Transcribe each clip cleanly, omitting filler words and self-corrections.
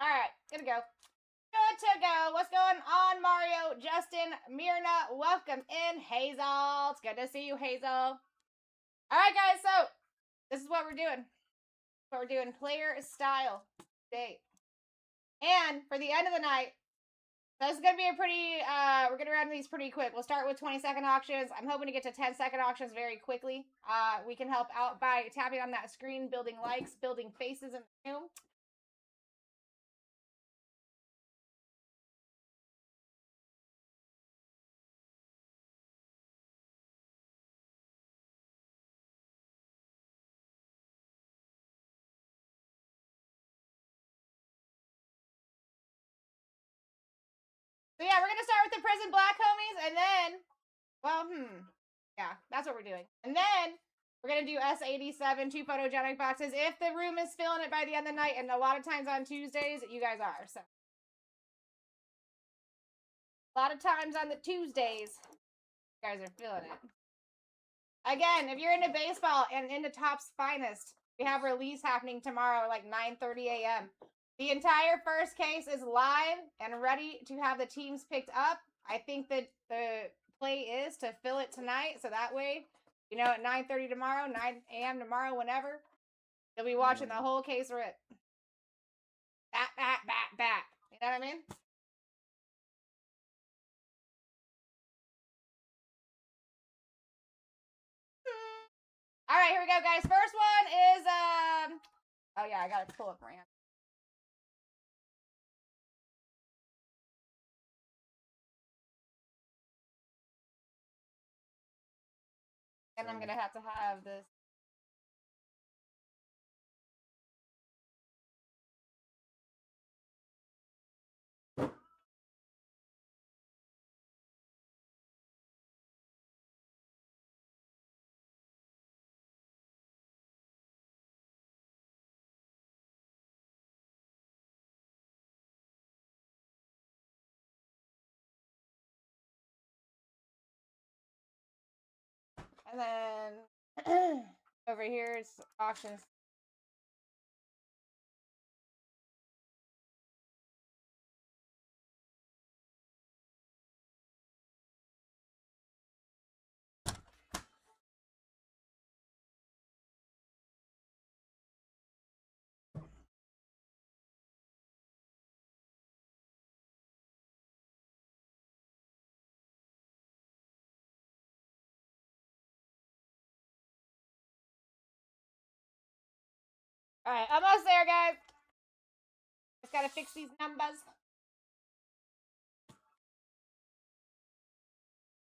All right, good to go. Good to go. What's going on, Mario, Justin, Mirna? Welcome in, Hazel. It's good to see you, Hazel. All right, guys. So this is what we're doing. What we're doing, player style date. And for the end of the night, this is gonna be a pretty. We're gonna run these pretty quick. We'll start with 20-second auctions. I'm hoping to get to 10-second auctions very quickly. We can help out by tapping on that screen, building likes, building faces in the room. So yeah, we're gonna start with the prison black homies, and then, well, yeah, that's what we're doing. And then we're gonna do S87, 2 photogenic boxes, if the room is filling it by the end of the night, and a lot of times on Tuesdays, you guys are, so. A lot of times on the Tuesdays, you guys are feeling it. Again, if you're into baseball and into Topps Finest, we have a release happening tomorrow, like 9:30 a.m. The entire first case is live and ready to have the teams picked up. I think that the play is to fill it tonight, so that way, you know, at 9:30 tomorrow, 9 a.m. tomorrow, whenever, you'll be watching the whole case rip. Bat, bat, bat, bat. You know what I mean? All right, here we go, guys. First one is, oh yeah, I gotta pull up Rand. And I'm gonna have to have this. And then over here is auctions. All right, almost there, guys. Just gotta fix these numbers.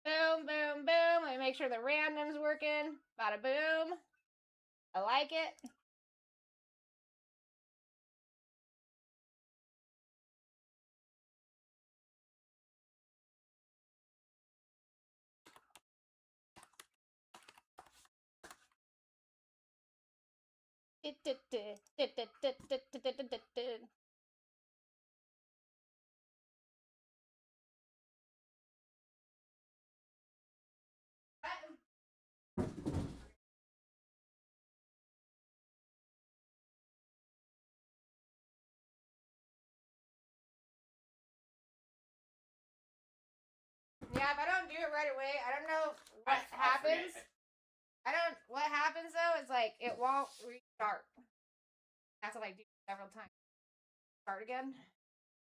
Boom, boom, boom. Let me make sure the random's working. Bada boom. I like it. Yeah, if I don't do it right away, I don't know what happens. What happens though is like, it won't restart. That's what I do several times. Start again.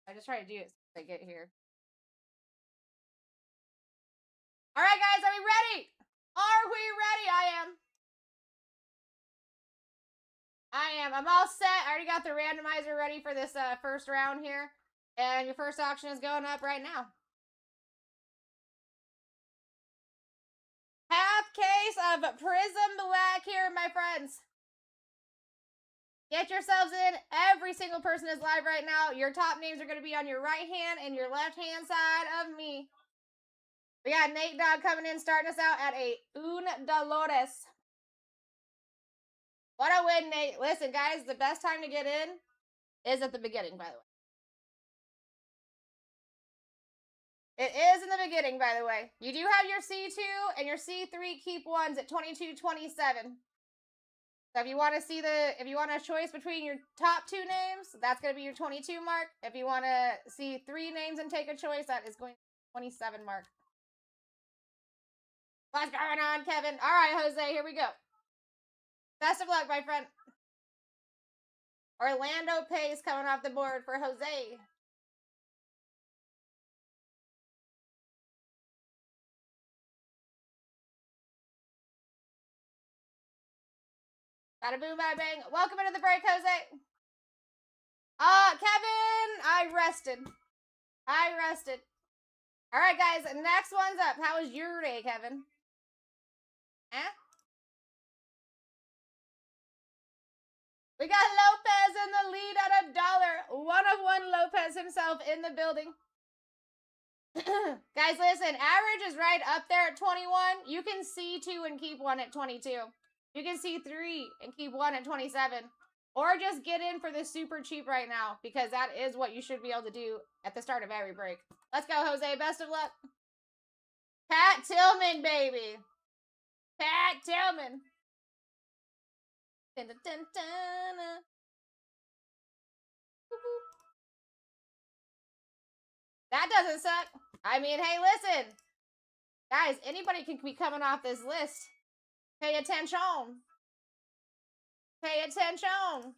I just try to do it so I get here. All right, guys, are we ready? Are we ready? I am. I'm all set. I already got the randomizer ready for this first round here. And your first auction is going up right now. Half case of Prism Black here, my friends. Get yourselves in. Every single person is live right now. Your top names are going to be on your right hand and your left hand side of me. We got Nate Dogg coming in, starting us out at a Un Dolores. What a win, Nate. Listen, guys, the best time to get in is at the beginning, by the way. It is in the beginning, by the way. You do have your C2 and your C3 keep ones at 22.27. So if you want to see if you want a choice between your top 2 names, that's going to be your 22 mark. If you want to see 3 names and take a choice, that is going to be 27 mark. What's going on, Kevin? All right, Jose, here we go. Best of luck, my friend. Orlando Pace coming off the board for Jose. Bada boom, bada bang. Welcome into the break, Jose. Kevin, I rested. All right, guys, next one's up. How was your day, Kevin? We got Lopez in the lead at $1. One of one Lopez himself in the building. Guys, listen, average is right up there at 21. You can see 2 and keep 1 at 22. You can see 3 and keep 1 at 27. Or just get in for the super cheap right now, because that is what you should be able to do at the start of every break. Let's go, Jose. Best of luck. Pat Tillman, baby. Pat Tillman. Dun, dun, dun, dun. That doesn't suck. I mean, hey, listen. Guys, anybody can be coming off this list. Pay attention. Pay attention.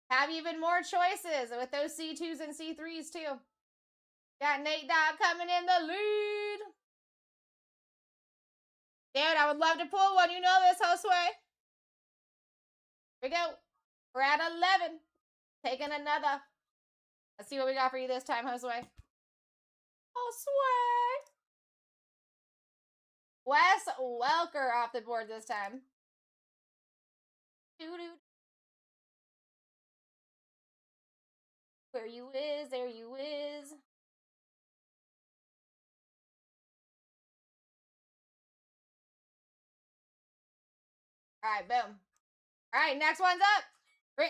Have even more choices with those C2s and C3s, too. Got Nate Dogg coming in the lead. Dude, I would love to pull one. You know this, Josue. Here we go. We're at 11. Taking another. Let's see what we got for you this time, Josue. Josue. Wes Welker off the board this time. Doo-doo. Where you is, there you is. Alright, boom. Alright, next one's up.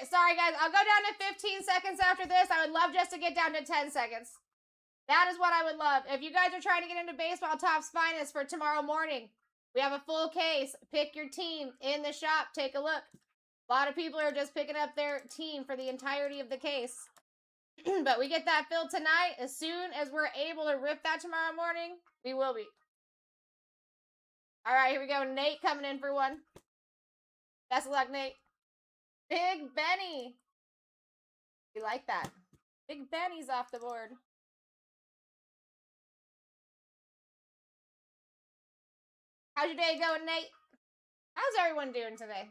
Sorry, guys. I'll go down to 15 seconds after this. I would love just to get down to 10 seconds. That is what I would love. If you guys are trying to get into Baseball Top's Finest for tomorrow morning, we have a full case. Pick your team in the shop. Take a look. A lot of people are just picking up their team for the entirety of the case. But we get that filled tonight. As soon as we're able to rip that tomorrow morning, we will be. All right, here we go. Nate coming in for one. Best of luck, Nate. Big Benny. We like that. Big Benny's off the board. How's your day going, Nate? How's everyone doing today?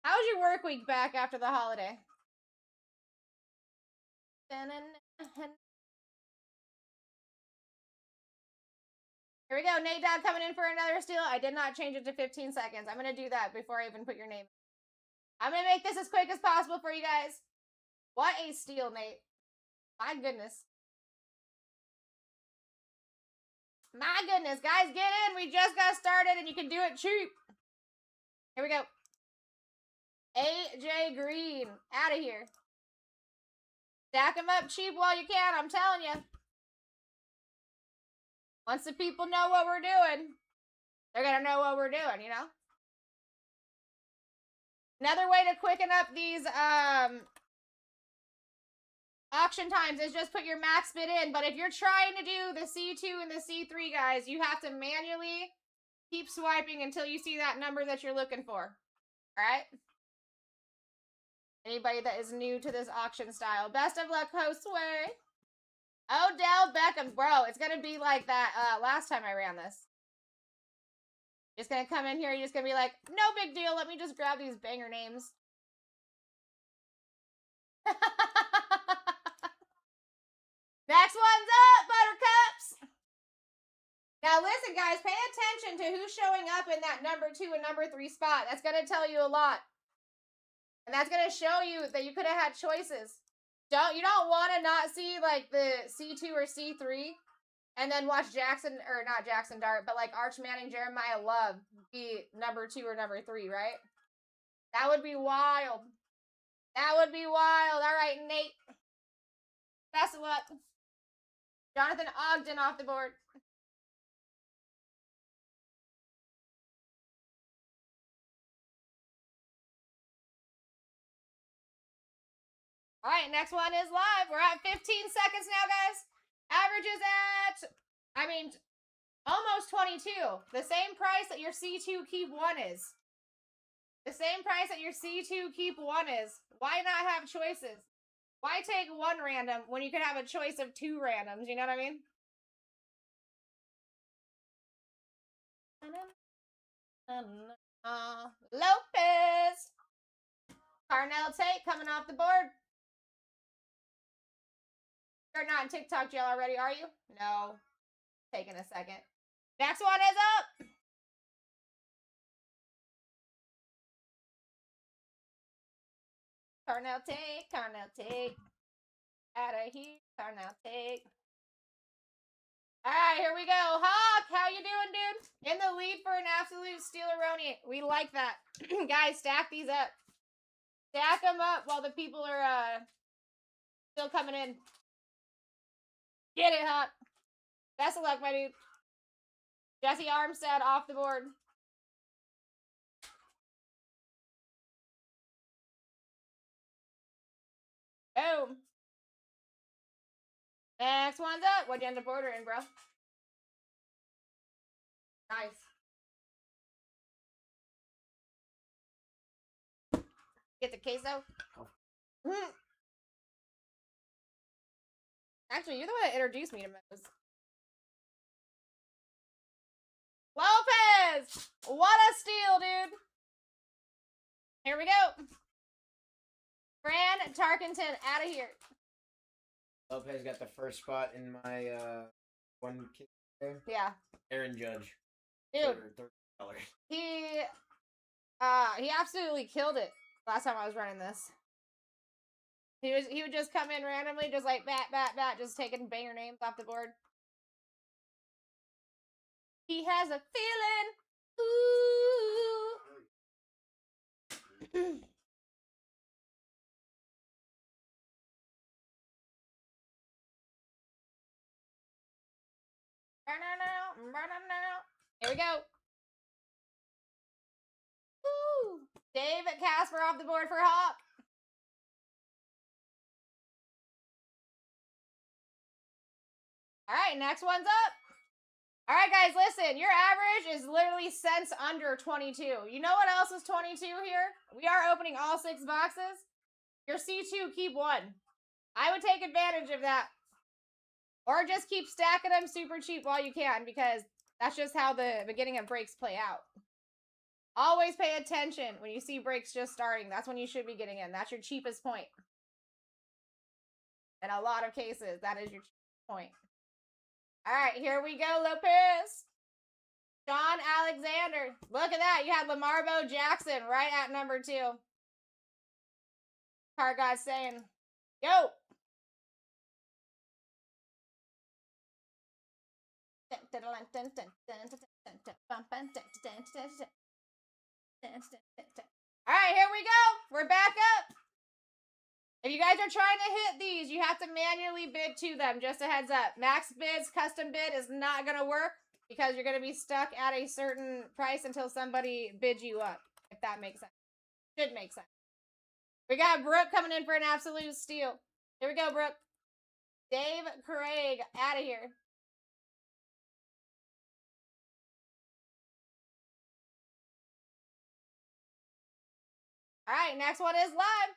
How's your work week back after the holiday? Here we go. Nate Dogg coming in for another steal. I did not change it to 15 seconds. I'm going to do that before I even put your name. I'm going to make this as quick as possible for you guys. What a steal, Nate. My goodness. My goodness. Guys, get in. We just got started and you can do it cheap. Here we go. AJ Green. Out of here. Stack them up cheap while you can. I'm telling you. Once the people know what we're doing, they're going to know what we're doing, you know? Another way to quicken up these auction times is just put your max bid in. But if you're trying to do the C2 and the C3, guys, you have to manually keep swiping until you see that number that you're looking for. All right? Anybody that is new to this auction style. Best of luck, Josue. Odell Beckham. Bro, it's going to be like that last time I ran this. Just going to come in here. You're just going to be like, no big deal. Let me just grab these banger names. Next one's up, Buttercups. Now listen, guys. Pay attention to who's showing up in that number 2 and number 3 spot. That's going to tell you a lot. And that's going to show you that you could have had choices. You don't want to not see like the C2 or C3 and then watch Jackson, or not Jackson Dart, but like Arch Manning, Jeremiah Love be number 2 or number 3, right? That would be wild. That would be wild. All right, Nate. Best of luck. Jonathan Ogden off the board. All right, next one is live. We're at 15 seconds now, guys. Average is at, almost 22. The same price that your C2 Keep 1 is. The same price that your C2 Keep 1 is. Why not have choices? Why take one random when you could have a choice of two randoms? You know what I mean? Lopez. Carnell Tate coming off the board. You're not in TikTok jail already, are you? No. Taking a second. Next one is up. Carnell Tate. Carnell Tate. Out of here. Carnell Tate. All right, here we go. Hawk, how you doing, dude? In the lead for an absolute steal-a-roni. We like that. Guys, stack these up. Stack them up while the people are still coming in. Get it, Hawk. Best of luck, my dude. Jesse Armstead off the board. Boom. Next one's up. What'd you end up ordering, bro? Nice. Get the queso. Oh. Actually, you're the one that introduced me to Moe's. Lopez! What a steal, dude. Here we go. Fran Tarkenton out of here. Lopez got the first spot in my one kid there. Yeah. Aaron Judge. Dude. $30. He absolutely killed it last time I was running this. He would just come in randomly, just like bat, just taking banger names off the board. He has a feeling. Ooh. Here we go. Woo! David Casper off the board for Hawk. All right, next one's up. All right, guys, listen. Your average is literally cents under 22. You know what else is 22 here? We are opening all 6 boxes. Your C2 Keep 1. I would take advantage of that. Or just keep stacking them super cheap while you can, because that's just how the beginning of breaks play out. Always pay attention when you see breaks just starting. That's when you should be getting in. That's your cheapest point. In a lot of cases, that is your cheapest point. All right, here we go, Lopez. Sean Alexander. Look at that. You had Lamarbo Jackson right at number 2. Card God's saying, yo. All right, here we go. We're back up. If you guys are trying to hit these, you have to manually bid to them. Just a heads up. Max bids, custom bid is not going to work because you're going to be stuck at a certain price until somebody bids you up, if that makes sense. Should make sense. We got Brooke coming in for an absolute steal. Here we go, Brooke. Dave Craig, out of here. All right, next one is live.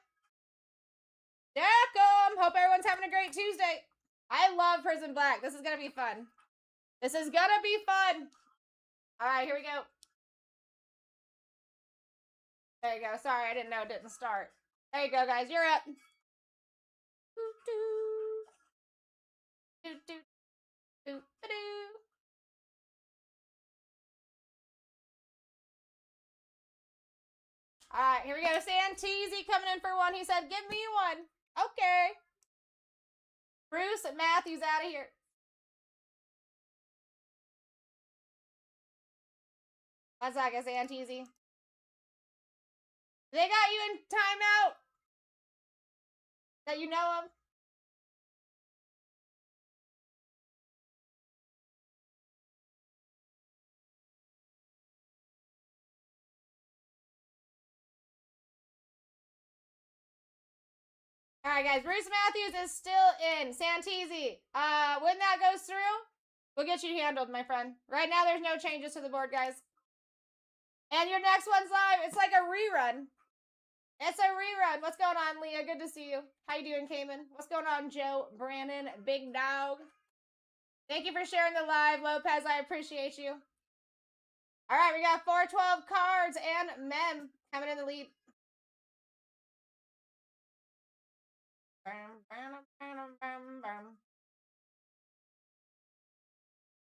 Welcome. Hope everyone's having a great Tuesday. I love Prison Black. This is going to be fun. This is going to be fun. All right, here we go. There you go. Sorry, I didn't know it didn't start. There you go, guys. You're up. All right, here we go. Santeezy coming in for one. He said, give me one. Okay. Bruce Matthews out of here. What's that, guys? Santeezy. They got you in timeout? That you know of? All right, guys. Bruce Matthews is still in. Santisi. When that goes through, we'll get you handled, my friend. Right now, there's no changes to the board, guys. And your next one's live. It's like a rerun. It's a rerun. What's going on, Leah? Good to see you. How you doing, Cayman? What's going on, Joe, Brandon, Big Dog? Thank you for sharing the live, Lopez. I appreciate you. All right, we got 412 cards and Mem coming in the lead.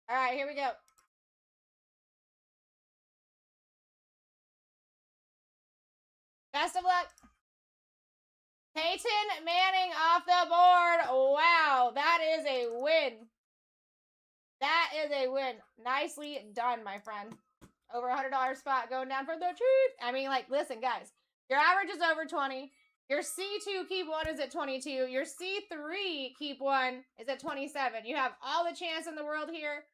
All right, here we go. Best of luck. Peyton Manning off the board. Wow, that is a win. That is a win. Nicely done, my friend. Over $100 spot going down for the treat. I mean, like, listen, guys. Your average is over 20. Your C2 keep one is at 22. Your C3 keep one is at 27. You have all the chance in the world here.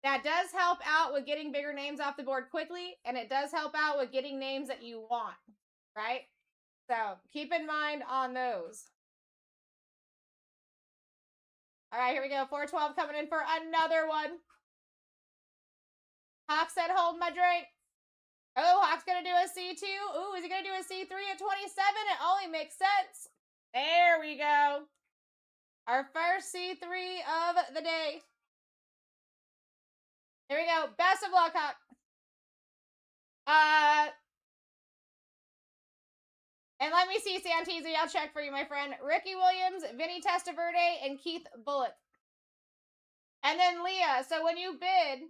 That does help out with getting bigger names off the board quickly, and it does help out with getting names that you want, right? So keep in mind on those. All right, here we go. 412 coming in for another one. Hawk said, hold my drink. Oh, Hawk's going to do a C2. Ooh, is he going to do a C3 at 27? It only makes sense. There we go. Our first C3 of the day. Here we go. Best of luck, Hawk. And let me see, Santisi. I'll check for you, my friend. Ricky Williams, Vinny Testaverde, and Keith Bullock. And then Leah. So when you bid,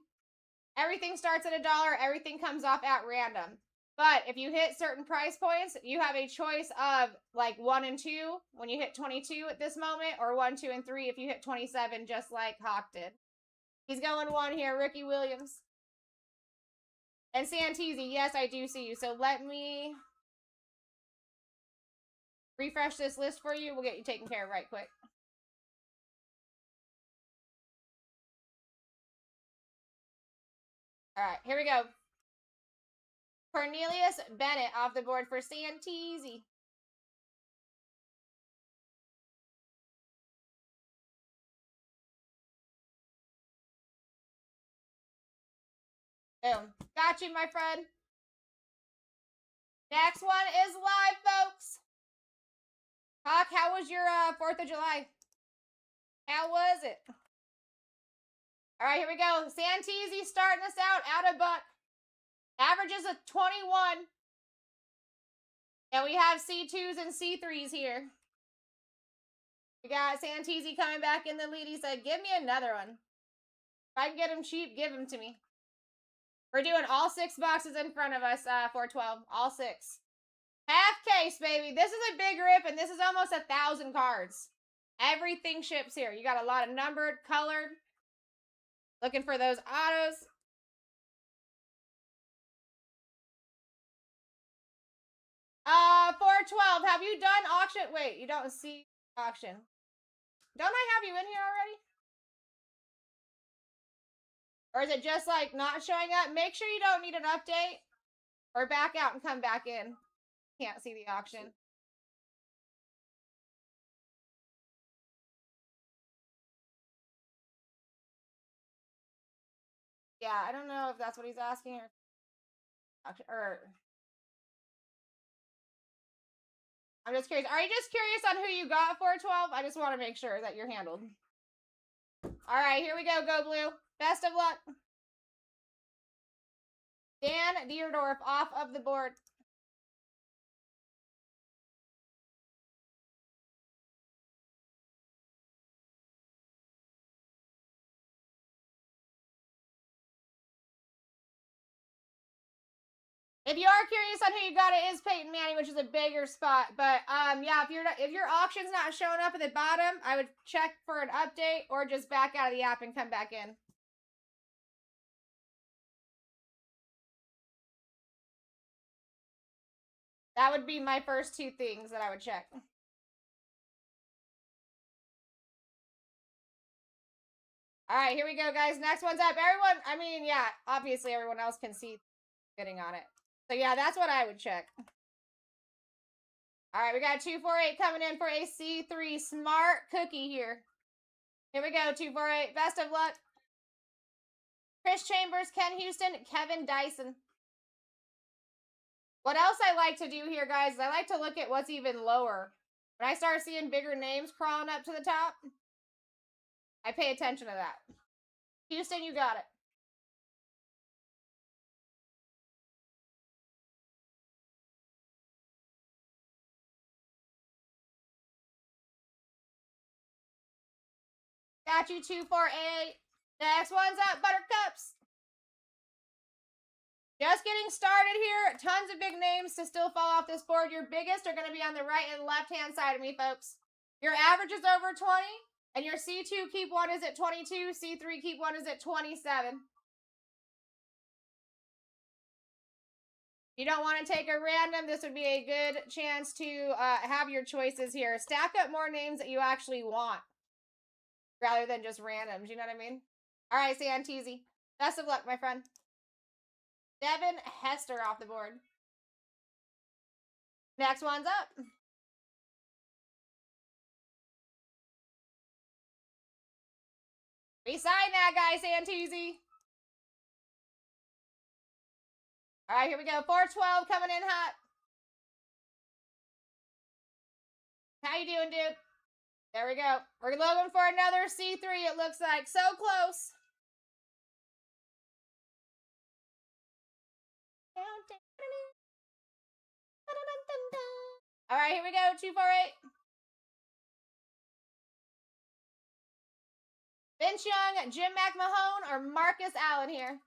everything starts at $1. Everything comes off at random. But if you hit certain price points, you have a choice of like 1 and 2 when you hit 22 at this moment, or 1, 2, and 3 if you hit 27, just like Hawk did. He's going 1 here, Ricky Williams. And Santisi, yes, I do see you. So let me refresh this list for you. We'll get you taken care of right quick. All right, here we go. Cornelius Bennett off the board for Santisi. Boom. Got you, my friend. Next one is live, folks. Hawk, how was your 4th of July? How was it? All right, here we go. Santisi starting us out of buck. Averages of 21. And we have C2s and C3s here. We got Santisi coming back in the lead. He said, give me another one. If I can get them cheap, give them to me. We're doing all 6 boxes in front of us, 412. All 6. Half case, baby. This is a big rip, and this is almost 1,000 cards. Everything ships here. You got a lot of numbered, colored. Looking for those autos. $412. Have you done auction? Wait, you don't see auction. Don't I have you in here already? Or is it just like not showing up? Make sure you don't need an update. Or back out and come back in. Can't see the auction. Yeah, I don't know if that's what he's asking or I'm just curious. Are you just curious on who you got 412? I just want to make sure that you're handled. All right, here we go. Go Blue. Best of luck. Dan Deerdorf off of the board. If you are curious on who you got, it is Peyton Manning, which is a bigger spot. But yeah, if your auction's not showing up at the bottom, I would check for an update or just back out of the app and come back in. That would be my first 2 things that I would check. All right, here we go, guys. Next one's up. Everyone, I mean, yeah, obviously everyone else can see bidding on it. So yeah, that's what I would check. All right, we got 248 coming in for a C3 smart cookie here. Here we go, 248. Best of luck. Chris Chambers, Ken Houston, Kevin Dyson. What else I like to do here, guys, is I like to look at what's even lower. When I start seeing bigger names crawling up to the top, I pay attention to that. Houston, you got it. Got you, 248. Next one's up, Buttercups. Just getting started here. Tons of big names to still fall off this board. Your biggest are going to be on the right and left-hand side of me, folks. Your average is over 20, and your C2 keep one is at 22. C3 keep one is at 27. You don't want to take a random. This would be a good chance to have your choices here. Stack up more names that you actually want rather than just randoms. You know what I mean? All right, Santeezy. Best of luck, my friend. Devin Hester off the board. Next one's up. Resign that guy, Santeezy. All right, here we go. 412 coming in hot. How you doing, dude? There we go. We're looking for another C3, it looks like. So close. All right, here we go. 248. Vince Young, Jim McMahon, or Marcus Allen here.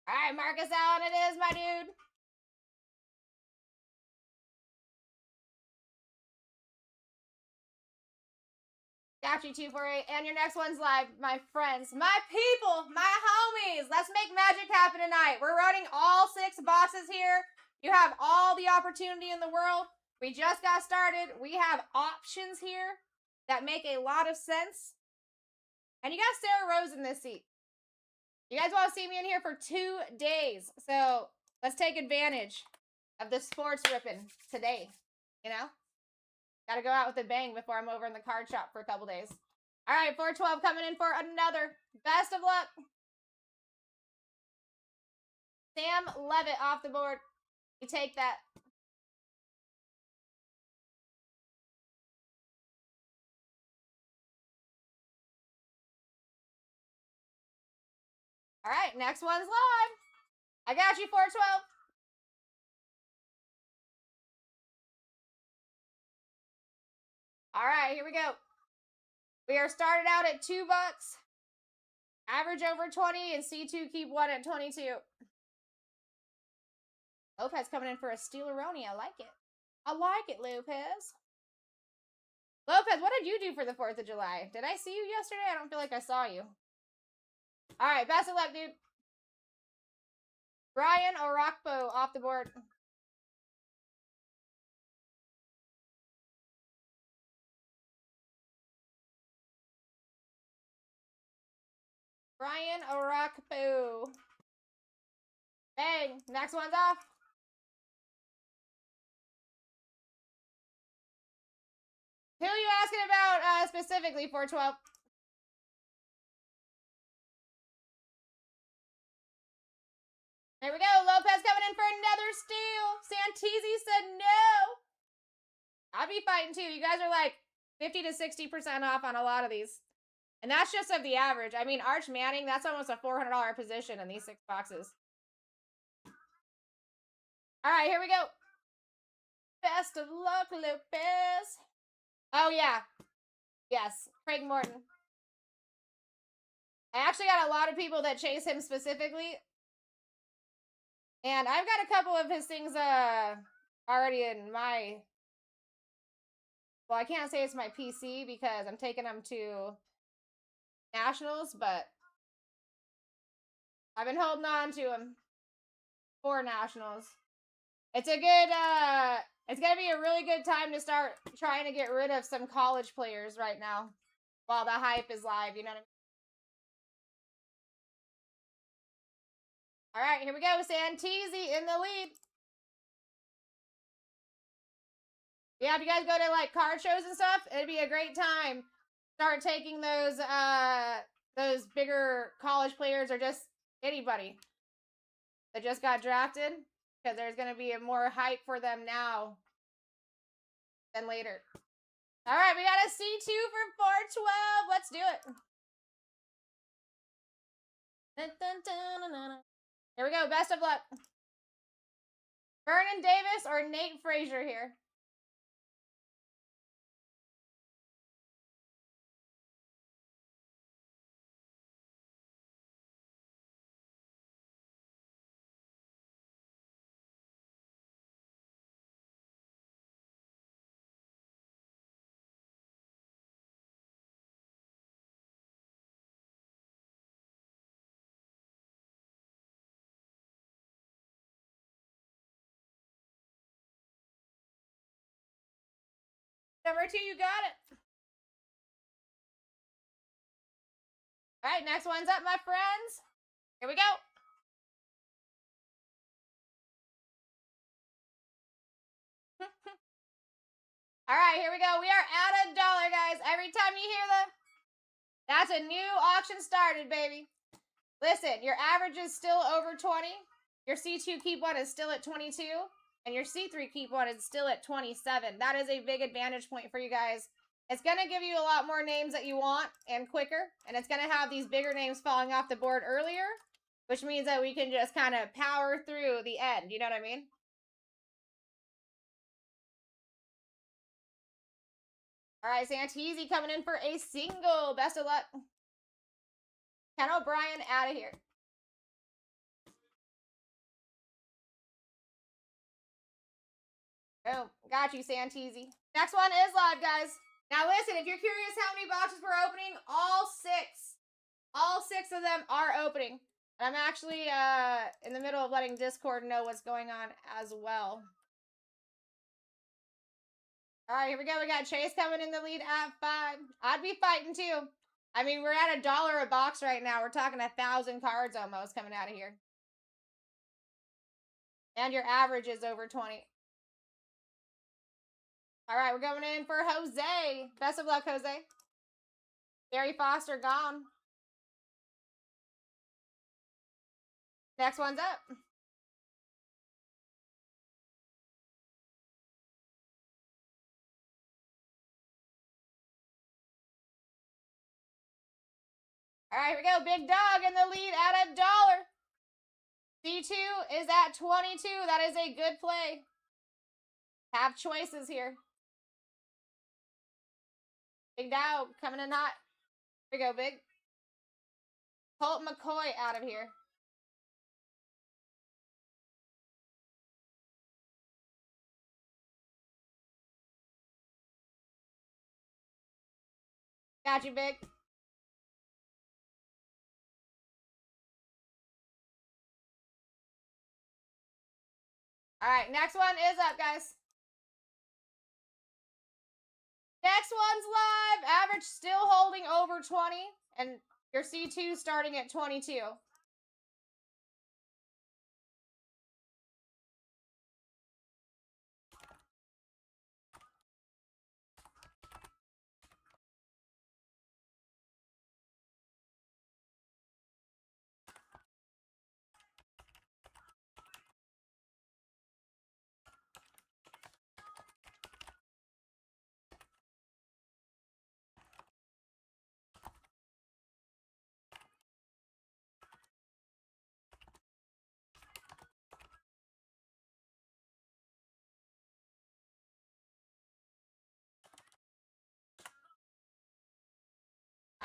All right, Marcus Allen it is, my dude. Got you, 248. And your next one's live, my friends. My people, my homies. Let's make magic happen tonight. We're running all 6 boxes here. You have all the opportunity in the world. We just got started. We have options here that make a lot of sense. And you got Sarah Rose in this seat. You guys want to see me in here for 2 days. So let's take advantage of the sports ripping today, you know? Got to go out with a bang before I'm over in the card shop for a couple days. All right, 412 coming in for another. Best of luck. Sam Levitt off the board. You take that. All right, next one's live. I got you, 412. All right, here we go. We are started out at $2. Average over 20, and C2 keep one at 22. Lopez coming in for a Steeleroni. I like it. I like it, Lopez. Lopez, what did you do for the 4th of July? Did I see you yesterday? I don't feel like I saw you. All right, best of luck, dude. Brian Orakpo off the board. Brian Orakpo. Bang. Next one's off. Who are you asking about specifically, 412? There we go. Lopez coming in for another steal. Santeezy said no. I'll be fighting too. You guys are like 50 to 60% off on a lot of these. And that's just of the average. I mean, Arch Manning, that's almost a $400 position in these 6 boxes. All right, here we go. Best of luck, Lopez. Oh, yeah. Yes, Craig Morton. I actually got a lot of people that chase him specifically. And I've got a couple of his things already in my... Well, I can't say it's my PC because I'm taking them to Nationals, but I've been holding on to him for Nationals. It's a good, it's going to be a really good time to start trying to get rid of some college players right now. while the hype is live, you know what I mean? All right, here we go. Santisi in the lead. Yeah, if you guys go to like card shows and stuff, it'd be a great time. Start taking those bigger college players or just anybody that just got drafted, because there's going to be more hype for them now than later. All right, we got a C2 for 412. Let's do it. Dun, dun, dun, dun, dun. Here we go. Best of luck. Vernon Davis or Nate Frazier here? Number 2, you got it. All right, next one's up, my friends. Here we go. All right, here we go. We are at $1, guys. Every time you hear that's a new auction started, baby. Listen, your average is still over 20. Your C2 keep one is still at 22. And your C3 keep one is still at 27. That is a big advantage point for you guys. It's going to give you a lot more names that you want and quicker. And it's going to have these bigger names falling off the board earlier, which means that we can just kind of power through the end. You know what I mean? All right, Santisi coming in for a single. Best of luck. Ken O'Brien out of here. Oh, got you, Santisi. Next one is live, guys. Now listen, if you're curious how many boxes we're opening, all six of them are opening. And I'm actually in the middle of letting Discord know what's going on as well. All right, here we go. We got Chase coming in the lead at 5. I'd be fighting too. I mean, we're at $1 a box right now. We're talking 1,000 cards almost coming out of here. And your average is over 20. All right, we're going in for Jose. Best of luck, Jose. Barry Foster gone. Next one's up. All right, here we go. Big Dog in the lead at $1. C2 is at 22. That is a good play. Have choices here. Big Dog coming in hot. Here we go, Big. Colt McCoy out of here. Got you, Big. All right, next one is up, guys. Next one's live. Average still holding over 20. And your C2 starting at 22.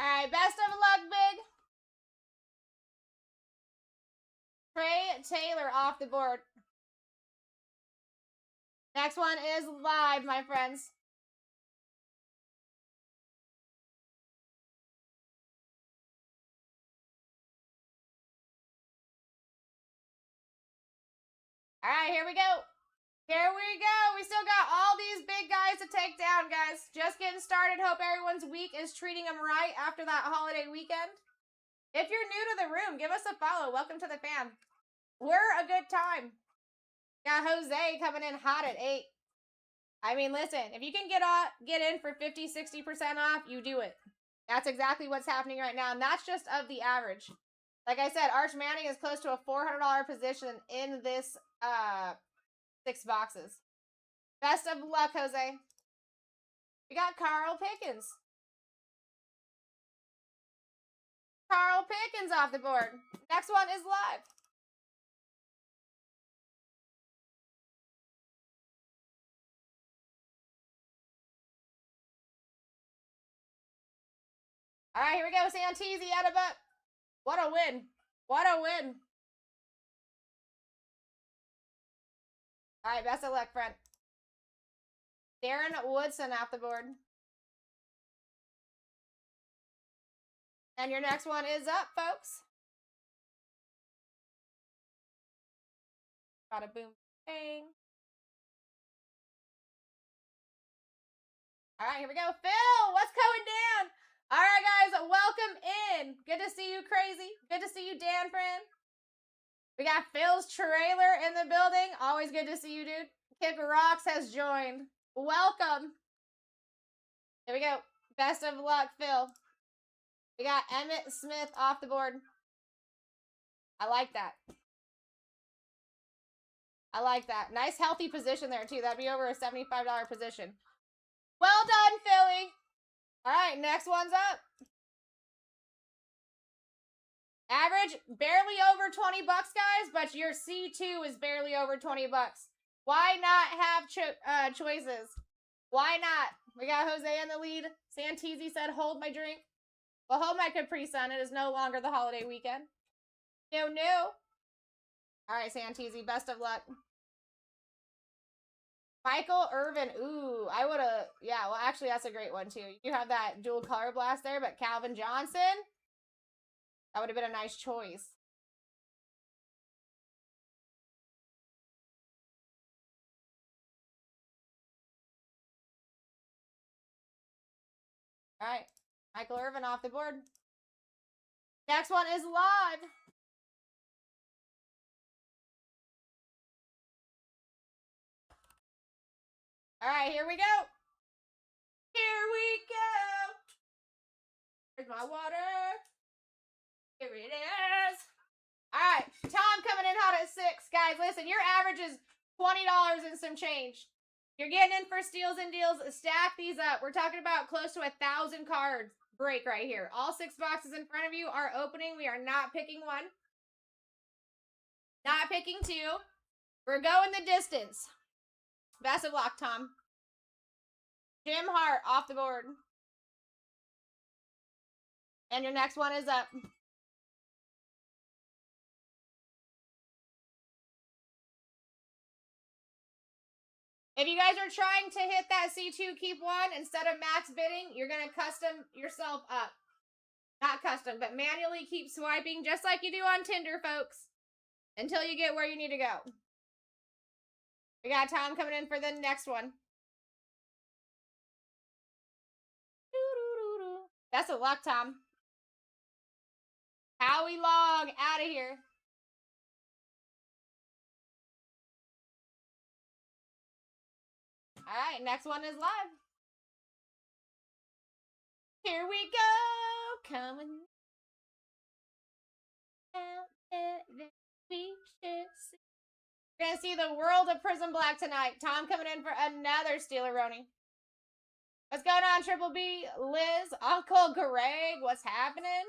All right, best of luck, Big. Trey Taylor off the board. Next one is live, my friends. All right, here we go. Here we go. We still got all these big guys to take down, guys. Just getting started. Hope everyone's week is treating them right after that holiday weekend. If you're new to the room, give us a follow. Welcome to the fam. We're a good time. Got Jose coming in hot at 8. I mean, listen, if you can get in for 50, 60% off, you do it. That's exactly what's happening right now, and that's just of the average. Like I said, Arch Manning is close to a $400 position in this 6 boxes. Best of luck, Jose. We got Carl Pickens. Carl Pickens off the board. Next one is live. All right, here we go. Santisi out of butt. What a win. What a win. All right, best of luck, friend. Darren Woodson off the board. And your next one is up, folks. Got a boom bang. All right, here we go. Phil, what's going down? All right, guys, welcome in. Good to see you, Crazy. Good to see you, Dan, friend. We got Phil's trailer in the building. Always good to see you, dude. Kick Rocks has joined. Welcome. Here we go. Best of luck, Phil. We got Emmett Smith off the board. I like that. I like that. Nice, healthy position there, too. That'd be over a $75 position. Well done, Philly. All right, next one's up. Average, barely over 20 bucks, guys, but your C2 is barely over 20 bucks. Why not have choices? Why not? We got Jose in the lead. Santisi said, hold my drink. Well, hold my Capri Sun. It is no longer the holiday weekend. No. All right, Santisi, best of luck. Michael Irvin. Ooh, I would have. Yeah, well, actually, that's a great one, too. You have that dual color blast there, but Calvin Johnson, that would have been a nice choice. All right, Michael Irvin off the board. Next one is live. All right, here we go. Here we go. Here's my water. Here it is. All right, Tom coming in hot at 6. Guys, listen, your average is $20 and some change. You're getting in for steals and deals. Stack these up. We're talking about close to 1,000 cards break right here. All 6 boxes in front of you are opening. We are not picking one. Not picking 2. We're going the distance. Best of luck, Tom. Jim Hart off the board. And your next one is up. If you guys are trying to hit that C2 keep one instead of max bidding, you're going to custom yourself up. Not custom, but manually keep swiping just like you do on Tinder, folks, until you get where you need to go. We got Tom coming in for the next one. Best of luck, Tom. Howie Long, out of here. All right, next one is live. Here we go. Coming out there that we should see. We're going to see the world of Prism Black tonight. Tom coming in for another Steeleroni. What's going on, Triple B? Liz, Uncle Greg, what's happening?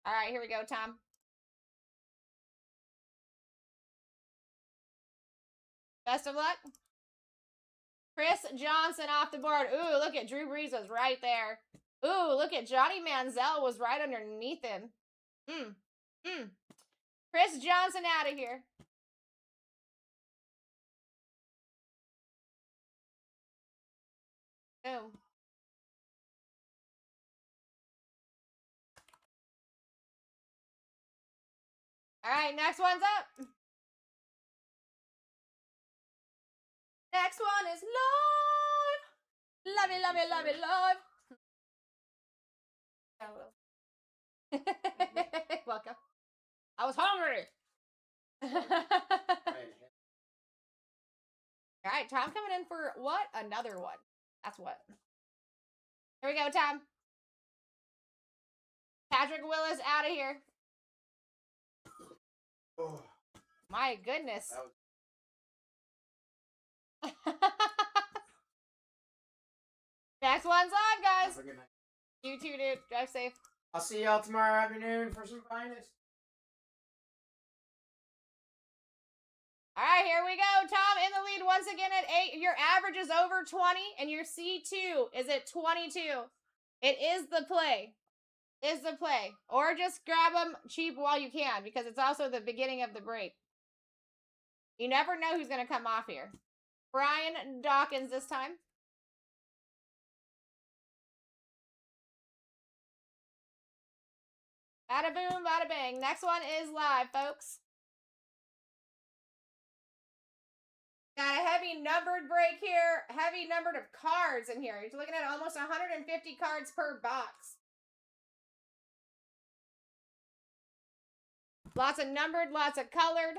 All right, here we go, Tom. Best of luck. Chris Johnson off the board. Ooh, look at Drew Brees was right there. Ooh, look at Johnny Manziel was right underneath him. Chris Johnson out of here. Boom. All right, next one's up. Next one is live. Love it, love it, love it, love. Welcome. I was hungry. All right, Tom coming in for what? Another one. That's what. Here we go, Tom. Patrick Willis out of here. Oh, My goodness. Next one's live, guys. You too, dude. Drive safe. I'll see y'all tomorrow afternoon for some finest. All right, here we go. Tom in the lead once again at 8. Your average is over 20, and your C2 is at 22. It is the play. Is the play. Or just grab them cheap while you can, because it's also the beginning of the break. You never know who's going to come off here. Brian Dawkins this time. Bada boom, bada bang. Next one is live, folks. Got a heavy numbered break here. Heavy numbered of cards in here. You're looking at almost 150 cards per box. Lots of numbered, lots of colored.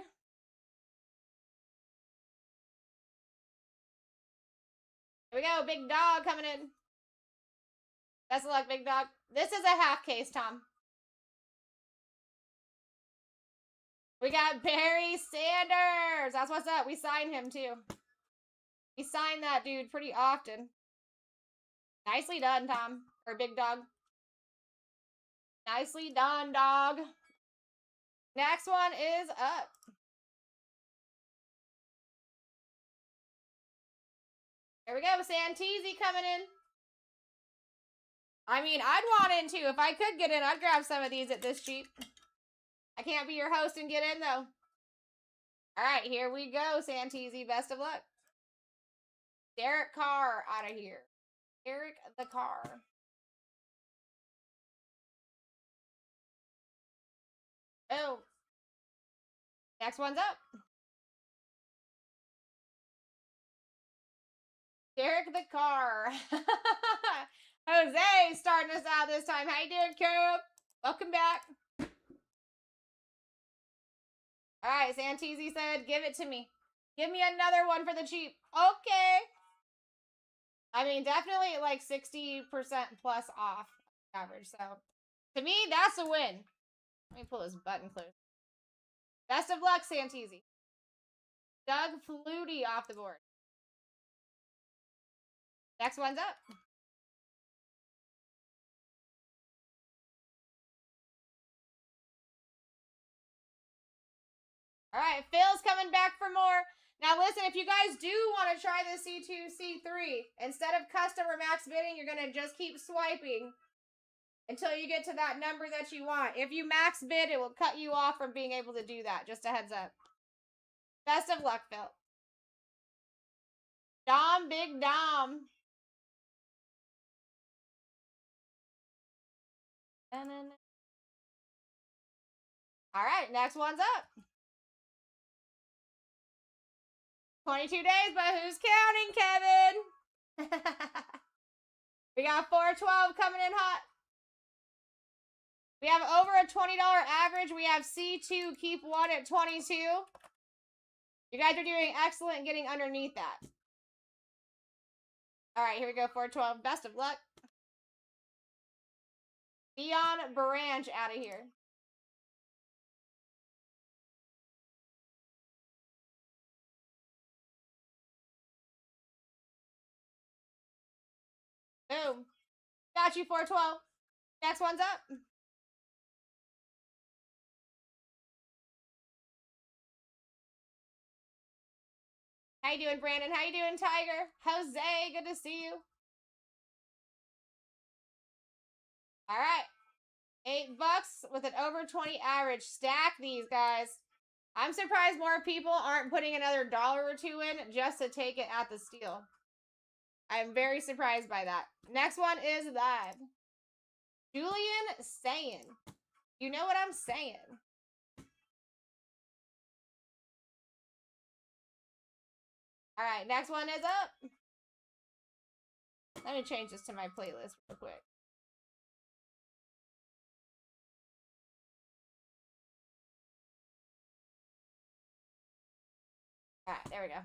Here we go. Big dog coming in. Best of luck, big dog. This is a half case, Tom. We got Barry Sanders. That's what's up. We signed him, too. We signed that dude pretty often. Nicely done, Tom. Or big dog. Nicely done, dog. Next one is up. Here we go. Santisi coming in. I mean, I'd want in, too. If I could get in, I'd grab some of these at this cheap. I can't be your host and get in, though. All right, here we go, Santisi. Best of luck. Derek Carr out of here. Derek the Carr. Oh. Next one's up. Derek the Carr. Jose starting us out this time. How you doing, Caleb? Welcome back. All right, Santisi said, give it to me. Give me another one for the cheap. Okay. I mean, definitely like 60% plus off average. So, to me, that's a win. Let me pull this button close. Best of luck, Santisi. Doug Flutie off the board. Next one's up. All right, Phil's coming back for more. Now, listen, if you guys do want to try the C2, C3, instead of custom or max bidding, you're going to just keep swiping until you get to that number that you want. If you max bid, it will cut you off from being able to do that. Just a heads up. Best of luck, Phil. Dom, big Dom. All right, next one's up. 22 days, but who's counting, Kevin? We got 412 coming in hot. We have over a $20 average. We have C2, keep one at 22. You guys are doing excellent getting underneath that. All right, here we go, 412. Best of luck. Dion Branch out of here. Boom. Got you, 412. Next one's up. How you doing, Brandon? How you doing, Tiger? Jose, good to see you. All right. $8 with an over 20 average. Stack these, guys. I'm surprised more people aren't putting another $1 or $2 in just to take it at the steal. I'm very surprised by that. Next one is live. Julian saying. You know what I'm saying. All right, next one is up. Let me change this to my playlist real quick. All right, there we go.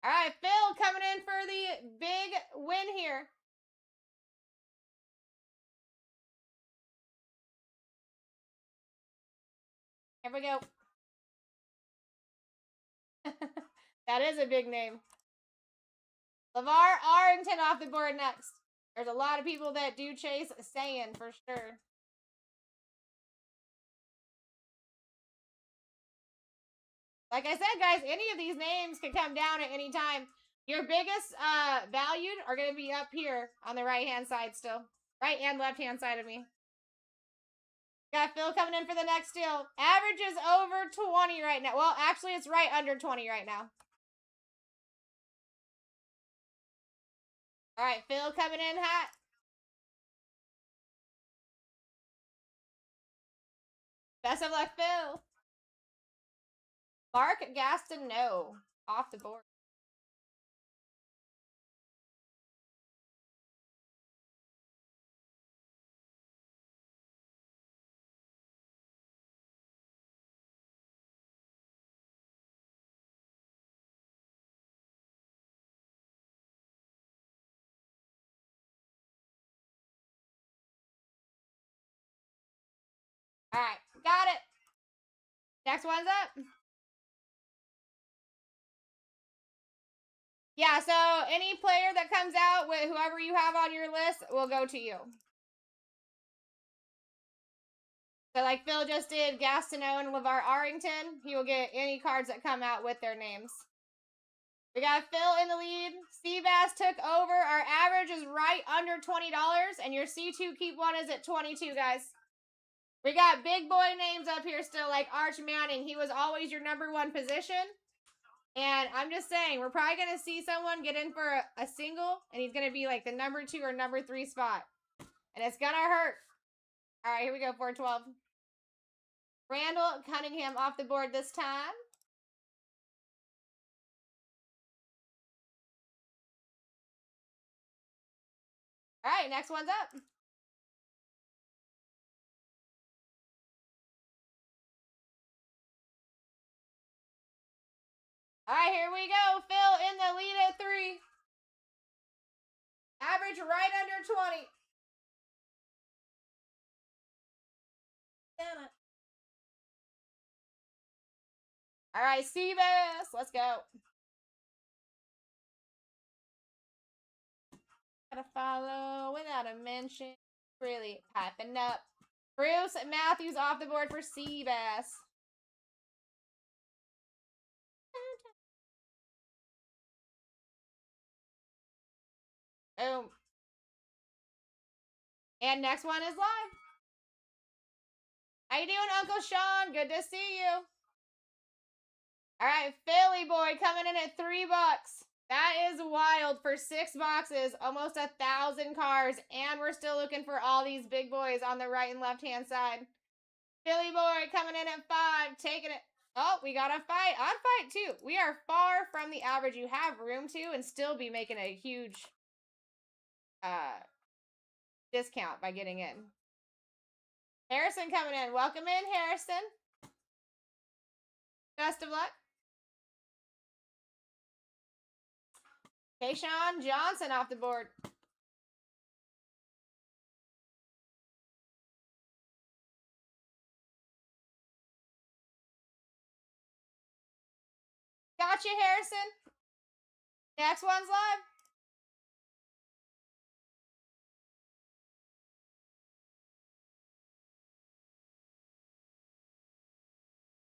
All right, Phil coming in for the big win here. Here we go. That is a big name. LeVar Arrington off the board next. There's a lot of people that do chase Saiyan for sure. Like I said, guys, any of these names can come down at any time. Your biggest valued are going to be up here on the right-hand side still. Right and left-hand side of me. Got Phil coming in for the next deal. Average is over 20 right now. Well, actually, it's right under 20 right now. All right, Phil coming in hot. Best of luck, Phil. Mark Gastineau off the board. All right, got it. Next one's up. Yeah, so any player that comes out with whoever you have on your list will go to you. So like Phil just did Gastineau and LeVar Arrington, he will get any cards that come out with their names. We got Phil in the lead. Seabass took over. Our average is right under $20, and your C2 keep one is at 22, guys. We got big boy names up here still, like Arch Manning. He was always your #1 position. And I'm just saying, we're probably going to see someone get in for a single, and he's going to be like the #2 or #3 spot. And it's going to hurt. All right, here we go, 412. Randall Cunningham off the board this time. All right, next one's up. All right, here we go. Phil in the lead at 3. Average right under 20. Damn it. All right, Seabass, let's go. Gotta follow without a mention. Really piping up. Bruce Matthews off the board for Seabass. Boom. And next one is live. How you doing, Uncle Sean? Good to see you. All right, Philly boy coming in at $3. That is wild for 6 boxes, almost 1,000 cards, and we're still looking for all these big boys on the right and left-hand side. Philly boy coming in at 5, taking it. Oh, we got a fight. Odd fight, too. We are far from the average you have room to and still be making a huge discount by getting in. Harrison coming in. Welcome in, Harrison. Best of luck. Tayshawn Johnson off the board. Gotcha, Harrison. Next one's live.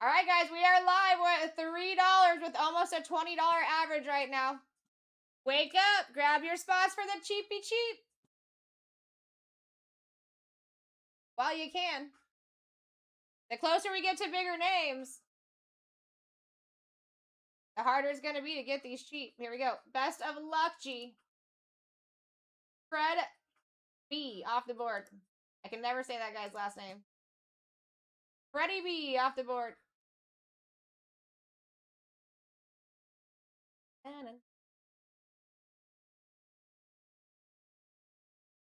All right, guys, we are live. We're at $3 with almost a $20 average right now. Wake up. Grab your spots for the cheapy cheap while you can. The closer we get to bigger names, the harder it's going to be to get these cheap. Here we go. Best of luck, G. Fred B off the board. I can never say that guy's last name. Freddie B off the board.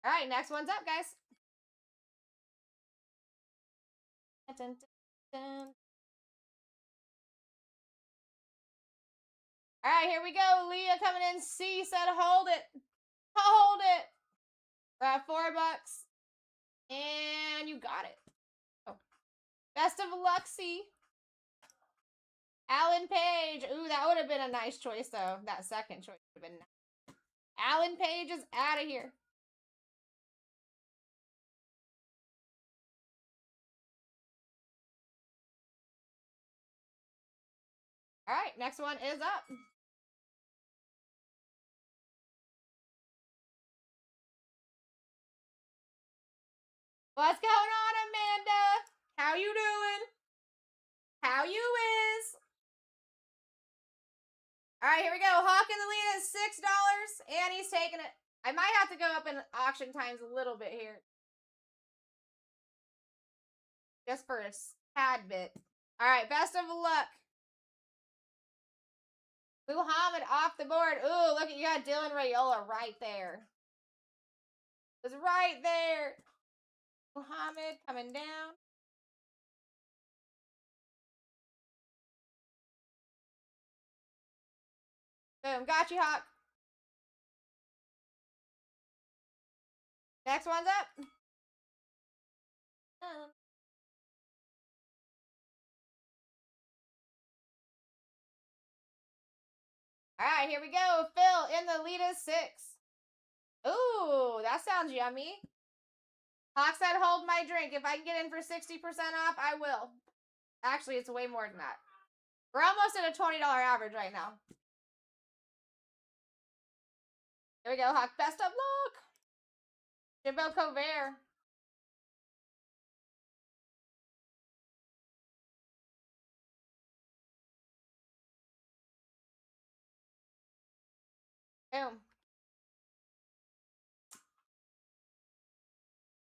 All right, next one's up, guys. Dun, dun, dun. All right, here we go. Leah coming in. C said, hold it. Hold it. We're at $4. And you got it. Oh. Best of luck, C. Alan Page. Ooh, that would have been a nice choice, though. That second choice would have been nice. Alan Page is out of here. All right, next one is up. What's going on, Amanda? How you doing? How you is? All right, here we go. Hawk in the lead is $6, and he's taking it. I might have to go up in auction times a little bit here. Just for a tad bit. All right, best of luck. Muhammad off the board. Ooh, look at you got Dylan Rayola right there. It was right there. Muhammad coming down. Boom, got you, Hawk. Next one's up. All right, here we go. Phil in the lead is 6. Ooh, that sounds yummy. Hawk said, hold my drink. If I can get in for 60% off, I will. Actually, it's way more than that. We're almost at a $20 average right now. Here we go, Hawk. Best of luck. Jimbo Covert. Boom.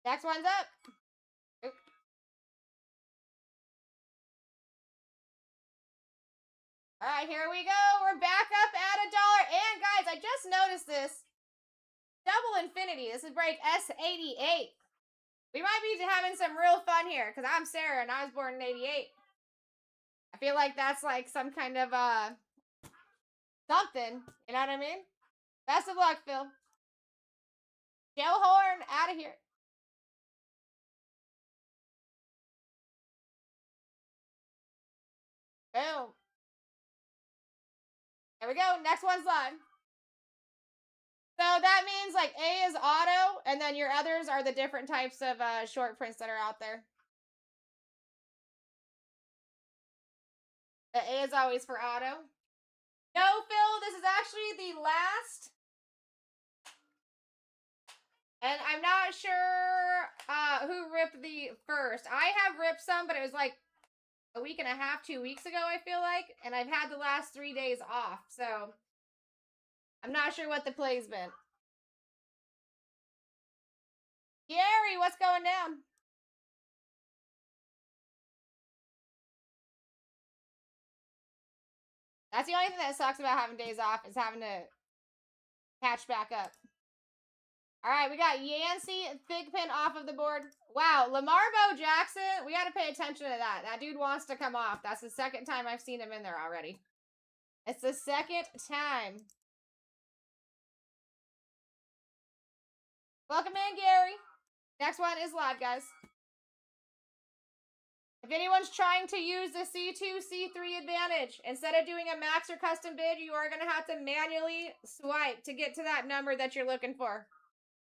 Next one's up. Oop. All right, here we go. We're back up at $1. And guys, I just noticed this. Double Infinity. This is break S88. We might be having some real fun here because I'm Sarah and I was born in 88. I feel like that's like some kind of something. You know what I mean? Best of luck, Phil. Joe Horn out of here. Boom. There we go. Next one's live. So that means like A is auto, and then your others are the different types of short prints that are out there. The A is always for auto. No, Phil, this is actually the last. And I'm not sure who ripped the first. I have ripped some, but it was like a week and a half, 2 weeks ago, I feel like. And I've had the last 3 days off, so I'm not sure what the play's been. Gary, what's going down? That's the only thing that sucks about having days off is having to catch back up. All right, we got Yancey Thigpen off of the board. Wow, Lamarbo Jackson, we got to pay attention to that. That dude wants to come off. That's the second time I've seen him in there already. It's the second time. Welcome in, Gary. Next one is live, guys. If anyone's trying to use the C2, C3 advantage, instead of doing a max or custom bid, you are going to have to manually swipe to get to that number that you're looking for.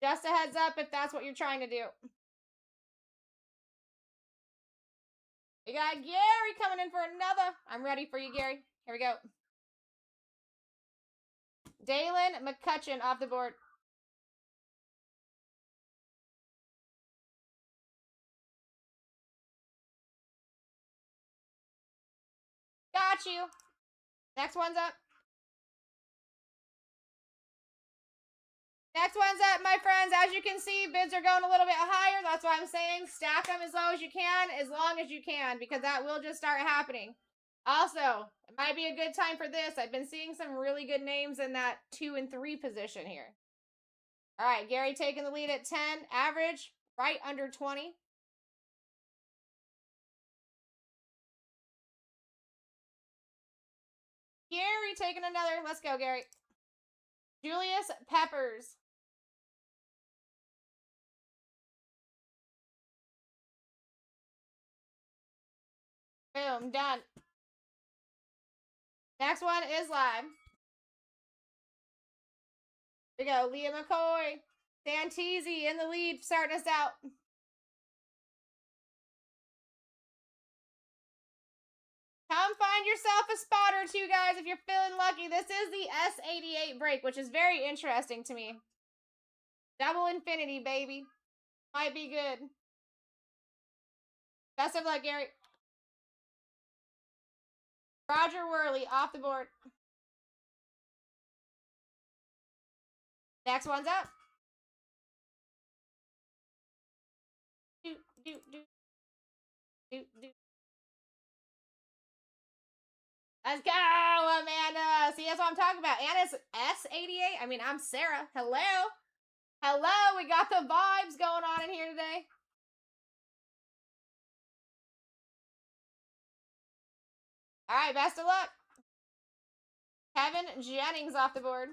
Just a heads up if that's what you're trying to do. We got Gary coming in for another. I'm ready for you, Gary. Here we go. Dalen McCutcheon off the board. Got you. Next one's up. Next one's up, my friends. As you can see, bids are going a little bit higher. That's why I'm saying stack them as low as you can, as long as you can, because that will just start happening. Also, it might be a good time for this. I've been seeing some really good names in that 2 and 3 position here. All right, Gary taking the lead at 10. Average, right under 20. Gary taking another. Let's go, Gary. Julius Peppers. Boom, done. Next one is live. Here we go. Leah McCoy. Santisi in the lead, starting us out. Come find yourself a spot or two, guys, if you're feeling lucky. This is the S88 break, which is very interesting to me. Double infinity, baby. Might be good. Best of luck, Gary. Roger Worley off the board. Next one's up. Do, do, do. Do, do. Let's go, Amanda. See, that's what I'm talking about. Anna's S88. I mean, I'm Sarah. Hello. Hello. We got the vibes going on in here today. All right, best of luck. Kevin Jennings off the board.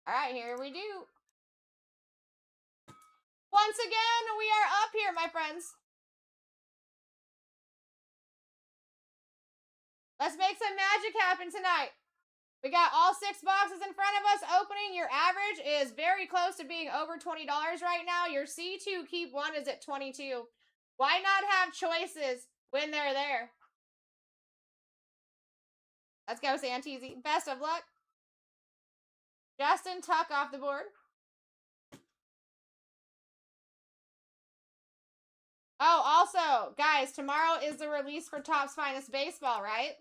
All right, here we do. Once again, we are up here, my friends. Let's make some magic happen tonight. We got all 6 boxes in front of us opening. Your average is very close to being over $20 right now. Your C2 keep 1 is at 22. Why not have choices when they're there? Let's go, Santisi. Best of luck. Justin Tuck off the board. Oh, also, guys, tomorrow is the release for Topps Finest Baseball, right?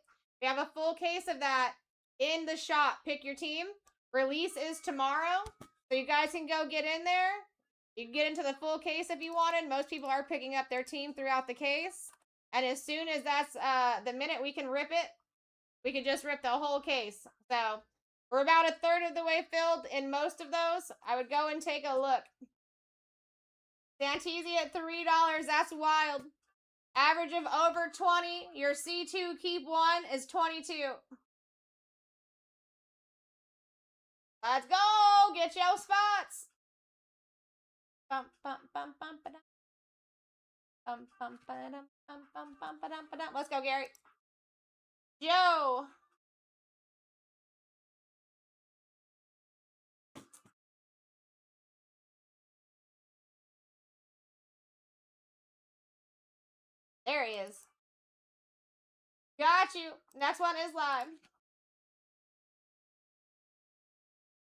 We have a full case of that in the shop. Pick your team. Release is tomorrow, so you guys can go get in there. You can get into the full case if you wanted. Most people are picking up their team throughout the case. And as soon as that's the minute we can rip it, we can just rip the whole case. So we're about a third of the way filled in most of those. I would go and take a look. Santisi at $3. That's wild. Average of over 20. Your C2 keep 1 is 22. Let's go. Get your spots. Bum, bum, bum, bum, ba-dum. Bum, bum, ba-dum, bum, bum, bum, ba-dum, ba-dum. Let's go, Gary. Joe. There he is. Got you. Next one is live.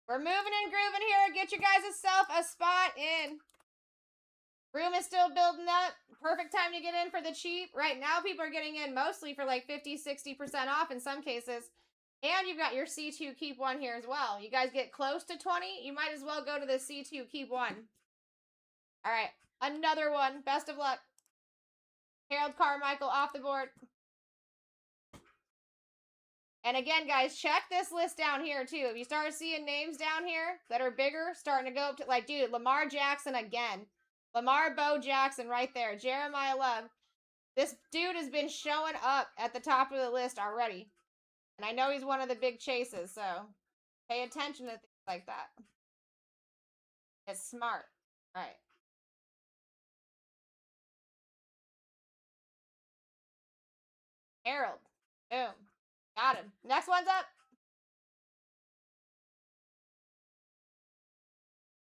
We're moving and grooving here. Get your guys' self a spot in. Room is still building up. Perfect time to get in for the cheap. Right now, people are getting in mostly for like 50, 60% off in some cases. And you've got your C2 keep 1 here as well. You guys get close to 20, you might as well go to the C2 keep 1. All right, another one. Best of luck. Harold Carmichael off the board. And again, guys, check this list down here, too. If you start seeing names down here that are bigger, starting to go up to, like, dude, Lamar Jackson again. Lamar Bo Jackson right there. Jeremiah Love. This dude has been showing up at the top of the list already. And I know he's one of the big chases, so pay attention to things like that. It's smart. All right. Harold. Boom. Got him. Next one's up.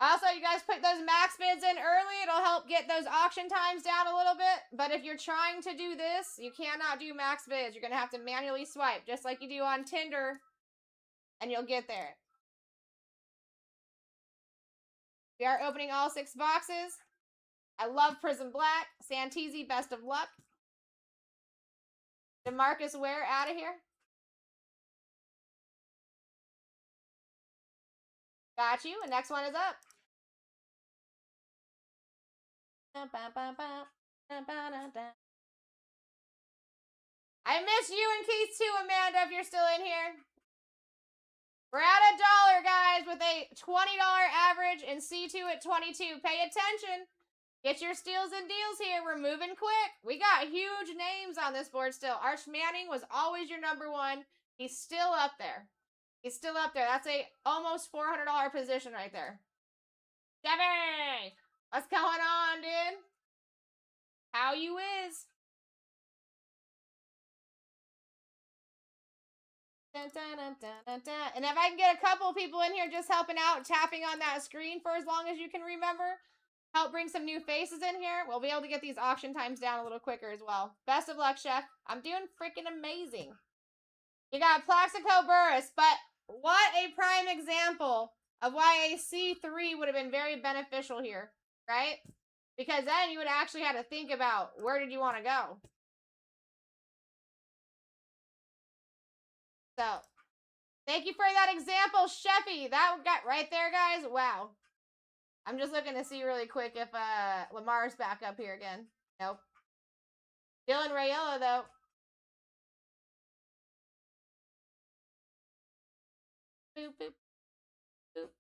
Also, you guys put those max bids in early. It'll help get those auction times down a little bit. But if you're trying to do this, you cannot do max bids. You're going to have to manually swipe, just like you do on Tinder, and you'll get there. We are opening all 6 boxes. I love Prism Black. Santisi, best of luck. DeMarcus Ware out of here. Got you. And next one is up. I miss you and Keith too, Amanda, if you're still in here. We're at $1, guys, with a $20 average and C2 at 22. Pay attention. Get your steals and deals here. We're moving quick. We got huge names on this board still. Arch Manning was always your number one. He's still up there. He's still up there. That's a almost $400 position right there. Chevy! What's going on, dude? How you is? Dun, dun, dun, dun, dun, dun. And if I can get a couple people in here just helping out, tapping on that screen for as long as you can remember, help bring some new faces in here, we'll be able to get these auction times down a little quicker as well. Best of luck, Chef. I'm doing freaking amazing. You got Plaxico Burris, but what a prime example of why a C3 would have been very beneficial here, right? Because then you would actually have to think about where did you want to go. So, thank you for that example, Sheffy. That got right there, guys. Wow. I'm just looking to see really quick if Lamar's back up here again. Nope. Dylan Rayola, though. Boop, boop, boop.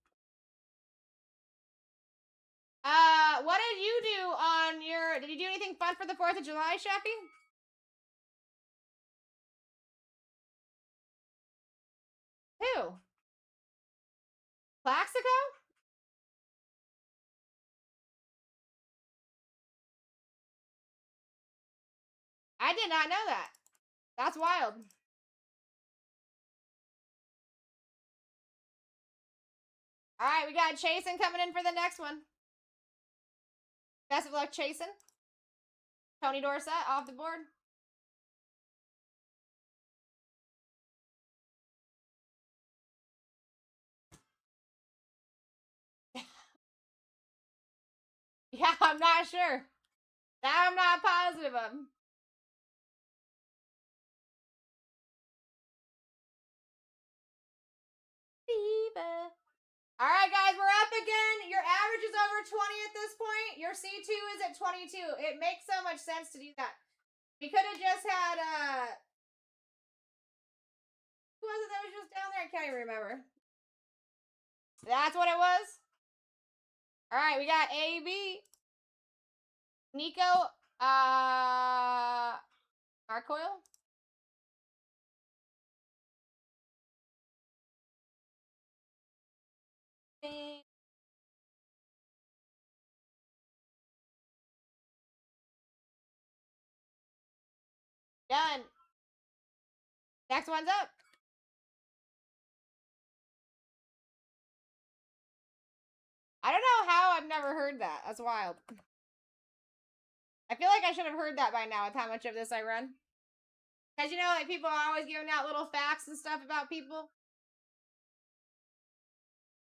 What did you do on your... Did you do anything fun for the 4th of July, Sheffy? Who? Plaxico? I did not know that. That's wild. All right, we got Chasen coming in for the next one. Best of luck, Chasen. Tony Dorsett off the board. Yeah, I'm not sure. That I'm not positive of. Diva. All right, guys, we're up again. Your average is over 20 at this point. Your C2 is at 22. It makes so much sense to do that. We could have just had, who was it that was just down there? I can't even remember. That's what it was? All right, we got AB. Nico, Arcoil. Done. Next one's up. I don't know how I've never heard that. That's wild. I feel like I should have heard that by now with how much of this I run. Because, you know, like, people are always giving out little facts and stuff about people.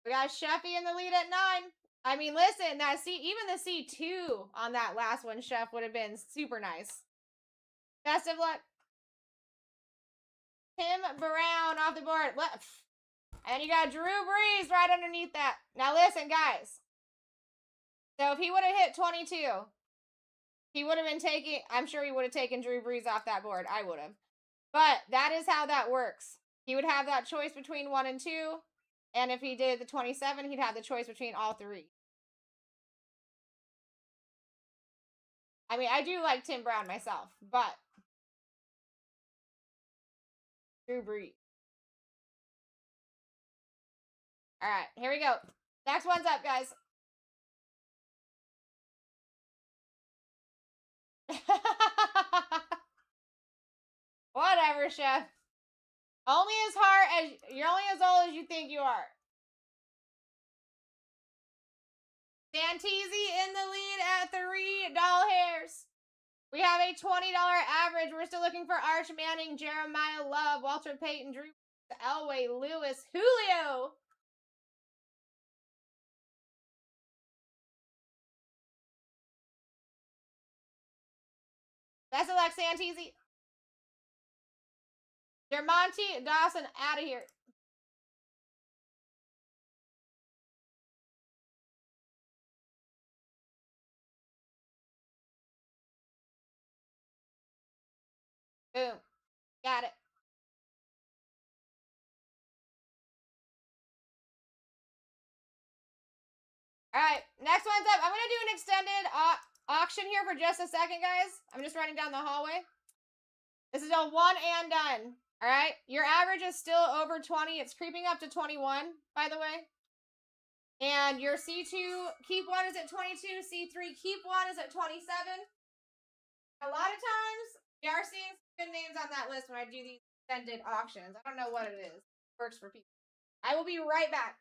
We got Sheffy in the lead at 9. I mean, listen, that even the C2 on that last one, Chef, would have been super nice. Best of luck. Tim Brown off the board. And you got Drew Brees right underneath that. Now, listen, guys. So, if he would have hit 22, he would have been taking... I'm sure he would have taken Drew Brees off that board. I would have. But that is how that works. He would have that choice between 1 and 2. And if he did the 27, he'd have the choice between all 3. I mean, I do like Tim Brown myself, but Drew Brees. All right, here we go. Next one's up, guys. Whatever, Chef. Only as hard as you're only as old as you think you are. Santisi in the lead at $3 hairs. We have a $20 average. We're still looking for Arch Manning, Jeremiah Love, Walter Payton, Drew Elway, Lewis, Julio. Best of luck, Santisi. Dermonti Dawson out of here. Boom. Got it. Alright, next one's up. I'm gonna do an extended auction here for just a second, guys. I'm just running down the hallway. This is a one and done. Alright, your average is still over 20. It's creeping up to 21, by the way. And your C2 keep one is at 22. C3 keep one is at 27. A lot of times, we are seeing some good names on that list when I do these extended auctions. I don't know what it is. It works for people. I will be right back.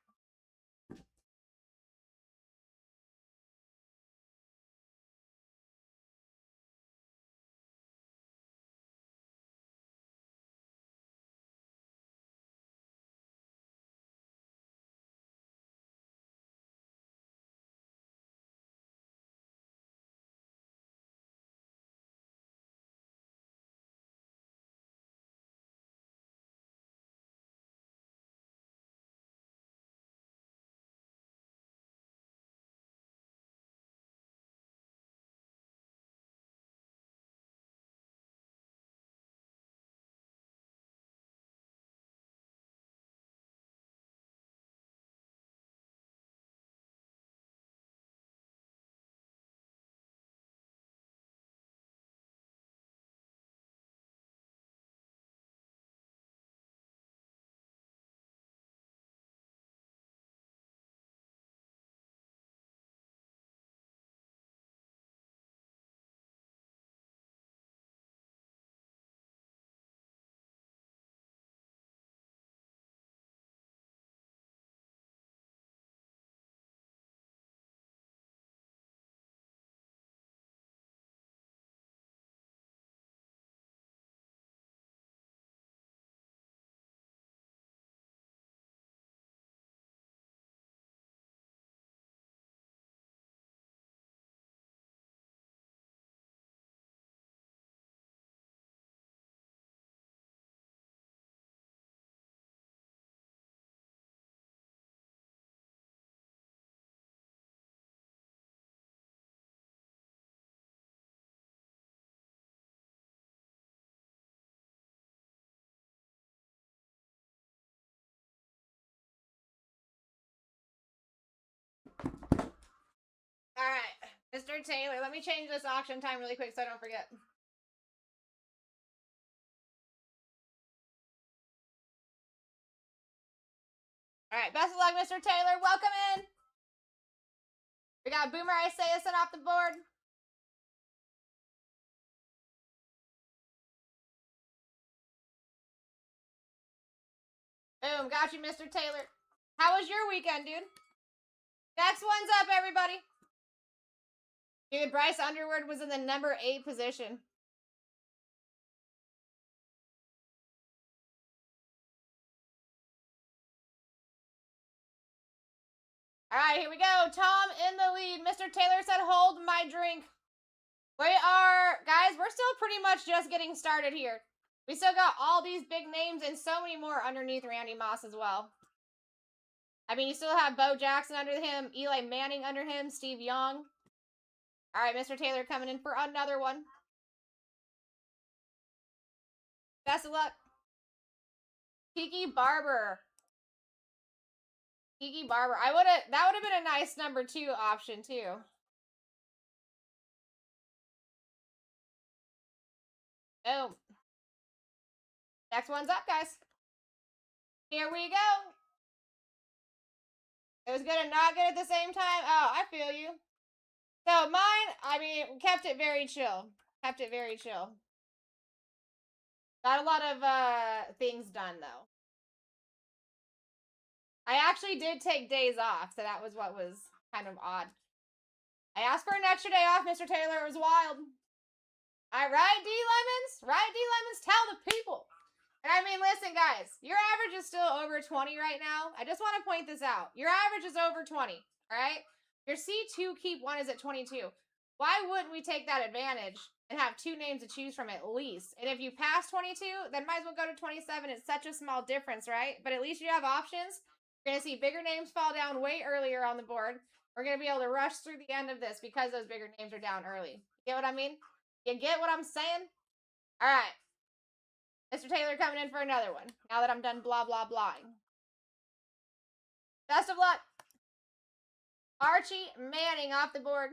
Alright, Mr. Taylor, let me change this auction time really quick so I don't forget. Alright, best of luck, Mr. Taylor. Welcome in. We got Boomer Isaiah sent off the board. Boom, got you, Mr. Taylor. How was your weekend, dude? Next one's up, everybody. Dude, Bryce Underwood was in the number 8 position. Alright, here we go. Tom in the lead. Mr. Taylor said, hold my drink. We are, guys, we're still pretty much just getting started here. We still got all these big names and so many more underneath Randy Moss as well. I mean, you still have Bo Jackson under him, Eli Manning under him, Steve Young. All right, Mr. Taylor coming in for another one. Best of luck. Kiki Barber. Kiki Barber. That would have been a nice number 2 option too. Boom. Next one's up, guys. Here we go. It was good and not good at the same time. Oh, I feel you. So mine, I mean, kept it very chill. Kept it very chill. Got a lot of things done though. I actually did take days off, so that was what was kind of odd. I asked for an extra day off, Mr. Taylor. It was wild. Right, D Lemons? Right, D Lemons? Tell the people. And I mean, listen, guys, your average is still over 20 right now. I just want to point this out. Your average is over 20, all right? Your C2 keep one is at 22. Why wouldn't we take that advantage and have 2 names to choose from at least? And if you pass 22, then might as well go to 27. It's such a small difference, right? But at least you have options. You're going to see bigger names fall down way earlier on the board. We're going to be able to rush through the end of this because those bigger names are down early. You get what I mean? You get what I'm saying? All right. Mr. Taylor coming in for another one. Now that I'm done blah, blah, blahing. Best of luck. Archie Manning off the board.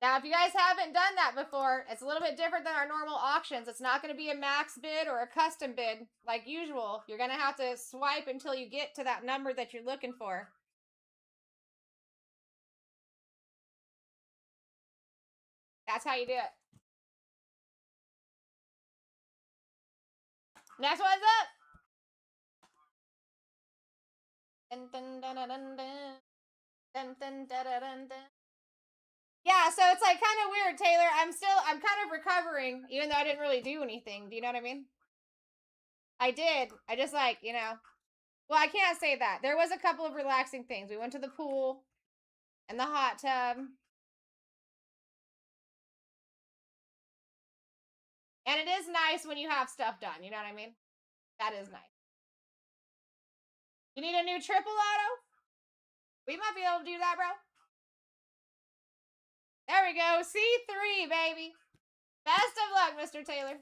Now, if you guys haven't done that before, it's a little bit different than our normal auctions. It's not going to be a max bid or a custom bid like usual. You're going to have to swipe until you get to that number that you're looking for. That's how you do it. Next one's up. Dun, dun, dun, dun, dun, dun. Dun, dun, dun, dun, dun, dun. Yeah, so it's like kind of weird, Taylor. I'm kind of recovering, even though I didn't really do anything. Do you know what I mean? I did. I just like, you know. Well, I can't say that. There was a couple of relaxing things. We went to the pool and the hot tub. And it is nice when you have stuff done. You know what I mean? That is nice. You need a new triple auto? We might be able to do that, bro. There we go. C3, baby. Best of luck, Mr. Taylor.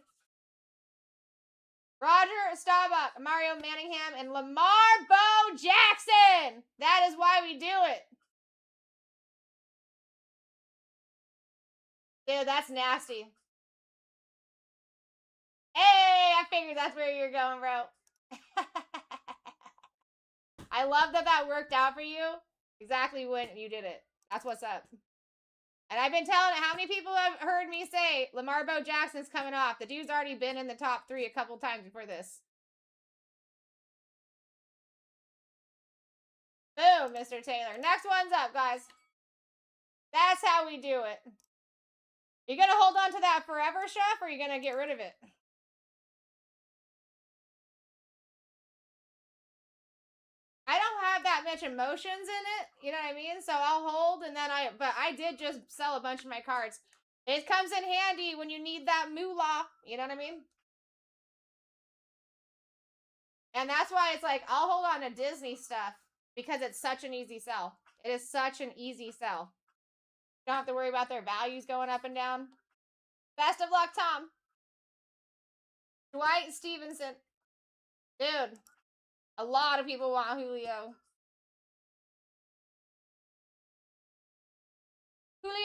Roger Staubach, Mario Manningham, and Lamar Bo Jackson. That is why we do it. Dude, that's nasty. Hey, I figured that's where you're going, bro. I love that that worked out for you exactly when you did it. That's what's up. And I've been telling it. How many people have heard me say Lamar Bo Jackson's coming off? The dude's already been in the top 3 a couple times before this. Boom, Mr. Taylor. Next one's up, guys. That's how we do it. You gonna hold on to that forever, Chef, or are you gonna get rid of it? I don't have that much emotions in it, you know what I mean? So I'll hold, and then but I did just sell a bunch of my cards. It comes in handy when you need that moolah, you know what I mean? And that's why it's like, I'll hold on to Disney stuff, because it's such an easy sell. It is such an easy sell. You don't have to worry about their values going up and down. Best of luck, Tom. Dwight Stevenson. Dude, a lot of people want Julio. Julio!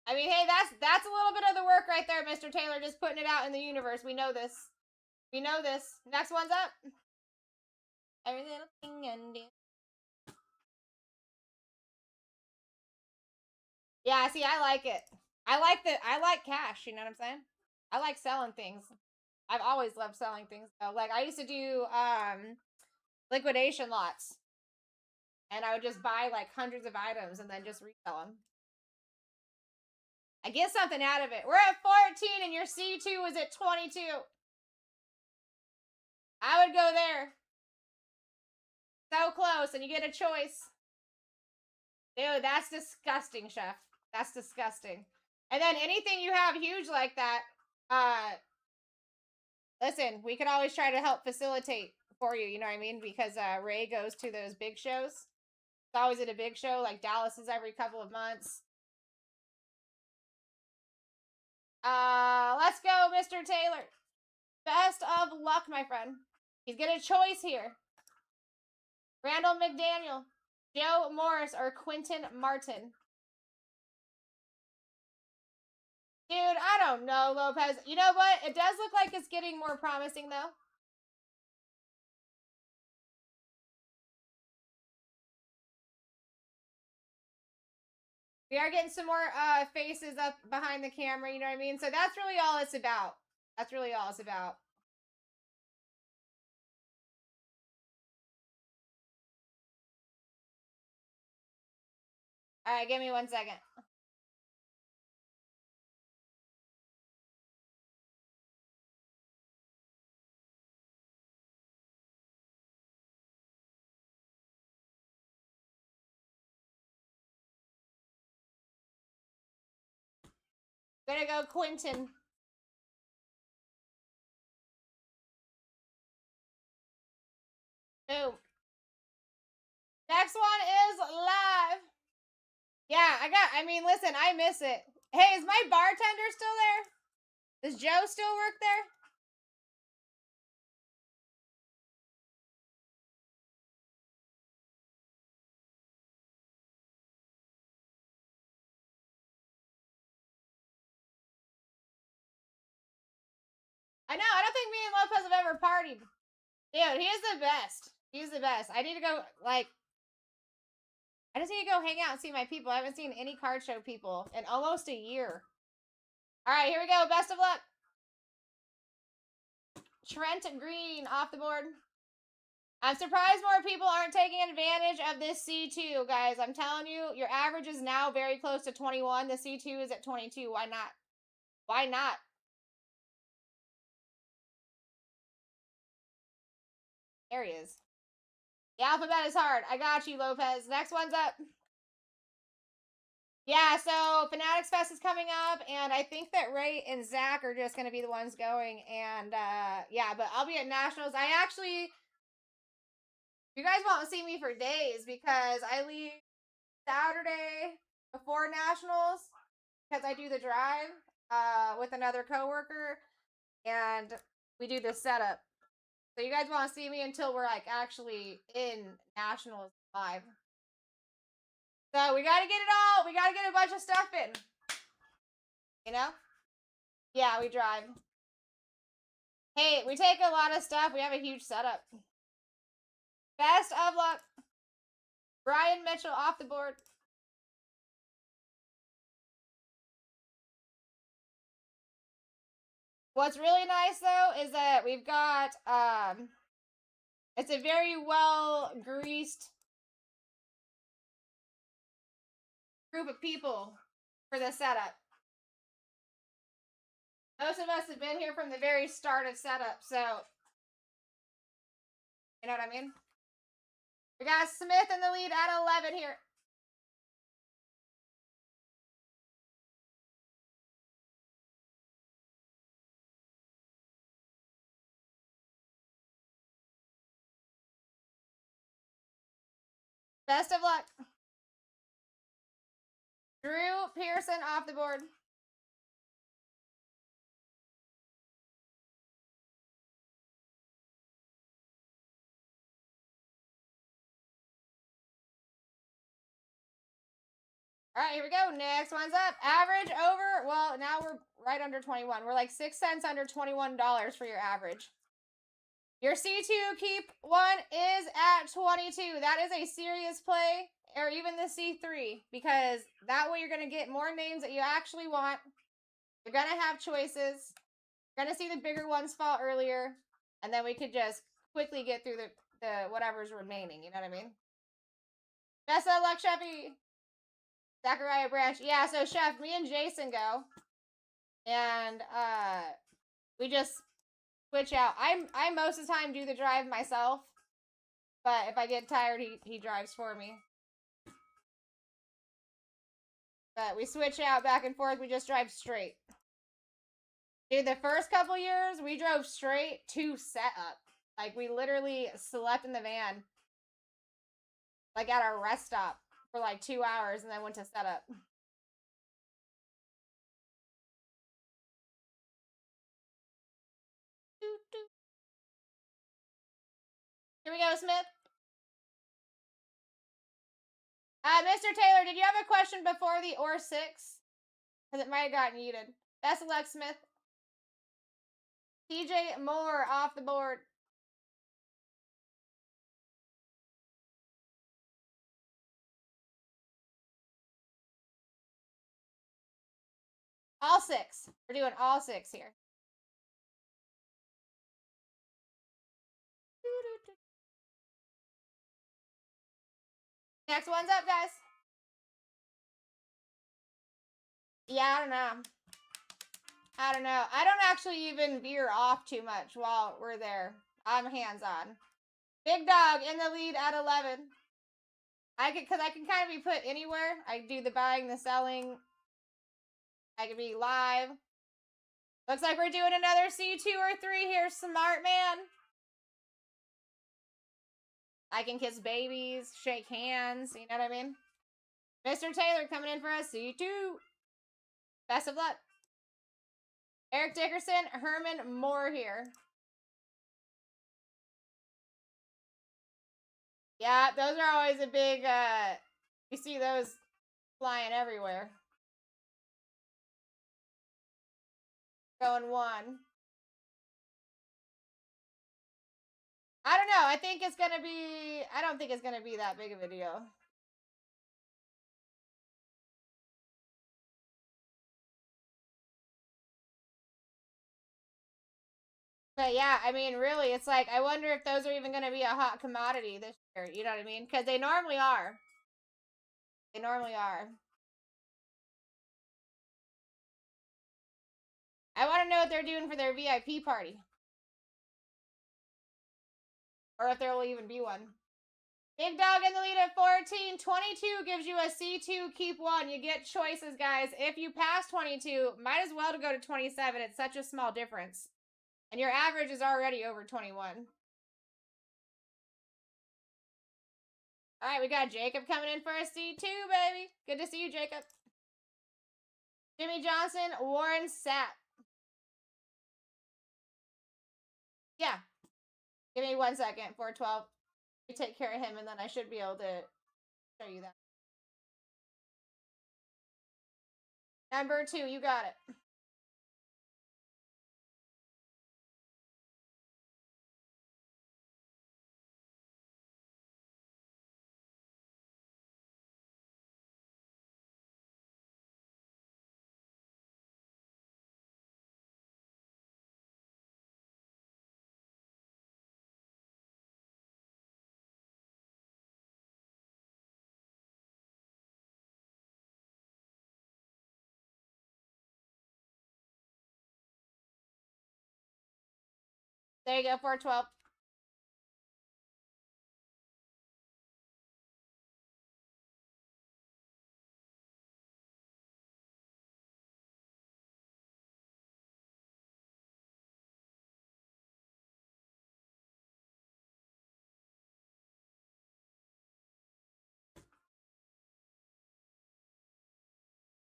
I mean, hey, that's a little bit of the work right there, Mr. Taylor, just putting it out in the universe. We know this. We know this. Next one's up. Every little thing ending. Yeah, see, I like it. I like cash, you know what I'm saying? I like selling things. I've always loved selling things though. Like I used to do liquidation lots. And I would just buy like hundreds of items and then just resell them. I get something out of it. We're at 14 and your C2 was at 22. I would go there. So close, and you get a choice. Dude, that's disgusting, Chef. That's disgusting. And then anything you have huge like that, listen, we could always try to help facilitate for you, you know what I mean? Because Ray goes to those big shows. It's always at a big show, like Dallas is every couple of months. Let's go, Mr. Taylor. Best of luck, my friend. He's got a choice here. Randall McDaniel, Joe Morris, or Quentin Martin. Dude, I don't know, Lopez. You know what? It does look like it's getting more promising, though. We are getting some more faces up behind the camera, you know what I mean? So that's really all it's about. That's really all it's about. All right, give me 1 second. I'm gonna go Quentin. Boom. Next one is live. Yeah, I mean, listen, I miss it. Hey, is my bartender still there? Does Joe still work there? I know, I don't think me and Lopez have ever partied. Dude, he is the best. He's the best. I need to go, like, I just need to go hang out and see my people. I haven't seen any card show people in almost a year. All right, here we go. Best of luck. Trent Green off the board. I'm surprised more people aren't taking advantage of this C2, guys. I'm telling you, your average is now very close to 21. The C2 is at 22. Why not? Why not? There he is. The alphabet is hard. I got you, Lopez. Next one's up. Yeah, so Fanatics Fest is coming up, and I think that Ray and Zach are just going to be the ones going. And yeah, but I'll be at Nationals. I actually, you guys won't see me for days because I leave Saturday before Nationals because I do the drive with another coworker, and we do the setup. So you guys won't see me until we're like actually in Nationals live. So we gotta get it all. We gotta get a bunch of stuff in. You know? Yeah, we drive. Hey, we take a lot of stuff. We have a huge setup. Best of luck. Brian Mitchell off the board. What's really nice though is that we've got it's a very well greased group of people for the setup. Most of us have been here from the very start of setup, so you know what I mean? We got Smith in the lead at 11 here. Best of luck. Drew Pearson off the board. All right, here we go. Next one's up. Average over, well, now we're right under 21. We're like 6 cents under $21 for your average. Your C2 keep one is at 22. That is a serious play, or even the C3, because that way you're going to get more names that you actually want. You're going to have choices. You're going to see the bigger ones fall earlier, and then we could just quickly get through the whatever's remaining. You know what I mean? Best of luck, Chevy. Zachariah Branch. Yeah, so Chef, me and Jason go. And we just switch out. I most of the time do the drive myself. But if I get tired, he drives for me. But we switch out back and forth. We just drive straight. Dude, the first couple years, we drove straight to setup. Like, we literally slept in the van. Like, at our rest stop for like 2 hours and then went to setup. Here we go, Smith. Mr. Taylor, did you have a question before the or 6? Because it might have gotten muted. Best of luck, Smith. TJ Moore off the board. All 6. We're doing all 6 here. Next one's up, guys. Yeah, I don't know. I don't know. I don't actually even veer off too much while we're there. I'm hands-on. Big Dog in the lead at 11. Because I can kind of be put anywhere. I do the buying, the selling. I can be live. Looks like we're doing another C2 or 3 here, smart man. I can kiss babies, shake hands, you know what I mean? Mr. Taylor coming in for a C2. Best of luck. Eric Dickerson, Herman Moore here. Yeah, those are always a big, you see those flying everywhere. Going one. I don't know. I think it's going to be, I don't think it's going to be that big of a deal. But yeah, I mean, really, it's like, I wonder if those are even going to be a hot commodity this year. You know what I mean? Because they normally are. They normally are. I want to know what they're doing for their VIP party. Or if there will even be one. Big Dog in the lead at 14. 22 gives you a C2, keep one. You get choices, guys. If you pass 22, might as well to go to 27. It's such a small difference. And your average is already over 21. All right, we got Jacob coming in for a C2, baby. Good to see you, Jacob. Jimmy Johnson, Warren Sapp. Yeah. Give me 1 second. 412. You take care of him, and then I should be able to show you that. Number 2, you got it. There you go, 412.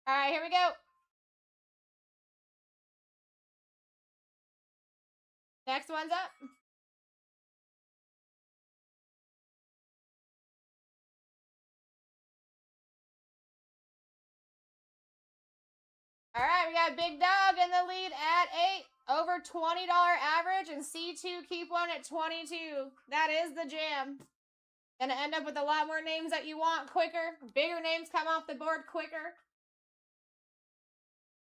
All right, here we go. Next one's up. All right, we got Big Dog in the lead at 8. Over $20 average, and C2 keep one at 22. That is the jam. Gonna end up with a lot more names that you want quicker. Bigger names come off the board quicker.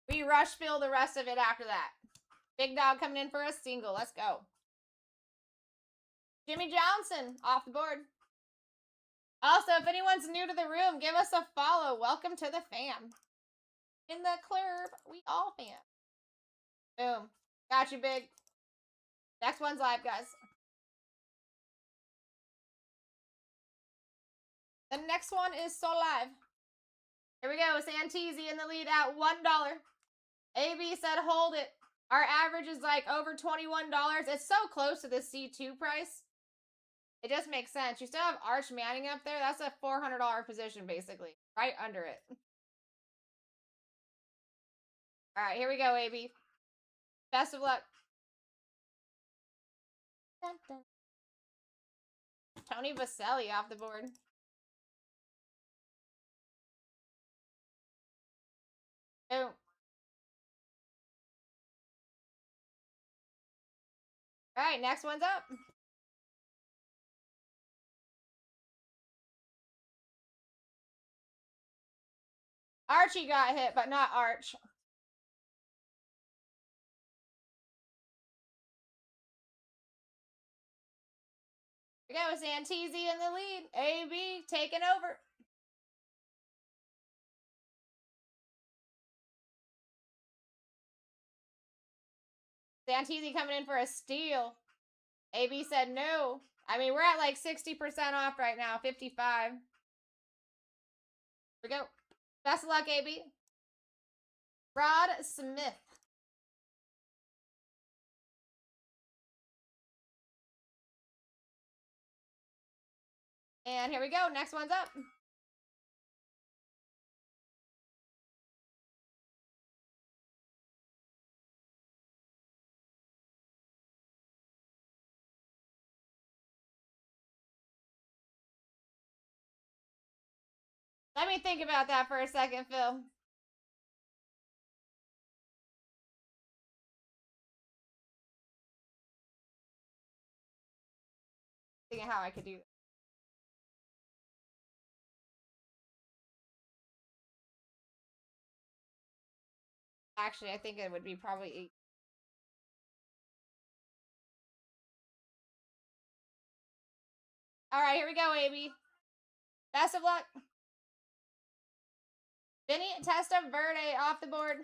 We rush fill the rest of it after that. Big Dog coming in for a single. Let's go. Jimmy Johnson off the board. Also, if anyone's new to the room, give us a follow. Welcome to the fam. In the club, we all fam. Boom. Got you, Big. Next one's live, guys. The next one is so live. Here we go. Santisi in the lead at $1. AB said hold it. Our average is like over $21. It's so close to the C2 price. It just makes sense. You still have Arch Manning up there. That's a $400 position, basically. Right under it. All right, here we go, AB. Best of luck. Dun, dun. Tony Vaselli off the board. Boom. All right, next one's up. Archie got hit, but not Arch. We go with Santisi in the lead. AB taking over. Santisi coming in for a steal. AB said no. I mean, we're at like 60% off right now. 55. Here we go. Best of luck, AB. Rod Smith. And here we go. Next one's up. Let me think about that for a second, Phil. Thinking how I could do this. Actually, I think it would be probably 8. All right, here we go, AB. Best of luck. Vinny, Testa, Verde off the board.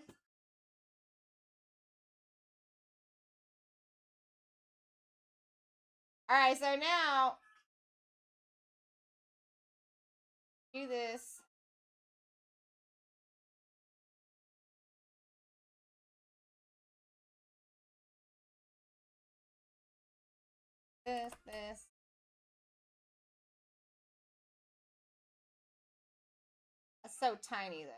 All right, so now do this. This. That's so tiny, though.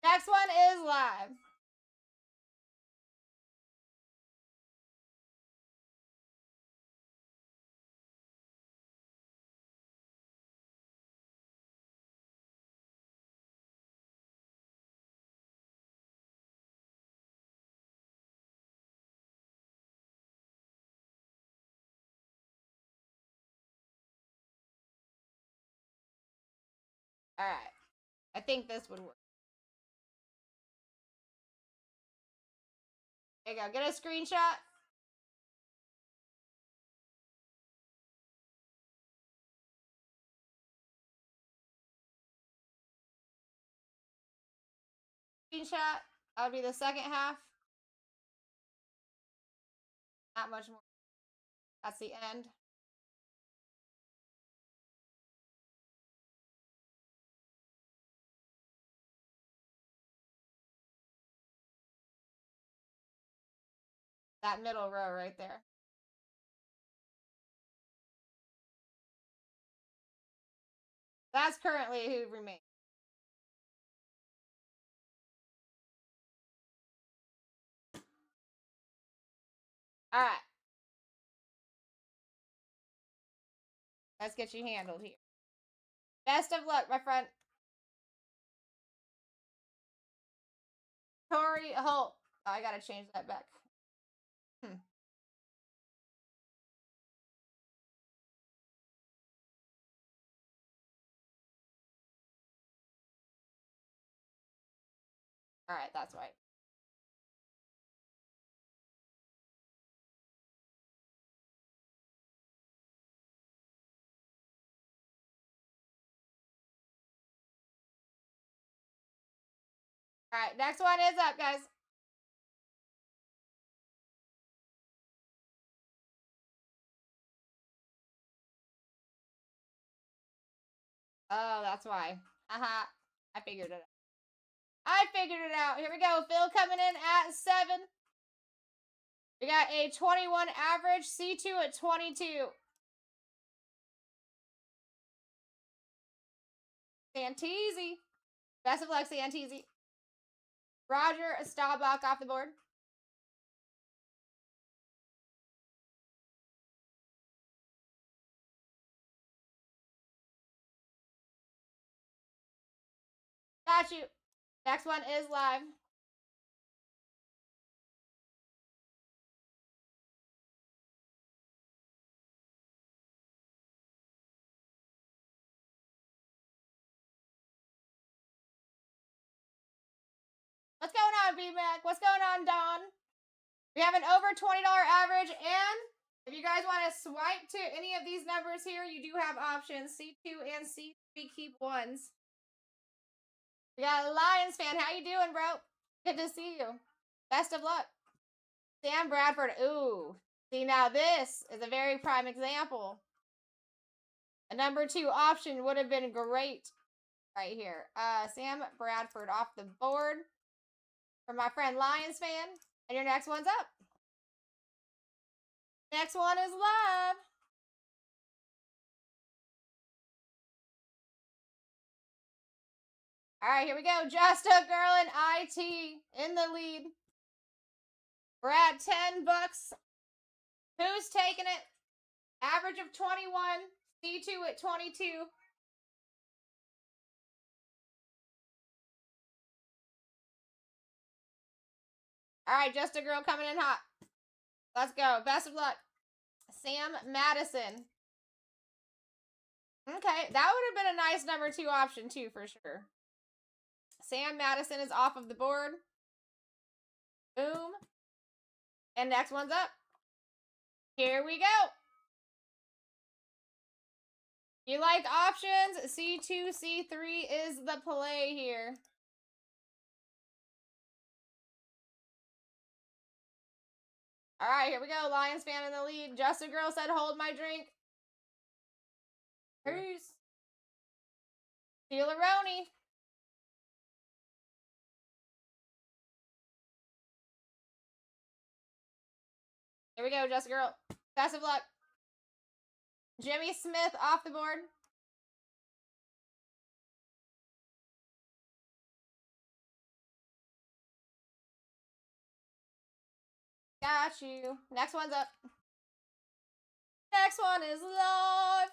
Next one is live. All right. I think this would work. There you go. Get a screenshot. Screenshot. That would be the second half. Not much more. That's the end. That middle row right there. That's currently who remains. All right. Let's get you handled here. Best of luck, my friend. Tori Holt. Oh, I gotta change that back. All right, that's right. All right, next one is up, guys. Oh, that's why. Haha. I figured it out. I figured it out. Here we go. Phil coming in at 7. We got a 21 average. C2 at 22. Santisi. Best of luck, Santisi. Roger Staubach off the board. Got you. Next one is live. What's going on, B-Mac? What's going on, Don? We have an over $20 average, and if you guys want to swipe to any of these numbers here, you do have options. C2 and C3 keep ones. We got a Lions fan. How you doing, bro? Good to see you. Best of luck. Sam Bradford. Ooh. See, now this is a very prime example. A number 2 option would have been great right here. Sam Bradford off the board. from my friend Lions Fan. And your next one's up. Next one is love. All right, here we go. Just a Girl in IT in the lead. We're at $10. Who's taking it? Average of 21. C2 at 22. All right, Just a Girl coming in hot. Let's go. Best of luck. Sam Madison. Okay, that would have been a nice number 2 option too, for sure. Sam Madison is off of the board. Boom. And next one's up. Here we go. You like options? C2, C3 is the play here. All right, here we go. Lions Fan in the lead. Just a Girl said, hold my drink. Peace. Tealaroni. Here we go, Just a Girl. Best of luck. Jimmy Smith off the board. Got you. Next one's up. Next one is love.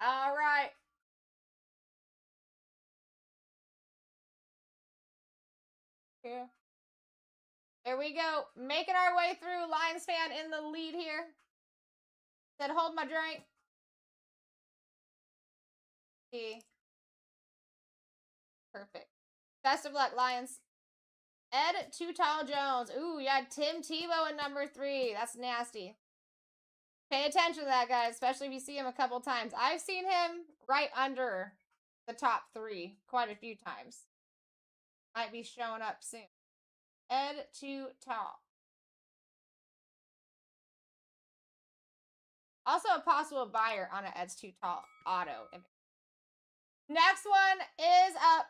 All right. Here we go. Making our way through. Lions Fan in the lead here. Said, hold my drink. See. Perfect. Best of luck, Lions. Ed Too Tall Jones. Ooh, you had Tim Tebow in number 3. That's nasty. Pay attention to that, guys, especially if you see him a couple times. I've seen him right under the top 3 quite a few times. Might be showing up soon. Ed Too Tall. Also a possible buyer on an Ed's Too Tall auto. Next one is up.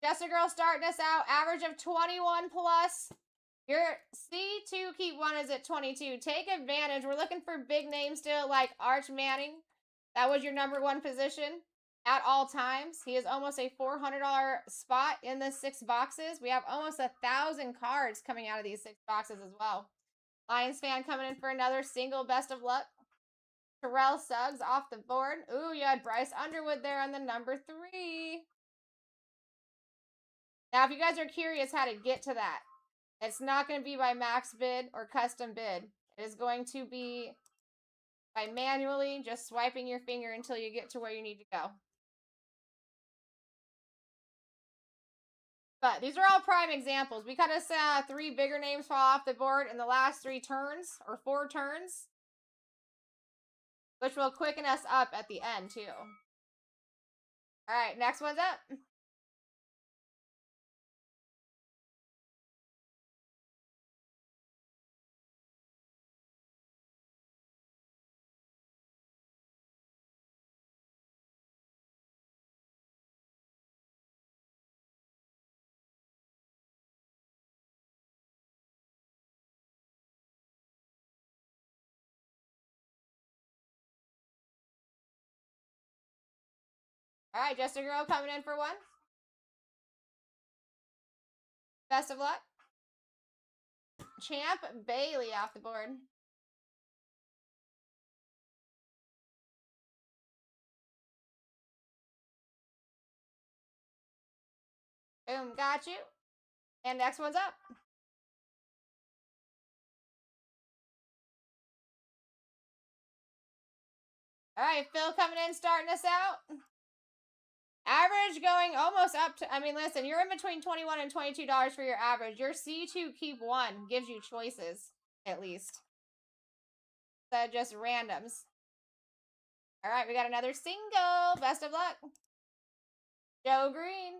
Just a Girl starting us out. Average of 21 plus. Your C2 keep one is at 22. Take advantage. We're looking for big names still, like Arch Manning. That was your number 1 position at all times. He is almost a $400 spot in the 6 boxes. We have almost 1,000 cards coming out of these 6 boxes as well. Lions Fan coming in for another single. Best of luck. Terrell Suggs off the board. Ooh, you had Bryce Underwood there on the number 3. Now, if you guys are curious how to get to that, it's not going to be by max bid or custom bid. It is going to be by manually just swiping your finger until you get to where you need to go. But these are all prime examples. We kind of saw 3 bigger names fall off the board in the last 3 turns or 4 turns, which will quicken us up at the end too. All right, next one's up. All right, Just a Girl coming in for 1. Best of luck. Champ Bailey off the board. Boom, got you. And next one's up. All right, Phil coming in, starting us out. Average going almost up to, I mean, listen, you're in between $21 and $22 for your average. Your C2 keep 1 gives you choices, at least. So just randoms. All right, we got another single. Best of luck. Joe Green.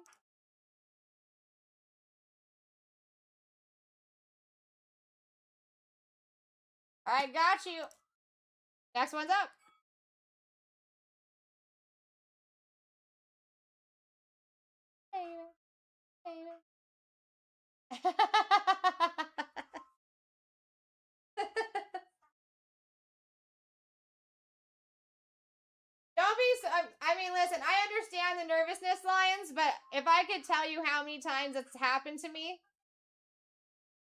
All right, got you. Next one's up. Don't be so, I mean, listen, I understand the nervousness, Lions, but if I could tell you how many times it's happened to me,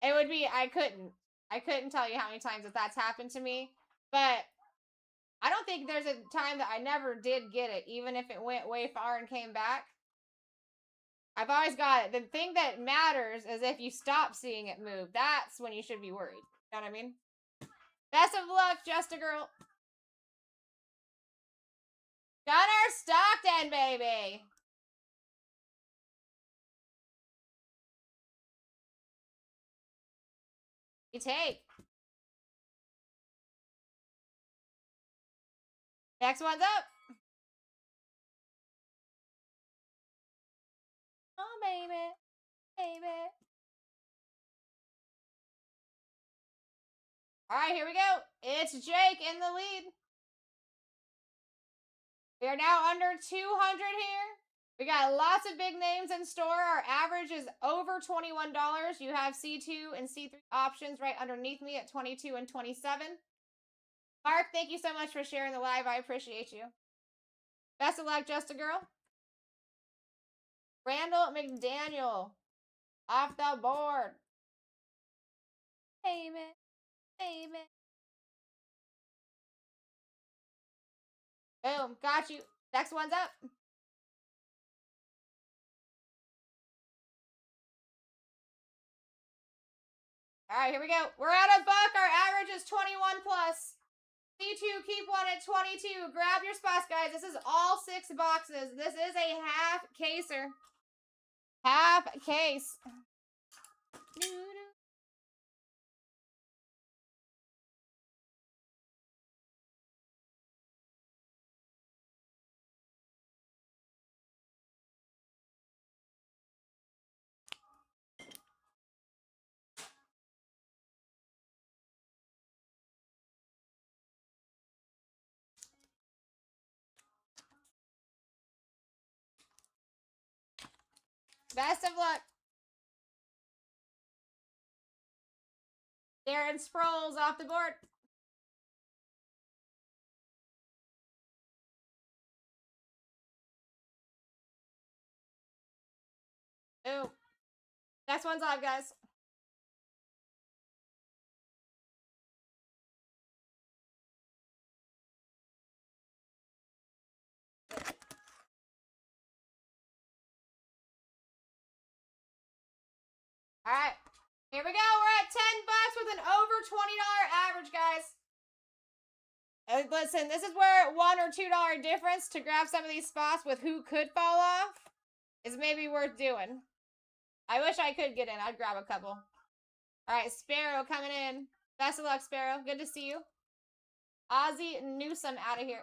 it would be, I couldn't tell you how many times that's happened to me, but I don't think there's a time that I never did get it, even if it went way far and came back. I've always got it. The thing that matters is if you stop seeing it move. That's when you should be worried. You know what I mean? Best of luck, Just a Girl. Gunnar Stockton, baby. You take. Next one's up. Oh, baby. Baby. All right, here we go. It's Jake in the lead. We are now under 200 here. We got lots of big names in store. Our average is over $21. You have C2 and C3 options right underneath me at 22 and 27. Mark, thank you so much for sharing the live. I appreciate you. Best of luck, Just a Girl. Randall McDaniel off the board. Baby, baby. Boom, got you. Next one's up. All right, here we go. We're at a buck. Our average is 21 plus. C2, keep one at 22. Grab your spots, guys. This is all 6 boxes. This is a half caser. Half case. Best of luck. Darren Sproles off the board. Ooh. Next one's live, guys. All right. Here we go. We're at 10 bucks with an over $20 average, guys. And listen, this is where $1 or $2 difference to grab some of these spots with who could fall off is maybe worth doing. I wish I could get in. I'd grab a couple. All right, Sparrow coming in. Best of luck, Sparrow. Good to see you. Ozzie Newsome out of here.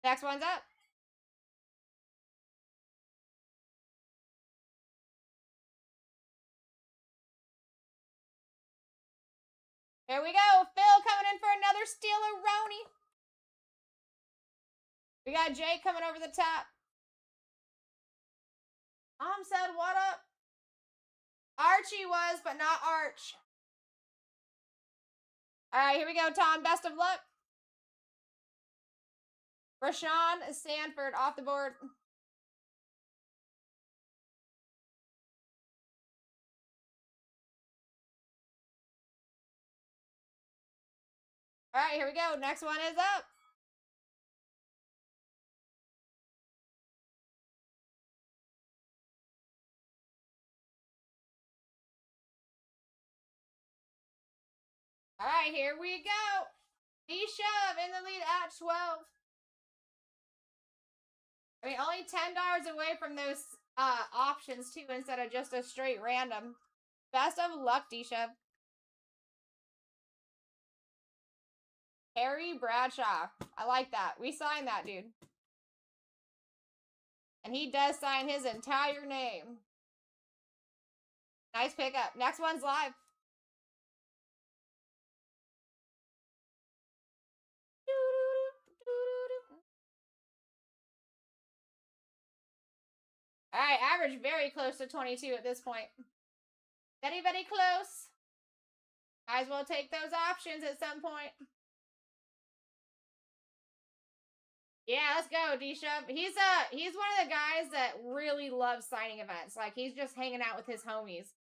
Next one's up. Here we go. Phil coming in for another Steeler-Roni. We got Jake coming over the top. Mom said, what up? Archie was, but not Arch. All right, here we go, Tom. Best of luck. Rashawn Sanford off the board. All right, here we go. Next one is up. All right, here we go. D-Shove in the lead at 12. I mean, only $10 away from those options, too, instead of just a straight random. Best of luck, D-Shove. Harry Bradshaw. I like that. We signed that, dude. And he does sign his entire name. Nice pickup. Next one's live. All right, average very close to 22 at this point. Very, very close. Might as well take those options at some point. Yeah, let's go, D-Shub. He's one of the guys that really loves signing events. Like, he's just hanging out with his homies.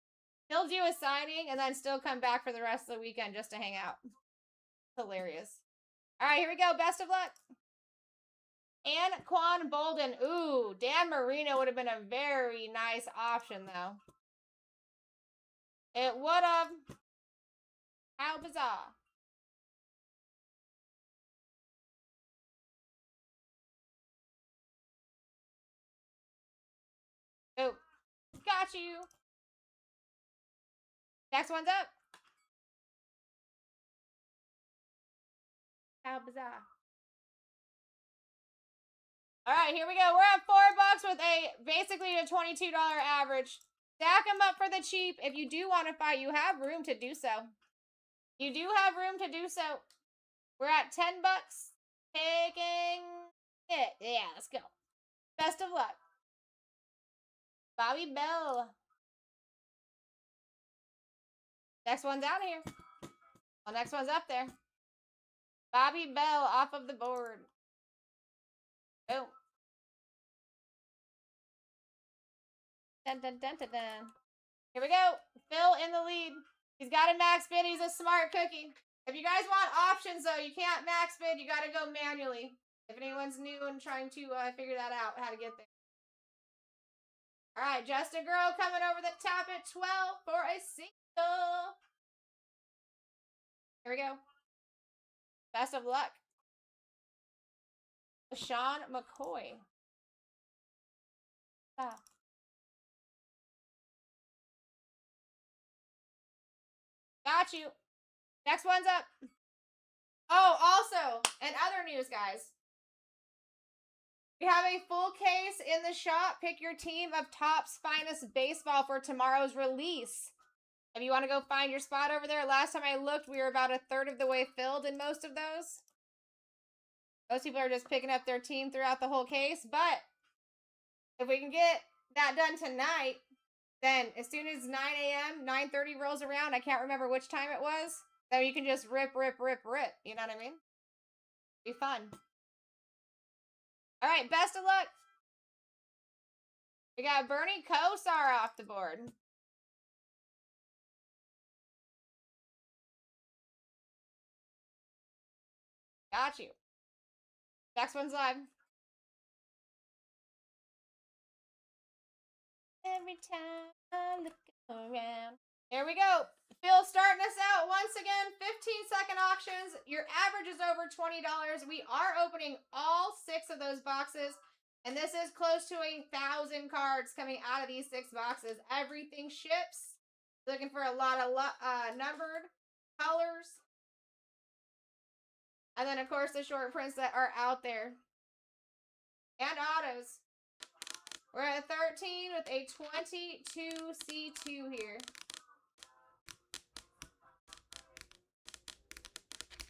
He'll do a signing and then still come back for the rest of the weekend just to hang out. Hilarious. All right, here we go. Best of luck. And Quan Bolden. Ooh, Dan Marino would have been a very nice option, though. It would have. How bizarre. Oh, got you. Next one's up. How bizarre. All right, here we go. We're at $4 with basically a $22 average. Stack them up for the cheap. If you do want to fight, you have room to do so. You do have room to do so. We're at $10. Taking it. Yeah, let's go. Best of luck. Bobby Bell. Next one's out of here. Well, next one's up there. Bobby Bell off of the board. Boom. Dun, dun, dun, dun, dun. Here we go. Phil in the lead. He's got a max bid. He's a smart cookie. If you guys want options, though, you can't max bid. You got to go manually. If anyone's new and trying to figure that out, how to get there. All right, Just a Girl coming over the top at 12 for a single. Here we go. Best of luck. Sean McCoy. Ah. Got you. Next one's up. Oh, also, and other news, guys. We have a full case in the shop. Pick your team of Topps Finest Baseball for tomorrow's release. If you want to go find your spot over there, last time I looked, we were about a third of the way filled in most of those. Most people are just picking up their team throughout the whole case. But if we can get that done tonight, then as soon as 9 a.m., 9:30 rolls around, I can't remember which time it was, then you can just rip, rip, rip, rip. You know what I mean? Be fun. All right, best of luck. We got Bernie Kosar off the board. Got you. Next one's live. Every time I look around. Here we go. Phil starting us out once again. 15-second auctions. Your average is over $20. We are opening all 6 of those boxes. And this is close to 1,000 cards coming out of these 6 boxes. Everything ships. Looking for a lot of numbered colors. And then, of course, the short prints that are out there. And autos. We're at 13 with a 22C2 here.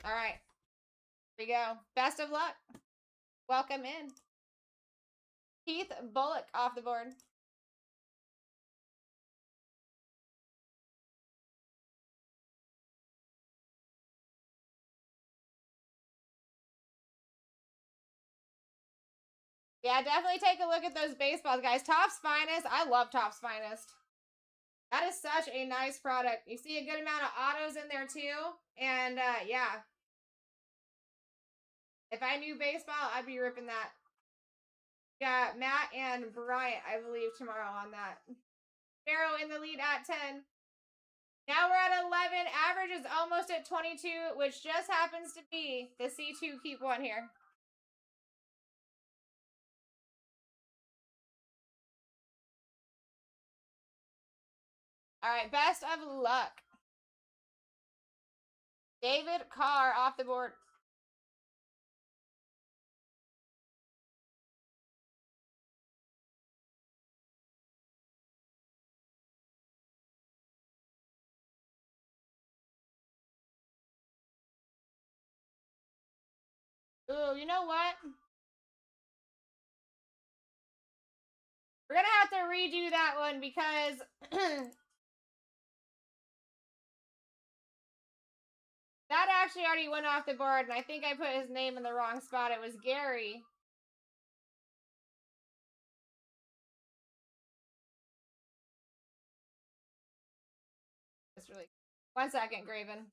All right. Here we go. Best of luck. Welcome in. Keith Bullock off the board. Yeah, definitely take a look at those baseballs, guys. Topps Finest. I love Topps Finest. That is such a nice product. You see a good amount of autos in there, too. And, yeah. If I knew baseball, I'd be ripping that. Got Matt and Bryant, I believe, tomorrow on that. Barrow in the lead at 10. Now we're at 11. Average is almost at 22, which just happens to be the C2 keep one here. All right, best of luck. David Carr off the board. Ooh, you know what? We're gonna have to redo that one because that actually already went off the board, and I think I put his name in the wrong spot. It was Gary. It's really... 1 second, Graven.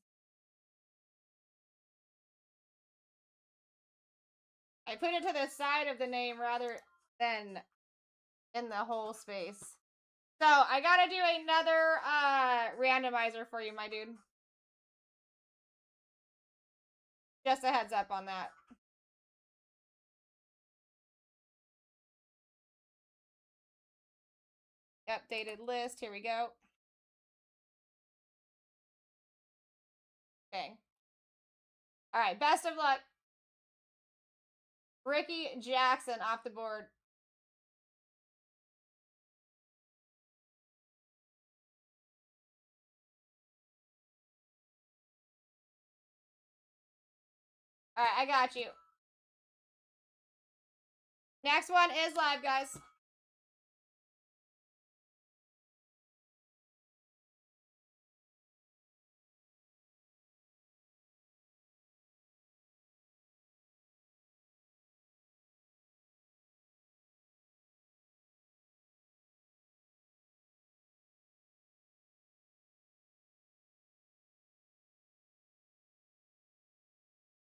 I put it to the side of the name rather than in the whole space. So I gotta do another randomizer for you, my dude. Just a heads up on that. Updated list. Here we go. Okay. All right. Best of luck. Ricky Jackson off the board. All right. I got you. Next one is live, guys.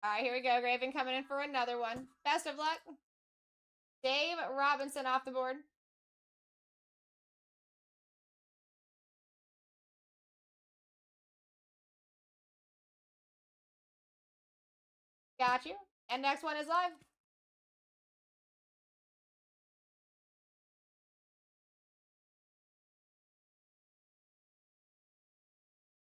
All right, here we go. Graven coming in for another one. Best of luck. Dave Robinson off the board. Got you. And next one is live.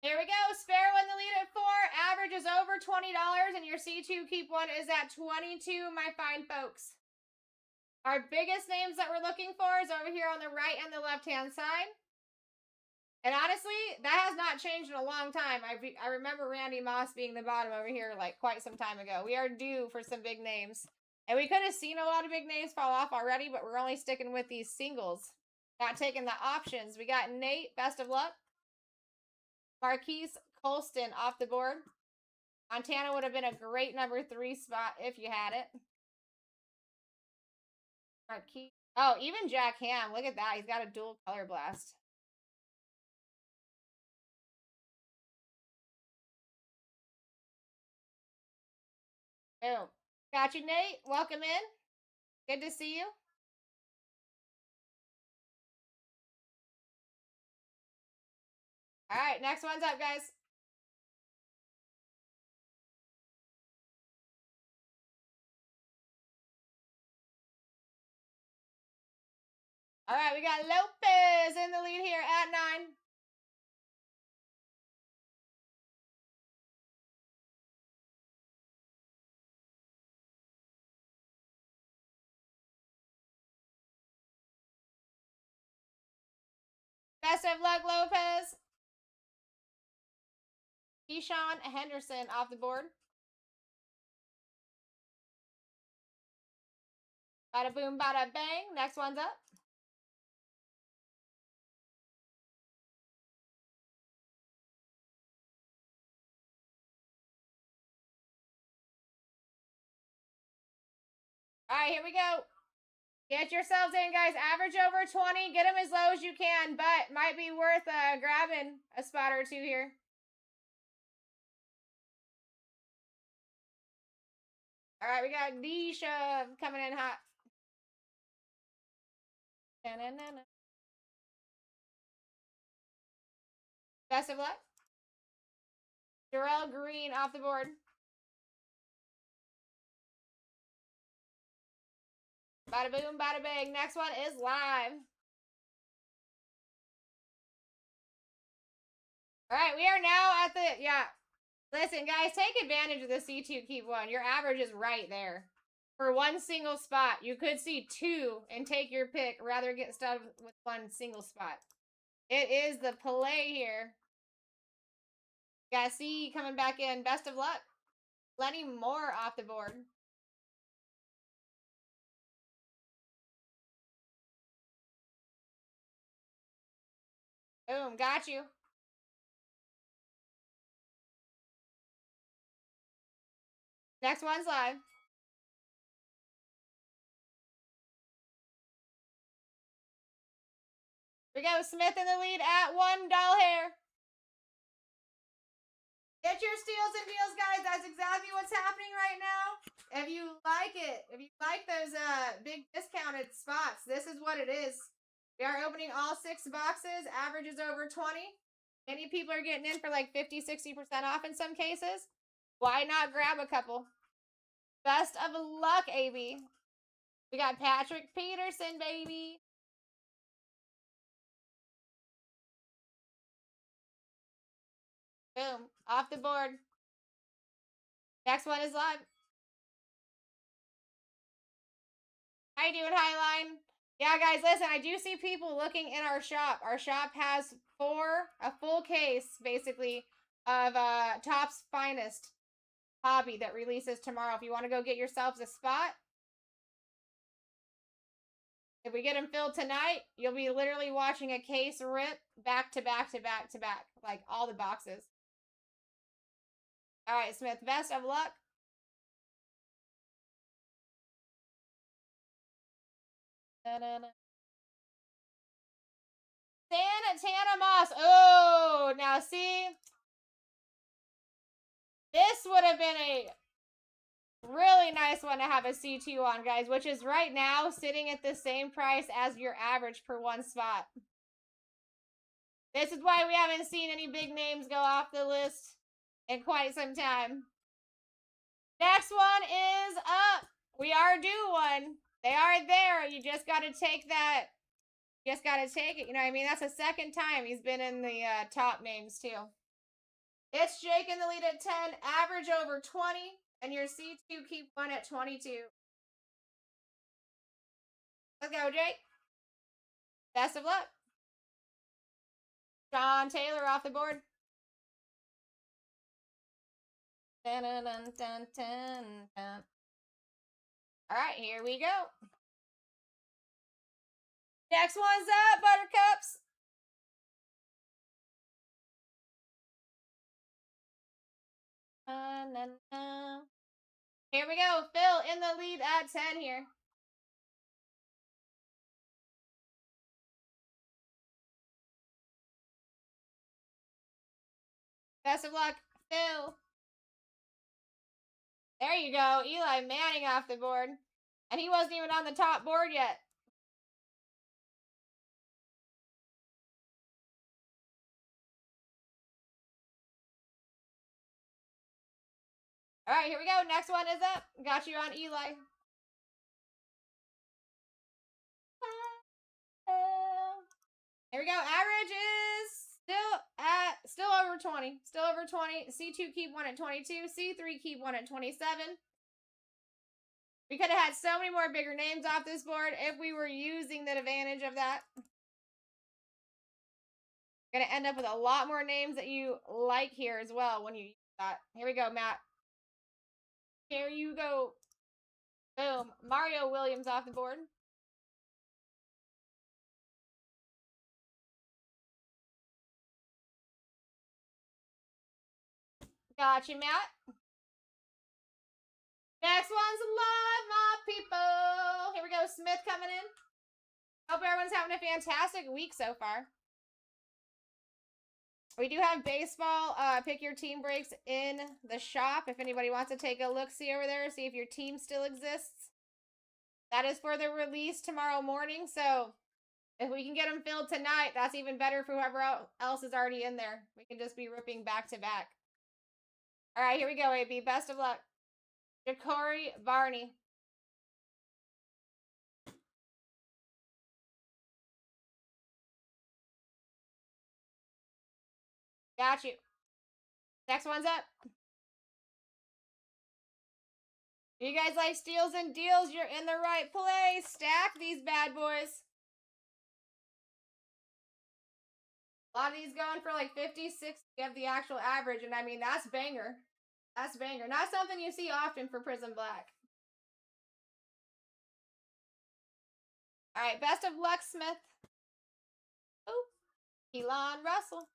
Here we go. Sparrow in the lead at 4. Average is over $20, and your C2 keep one is at 22, my fine folks. Our biggest names that we're looking for is over here on the right and the left-hand side. And honestly, that has not changed in a long time. I remember Randy Moss being the bottom over here like quite some time ago. We are due for some big names. And we could have seen a lot of big names fall off already, but we're only sticking with these singles. Not taking the options. We got Nate, best of luck. Marquise Colston off the board. Montana would have been a great number 3 spot if you had it. Marquise. Oh, even Jack Ham. Look at that. He's got a dual color blast. Boom. Got you, Nate. Welcome in. Good to see you. All right, next one's up, guys. All right, we got Lopez in the lead here at 9. Best of luck, Lopez. Keyshawn Henderson off the board. Bada boom, bada bang. Next one's up. All right, here we go. Get yourselves in, guys. Average over 20. Get them as low as you can, but might be worth grabbing a spot or two here. All right, we got Nisha coming in hot. Da-na-na-na. Best of luck. Darrell Green off the board. Bada boom, bada bang. Next one is live. All right, we are now at the, Listen, guys, take advantage of the C2 keep one. Your average is right there. For one single spot, you could see 2 and take your pick rather get stuck with one single spot. It is the play here. Got C coming back in. Best of luck. Lenny Moore off the board. Boom, got you. Next one's live. Here we go. Smith in the lead at $1 hair. Get your steals and deals, guys. That's exactly what's happening right now. If you like it, if you like those big discounted spots, this is what it is. We are opening all 6 boxes. Average is over 20. Many people are getting in for like 50, 60% off in some cases. Why not grab a couple? Best of luck, AB. We got Patrick Peterson, baby. Boom. Off the board. Next one is live. How you doing, Highline? Yeah, guys, listen, I do see people looking in our shop. Our shop has a full case, basically, of Topps Finest Hobby that releases tomorrow. If you want to go get yourselves a spot, if we get them filled tonight, you'll be literally watching a case rip back to back to back to back, like all the boxes. All right, Smith, best of luck. Santana Moss. Oh, now see, this would have been a really nice one to have a C2 on, guys, which is right now sitting at the same price as your average per one spot. This is why we haven't seen any big names go off the list in quite some time. Next one is up. We are due one. They are there. You just got to take that. You just got to take it. You know what I mean? That's the second time he's been in the top names, too. It's Jake in the lead at 10. Average over 20. And your C2 keep one at 22. Let's go, Jake. Best of luck. Sean Taylor off the board. Dun, dun, dun, dun, dun, dun. All right, here we go. Next one's up, Buttercups. Here we go. Phil in the lead at 10 here. Best of luck, Phil. There you go. Eli Manning off the board. And he wasn't even on the top board yet. All right, here we go. Next one is up. Got you on Eli. Here we go. Average is still over 20. Still over 20. C2 keep one at 22. C3 keep one at 27. We could have had so many more bigger names off this board if we were using the advantage of that. Gonna end up with a lot more names that you like here as well when you use that. Here we go, Matt. Here you go. Boom. Mario Williams off the board. Gotcha, Matt. Next one's live, my people. Here we go. Smith coming in. Hope everyone's having a fantastic week so far. We do have baseball pick your team breaks in the shop. If anybody wants to take a look-see over there, see if your team still exists. That is for the release tomorrow morning. So if we can get them filled tonight, that's even better for whoever else is already in there. We can just be ripping back to back. All right, here we go, AB. Best of luck. Ja'Cory Barney. Got you. Next one's up. If you guys like steals and deals, you're in the right place. Stack these bad boys. A lot of these going for like 50, 60 of the actual average. And I mean, that's banger. That's banger. Not something you see often for Prism Black. All right, best of luck, Smith. Oh. Elon Russell.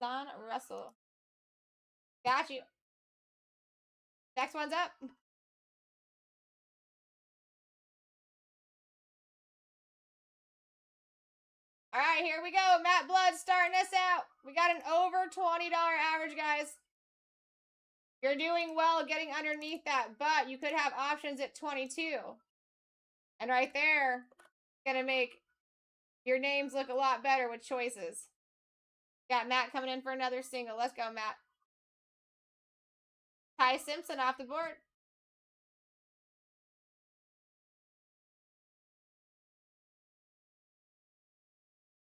Elon Russell. Got you. Next one's up. All right, here we go. Matt Blood starting us out. We got an over $20 average, guys. You're doing well getting underneath that, but you could have options at 22. And right there, gonna make your names look a lot better with choices. Got Matt coming in for another single. Let's go, Matt. Ty Simpson off the board.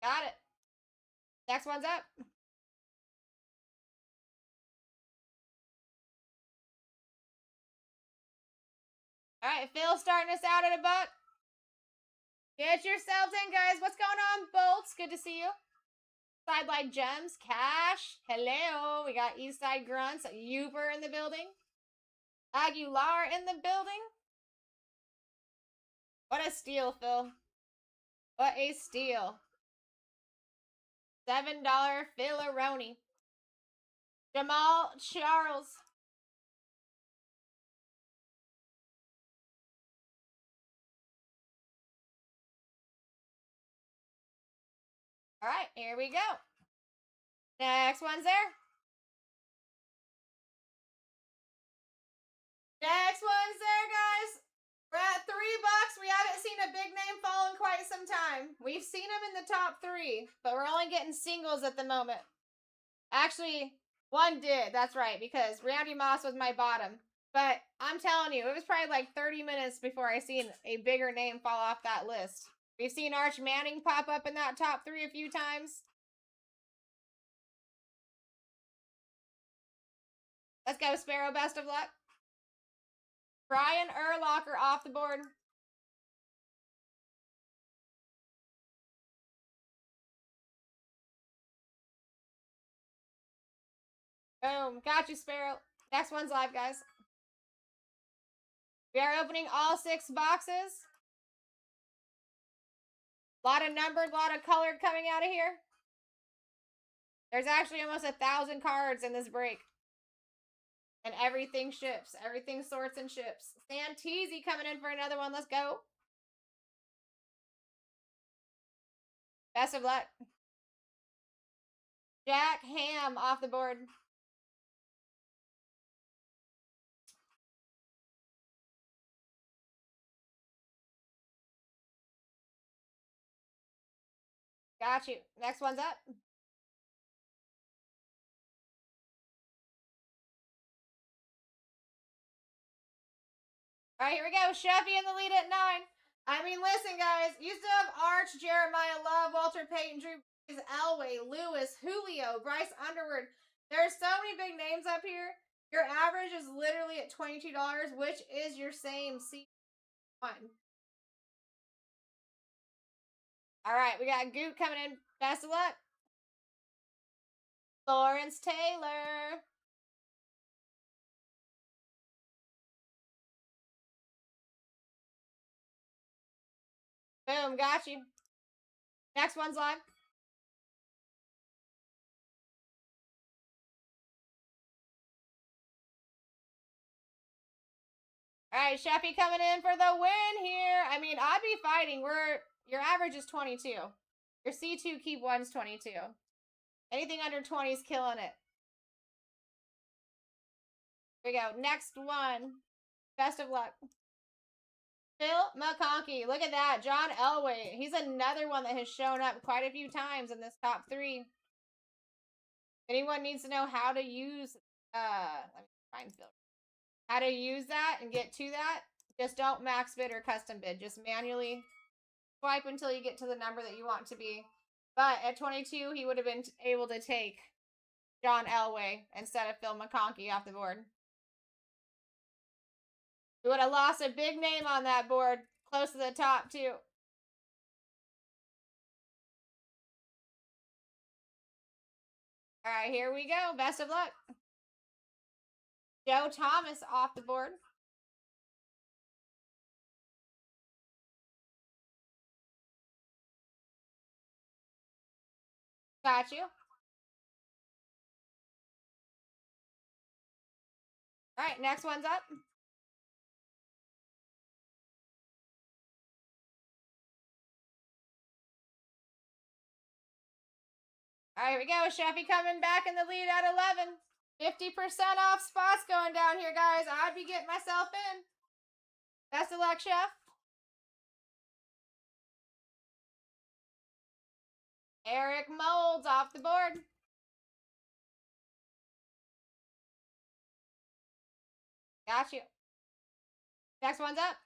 Got it. Next one's up. All right, Phil starting us out at $1. Get yourselves in, guys. What's going on, Bolts? Good to see you. Sidelight Gems, Cash. Hello. We got Eastside Grunts, Uber in the building. Aguilar in the building. What a steal, Phil. What a steal. $7 Phil-a-roni. Jamal Charles. All right, here we go. Next one's there. Next one's there, guys. We're at $3. We haven't seen a big name fall in quite some time. We've seen them in the top 3, but we're only getting singles at the moment. Actually, one did. That's right, because Randy Moss was my bottom. But I'm telling you, it was probably like 30 minutes before I seen a bigger name fall off that list. We've seen Arch Manning pop up in that top 3 a few times. Let's go, Sparrow. Best of luck. Brian Urlacher off the board. Boom. Got you, Sparrow. Next one's live, guys. We are opening all 6 boxes. A lot of numbered, a lot of colored coming out of here. There's actually almost 1,000 cards in this break. And everything ships. Everything sorts and ships. Santeezy coming in for another one. Let's go. Best of luck. Jack Ham off the board. Got you. Next one's up. All right, here we go. Sheffy in the lead at 9. I mean, listen, guys. You still have Arch, Jeremiah Love, Walter Payton, Drew Brees, Elway, Lewis, Julio, Bryce Underwood. There's so many big names up here. Your average is literally at $22, which is your same C1. All right, we got Goot coming in. Best of luck. Lawrence Taylor. Boom, got you. Next one's live. All right, Sheffy coming in for the win here. I mean, I'd be fighting. Your average is 22. Your C2 keep one's 22. Anything under 20 is killing it. Here we go. Next one. Best of luck. Phil McConkey. Look at that. John Elway. He's another one that has shown up quite a few times in this top 3. If anyone needs to know how to use, let me find Phil. How to use that and get to that, just don't max bid or custom bid. Just manually swipe until you get to the number that you want to be. But at 22, he would have been able to take John Elway instead of Phil McConkey off the board. We would have lost a big name on that board, close to the top, too. All right, here we go. Best of luck. Joe Thomas off the board. Got you. All right, next one's up. All right, here we go. Sheffy coming back in the lead at 11. 50% off spots going down here, guys. I'd be getting myself in. Best of luck, Chef. Eric Molds off the board. Got you. Next one's up.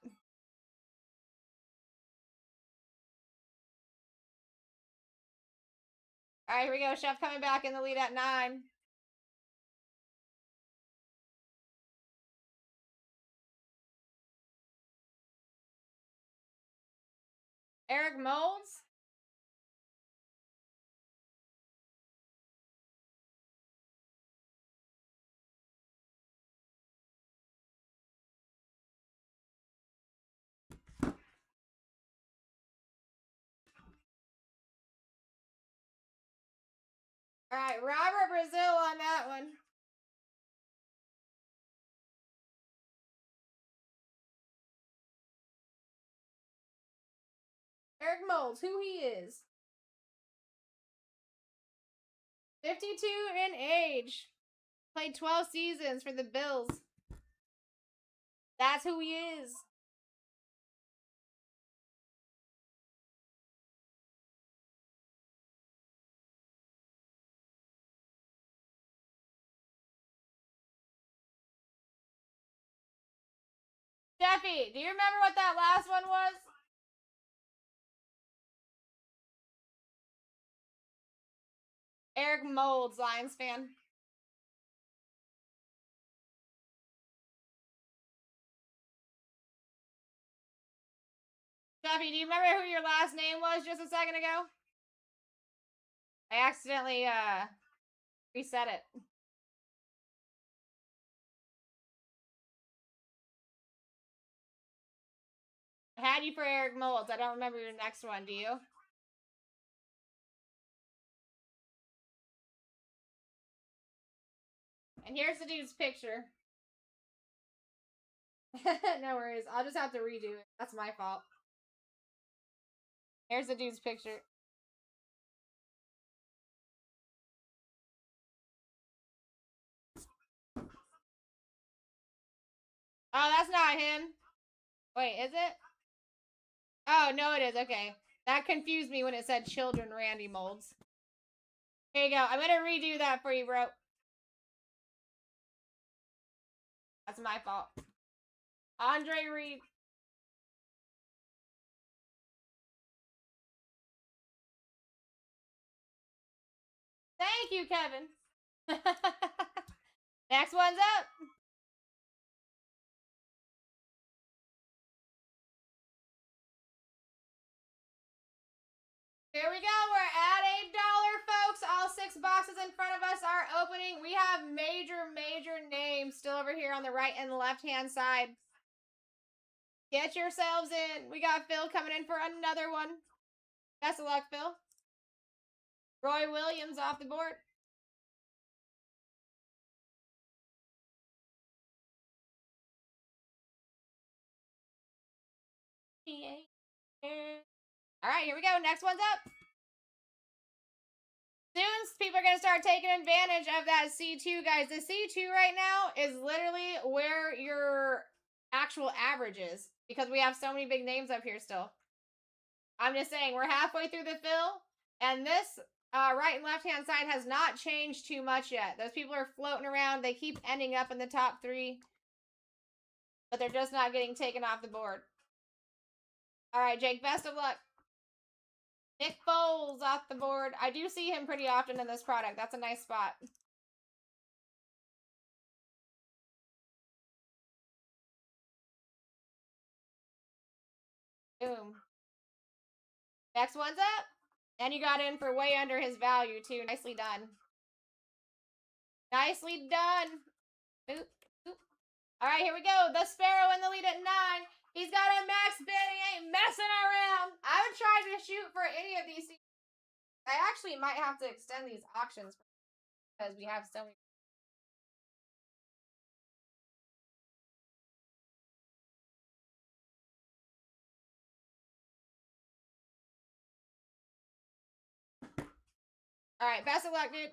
All right, here we go. Chef coming back in the lead at 9. Eric Molds. All right, Robert Brazil on that one. Eric Molds, who he is. 52 in age. Played 12 seasons for the Bills. That's who he is. Jeffy, do you remember what that last one was? Eric Molds, Lions fan. Jeffy, do you remember who your last name was just a second ago? I accidentally reset it. I had you for Eric Molds. I don't remember your next one, do you? And here's the dude's picture. No worries. I'll just have to redo it. That's my fault. Here's the dude's picture. Oh, that's not him. Wait, is it? Oh, no, it is. Okay. That confused me when it said Children Randy Molds. Here you go. I'm going to redo that for you, bro. That's my fault. Andre Reed. Thank you, Kevin. Next one's up. Here we go. We're at $8, folks. All 6 boxes in front of us are opening. We have major names still over here on the right and left-hand side. Get yourselves in. We got Phil coming in for another one. Best of luck, Phil. Roy Williams off the board. All right, here we go. Next one's up. Soon, people are going to start taking advantage of that C2, guys. The C2 right now is literally where your actual average is because we have so many big names up here still. I'm just saying, we're halfway through the fill, and this right and left-hand side has not changed too much yet. Those people are floating around. They keep ending up in the top 3, but they're just not getting taken off the board. All right, Jake, best of luck. Nick Foles off the board. I do see him pretty often in this product. That's a nice spot. Boom. Next one's up. And you got in for way under his value, too. Nicely done. Nicely done. Boop, boop. All right, here we go. The Sparrow in the lead at 9. He's got a max bid. He ain't messing around. I would try to shoot for any of these. I actually might have to extend these auctions because we have so many. All right, best of luck, dude.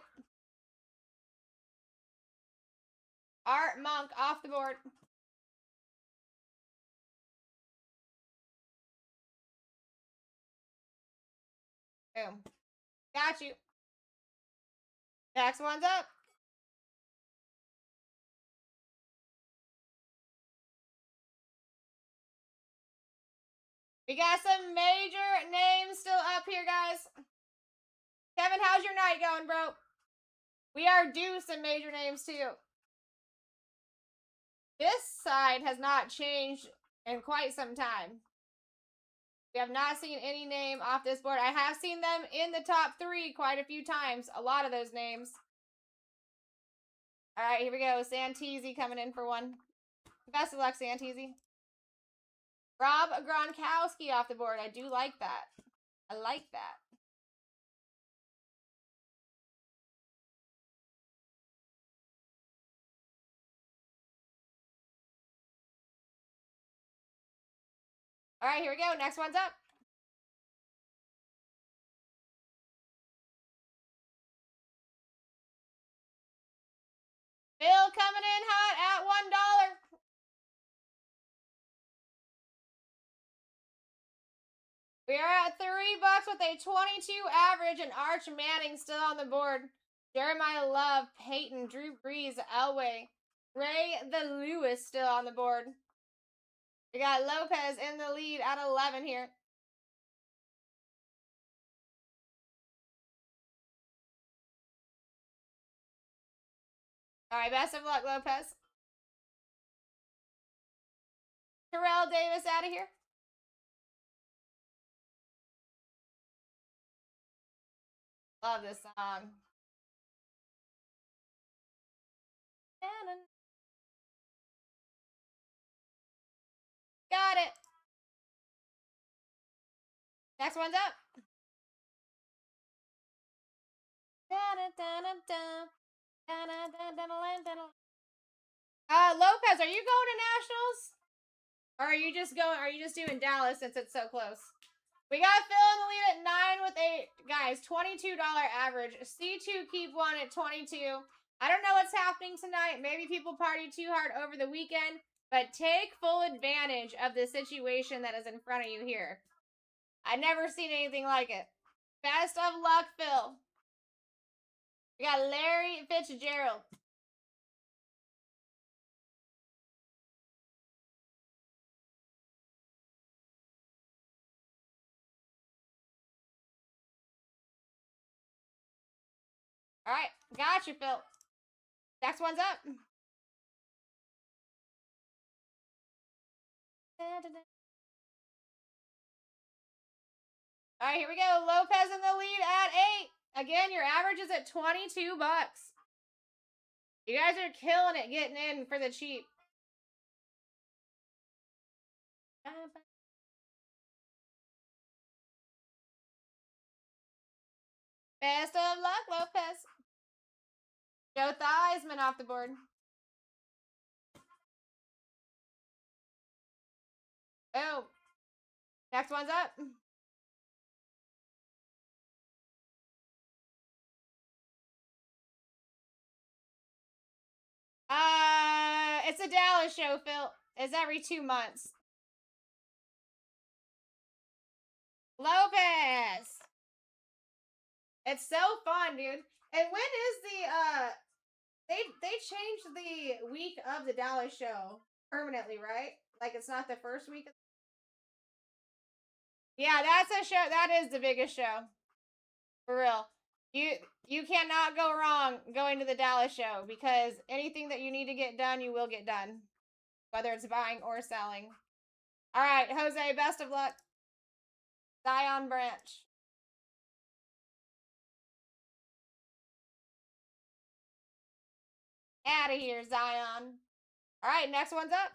Art Monk off the board. Boom. Got you. Next one's up. We got some major names still up here, guys. Kevin, how's your night going, bro? We are due some major names, too. This side has not changed in quite some time. We have not seen any name off this board. I have seen them in the top 3 quite a few times. A lot of those names. All right, here we go. Santisi coming in for one. Best of luck, Santisi. Rob Gronkowski off the board. I do like that. I like that. All right, here we go. Next one's up. Bill coming in hot at $1. We are at $3 with a 22 average, and Arch Manning still on the board. Jeremiah Love, Peyton, Drew Brees, Elway, Ray the Lewis still on the board. We got Lopez in the lead at 11 here. All right, best of luck, Lopez. Terrell Davis out of here. Love this song. Got it. Next one's up. Lopez, are you going to Nationals? Or are you just doing Dallas since it's so close? We got Phil in the lead at 9 with a, guys, $22 average. C2 keep one at 22. I don't know what's happening tonight. Maybe people party too hard over the weekend. But take full advantage of the situation that is in front of you here. I've never seen anything like it. Best of luck, Phil. We got Larry Fitzgerald. All right, got you, Phil. Next one's up. All right, here we go. Lopez in the lead at 8. Again, your average is at $22. You guys are killing it getting in for the cheap. Best of luck, Lopez. Joe Theismann off the board. Oh. Next one's up. It's a Dallas show, Phil. It's every 2 months. Lopez. It's so fun, dude. And when is the they changed the week of the Dallas show permanently, right? Like it's not the first week. Yeah, that's a show. That is the biggest show. For real. You cannot go wrong going to the Dallas show because anything that you need to get done, you will get done. Whether it's buying or selling. All right, Jose, best of luck. Zion Branch. Out of here, Zion. All right, next one's up.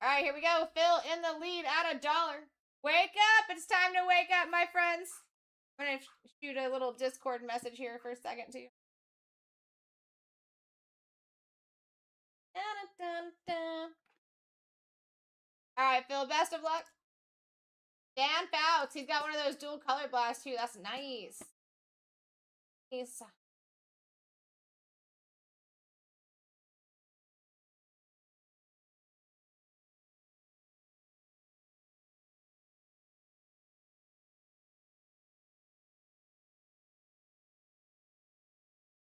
All right, here we go. Phil in the lead at $1. Wake up. It's time to wake up, my friends. I'm going to shoot a little Discord message here for a second, too. Dun, dun, dun. All right, Phil, best of luck. Dan Fouts, he's got one of those dual color blasts, too. That's nice. Nice.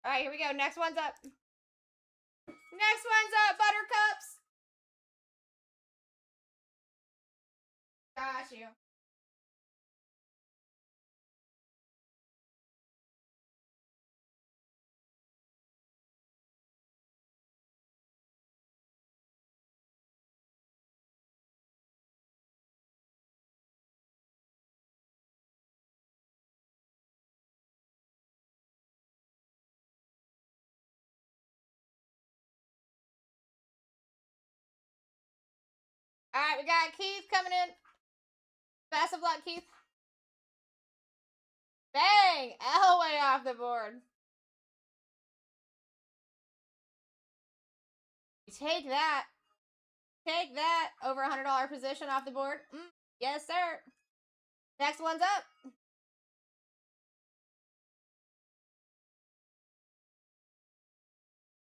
All right, here we go. Next one's up. Next one's up, Buttercups. Got you. All right, we got Keith coming in. Best of luck, Keith. Bang! Elway off the board. Take that. Take that. Over $100 position off the board. Yes, sir. Next one's up.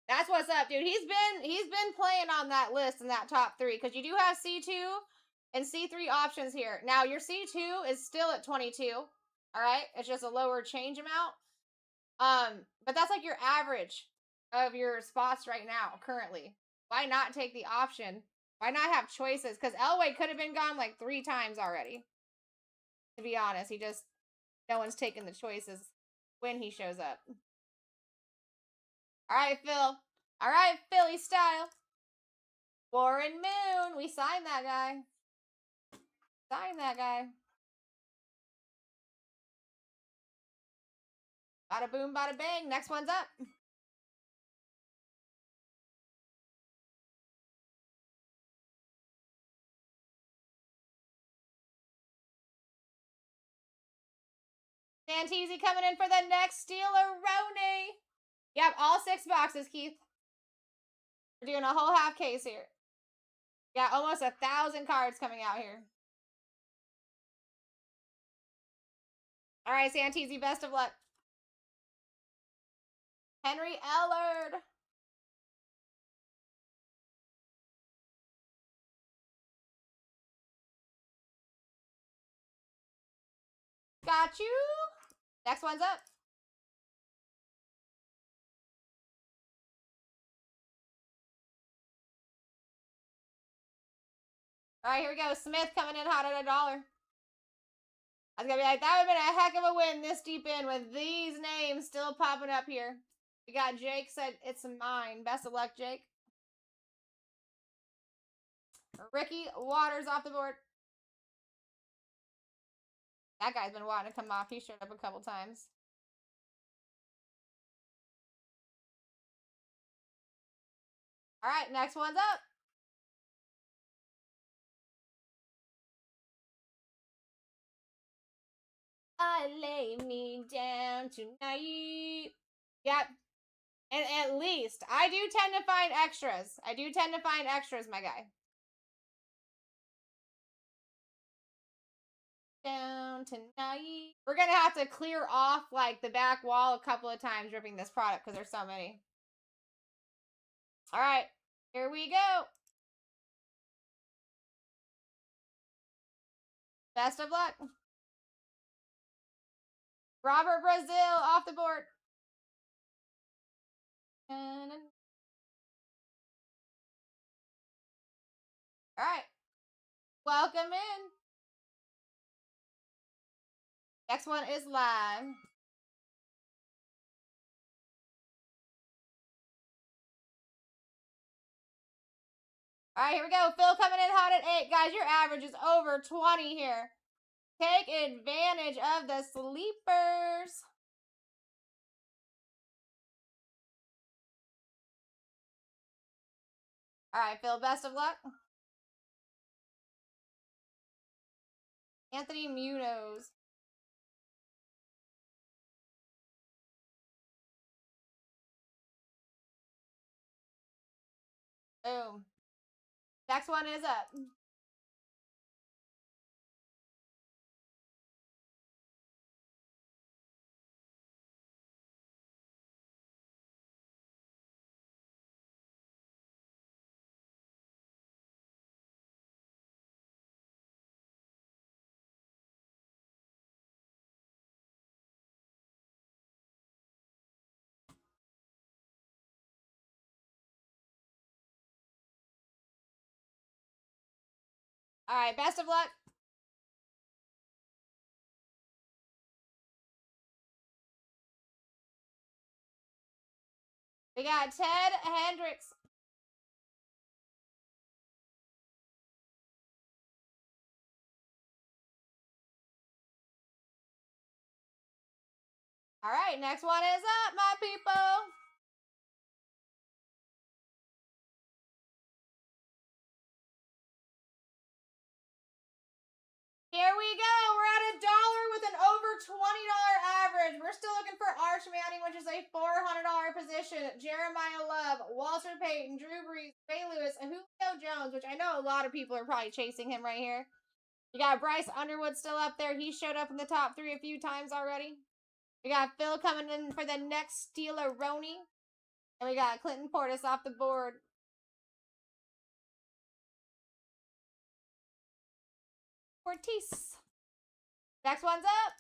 That's what's up, dude. He's been playing on that list in that top 3 because you do have C2 and C3 options here. Now your C2 is still at 22. All right, it's just a lower change amount. But that's like your average of your spots right now currently. Why not take the option? Why not have choices? Because Elway could have been gone like 3 times already. To be honest, no one's taking the choices when he shows up. All right, Phil. All right, Philly style. Warren Moon. We signed that guy. Signed that guy. Bada boom, bada bang. Next one's up. Santisi coming in for the next Steeler-Roni. Yep, all 6 boxes, Keith. We're doing a whole half case here. Yeah, almost 1,000 cards coming out here. All right, Santisi, best of luck. Henry Ellard. Got you. Next one's up. All right, here we go. Smith coming in hot at $1. I was going to be like, that would have been a heck of a win this deep in with these names still popping up here. We got Jake said, it's mine. Best of luck, Jake. Ricky Waters off the board. That guy's been wanting to come off. He showed up a couple times. All right, next one's up. I lay me down tonight. Yep. And at least, I do tend to find extras. I do tend to find extras, my guy. Down tonight. We're going to have to clear off, like, the back wall a couple of times ripping this product because there's so many. All right. Here we go. Best of luck. Robert Brazil off the board. All right. Welcome in. Next one is live. All right, here we go. Phil coming in hot at 8. Guys, your average is over 20 here. Take advantage of the sleepers. Alright, Phil, best of luck. Anthony Munoz. Boom. Next one is up. Alright, best of luck. We got Ted Hendricks. Alright, next one is up, my people. Here we go. We're at $1 with an over $20 average. We're still looking for Arch Manning, which is a $400 position. Jeremiah Love, Walter Payton, Drew Brees, Ray Lewis, and Julio Jones, which I know a lot of people are probably chasing him right here. You got Bryce Underwood still up there. He showed up in the top 3 a few times already. We got Phil coming in for the next Steeler-Roni. And we got Clinton Portis off the board. Portis. Next one's up.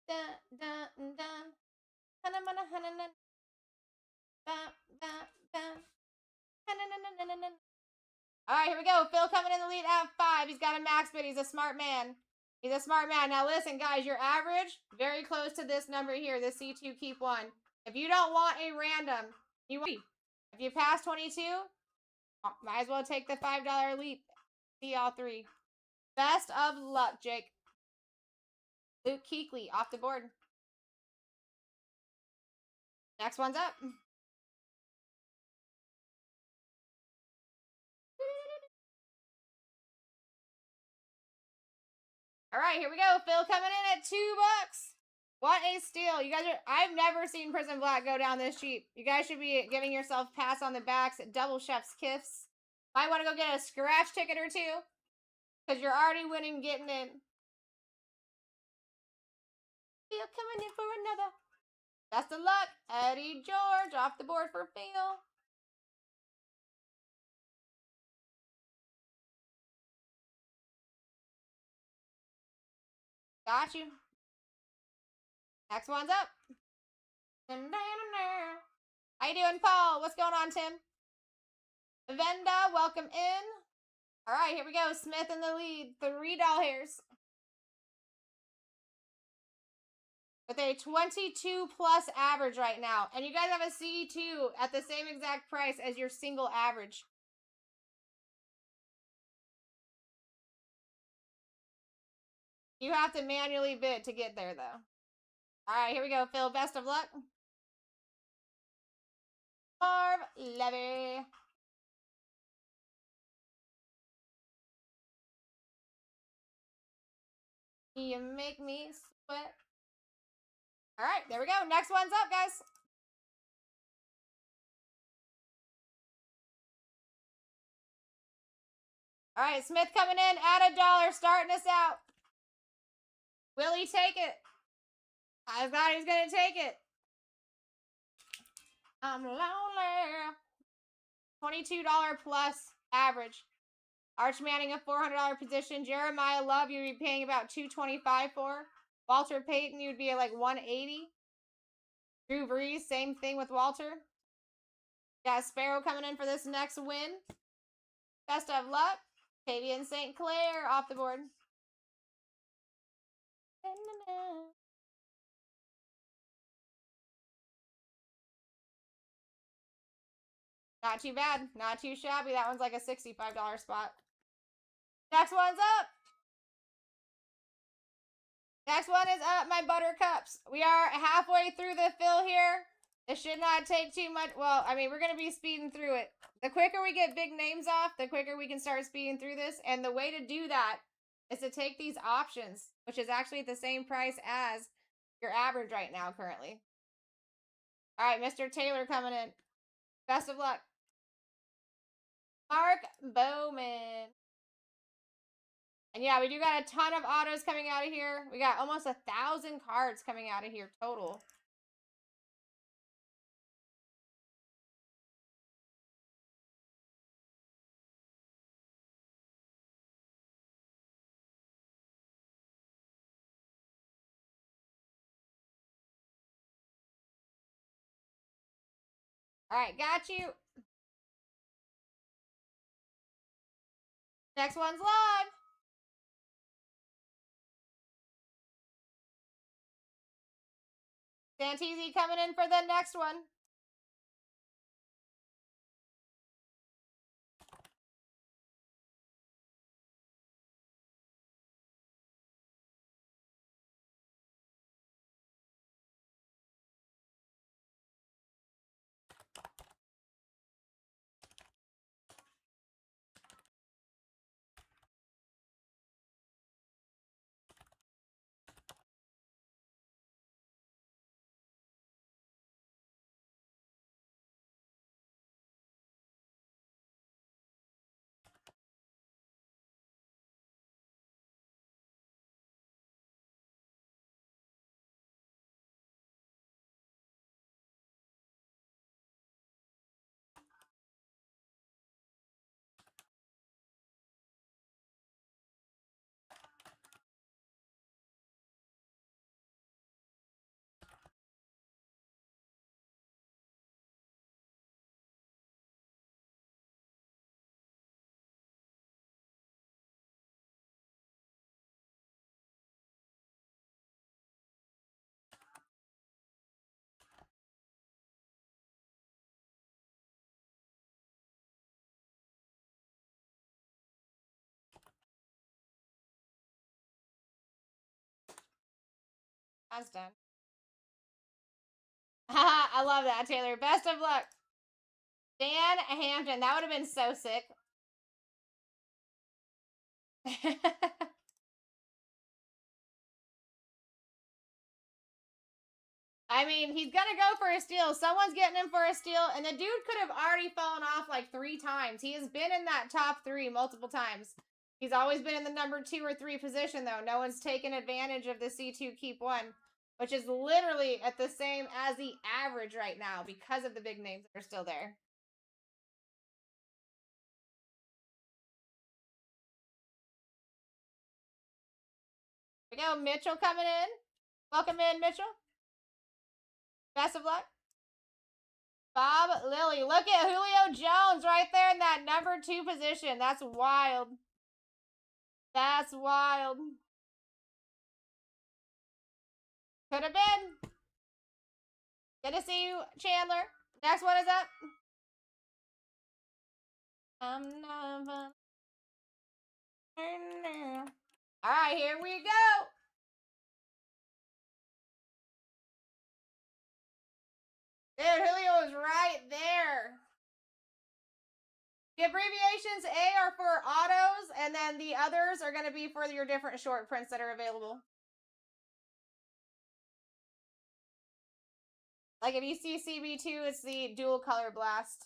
Dun, dun, dun. Alright, here we go. Phil coming in the lead at 5. He's got a max bid. He's a smart man. He's a smart man. Now listen, guys, your average, very close to this number here, the C2 keep 1. If you don't want a random, if you pass 22, might as well take the $5 leap. See all 3. Best of luck, Jake. Luke Kuechly off the board. Next one's up. All right, here we go. Phil coming in at $2. What a steal. You guys are, I've never seen Prison Black go down this cheap. You guys should be giving yourself pats on the backs, double chef's kiss. Might want to go get a scratch ticket or 2. Because you're already winning getting in. Phil coming in for another. Best of luck. Eddie George off the board for Phil. Got you. Next one's up. How you doing, Paul? What's going on, Tim? Venda, welcome in. All right, here we go. Smith in the lead. $3 hairs. With a 22 plus average right now. And you guys have a C2 at the same exact price as your single average. You have to manually bid to get there, though. All right, here we go, Phil. Best of luck. Marv Levy. You make me sweat. All right, there we go. Next one's up, guys. All right, Smith coming in at $1, starting us out. Will he take it? I thought he was going to take it. I'm lonely. $22 plus average. Arch Manning, a $400 position. Jeremiah Love, you'd be paying about $225 for. Walter Payton, you'd be at like $180. Drew Brees, same thing with Walter. Got Sparrow coming in for this next win. Best of luck. Tavian St. Clair off the board. Not too bad. Not too shabby. That one's like a $65 spot. Next one's up. Next one is up, my buttercups. We are halfway through the fill here. It should not take too much. Well, I mean, we're going to be speeding through it. The quicker we get big names off, the quicker we can start speeding through this. And the way to do that is to take these options, which is actually at the same price as your average right now currently. All right, Mr. Taylor coming in. Best of luck. Mark Bowman. And yeah, we do got a ton of autos coming out of here. We got almost 1,000 cards coming out of here total. All right, got you. Next one's live. Santisi coming in for the next one. That's done. I love that, Taylor. Best of luck. Dan Hampton. That would have been so sick. I mean, he's going to go for a steal. Someone's getting him for a steal. And the dude could have already fallen off like 3 times. He has been in that top 3 multiple times. He's always been in the number 2 or 3 position, though. No one's taken advantage of the C2 Keep 1, which is literally at the same as the average right now because of the big names that are still there. Here we go. Mitchell coming in. Welcome in, Mitchell. Best of luck. Bob Lilly. Look at Julio Jones right there in that number 2 position. That's wild. That's wild. Could have been. Good to see you, Chandler. Next one is up. All right, here we go. Dude, Julio is right there. The abbreviations A are for autos, and then the others are going to be for your different short prints that are available. Like if you see CB2, it's the dual color blast.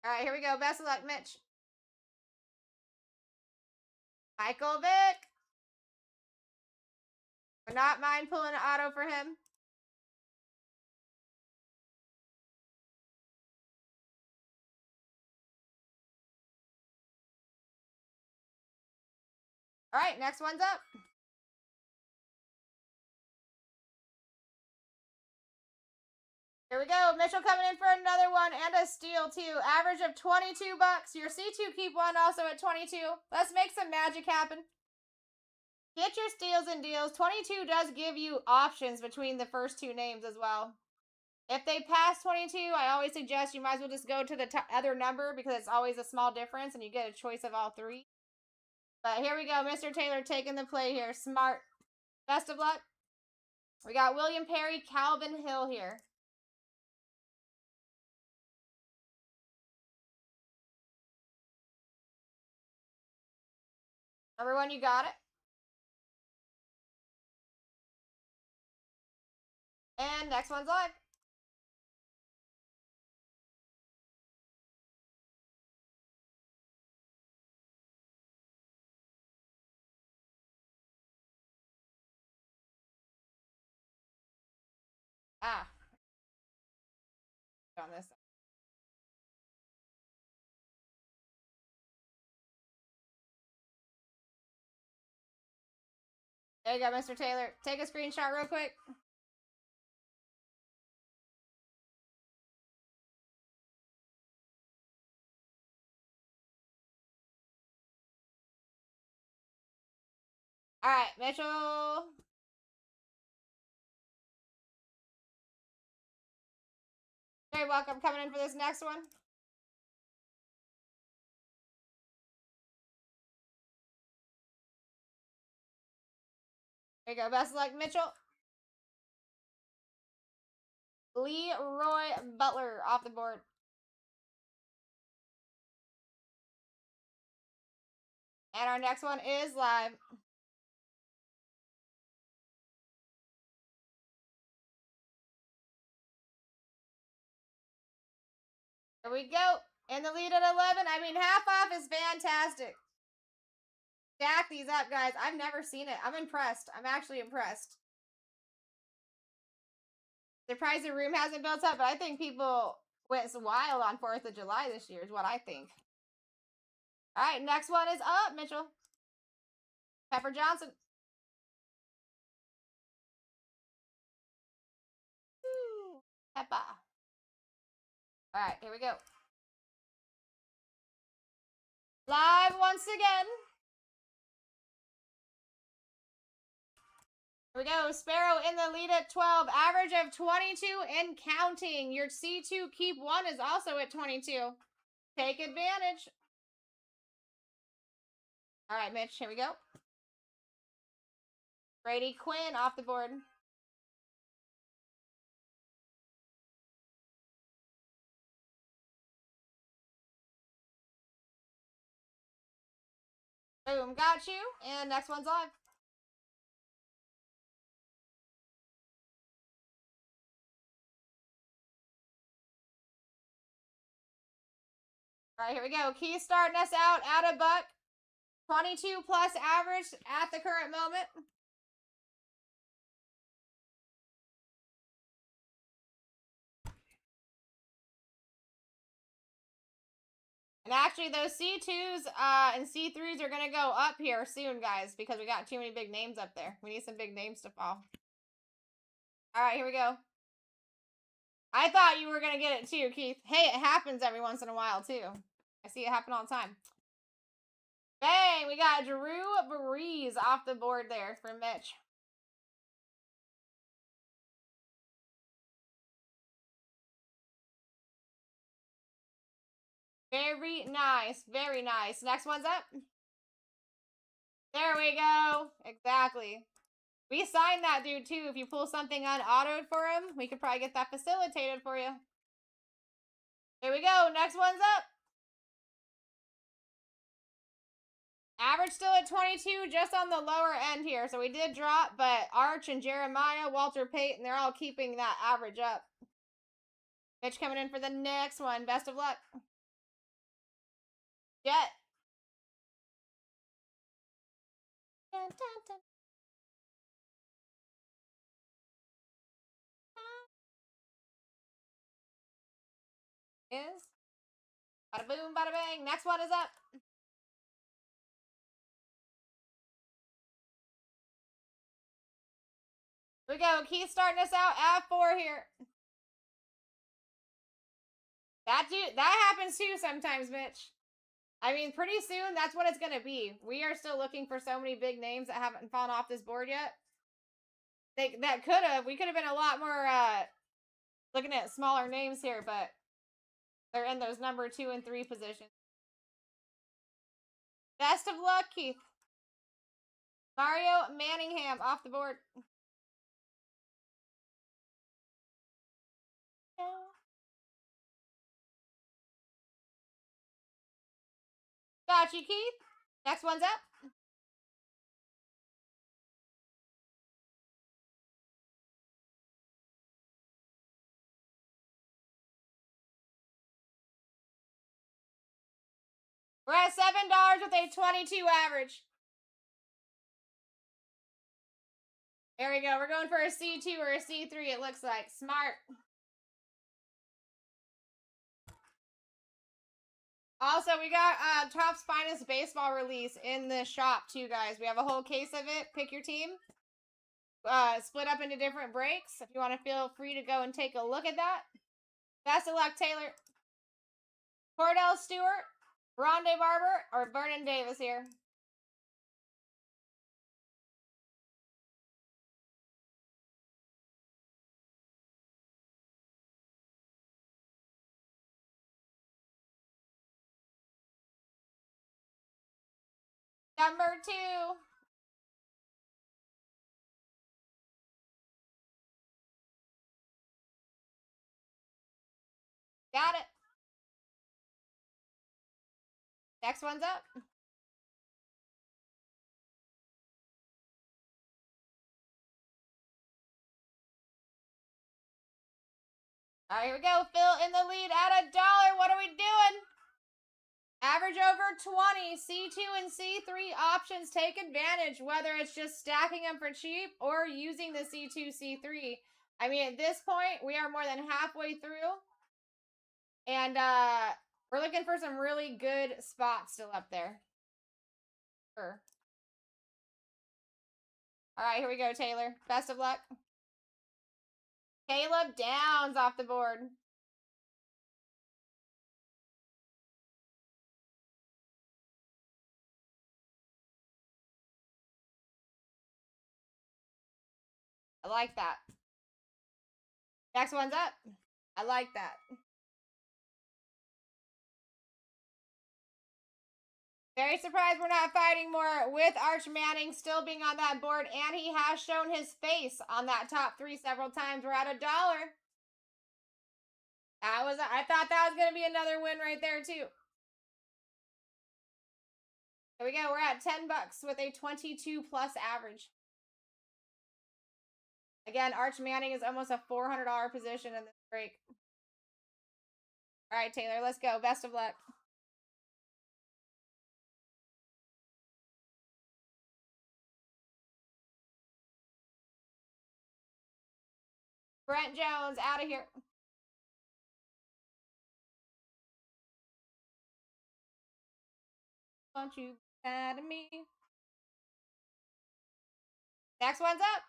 All right, here we go. Best of luck, Mitch. Michael Vick. Would not mind pulling an auto for him. All right, next one's up. Here we go. Mitchell coming in for another one and a steal too. Average of 22 bucks. Your C2 Keep 1 also at 22. Let's make some magic happen. Get your steals and deals. 22 does give you options between the first 2 names as well. If they pass 22, I always suggest you might as well just go to the other number because it's always a small difference and you get a choice of all 3. But here we go. Mr. Taylor taking the play here. Smart. Best of luck. We got William Perry, Calvin Hill here. Number 1, you got it. And next one's live. Ah. On this. There you go, Mr. Taylor. Take a screenshot real quick. All right, Mitchell. Very welcome. Coming in for this next one. There you go. Best of luck, Mitchell. Leroy Butler off the board. And our next one is live. There we go. In the lead at 11. I mean, half off is fantastic. Stack these up, guys. I've never seen it. I'm impressed. I'm actually impressed. Surprised the room hasn't built up, but I think people went wild on 4th of July this year is what I think. All right, next one is up, Mitchell. Pepper Johnson. Woo, Peppa. All right, here we go. Live once again. Here we go. Sparrow in the lead at 12. Average of 22 and counting. Your C2 keep 1 is also at 22. Take advantage. All right, Mitch, here we go. Brady Quinn off the board. Boom, got you. And next one's live. All right, here we go. Key starting us out at a buck. 22 plus average at the current moment. And actually, those C2s and C3s are going to go up here soon, guys, because we got too many big names up there. We need some big names to fall. All right, here we go. I thought you were going to get it too, Keith. Hey, it happens every once in a while, too. I see it happen all the time. Bang! We got Drew Brees off the board there for Mitch. Very nice. Very nice. Next one's up. There we go. Exactly. We signed that dude, too. If you pull something unautoed for him, we could probably get that facilitated for you. There we go. Next one's up. Average still at 22, just on the lower end here. So we did drop, but Arch and Jeremiah, Walter Payton, they're all keeping that average up. Mitch coming in for the next one. Best of luck. Jet. Dun, dun, dun. Is. Bada boom, bada bang. Next one is up. Here we go. Keith starting us out at 4 here. That happens too sometimes, Mitch. I mean, pretty soon, that's what it's going to be. We are still looking for so many big names that haven't fallen off this board yet. We could have been a lot more looking at smaller names here, but they're in those number 2 and 3 positions. Best of luck, Keith. Mario Manningham off the board. Got you, Keith. Next one's up. We're at $7 with a 22 average. There we go. We're going for a C2 or a C3, it looks like. Smart. Also, we got Topps Finest Baseball release in the shop, too, guys. We have a whole case of it. Pick your team. Split up into different breaks. If you want to feel free to go and take a look at that. Best of luck, Taylor. Cordell Stewart, Rondé Barber, or Vernon Davis here. Number 2. Got it. Next one's up. All right, here we go. Phil in the lead at $1. What are we doing? Average over 20. C2 and C3 options. Take advantage, whether it's just stacking them for cheap or using the C2, C3. I mean, at this point, we are more than halfway through. And we're looking for some really good spots still up there. Sure. All right, here we go, Taylor. Best of luck. Caleb Downs off the board. I like that. Next one's up. I like that. Very surprised we're not fighting more with Arch Manning still being on that board, and he has shown his face on that top 3 several times. We're at $1. I thought that was going to be another win right there, too. Here we go. We're at $10 with a 22 plus average. Again, Arch Manning is almost a $400 position in this break. All right, Taylor, let's go. Best of luck. Brent Jones, out of here. Won't you be mad at me? Next one's up.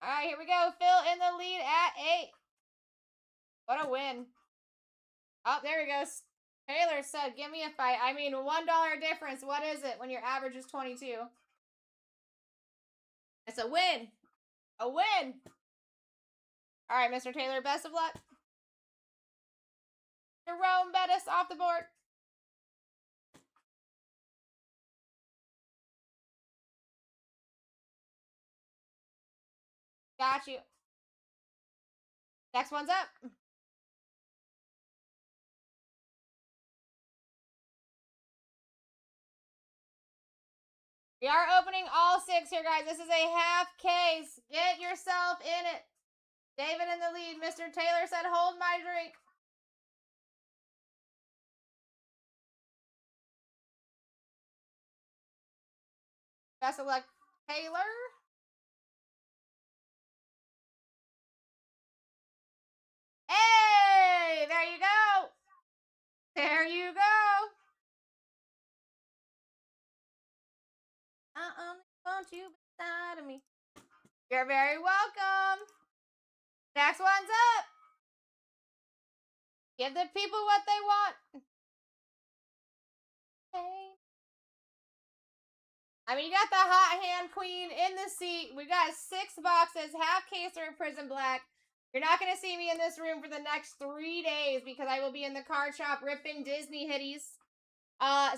All right, here we go. Phil in the lead at 8. What a win. Oh, there he goes. Taylor said, give me a fight. I mean, $1 difference. What is it when your average is 22? It's a win. A win. All right, Mr. Taylor, best of luck. Jerome Bettis off the board. Got you. Next one's up. We are opening all 6 here, guys. This is a half case. Get yourself in it. David in the lead. Mr. Taylor said, hold my drink. Best of luck, Taylor. Hey, there you go. There you go. I only want you beside of me. You're very welcome. Next one's up. Give the people what they want. Hey. I mean, you got the hot hand queen in the seat. We got 6 boxes, half caser of Prism Black. You're not going to see me in this room for the next 3 days because I will be in the card shop ripping Disney hitties.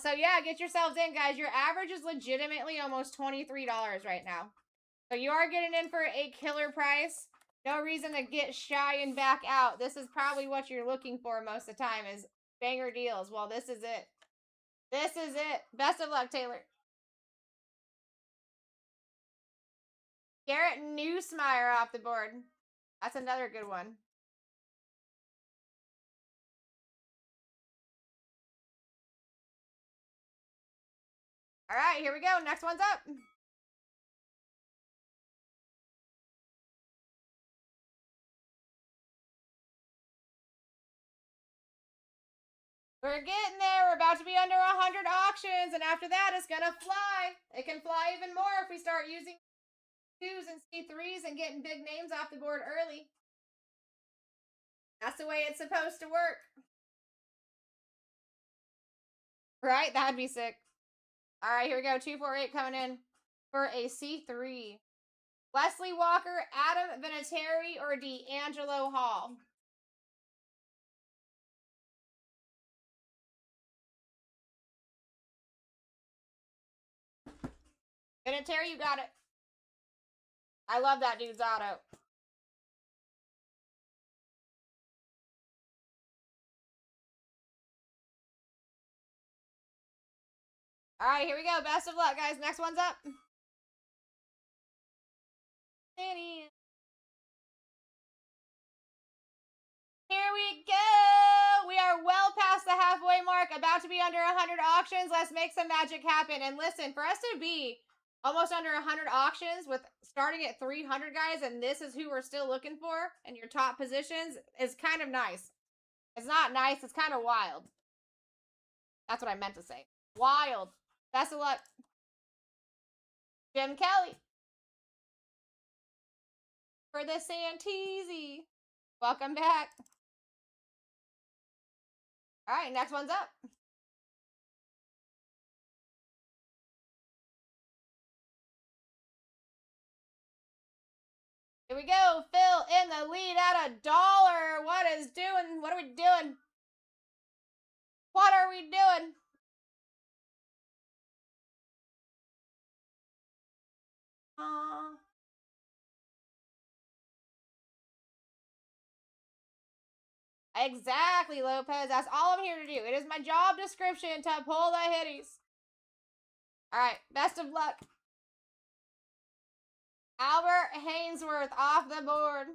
So yeah, get yourselves in, guys. Your average is legitimately almost $23 right now. So you are getting in for a killer price. No reason to get shy and back out. This is probably what you're looking for most of the time is banger deals. Well, this is it. This is it. Best of luck, Taylor. Garrett Newsmeyer off the board. That's another good one. All right, here we go. Next one's up. We're getting there. We're about to be under 100 auctions, and after that, it's gonna fly. It can fly even more if we start using 2s and C3s and getting big names off the board early. That's the way it's supposed to work. Right? That'd be sick. All right, here we go. 248 coming in for a C3. Wesley Walker, Adam Vinatieri, or D'Angelo Hall? Vinatieri, you got it. I love that dude's auto. All right, here we go. Best of luck, guys. Next one's up. Here we go. We are well past the halfway mark, about to be under 100 auctions. Let's make some magic happen. And listen, for us to be almost under 100 auctions with starting at 300, guys, and this is who we're still looking for in your top positions is kind of nice. It's not nice. It's kind of wild. That's what I meant to say. Wild. Best of luck. Jim Kelly. For the Santisi. Welcome back. All right, next one's up. Here we go. Phil in the lead at $1. What is doing? What are we doing? What are we doing? Exactly, Lopez. That's all I'm here to do. It is my job description to pull the hitties. All right, best of luck. Albert Hainsworth off the board.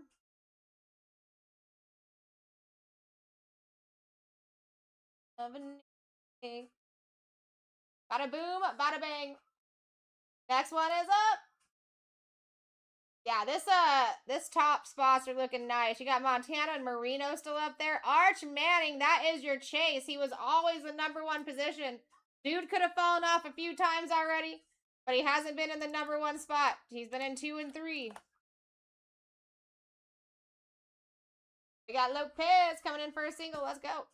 Bada boom, bada bang. Next one is up. Yeah, this top spots are looking nice. You got Montana and Marino still up there. Arch Manning, that is your chase. He was always the #1 position. Dude could have fallen off a few times already, but he hasn't been in the #1 spot. He's been in 2 and 3. We got Lopez coming in for a single. Let's go.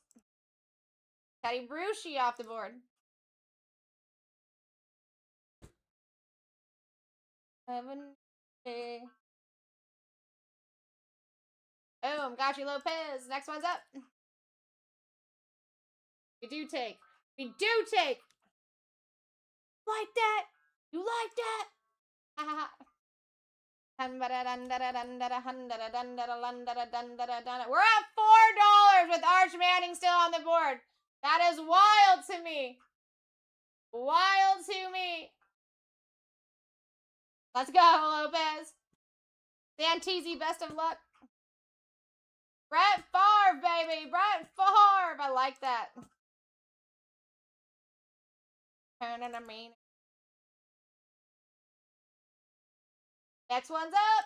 Teddy Bruschi off the board. Boom, got you, Lopez. Next one's up. We do take. We do take. Like that? You like that? We're at $4 with Arch Manning still on the board. That is wild to me. Wild to me. Let's go, Lopez. Santisi, best of luck. Brett Favre, baby. Brett Favre. I like that. Next one's up.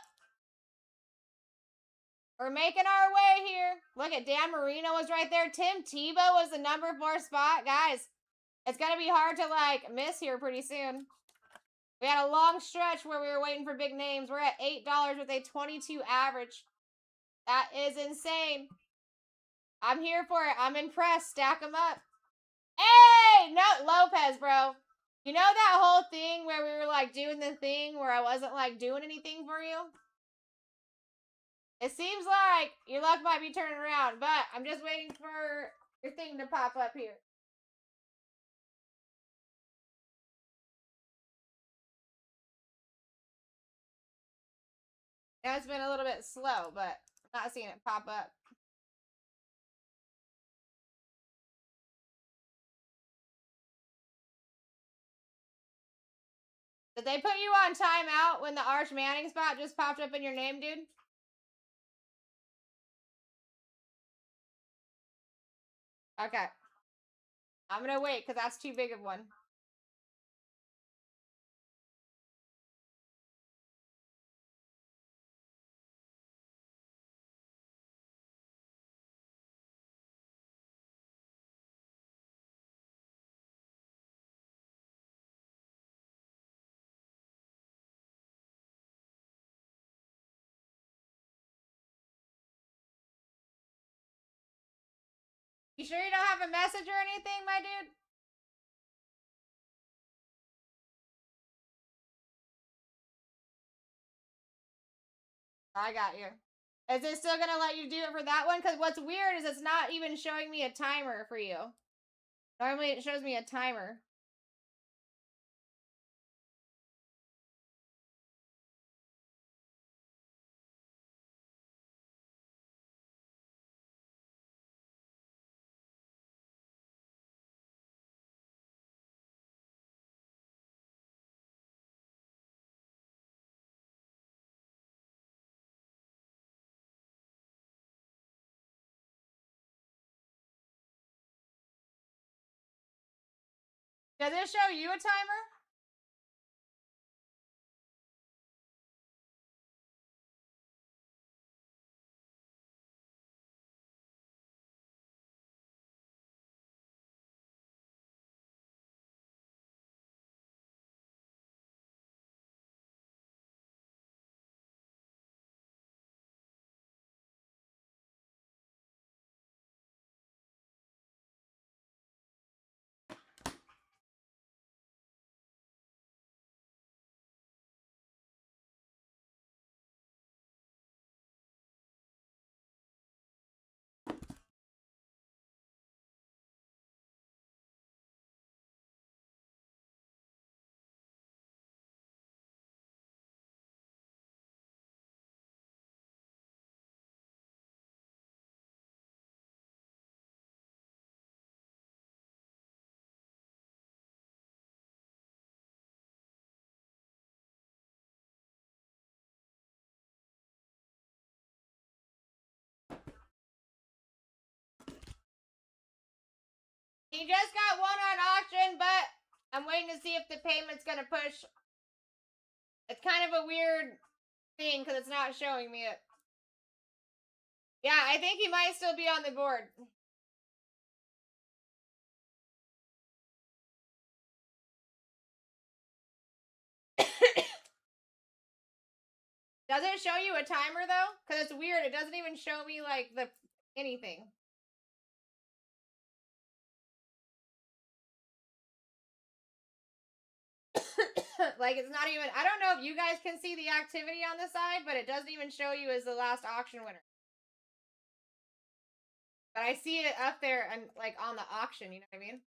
We're making our way here. Look at Dan Marino was right there. Tim Tebow was the #4 spot. Guys, it's going to be hard to, like, miss here pretty soon. We had a long stretch where we were waiting for big names. We're at $8 with a 22 average. That is insane. I'm here for it. I'm impressed. Stack them up. Hey! No, Lopez, bro. You know that whole thing where we were like doing the thing where I wasn't like doing anything for you? It seems like your luck might be turning around, but I'm just waiting for your thing to pop up here. Now it's been a little bit slow, but I'm not seeing it pop up. Did they put you on timeout when the Arch Manning spot just popped up in your name, dude? Okay. I'm gonna wait, because that's too big of one. You sure you don't have a message or anything, my dude? I got you. Is it still gonna let you do it for that one? Because what's weird is it's not even showing me a timer for you. Normally it shows me a timer. Does it show you a timer? He just got one on auction, but I'm waiting to see if the payment's gonna push. It's kind of a weird thing because it's not showing me it. Yeah, I think he might still be on the board. Does it show you a timer though? Because it's weird. It doesn't even show me like the anything. Like it's not even. I don't know if you guys can see the activity on the side, but it doesn't even show you as the last auction winner. But I see it up there and like on the auction. You know what I mean?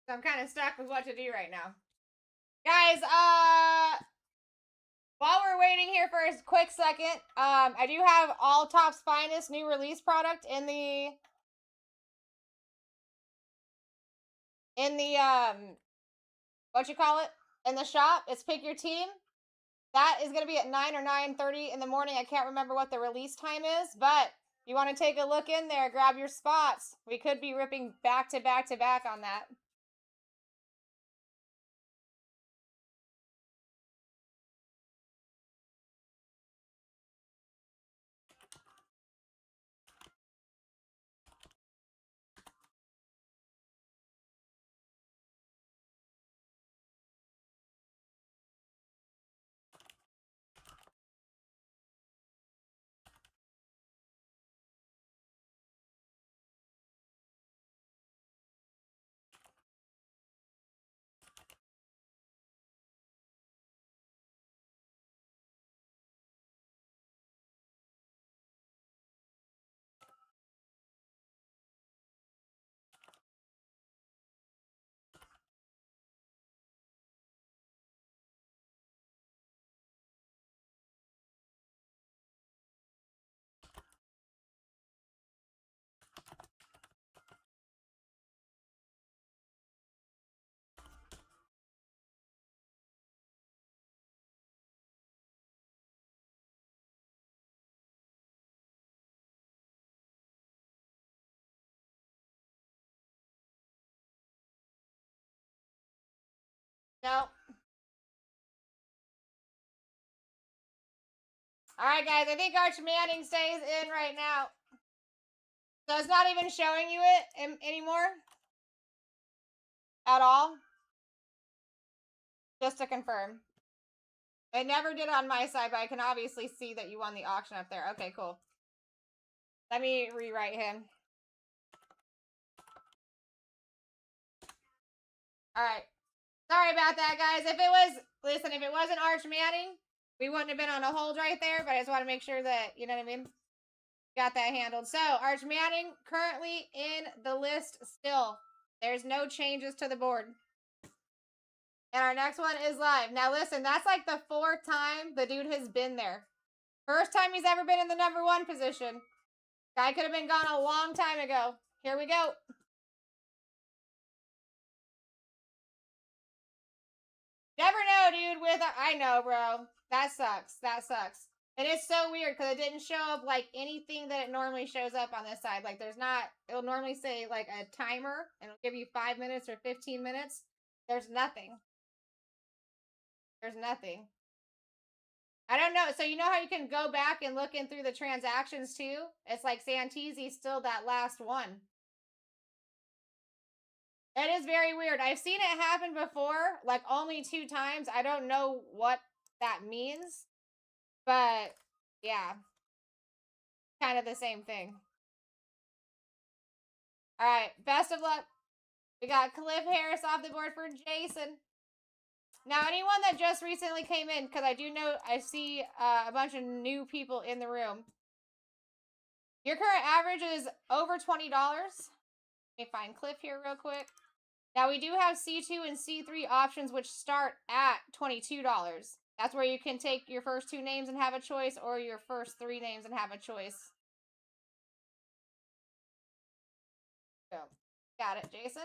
So I'm kind of stuck with what to do right now. Guys, while we're waiting here for a quick second, I do have all Top's Finest new release product in the what you call it, in the shop. It's Pick Your Team. That is going to be at 9 or 9:30 in the morning. I can't remember what the release time is, but if you want to take a look in there, grab your spots. We could be ripping back to back to back on that. No. Alright, guys. I think Arch Manning stays in right now. So it's not even showing you it anymore? At all? Just to confirm. It never did on my side, but I can obviously see that you won the auction up there. Okay, cool. Let me rewrite him. Alright. Sorry about that, guys. If it wasn't Arch Manning, we wouldn't have been on a hold right there, but I just want to make sure that, you know what I mean? Got that handled. So, Arch Manning currently in the list still. There's no changes to the board. And our next one is live. Now, listen, that's like the 4th time the dude has been there. First time he's ever been in the number 1 position. Guy could have been gone a long time ago. Here we go. Never know, dude. I know, bro. That sucks. That sucks. And it's so weird because it didn't show up like anything that it normally shows up on this side. Like there's not, it'll normally say like a timer and it'll give you 5 minutes or 15 minutes. There's nothing. There's nothing. I don't know. So you know how you can go back and look in through the transactions too? It's like Santeezy's still that last one. It is very weird. I've seen it happen before, like only 2 times. I don't know what that means. But, yeah. Kind of the same thing. Alright, best of luck. We got Cliff Harris off the board for Jason. Now, anyone that just recently came in, because I do know, I see a bunch of new people in the room. Your current average is over $20. Let me find Cliff here real quick. Now, we do have C2 and C3 options, which start at $22. That's where you can take your first 2 names and have a choice, or your first 3 names and have a choice. So, got it, Jason.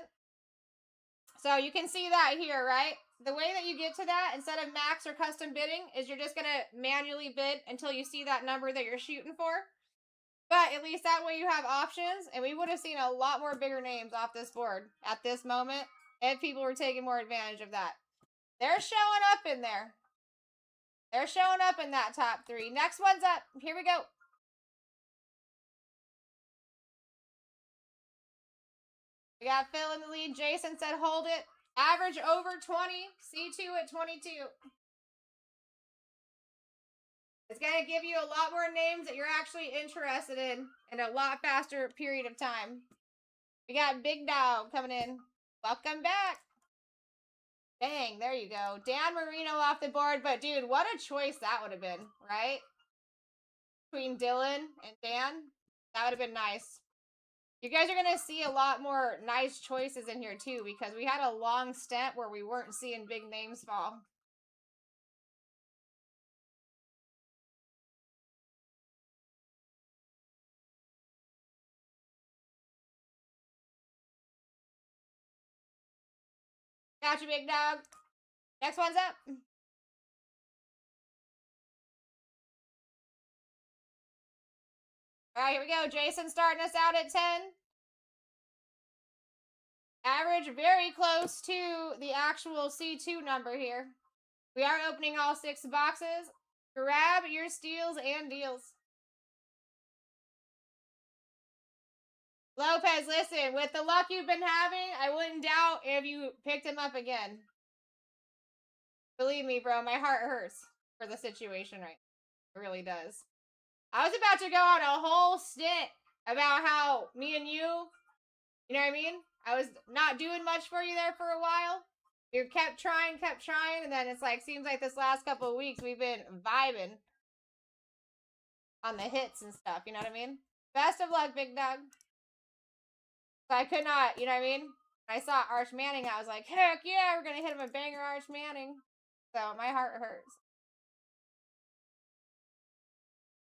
So you can see that here, right? The way that you get to that, instead of max or custom bidding, is you're just going to manually bid until you see that number that you're shooting for. But at least that way you have options, and we would have seen a lot more bigger names off this board at this moment if people were taking more advantage of that. They're showing up in there. They're showing up in that top 3. Next one's up. Here we go. We got Phil in the lead. Jason said hold it. Average over 20. C2 at 22. It's going to give you a lot more names that you're actually interested in a lot faster period of time. We got Big Dog coming in. Welcome back. Bang, there you go. Dan Marino off the board. But, dude, what a choice that would have been, right? Between Dylan and Dan. That would have been nice. You guys are going to see a lot more nice choices in here, too, because we had a long stint where we weren't seeing big names fall. Gotcha, Big Dog. Next one's up. All right, here we go. Jason starting us out at 10. Average very close to the actual C2 number here. We are opening all 6 boxes. Grab your steals and deals. Lopez, listen, with the luck you've been having, I wouldn't doubt if you picked him up again. Believe me, bro, my heart hurts for the situation right now. It really does. I was about to go on a whole stint about how me and you know what I mean? I was not doing much for you there for a while. You kept trying, and then it's like, seems like this last couple of weeks we've been vibing on the hits and stuff, you know what I mean? Best of luck, Big Dog. So I could not, you know what I mean? When I saw Arch Manning, I was like, heck yeah, we're going to hit him a banger Arch Manning. So my heart hurts.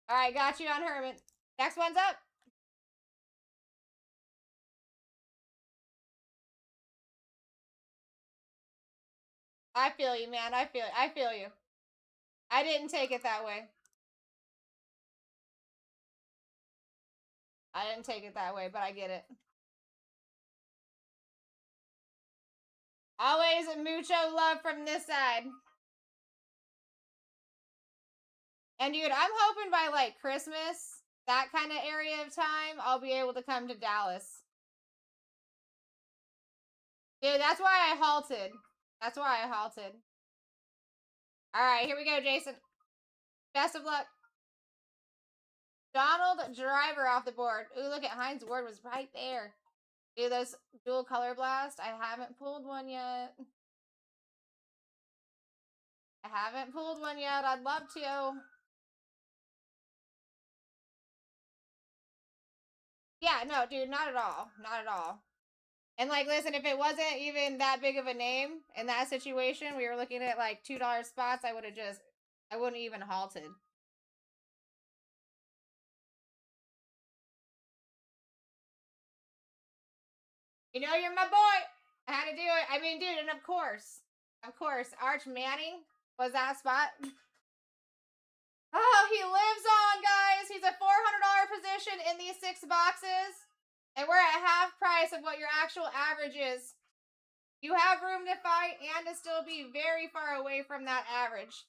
All right, got you on Herman. Next one's up. I feel you, man. I feel you. I didn't take it that way. I didn't take it that way, but I get it. Always mucho love from this side. And dude, I'm hoping by like Christmas, that kind of area of time, I'll be able to come to Dallas. Dude, that's why I halted. That's why I halted. Alright, here we go, Jason. Best of luck. Donald Driver off the board. Ooh, look at Heinz Ward was right there. Dude, those dual color blast. I haven't pulled one yet. I'd love to. Yeah, no, dude, not at all. Not at all. And like, listen, if it wasn't even that big of a name in that situation, we were looking at like $2 spots, I wouldn't even halted. You know, you're my boy. I had to do it. I mean, dude, and of course, Arch Manning was that spot. Oh, he lives on, guys. He's a $400 position in these 6 boxes. And we're at half price of what your actual average is. You have room to fight and to still be very far away from that average.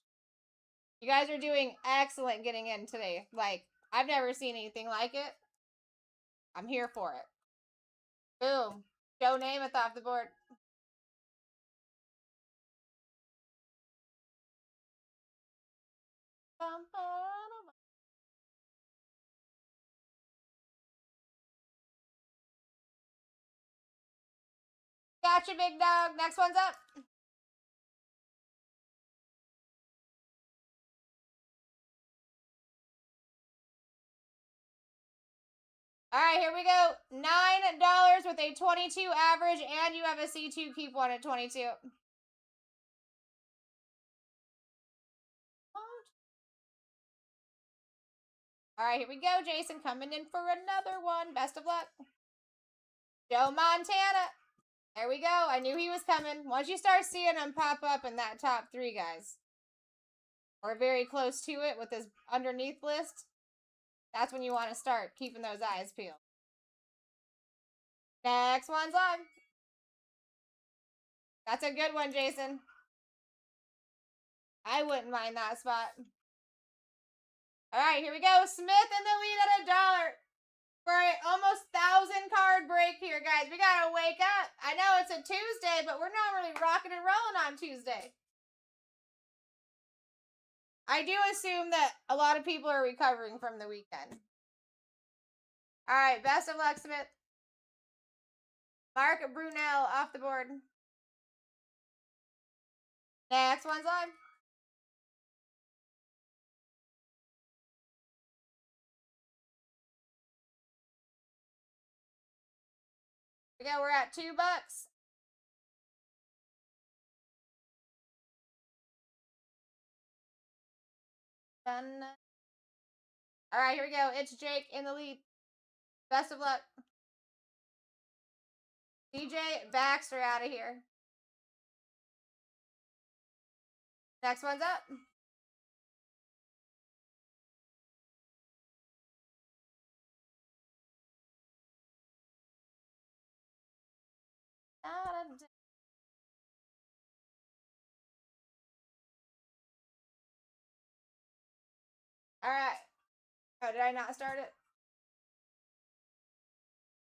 You guys are doing excellent getting in today. Like, I've never seen anything like it. I'm here for it. Boom. Joe Namath off the board. Gotcha, big dog. Next one's up. All right, here we go. $9 with a 22 average, and you have a C2. Keep one at 22. All right, here we go. Jason coming in for another one. Best of luck. Joe Montana. There we go. I knew he was coming. Once you start seeing him pop up in that top 3, guys, or very close to it with his underneath list, that's when you want to start keeping those eyes peeled. Next one's on. That's a good one, Jason. I wouldn't mind that spot. All right, here we go. Smith in the lead at $1 for an almost 1,000 card break here, guys. We gotta wake up. I know it's a Tuesday, but we're not really rocking and rolling on Tuesday. I do assume that a lot of people are recovering from the weekend. All right, best of luck, Smith. Mark Brunell off the board. Next one's on. We go, we're at $2. Done. All right, here we go. It's Jake in the lead. Best of luck. DJ Baxter out of here. Next one's up. All right. Oh, did I not start it?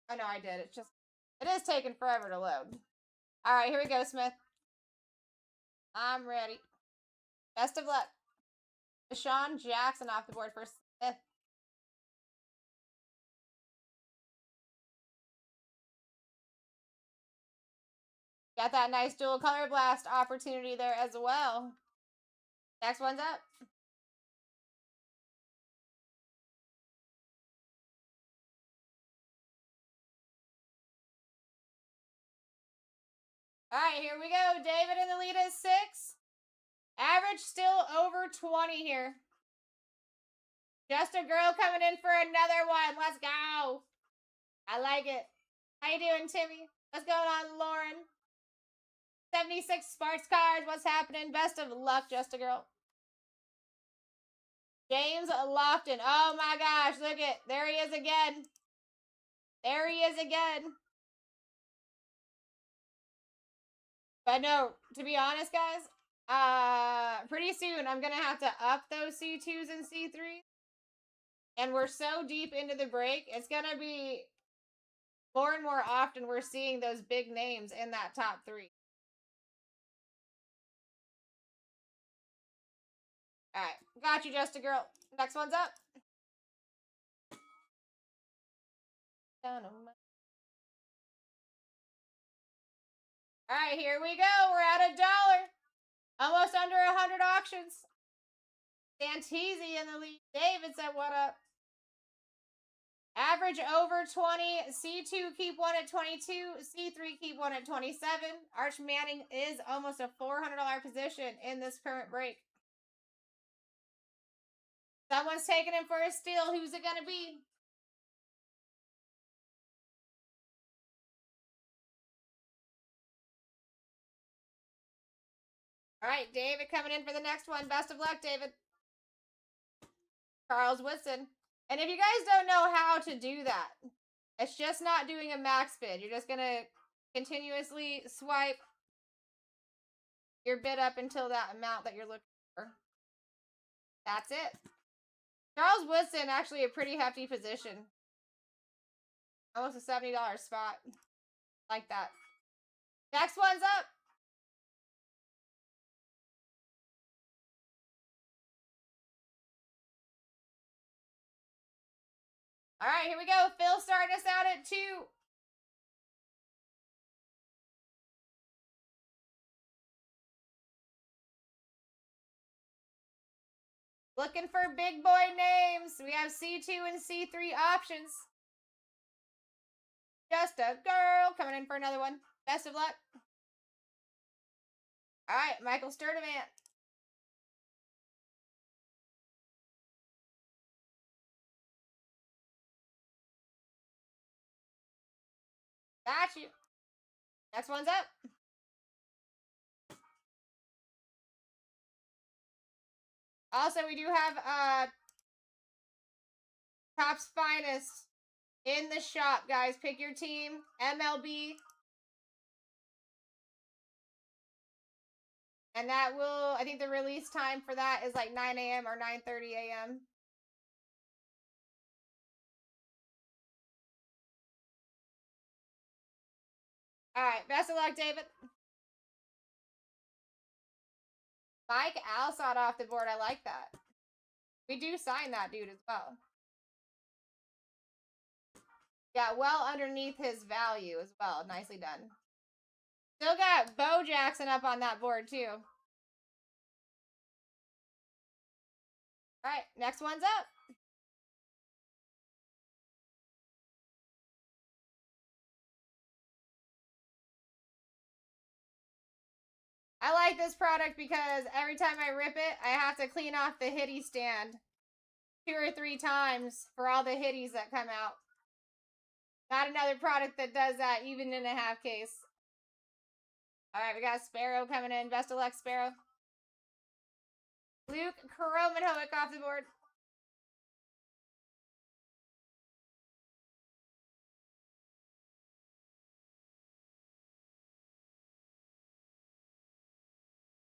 Oh, no, I did. It is taking forever to load. All right, here we go, Smith. I'm ready. Best of luck. Deshaun Jackson off the board for Smith. Got that nice dual color blast opportunity there as well. Next one's up. All right, here we go. David in the lead is 6. Average still over 20 here. Just a girl coming in for another one. Let's go. I like it. How you doing, Timmy? What's going on, Lauren? 76 Sparks cards. What's happening? Best of luck, Just a Girl. James Lofton. Oh my gosh, look it. There he is again. There he is again. But no, to be honest, guys, pretty soon I'm gonna have to up those C2s and C3s. And we're so deep into the break, it's gonna be more and more often we're seeing those big names in that top 3. Alright, got you, Just a Girl. Next one's up. Alright, here we go. We're at $1. Almost under 100 auctions. Santisi in the lead. David said, what up? Average over 20. C2 keep one at 22. C3 keep one at 27. Arch Manning is almost a $400 position in this current break. Someone's taking him for a steal. Who's it going to be? All right, David coming in for the next one. Best of luck, David. Charles Woodson. And if you guys don't know how to do that, it's just not doing a max bid. You're just going to continuously swipe your bid up until that amount that you're looking for. That's it. Charles Woodson, actually a pretty hefty position. Almost a $70 spot. Like that. Next one's up. All right, here we go. Phil starting us out at 2. Looking for big boy names. We have C2 and C3 options. Just a Girl coming in for another one. Best of luck. All right, Michael Sturdivant. Got you. Next one's up. Also, we do have Topps Finest in the shop, guys. Pick your team. MLB. And that will, I think the release time for that is like 9 a.m. or 9:30 a.m. All right, best of luck, David. Mike Alsott off the board. I like that. We do sign that dude as well. Yeah, well underneath his value as well. Nicely done. Still got Bo Jackson up on that board too. All right, next one's up. I like this product because every time I rip it, I have to clean off the hitty stand 2 or 3 times for all the hitties that come out. Not another product that does that, even in a half case. All right, we got Sparrow coming in. Best of luck, Sparrow. Luke Kromenhoek off the board.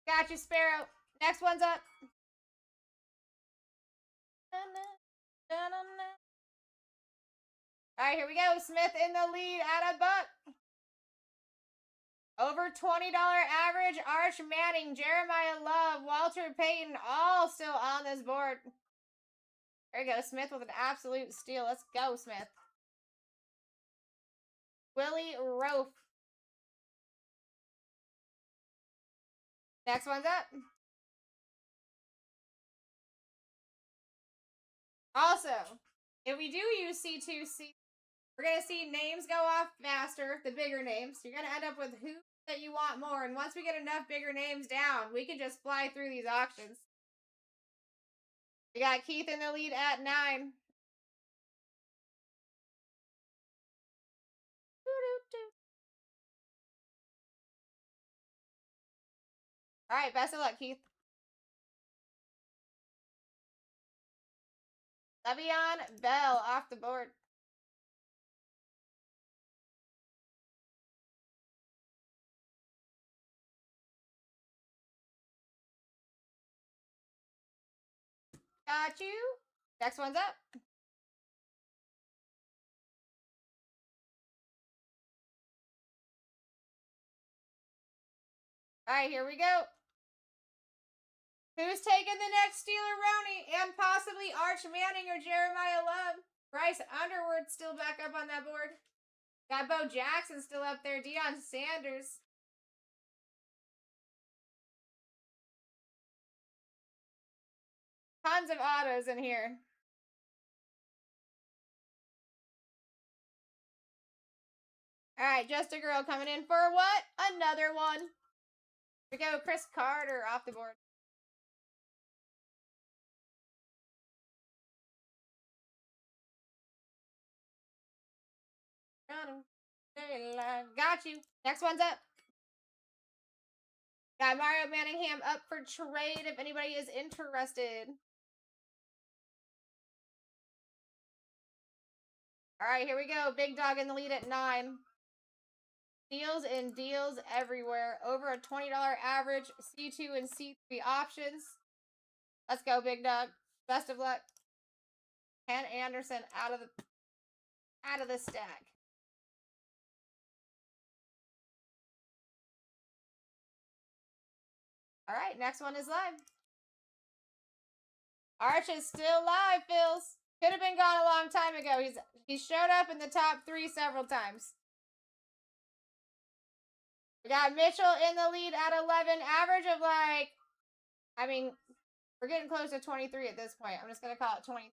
Got you, Sparrow. Next one's up. All right, here we go. Smith in the lead at $1. Over $20 average. Arch Manning, Jeremiah Love, Walter Payton, all still on this board. There you go. Smith with an absolute steal. Let's go, Smith. Willie Rofe. Next one's up. Also, if we do use C2C, we're going to see names go off faster, the bigger names. You're going to end up with who that you want more. And once we get enough bigger names down, we can just fly through these auctions. We got Keith in the lead at 9. All right, best of luck, Keith. Le'Veon Bell off the board. Got you. Next one's up. Alright, here we go. Who's taking the next Steeler Roni and possibly Arch Manning or Jeremiah Love? Bryce Underwood still back up on that board. Got Bo Jackson still up there. Deion Sanders. Tons of autos in here. Alright, Just a Girl coming in for what? Another one. Here we go, Chris Carter off the board. Got you. Next one's up. Got Mario Manningham up for trade if anybody is interested. Alright, here we go. Big Dog in the lead at 9. Deals and deals everywhere. Over a $20 average. C2 and C3 options. Let's go, Big Dog. Best of luck. Ken Anderson out of the stack. All right, next one is live. Arch is still live, Phils. Could have been gone a long time ago. He showed up in the top 3 several times. We got Mitchell in the lead at 11. Average of like, I mean, we're getting close to 23 at this point. I'm just going to call it 20.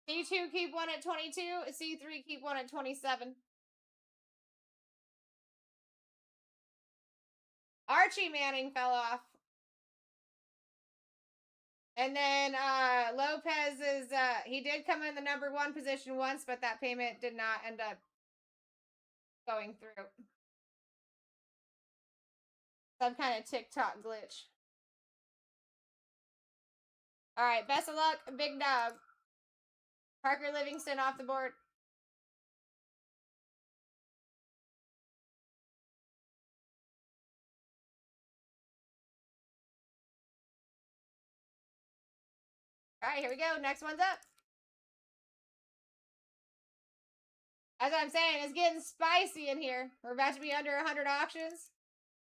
C2 keep one at 22. C3 keep one at 27. Archie Manning fell off. And then Lopez is, he did come in the number 1 position once, but that payment did not end up going through. Some kind of TikTok glitch. All right, best of luck, Big Dog. Parker Livingston off the board. All right, here we go. Next one's up. As I'm saying, it's getting spicy in here. We're about to be under 100 auctions.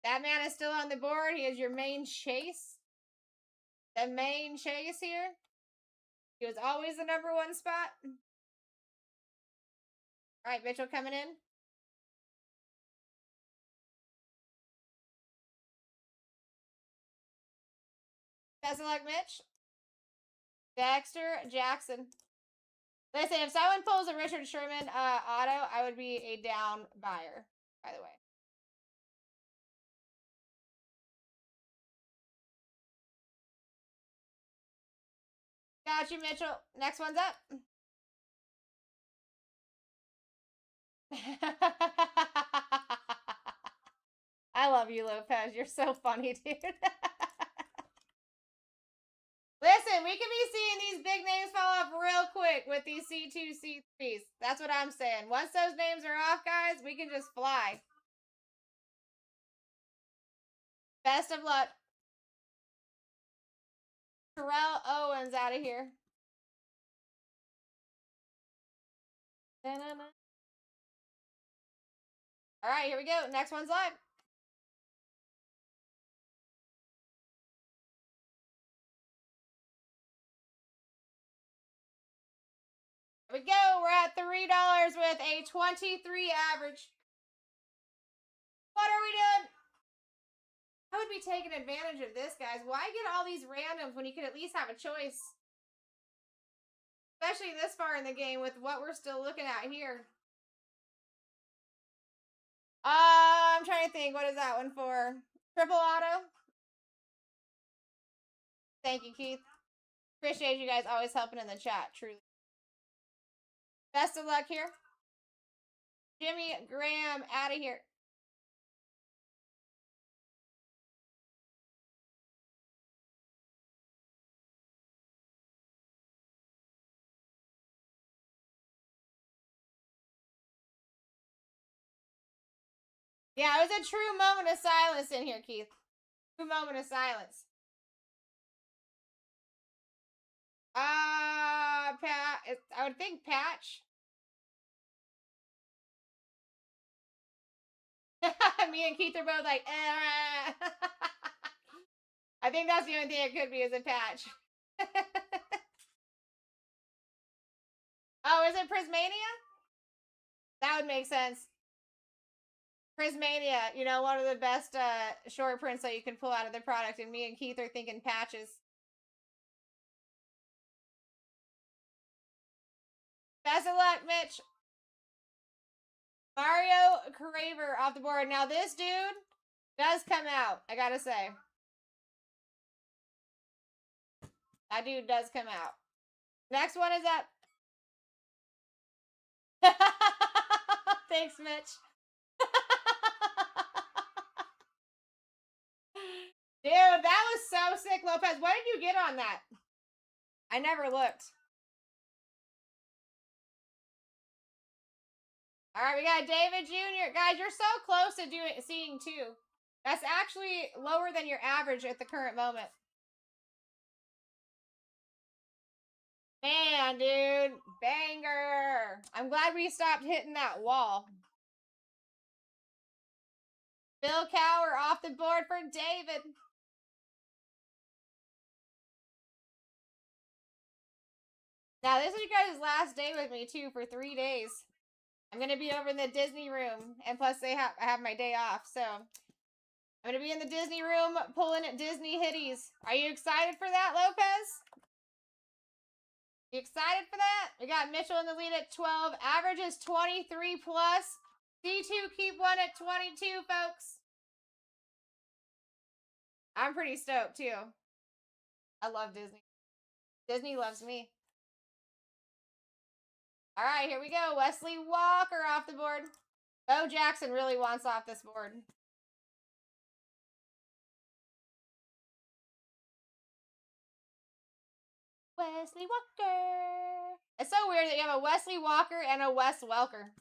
That man is still on the board. He is your main chase. The main chase here. He was always the number 1 spot. All right, Mitchell coming in. Best of luck, Mitch. Dexter Jackson. Listen, if someone pulls a Richard Sherman auto, I would be a down buyer, by the way. Got you, Mitchell. Next one's up. I love you, Lopez. You're so funny, dude. Listen, we can be seeing these big names fall off real quick with these C2, C3s. That's what I'm saying. Once those names are off, guys, we can just fly. Best of luck. Terrell Owens out of here. Da-na-na. All right, here we go. Next one's live. Here we go. We're at $3 with a 23 average. What are we doing? I would be taking advantage of this, guys. Why get all these randoms when you could at least have a choice? Especially this far in the game with what we're still looking at here. I'm trying to think. What is that one for? Triple auto? Thank you, Keith. Appreciate you guys always helping in the chat, truly. Best of luck here. Jimmy Graham out of here. Yeah, it was a true moment of silence in here, Keith. True moment of silence. I would think Patch. Me and Keith are both like, I think that's the only thing it could be is a Patch. Oh, is it Prismania? That would make sense. Prismania, you know, one of the best short prints that you can pull out of the product, and me and Keith are thinking Patches. Best of luck, Mitch. Mario Craver off the board. Now, this dude does come out, I gotta say. That dude does come out. Next one is up. Thanks, Mitch. Dude, that was so sick, Lopez. What did you get on that? I never looked. All right, we got David Jr. Guys, you're so close to seeing two. That's actually lower than your average at the current moment. Man, dude. Banger. I'm glad we stopped hitting that wall. Bill Cower off the board for David. Now, this is you guys' last day with me, too, for 3 days. I'm going to be over in the Disney room. And plus, I have my day off, so... I'm going to be in the Disney room pulling Disney hitties. Are you excited for that, Lopez? You excited for that? We got Mitchell in the lead at 12. Average is 23 plus. C2 keep one at 22, folks. I'm pretty stoked, too. I love Disney. Disney loves me. All right, here we go. Wesley Walker off the board. Bo Jackson really wants off this board. Wesley Walker. It's so weird that you have a Wesley Walker and a Wes Welker.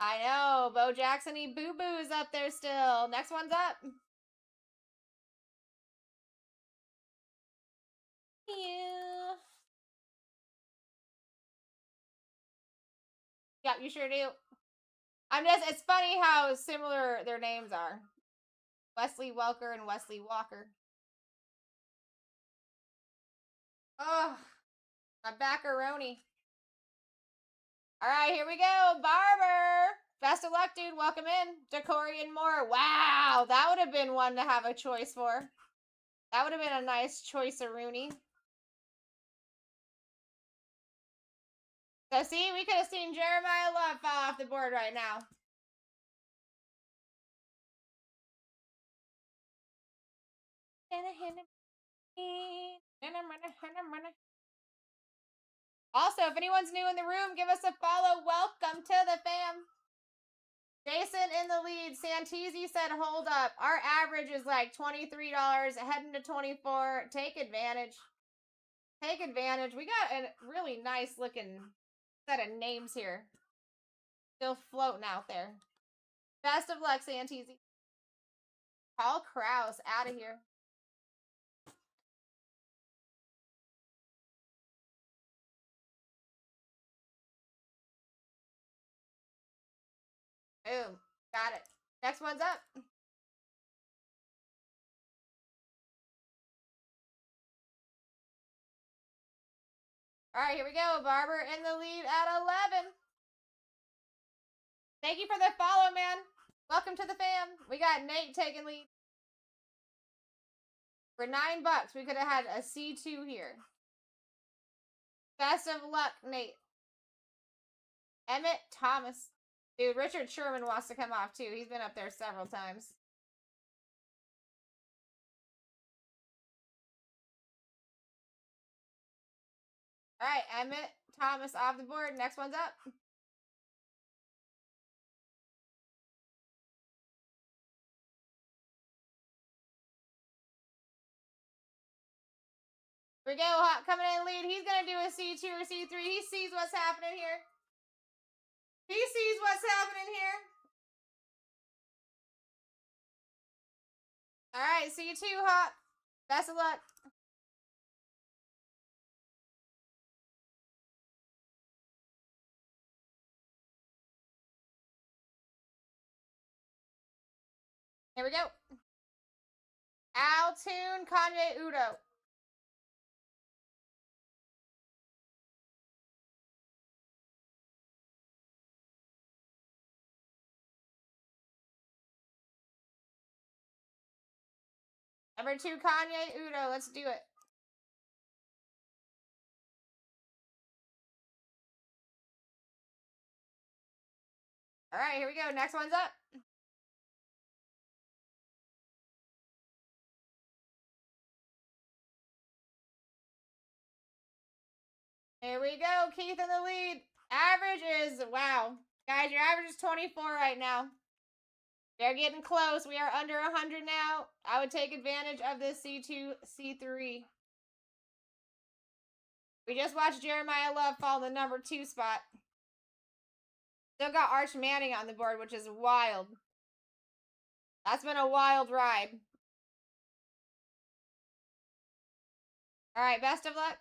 I know. Bo Jackson, he boo-boos up there still. Next one's up. You. Yep, you sure do. It's funny how similar their names are. Wesley Welker and Wesley Walker. Oh, my backaroni. All right, here we go. Barber. Best of luck, dude. Welcome in. Decorian Moore. Wow, that would have been one to have a choice for. That would have been a nice choice of Rooney. So, see, we could have seen Jeremiah Love fall off the board right now. Also, if anyone's new in the room, give us a follow. Welcome to the fam. Jason in the lead. Santisi said, hold up. Our average is like $23, heading to 24. Take advantage. Take advantage. We got a really nice looking set of names here. Still floating out there. Best of luck, Santisi. Paul Krause out of here. Boom. Got it. Next one's up. All right, here we go. Barber in the lead at 11. Thank you for the follow, man. Welcome to the fam. We got Nate taking lead. For $9, we could have had a C2 here. Best of luck, Nate. Emmett Thomas. Dude, Richard Sherman wants to come off, too. He's been up there several times. All right, Emmett Thomas off the board. Next one's up. Here we go. Hot coming in lead. He's going to do a C2 or C3. He sees what's happening here. He sees what's happening here. All right, C2, Hot. Best of luck. Here we go. Altoon Kanye Udo. Number 2, Kanye Udo. Let's do it. All right, here we go. Next one's up. Here we go. Keith in the lead. Average is, wow. Guys, your average is 24 right now. We are getting close. We are under 100 now. I would take advantage of this C2, C3. We just watched Jeremiah Love fall in the number 2 spot. Still got Arch Manning on the board, which is wild. That's been a wild ride. All right, best of luck.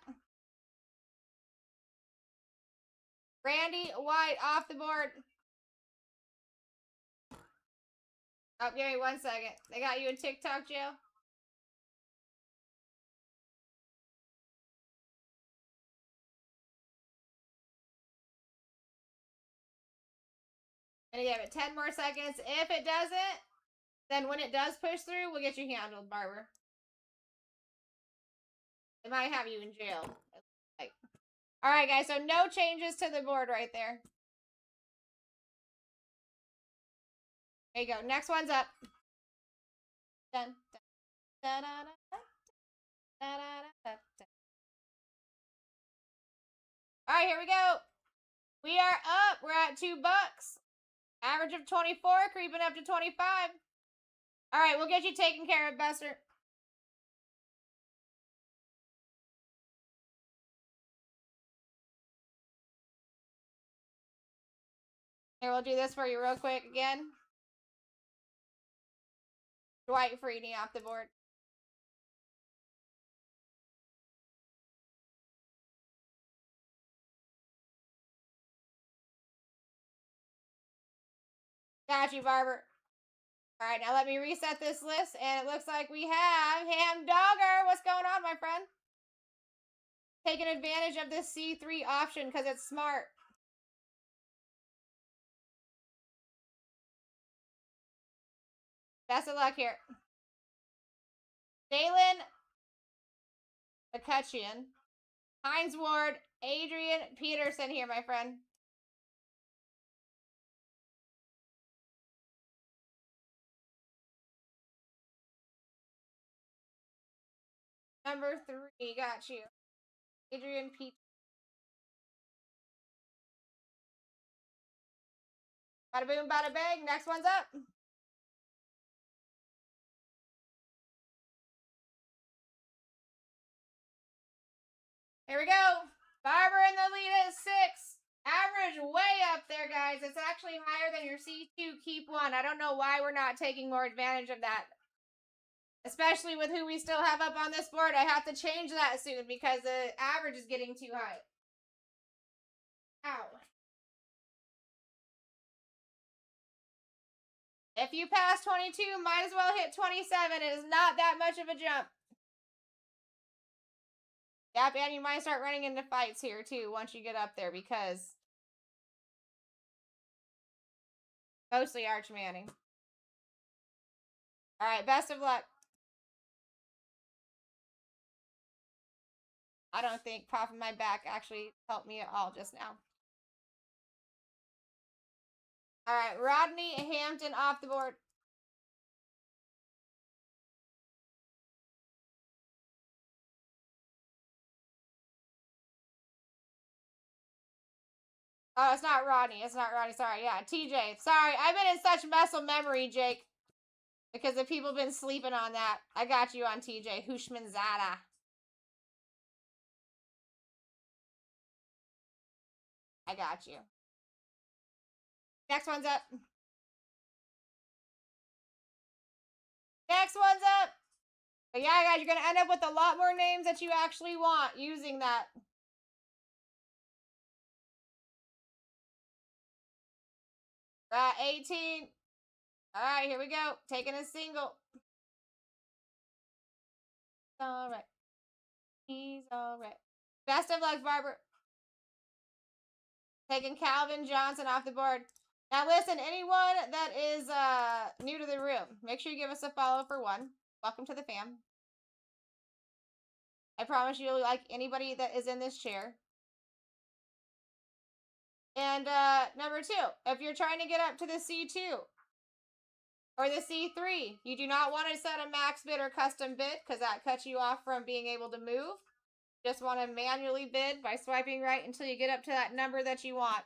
Randy White off the board. Oh, give me 1 second. They got you in TikTok jail? Gonna give it 10 more seconds. If it doesn't, then when it does push through, we'll get you handled, Barber. They might have you in jail. All right, guys, so no changes to the board right there. There you go. Next one's up. Dun, dun, dun, dun, dun, dun, dun, dun. All right, here we go. We are up. We're at $2. Average of 24, creeping up to 25. All right, we'll get you taken care of, Buster. Here, we'll do this for you real quick again. Dwight Freeney off the board. Got you, Barber. All right, now let me reset this list, and it looks like we have Ham Dogger. What's going on, my friend? Taking advantage of this C3 option because it's smart. Best of luck here. Jalen McCutcheon, Hines Ward, Adrian Peterson here, my friend. Number 3, got you. Adrian Peterson. Bada boom, bada bang. Next one's up. Here we go. Barber in the lead at 6. Average way up there, guys. It's actually higher than your C2 keep 1. I don't know why we're not taking more advantage of that. Especially with who we still have up on this board. I have to change that soon because the average is getting too high. Ow. If you pass 22, might as well hit 27. It is not that much of a jump. Yep, and you might start running into fights here too once you get up there because mostly Arch Manning. All right, best of luck. I don't think popping my back actually helped me at all just now. All right, Rodney Hampton off the board. Oh, it's not Rodney. It's not Rodney. Sorry. Yeah, TJ. Sorry. I've been in such muscle memory, Jake. Because the people been sleeping on that. I got you on TJ. Hushmanzada. I got you. Next one's up. Next one's up. But yeah, guys, you're going to end up with a lot more names that you actually want using that. We're at 18. All right, here we go. Taking a single. All right. He's all right. Best of luck, Barber. Taking Calvin Johnson off the board. Now listen, anyone that is new to the room, make sure you give us a follow for one. Welcome to the fam. I promise you'll like anybody that is in this chair. And number 2, if you're trying to get up to the C2 or the C3, you do not want to set a max bid or custom bid because that cuts you off from being able to move. Just want to manually bid by swiping right until you get up to that number that you want.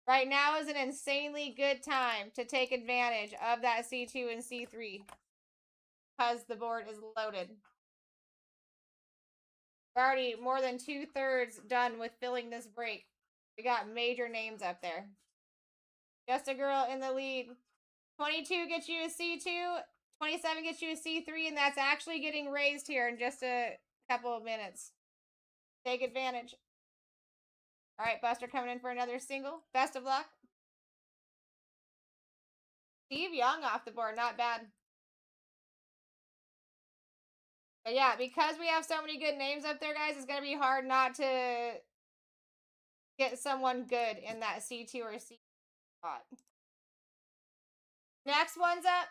Right now is an insanely good time to take advantage of that C2 and C3 because the board is loaded. We're already more than 2/3 done with filling this break. We got major names up there. Just a girl in the lead. 22 gets you a C2. 27 gets you a C3, and that's actually getting raised here in just a couple of minutes. Take advantage. All right, Buster coming in for another single. Best of luck. Steve Young off the board. Not bad. But yeah, because we have so many good names up there, guys, it's going to be hard not to get someone good in that C2 or C spot. Next one's up.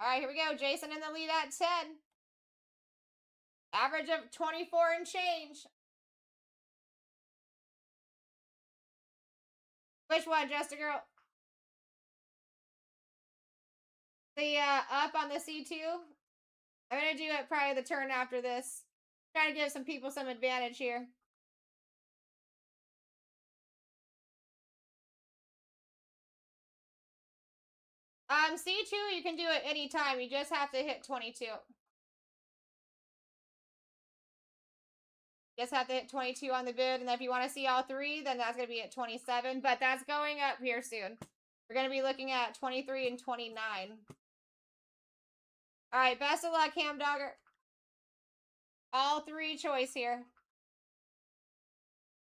All right, here we go. Jason in the lead at 10. Average of 24 and change. Which one, Just a Girl? The up on the C2. I'm going to do it probably the turn after this. Trying to give some people some advantage here. C2, you can do it anytime. You just have to hit 22. Just have to hit 22 on the bid. And if you want to see all 3, then that's going to be at 27. But that's going up here soon. We're going to be looking at 23 and 29. All right, best of luck, Cam Dogger. All 3 choice here.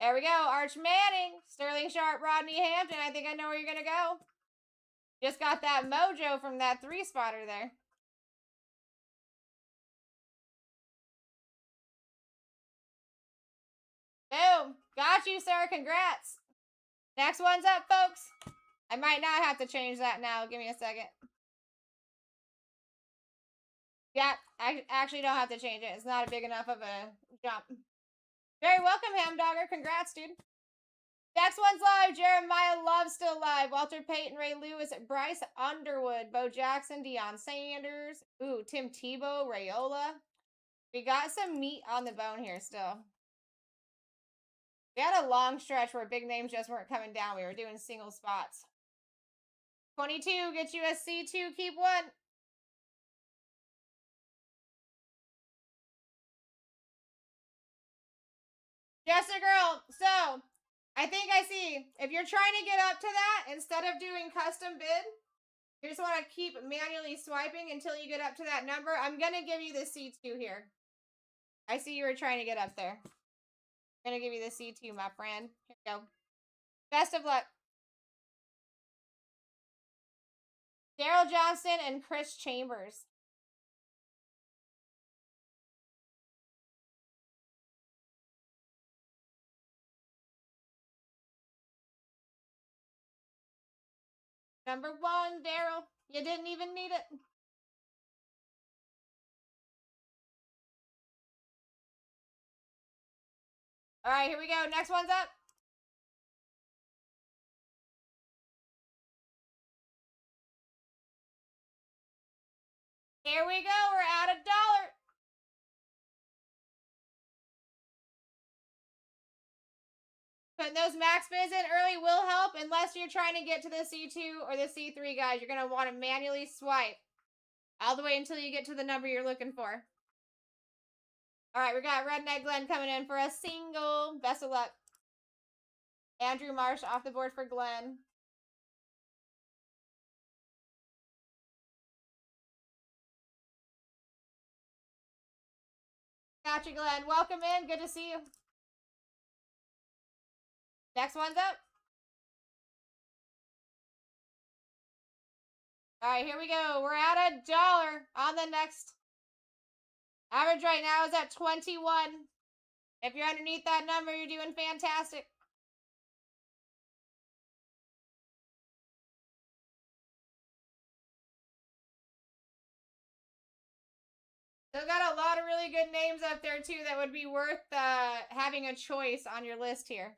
There we go. Arch Manning, Sterling Sharp, Rodney Hampton. I think I know where you're going to go. Just got that mojo from that 3-spotter there. Boom. Got you, sir. Congrats. Next one's up, folks. I might not have to change that now. Give me a second. Yeah, I actually don't have to change it. It's not a big enough of a jump. Very welcome, Hamdogger. Congrats, dude. Next one's live. Jeremiah Love still live. Walter Payton, Ray Lewis, Bryce Underwood, Bo Jackson, Deion Sanders. Ooh, Tim Tebow, Rayola. We got some meat on the bone here still. We had a long stretch where big names just weren't coming down. We were doing single spots. 22 gets you a C2. Keep 1. Just a Girl. So, I think I see. If you're trying to get up to that, instead of doing custom bid, you just want to keep manually swiping until you get up to that number. I'm going to give you the C2 here. I see you were trying to get up there. I'm going to give you the C2, my friend. Here we go. Best of luck. Daryl Johnston and Chris Chambers. Number 1, Daryl. You didn't even need it. All right, here we go. Next one's up. Here we go. We're at $1. Putting those max bids in early will help unless you're trying to get to the C2 or the C3, guys. You're going to want to manually swipe all the way until you get to the number you're looking for. All right, we got Redneck Glenn coming in for a single. Best of luck. Andrew Marsh off the board for Glenn. Gotcha, Glenn. Welcome in. Good to see you. Next one's up. All right, here we go. We're at $1 on the next. Average right now is at 21. If you're underneath that number, you're doing fantastic. Still got a lot of really good names up there, too, that would be worth having a choice on your list here.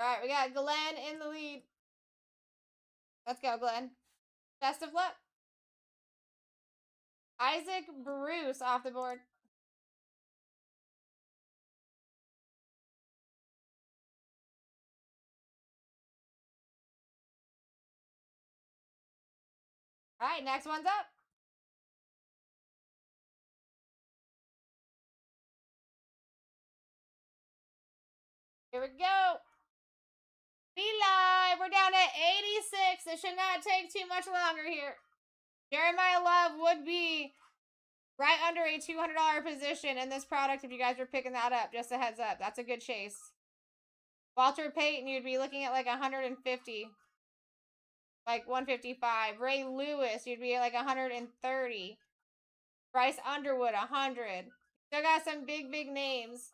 All right, we got Glenn in the lead. Let's go, Glenn. Best of luck. Isaac Bruce off the board. All right, next one's up. Here we go. Be live. We're down at 86. It should not take too much longer here. Jeremiah Love would be right under a $200 position in this product if you guys were picking that up. Just a heads up. That's a good chase. Walter Payton, you'd be looking at like 150. Like 155. Ray Lewis, you'd be at like 130. Bryce Underwood, 100. Still got some big names.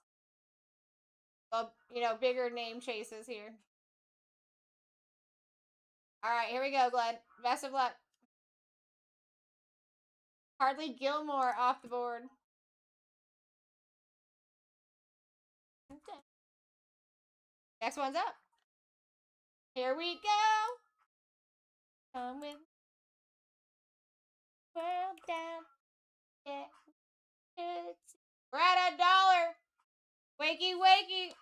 Well, you know, bigger name chases here. All right, here we go, Glenn. Best of luck. Hardly Gilmore off the board. Next one's up. Here we go. Come with world down. Yeah. We're at $1. Wakey, wakey.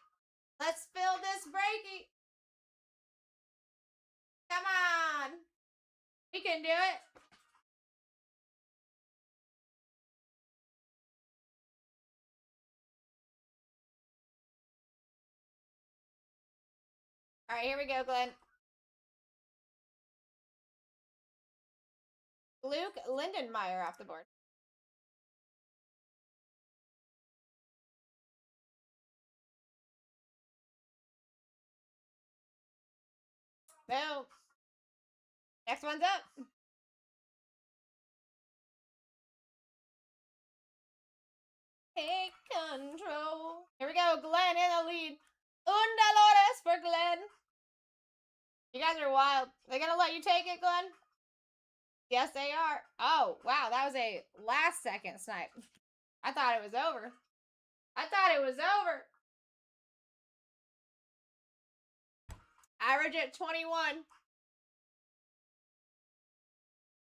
Let's fill this breaky. Come on. We can do it. All right, here we go, Glenn. Luke Lindenmeyer off the board. Boom. Next one's up. Take control. Here we go, Glenn in the lead. Undalores for Glenn. You guys are wild. They gonna let you take it, Glenn? Yes, they are. Oh, wow, that was a last second snipe. I thought it was over. I thought it was over. Average at 21.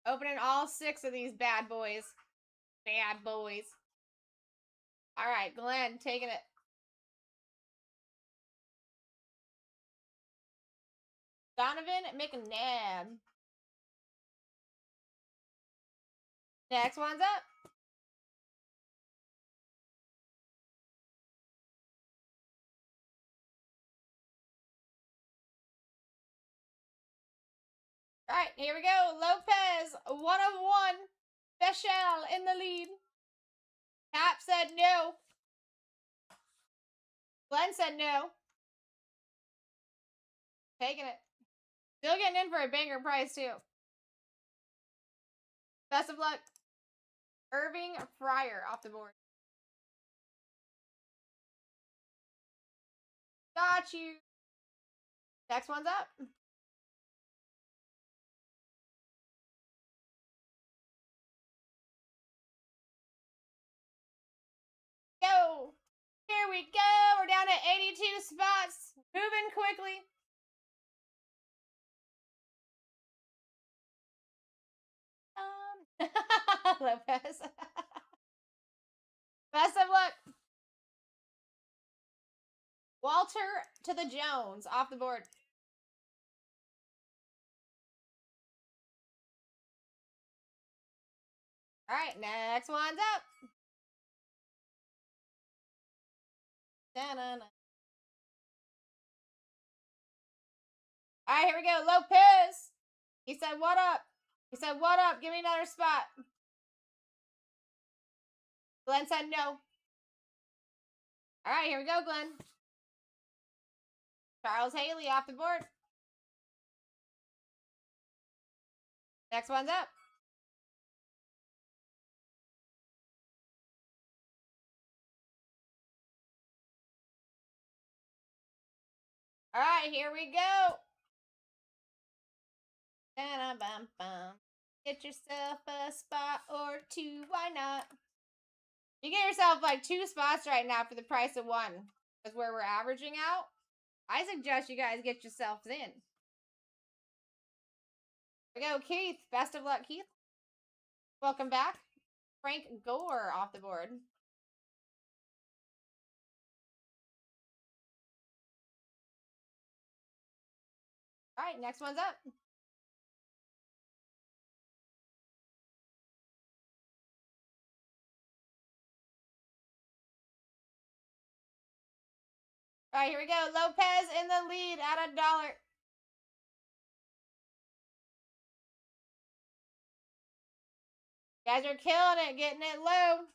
Opening all 6 of these bad boys. Bad boys. All right, Glenn taking it. Donovan McNabb. Next one's up. All right, here we go. Lopez, 1 of 1. Bechel in the lead. Cap said no. Glenn said no. Taking it. Still getting in for a banger price, too. Best of luck. Irving Fryer off the board. Got you. Next one's up. Go. Here we go. We're down at 82 spots. Moving quickly. Lopez. Best of luck. Walter to the Jones off the board. All right, next one's up. Da-na-na. All right, here we go. Lopez. He said, what up? He said, what up? Give me another spot. Glenn said no. All right, here we go, Glenn. Charles Haley off the board. Next one's up. All right, here we go. Bum. Get yourself a spot or two. Why not? You get yourself like 2 spots right now for the price of 1. That's where we're averaging out. I suggest you guys get yourselves in. Here we go, Keith. Best of luck, Keith. Welcome back. Frank Gore off the board. All right, next one's up. All right, here we go. Lopez in the lead at $1. You guys are killing it, getting it low.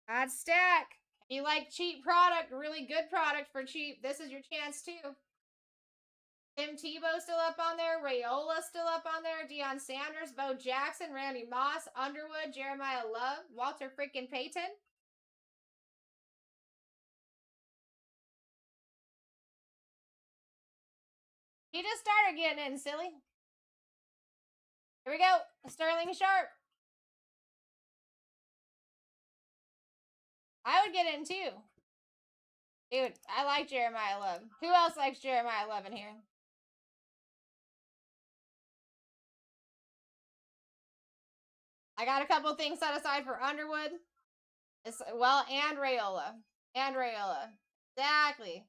Odd stack. If you like cheap product, really good product for cheap, this is your chance too. Tim Tebow still up on there. Rayola still up on there. Deion Sanders, Bo Jackson, Randy Moss, Underwood, Jeremiah Love, Walter freaking Payton. He just started getting in, silly. Here we go. Sterling Sharp. I would get in too. Dude, I like Jeremiah Love. Who else likes Jeremiah Love in here? I got a couple things set aside for Underwood. Well, and Rayola. Exactly.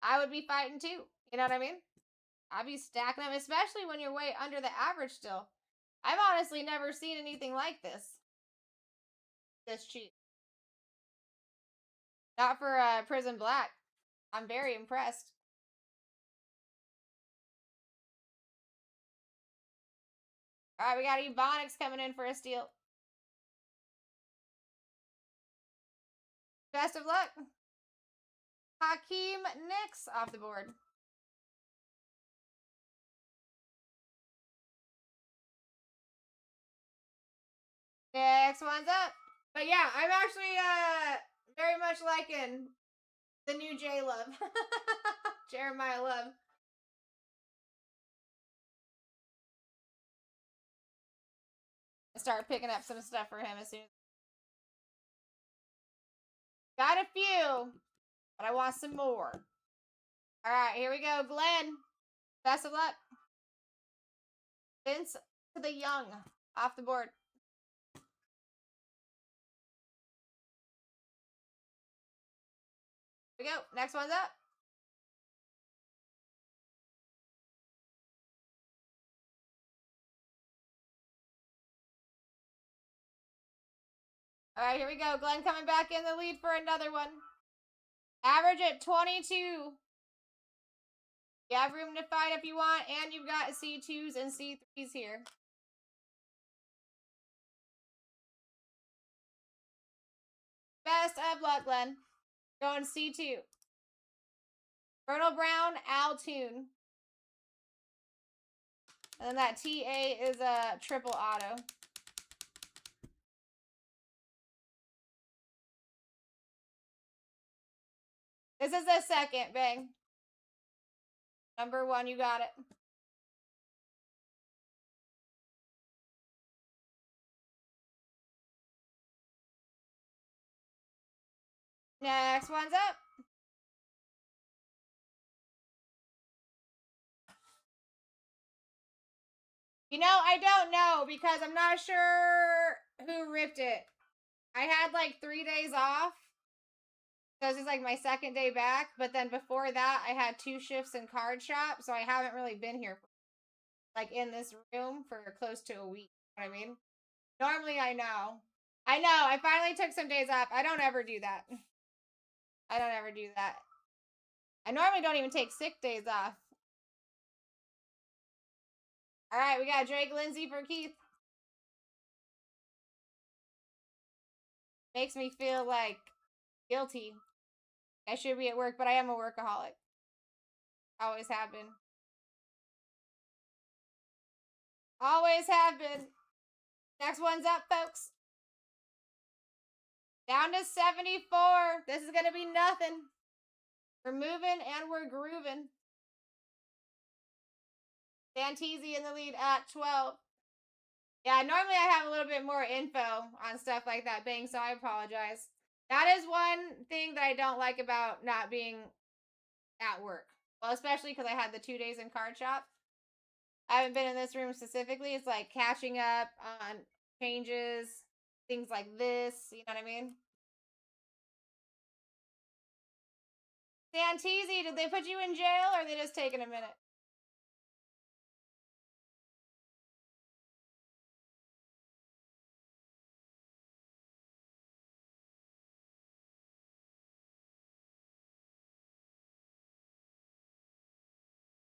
I would be fighting too. You know what I mean? I'd be stacking them, especially when you're way under the average still. I've honestly never seen anything like this. This cheap. Not for Prison Black. I'm very impressed. All right, we got Ebonics coming in for a steal. Best of luck. Hakeem Nicks off the board. Next one's up. But yeah, I'm actually very much liking the new J Love. Jeremiah Love. Start picking up some stuff for him as soon as. Got a few, but I want some more. All right, here we go. Glenn, best of luck. Vince to the Young off the board. Here we go. Next one's up. All right, here we go. Glenn coming back in the lead for another one. Average at 22. You have room to fight if you want, and you've got C2s and C3s here. Best of luck, Glenn. Going C2. Vernal Brown, Altoon. And then that TA is a triple auto. This is the second, bang. Number 1, you got it. Next one's up. You know, I don't know because I'm not sure who ripped it. I had like 3 days off. So this is like my second day back. But then before that, I had 2 shifts in card shop. So I haven't really been here, like in this room for close to a week. You know what I mean? Normally I know. I know. I finally took some days off. I don't ever do that. I don't ever do that. I normally don't even take sick days off. All right, we got Drake Lindsay for Keith. Makes me feel like guilty. I should be at work, but I am a workaholic. Always have been. Always have been. Next one's up, folks. Down to 74. This is going to be nothing. We're moving and we're grooving. Santisi in the lead at 12. Yeah, normally I have a little bit more info on stuff like that, Bang, so I apologize. That is one thing that I don't like about not being at work. Well, especially because I had the 2 days in card shop. I haven't been in this room specifically. It's like catching up on changes, things like this. You know what I mean? Santisi, did they put you in jail or are they just taking a minute?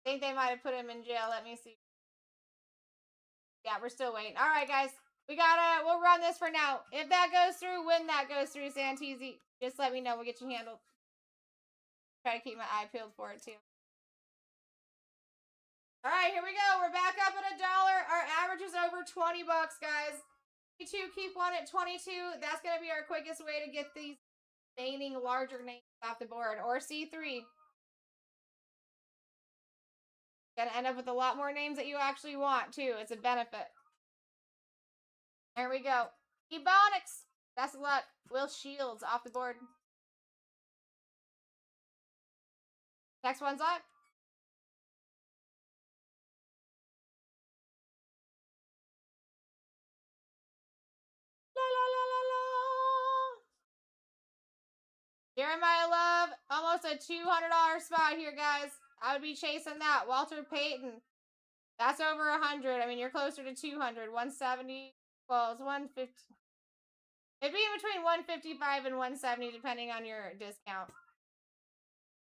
I think they might have put him in jail. Let me see. Yeah, we're still waiting. All right, guys. We'll run this for now. If that goes through, when that goes through, Santisi, just let me know. We'll get you handled. Try to keep my eye peeled for it, too. All right, here we go. We're back up at $1. Our average is over 20 bucks, guys. C2, keep one at 22. That's going to be our quickest way to get these remaining larger names off the board. Or C3. Gonna end up with a lot more names that you actually want, too. It's a benefit. There we go. Ebonics. Best of luck. Will Shields off the board. Next one's up. La la la la la. Jeremiah Love, almost a $200 spot here, guys. I would be chasing that. Walter Payton. That's over 100. I mean, you're closer to 200. 170. Well, it's 150. It'd be between 155 and 170, depending on your discount.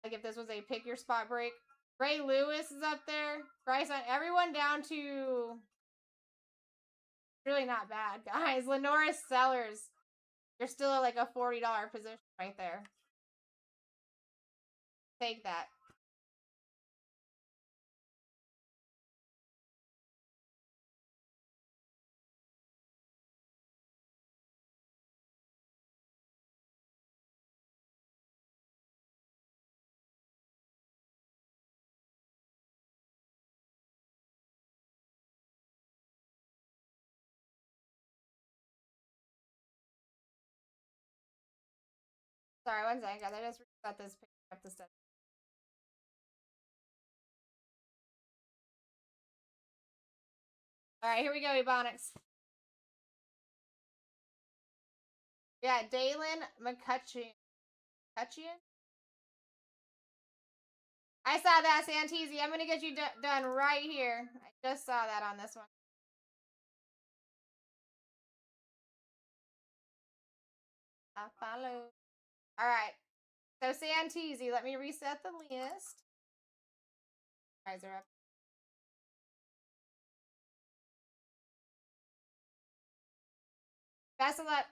Like if this was a pick your spot break. Ray Lewis is up there. Bryce on everyone down to really not bad, guys. Lenoris Sellers. You're still at like a $40 position right there. Take that. Sorry, one second, guys. I just reset this picture up the stuff. All right, here we go, Ebonics. Yeah, Dalen McCutcheon. I saw that, Santisi. I'm going to get you done right here. I just saw that on this one. I follow. All right. So, Santisi, let me reset the list. Guys are up. Best of luck.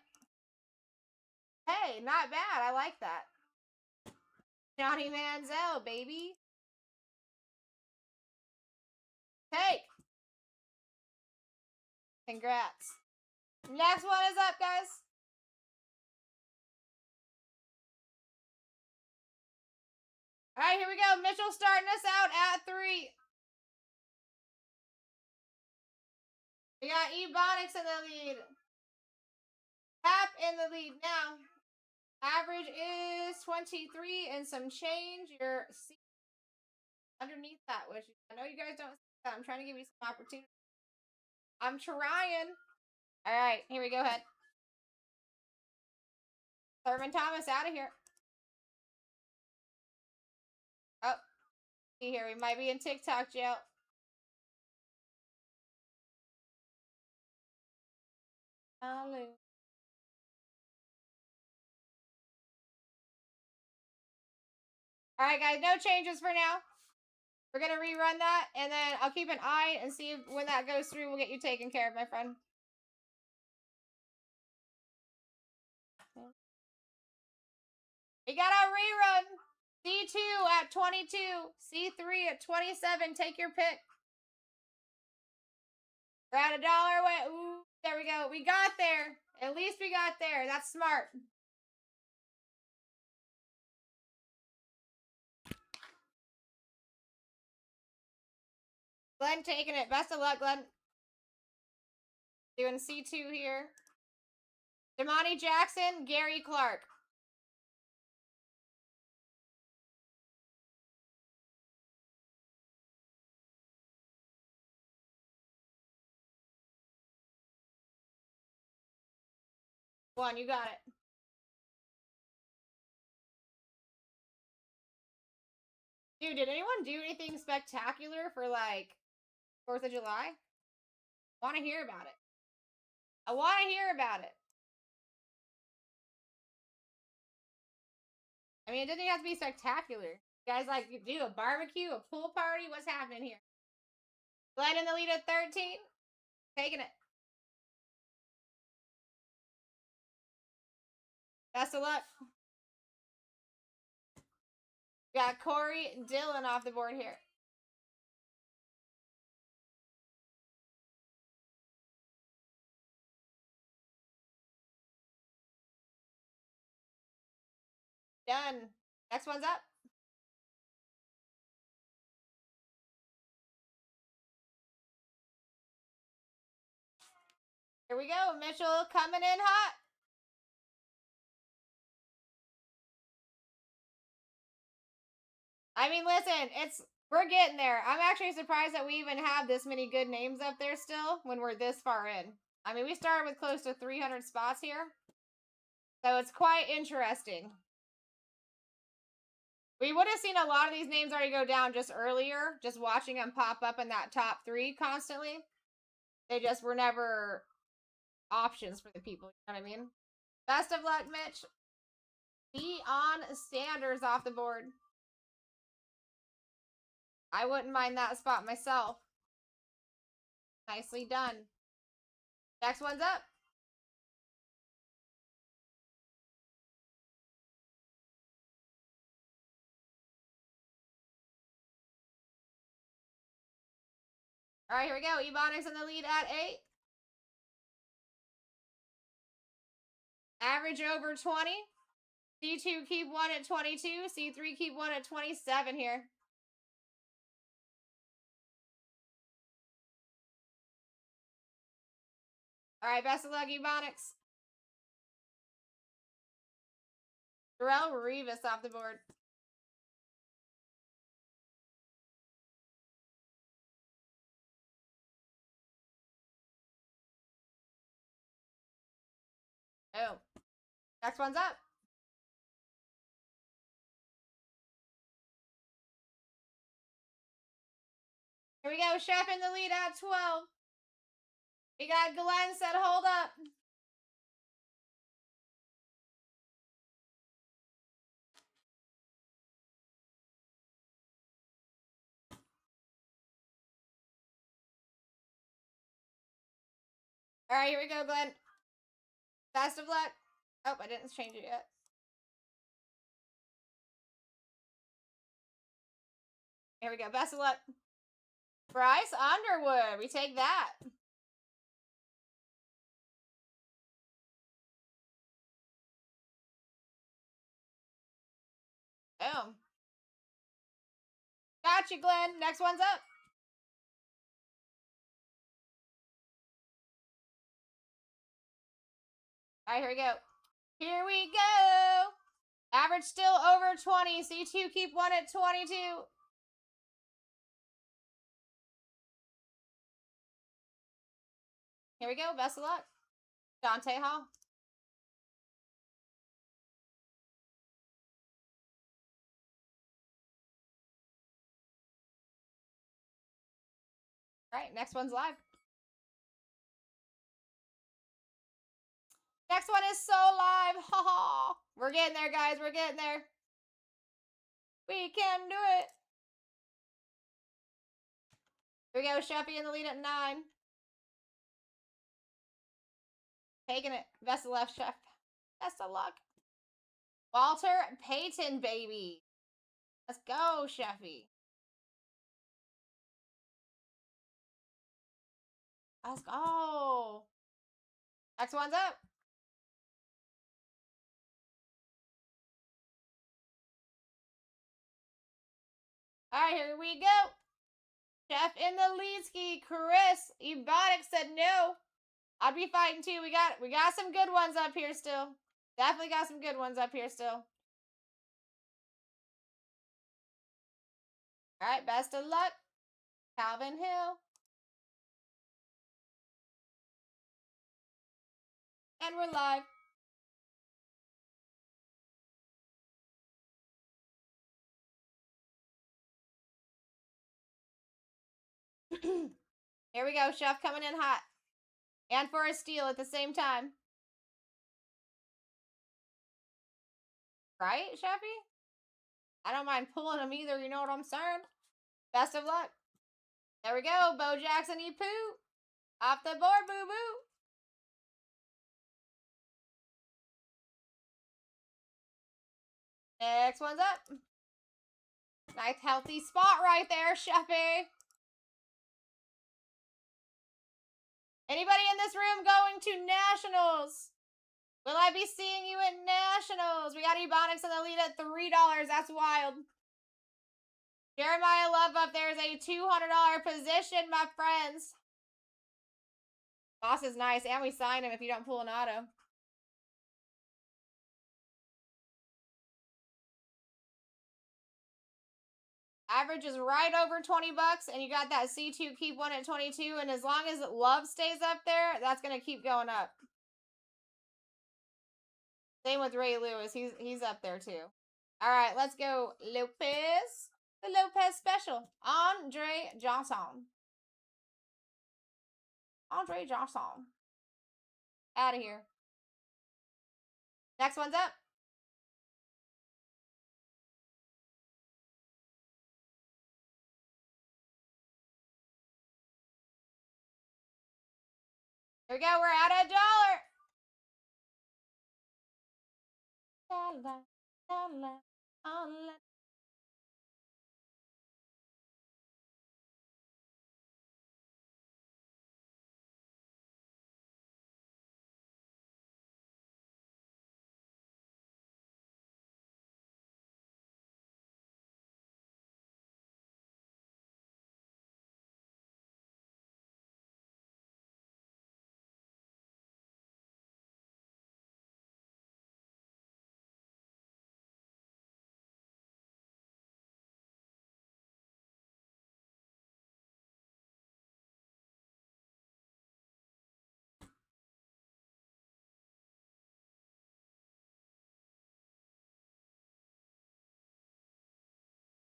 Hey, not bad. I like that. Johnny Manziel, baby. Take. Congrats. Next one is up, guys. All right, here we go. Mitchell starting us out at 3. We got Ebonics in the lead. Hap in the lead now. Average is 23 and some change. You're underneath that, which I know you guys don't see that. I'm trying to give you some opportunity. I'm trying. All right, here we go. Ahead. Thurman Thomas out of here. Oh, see here. We might be in TikTok jail. Hallelujah. All right, guys, no changes for now. We're going to rerun that, and then I'll keep an eye and see if when that goes through, we'll get you taken care of, my friend. We got a rerun. C2 at 22. C3 at 27. Take your pick. We're at $1 away. Ooh, there we go. We got there. At least we got there. That's smart. Glenn taking it. Best of luck, Glenn. Doing C2 here. Damani Jackson, Gary Clark. One, you got it. Dude, did anyone do anything spectacular for, like, 4th of July? I want to hear about it. I want to hear about it. I mean, it doesn't have to be spectacular. You guys, like, do a barbecue, a pool party? What's happening here? Glenn in the lead at 13. Taking it. Best of luck. We got Corey Dillon off the board here. Done. Next one's up. Here we go. Mitchell coming in hot. I mean, listen, we're getting there. I'm actually surprised that we even have this many good names up there still when we're this far in. I mean, we started with close to 300 spots here. So it's quite interesting. We would have seen a lot of these names already go down just earlier, just watching them pop up in that top 3 constantly. They just were never options for the people, you know what I mean? Best of luck, Mitch. Deion Sanders off the board. I wouldn't mind that spot myself. Nicely done. Next one's up. All right, here we go. Ebonics in the lead at 8. Average over 20. C2 keep 1 at 22. C3 keep 1 at 27 here. All right, best of luck, Ebonics. Darrell Rivas off the board. Oh. Next one's up. Here we go. Chef in the lead at 12. We got Glenn said, hold up. All right, here we go, Glenn. Best of luck. Oh, I didn't change it yet. Here we go. Best of luck. Bryce Underwood. We take that. Boom. Gotcha, Glenn. Next one's up. All right, here we go. Here we go. Average still over 20. C2 keep 1 at 22. Here we go. Best of luck. Dante Hall. All right, next one's live. Next one is so live. Ha ha. We're getting there, guys. We're getting there. We can do it. Here we go. Sheffy in the lead at 9. Taking it. Best of luck, Chef. Best of luck. Walter Payton, baby. Let's go, Sheffy. Let's go. Next one's up. All right, here we go. Chef in the lead ski. Chris Ebonic said no. I'd be fighting too. We got some good ones up here still. Definitely got some good ones up here still. All right, best of luck. Calvin Hill. And we're live. Here we go. Chef coming in hot. And for a steal at the same time. Right, Chefy? I don't mind pulling them either. You know what I'm saying? Best of luck. There we go. Bo Jackson, E. Poo. Off the board, boo boo. Next one's up. Nice healthy spot right there, Sheffy. Anybody in this room going to Nationals? Will I be seeing you at Nationals? We got Ebonics in the lead at $3. That's wild. Jeremiah Love up there is a $200 position, my friends. Boss is nice, and we sign him if you don't pull an auto. Average is right over 20 bucks, and you got that C2 keep one at 22, and as long as Love stays up there, that's going to keep going up. Same with Ray Lewis. He's up there too. All right, let's go Lopez. The Lopez special. Andre Johnson. Andre Johnson. Out of here. Next one's up. Here we go. We're at $1.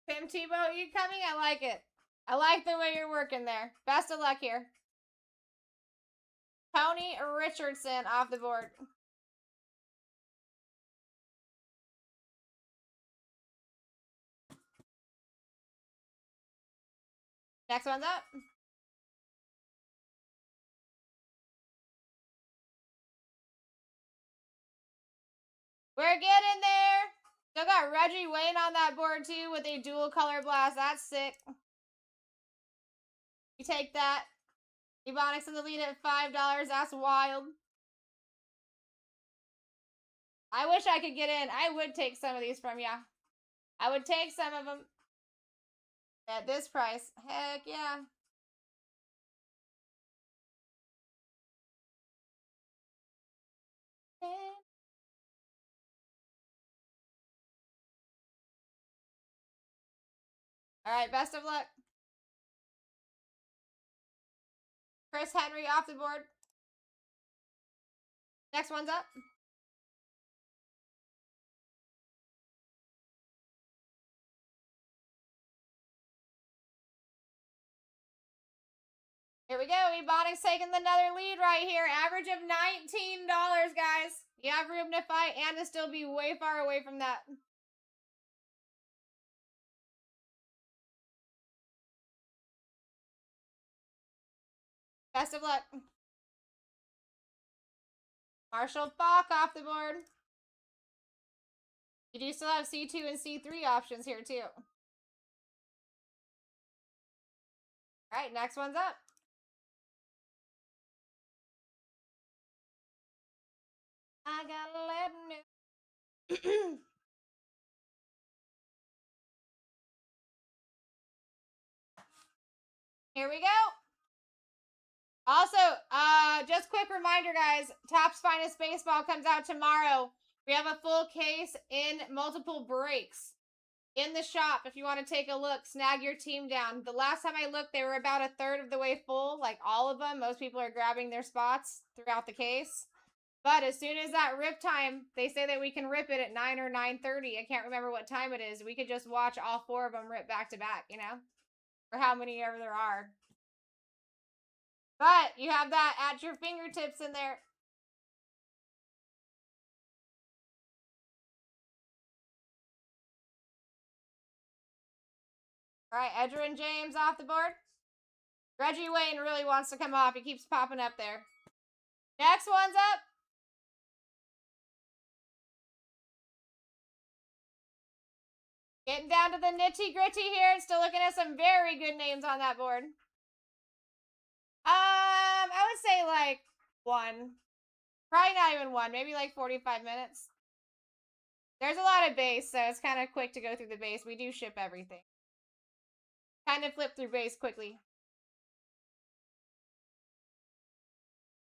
Tim Tebow, you coming? I like it. I like the way you're working there. Best of luck here. Tony Richardson off the board. Next one's up. We're getting there. Still got Reggie Wayne on that board too with a dual color blast. That's sick. You take that. Ebonics in the lead at $5. That's wild. I wish I could get in. I would take some of these from ya. I would take some of them. At this price. Heck yeah. Alright, best of luck. Chris Henry off the board. Next one's up. Here we go. Ebonics taking another lead right here. Average of $19, guys. You have room to fight and to still be way far away from that. Best of luck. Marshall Falk off the board. You do still have C2 and C3 options here, too. Alright, next one's up. I gotta let him know. Here we go. Also, just quick reminder, guys. Topps Finest Baseball comes out tomorrow. We have a full case in multiple breaks in the shop. If you want to take a look, snag your team down. The last time I looked, they were about a third of the way full, like all of them. Most people are grabbing their spots throughout the case. But as soon as that rip time, they say that we can rip it at 9 or 9:30. I can't remember what time it is. We could just watch all 4 of them rip back to back, you know? Or how many ever there are. But you have that at your fingertips in there. All right, Edgerrin James off the board. Reggie Wayne really wants to come off. He keeps popping up there. Next one's up. Getting down to the nitty-gritty here and still looking at some very good names on that board. I would say like 1. Probably not even 1. Maybe like 45 minutes. There's a lot of base, so it's kind of quick to go through the base. We do ship everything. Kind of flip through base quickly.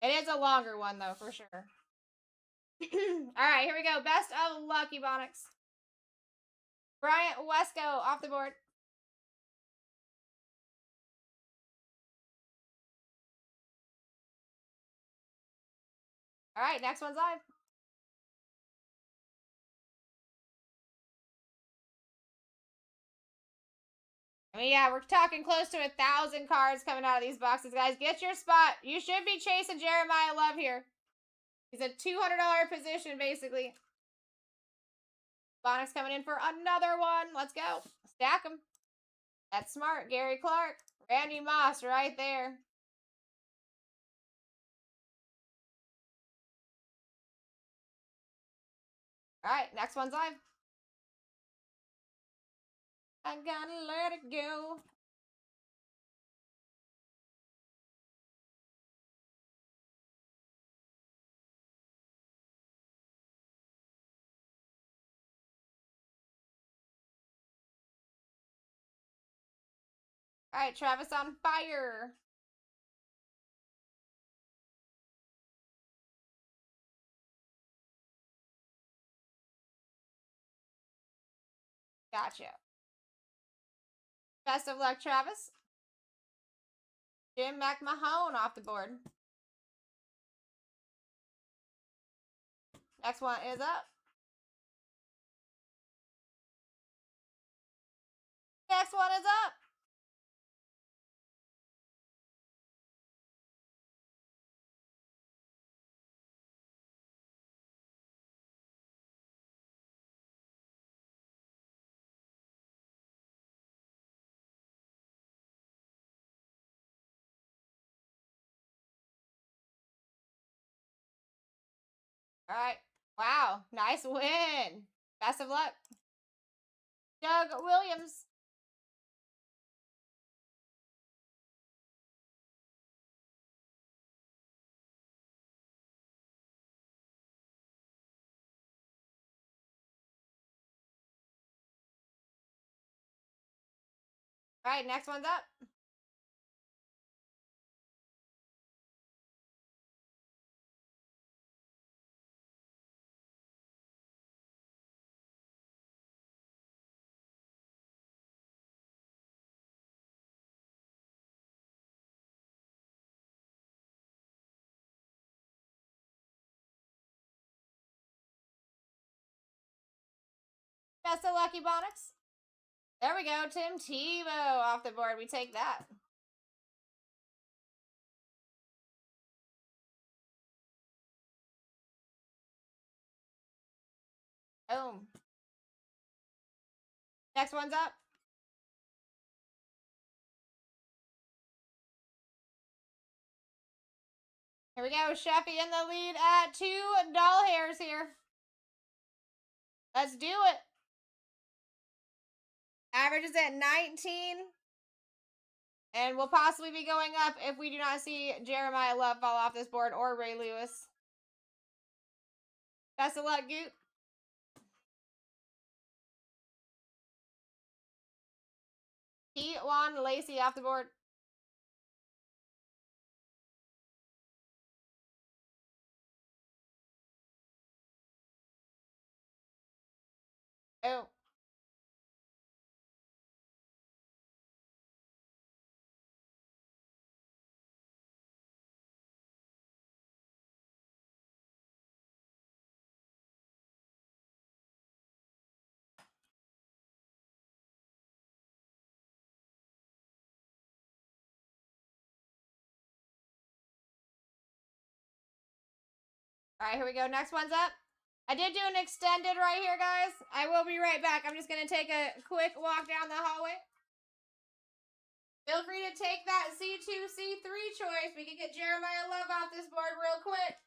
It is a longer one, though, for sure. Alright, here we go. Best of luck, Ebonics. Bryant Wesco off the board. Alright, next one's live. I mean, yeah, we're talking close to 1,000 cards coming out of these boxes, guys. Get your spot. You should be chasing Jeremiah Love here. He's a $200 position, basically. Bonix coming in for another one. Let's go. Stack him. That's smart. Gary Clark. Randy Moss right there. All right, next one's live. I gotta let it go. All right, Travis on fire. Gotcha. Best of luck, Travis. Jim McMahon off the board. Next one is up. Next one is up. All right. Wow. Nice win. Best of luck. Doug Williams. All right, next one's up. Best of luck, Ebonics. There we go. Tim Tebow off the board. We take that. Boom. Next one's up. Here we go. Sheffy in the lead at 2 doll hairs here. Let's do it. Average is at 19. And we'll possibly be going up if we do not see Jeremiah Love fall off this board or Ray Lewis. Best of luck, Goot. Pete Juan Lacey off the board. Oh. All right, here we go. Next one's up. I did do an extended right here, guys. I will be right back. I'm just going to take a quick walk down the hallway. Feel free to take that C2, C3 choice. We can get Jeremiah Love off this board real quick.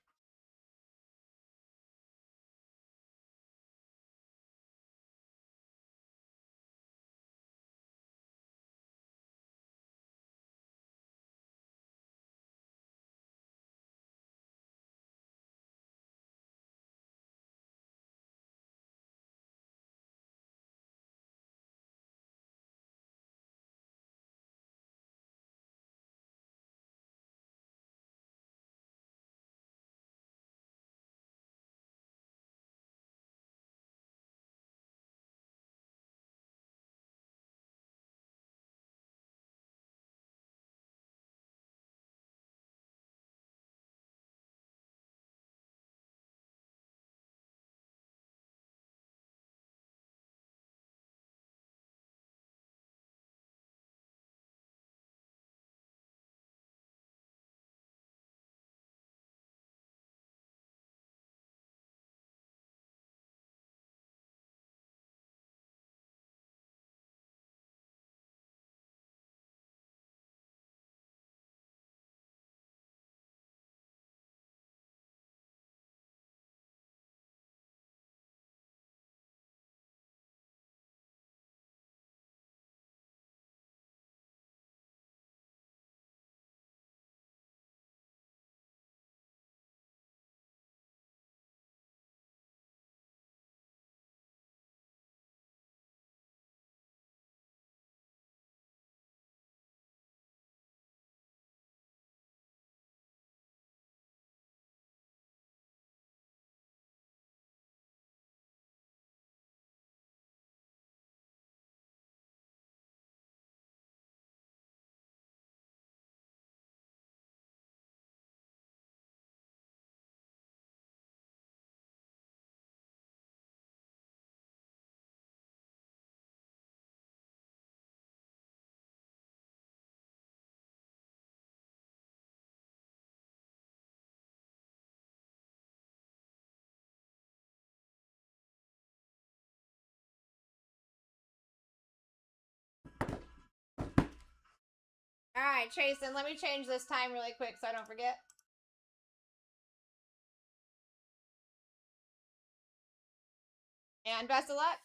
All right, Chasen, let me change this time really quick so I don't forget. And best of luck.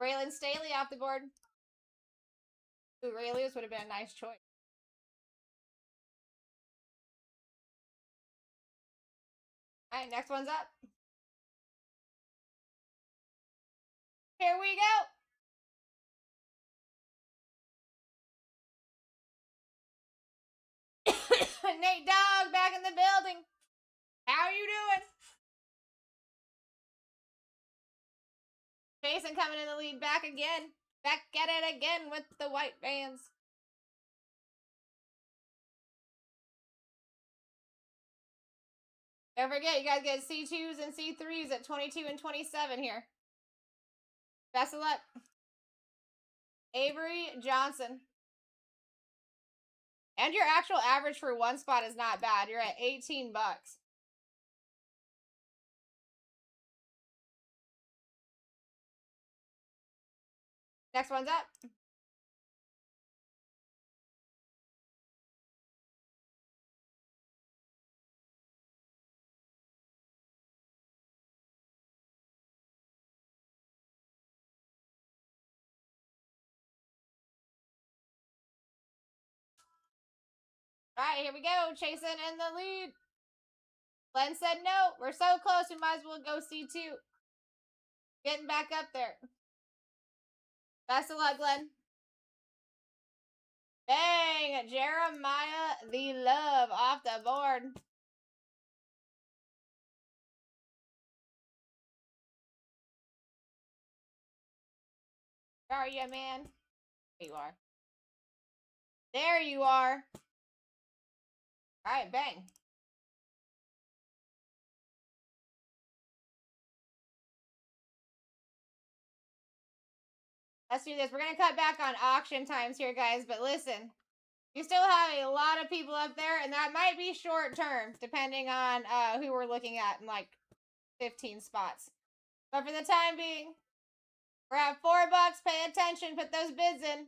Braylon Staley off the board. Ooh, Ray Lewis would have been a nice choice. All right, next one's up. Here we go. Nate Dogg back in the building. How are you doing? Jason coming in the lead back again. Back at it again with the white vans. Don't forget, you guys get C2s and C3s at 22 and 27 here. Best of luck. Avery Johnson. And your actual average for one spot is not bad. You're at 18 bucks. Next one's up. Alright, here we go. Chasing in the lead. Glenn said no. We're so close, we might as well go C2. Getting back up there. Best of luck, Glenn. Bang! Jeremiah the Love off the board. Where are you, man? There you are. There you are. Alright, bang. Let's do this. We're going to cut back on auction times here, guys. But listen, you still have a lot of people up there, and that might be short term, depending on who we're looking at in like 15 spots. But for the time being, we're at $4. Pay attention. Put those bids in.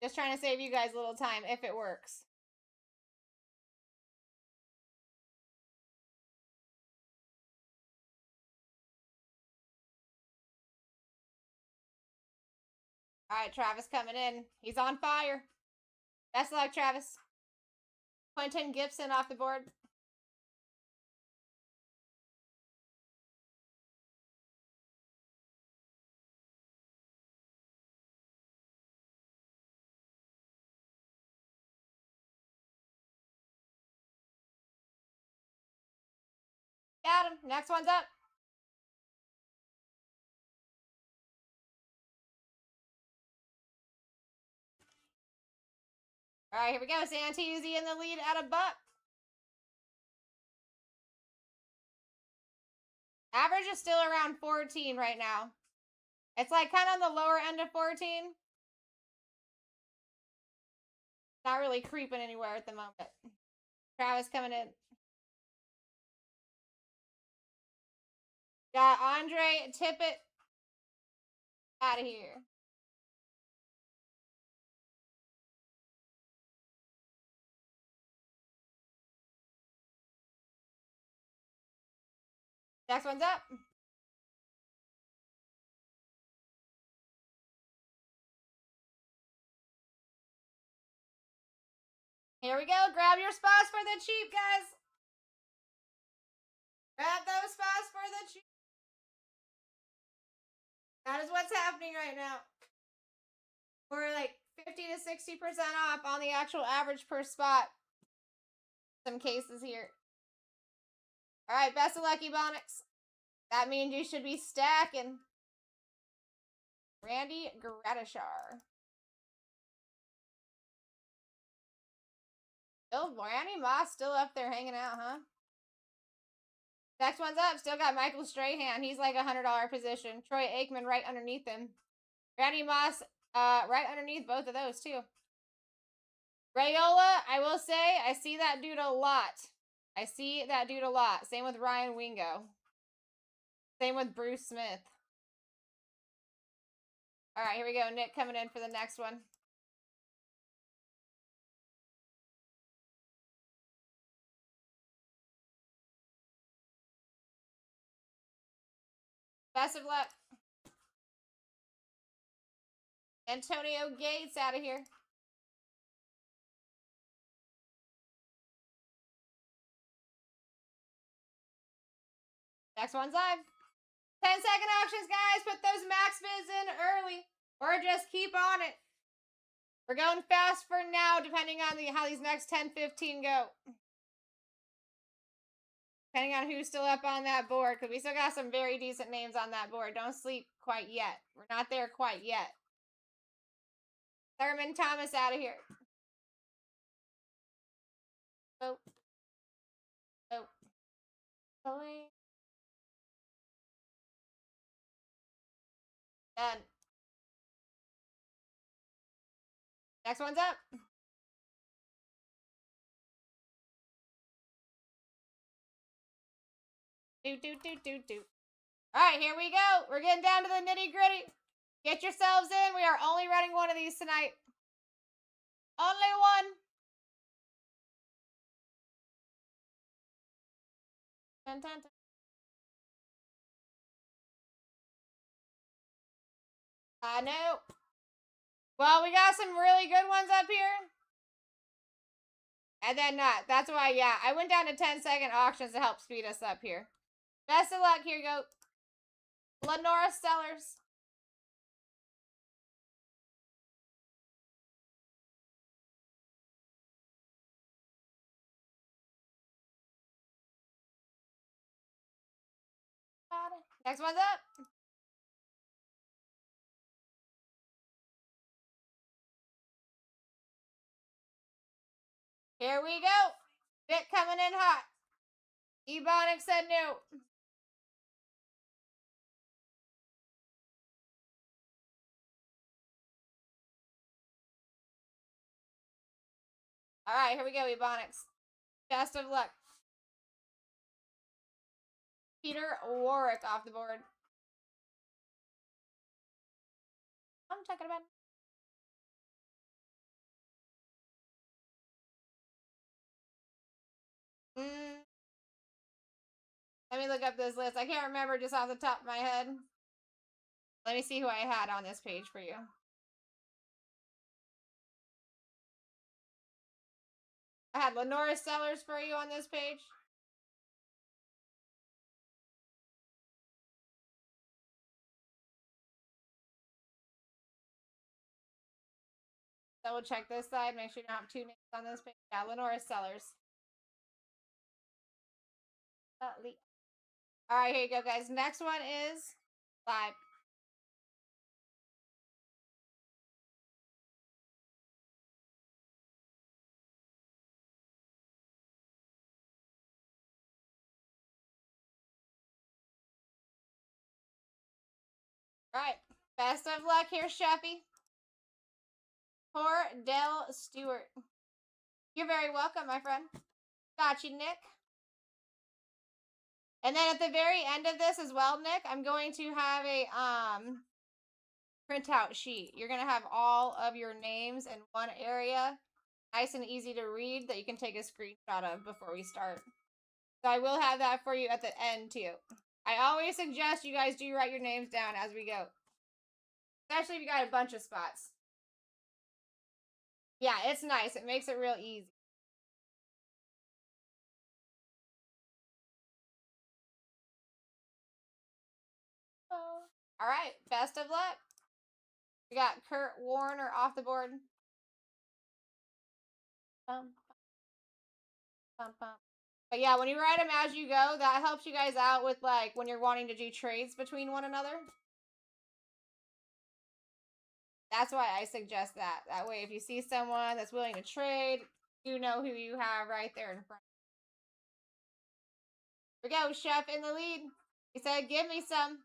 Just trying to save you guys a little time if it works. All right, Travis coming in. He's on fire. Best of luck, Travis. Quentin Gibson off the board. Got him. Next one's up. All right, here we go. Santuzzi in the lead at $1. Average is still around 14 right now. It's like kind of on the lower end of 14. Not really creeping anywhere at the moment. Travis coming in. Got Andre Tippett out of here. Next one's up. Here we go. Grab your spots for the cheap, guys. Grab those spots for the cheap. That is what's happening right now. We're like 50 to 60% off on the actual average per spot. Some cases here. All right, best of luck, Ebonics. That means you should be stacking. Randy Gratishar. Oh, Randy Moss still up there hanging out, huh? Next one's up. Still got Michael Strahan. He's like $100 position. Troy Aikman right underneath him. Randy Moss right underneath both of those, too. Rayola, I will say, I see that dude a lot. I see that dude a lot. Same with Ryan Wingo. Same with Bruce Smith. All right, here we go. Nick coming in for the next one. Best of luck. Antonio Gates out of here. Next one's live. 10-second auctions, guys. Put those max bids in early. Or just keep on it. We're going fast for now, depending on how these next 10-15 go. Depending on who's still up on that board. Because we still got some very decent names on that board. Don't sleep quite yet. We're not there quite yet. Thurman Thomas out of here. Oh. Oh. Pulling. Done. Next one's up. Do. All right, here we go. We're getting down to the nitty gritty. Get yourselves in. We are only running one of these tonight. Only one. Dun, dun, dun. I know. Well, we got some really good ones up here. And then that's why, yeah, I went down to 10-second auctions to help speed us up here. Best of luck. Here you go. Lenora Sellers. Next one's up. Here we go. Bit coming in hot. Ebonic said no. All right, here we go, Ebonics. Best of luck. Peter Warwick off the board. I'm talking about. Let me look up this list. I can't remember just off the top of my head. Let me see who I had on this page for you. I had Lenora Sellers for you on this page. Double check this side. Make sure you don't have two names on this page. Yeah, Lenora Sellers. All right, here you go, guys. Next one is live. All right. Best of luck here, Sheffy. Cordell Stewart. You're very welcome, my friend. Got you, Nick. And then at the very end of this as well, Nick, I'm going to have a printout sheet. You're going to have all of your names in one area, nice and easy to read, that you can take a screenshot of before we start. So I will have that for you at the end too. I always suggest you guys do write your names down as we go, especially if you got a bunch of spots. Yeah, it's nice. It makes it real easy. All right, best of luck. We got Kurt Warner off the board. Bum, bum, bum. But yeah, when you write them as you go, that helps you guys out with like when you're wanting to do trades between one another. That's why I suggest that. That way, if you see someone that's willing to trade, you know who you have right there in front. Here we go, Chef in the lead. He said, give me some.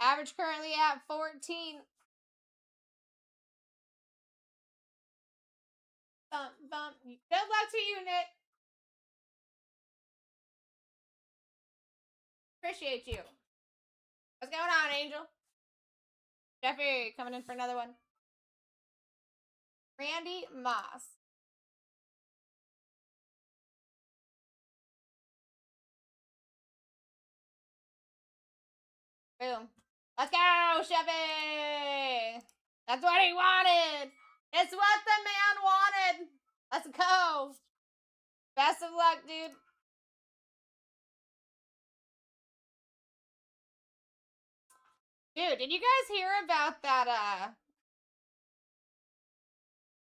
Average currently at 14. Bump, bump. Good luck to you, Nick. Appreciate you. What's going on, Angel? Jeffrey coming in for another one. Randy Moss. Boom. Let's go, Chevy! That's what he wanted! It's what the man wanted! Let's go! Best of luck, dude. Dude, did you guys hear about that,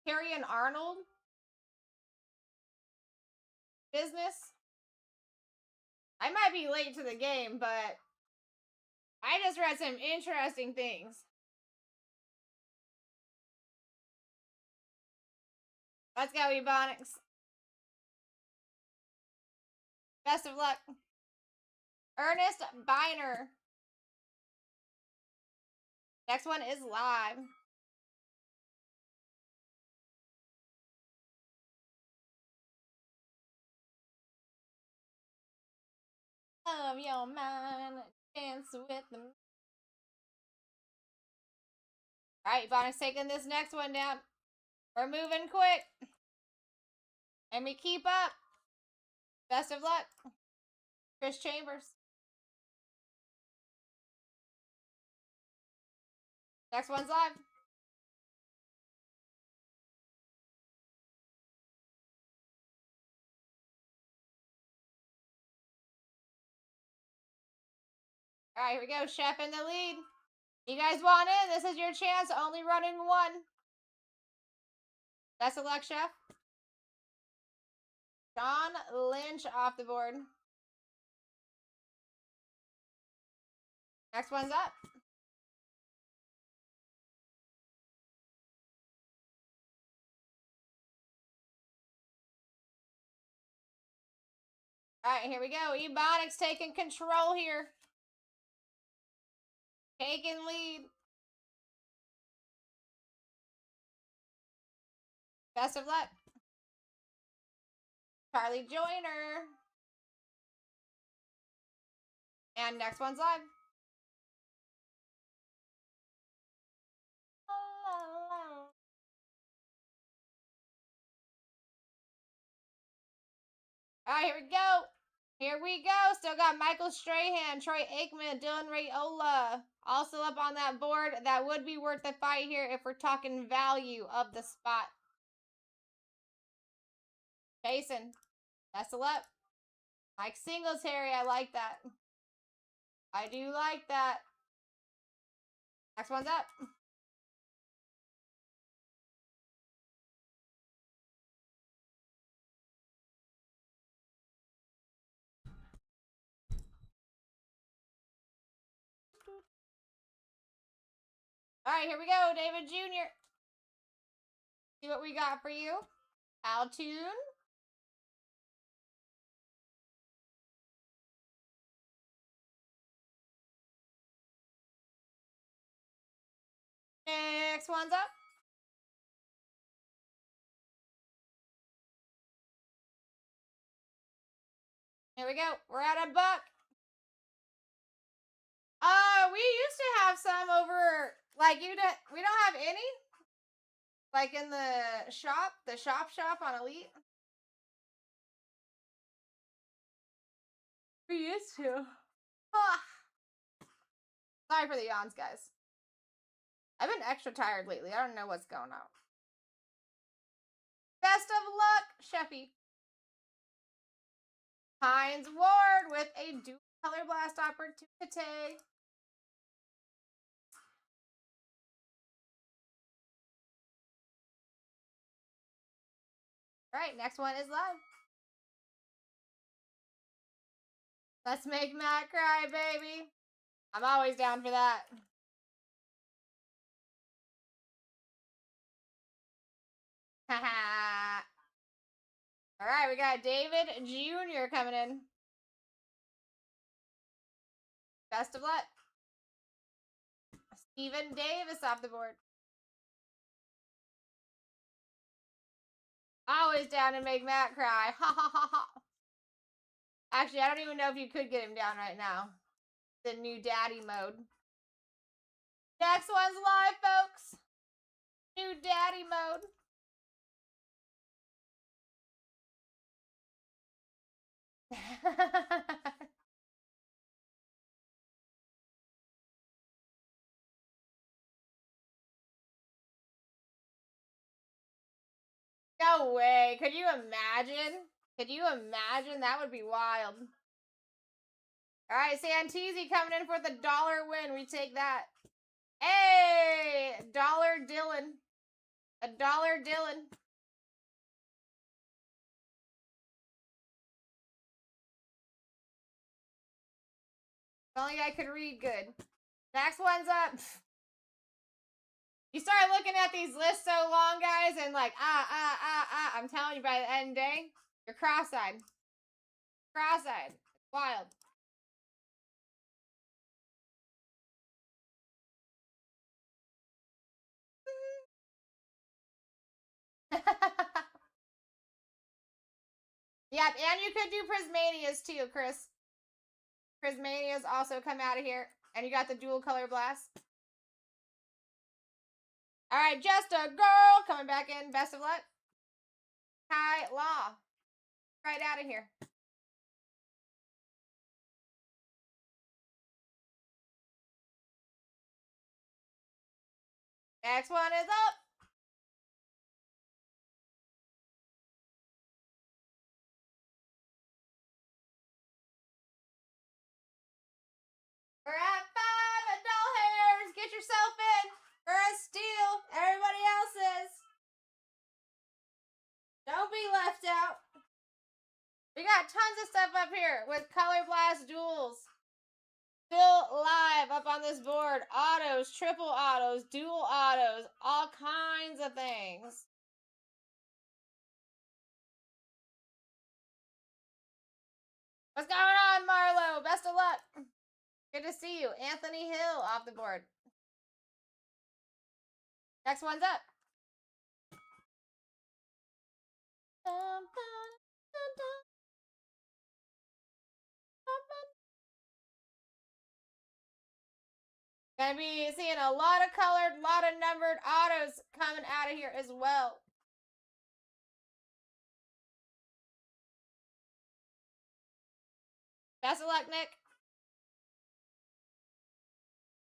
Harry and Arnold business? I might be late to the game, but I just read some interesting things. Let's go, Ebonics. Best of luck. Ernest Biner. Next one is live. Of your mind, dance with them. Alright, Bonnie's taking this next one down. We're moving quick. And we keep up. Best of luck. Chris Chambers. Next one's live. All right, here we go. Chef in the lead. You guys want in? This is your chance. Only running one. Best of luck, Chef. John Lynch off the board. Next one's up. All right, here we go. Ebonics taking control here. Taking lead. Best of luck. Charlie Joyner. And next one's live. All right, here we go. Here we go. Still got Michael Strahan, Troy Aikman, Dylan Raiola. Also up on that board. That would be worth the fight here if we're talking value of the spot. Jason. Best of luck. Mike Singletary. I like that. I do like that. Next one's up. All right, here we go. David Jr. See what we got for you. Altoon. Next one's up. Here we go. We're at a buck. We used to have some over, like, we don't have any? Like in the shop on Elite? We used to. Ah. Sorry for the yawns, guys. I've been extra tired lately. I don't know what's going on. Best of luck, Sheffy. Hines Ward with a dual color blast opportunity. All right, next one is live. Let's make Matt cry, baby. I'm always down for that. Haha. All right, we got David Jr. coming in. Best of luck. Steven Davis off the board. Always down to make Matt cry. Ha ha ha ha. Actually, I don't even know if you could get him down right now. The new daddy mode. Next one's live, folks. New daddy mode. No way. Could you imagine? Could you imagine? That would be wild. All right, Santisi coming in for the dollar win. We take that. Hey, dollar Dylan. A dollar Dylan. If only I could read good. Next one's up. You start looking at these lists so long, guys, and like, I'm telling you, by the end of the day, you're cross-eyed. Cross-eyed. It's wild. Yep, and you could do Prismanias too, Chris. Prismanias also come out of here. And you got the dual color blast. Alright, Just a Girl coming back in. Best of luck. Kai Law. Right out of here. Next one is up. We're left out. We got tons of stuff up here with Color Blast duels. Still live up on this board. Autos, triple autos, dual autos, all kinds of things. What's going on, Marlo? Best of luck. Good to see you. Anthony Hill off the board. Next one's up. Gonna be seeing a lot of colored, lot of numbered autos coming out of here as well. Best of luck, Nick.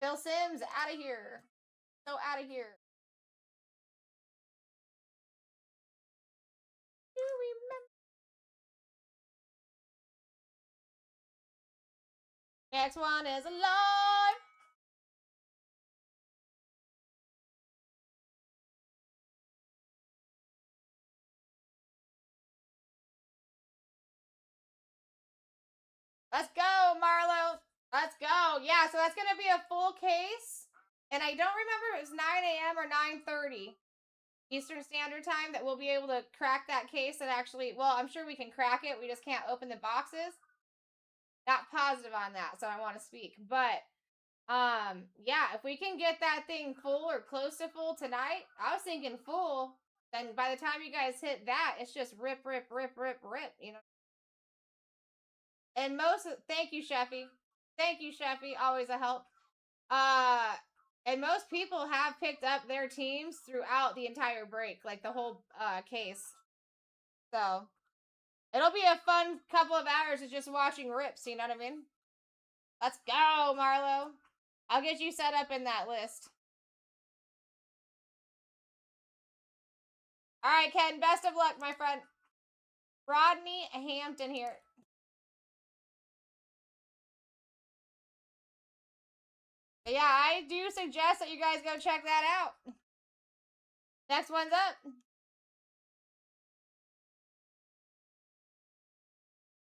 Phil Sims, out of here. So out of here. Do remember? Next one is alive. Let's go, Marlo. Let's go. Yeah, so that's going to be a full case. And I don't remember if it was 9 a.m. or 9:30 Eastern Standard Time that we'll be able to crack that case and actually, well, I'm sure we can crack it. We just can't open the boxes. Not positive on that, so I want to speak. But, yeah, if we can get that thing full or close to full tonight, I was thinking full. Then by the time you guys hit that, it's just rip, rip, rip, rip, rip, you know. And most, thank you, Sheffy. Thank you, Sheffy. Always a help. And most people have picked up their teams throughout the entire break, like the whole case. So it'll be a fun couple of hours of just watching rips, you know what I mean? Let's go, Marlo. I'll get you set up in that list. All right, Ken, best of luck, my friend. Rodney Hampton here. But yeah, I do suggest that you guys go check that out. Next one's up.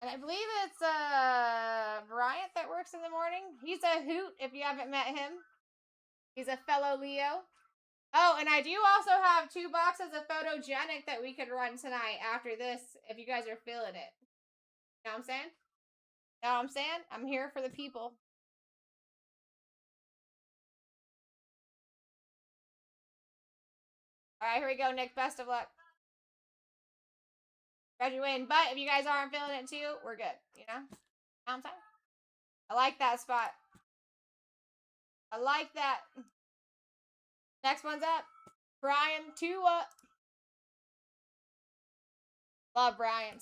And I believe it's Bryant that works in the morning. He's a hoot if you haven't met him. He's a fellow Leo. Oh, and I do also have 2 boxes of Photogenic that we could run tonight after this if you guys are feeling it. You know what I'm saying? Know what I'm saying? I'm here for the people. All right, here we go, Nick. Best of luck. Glad you win. But if you guys aren't feeling it too, we're good. You know? I'm saying? I like that spot. I like that. Next one's up. Brian, 2 up. Love Bryant.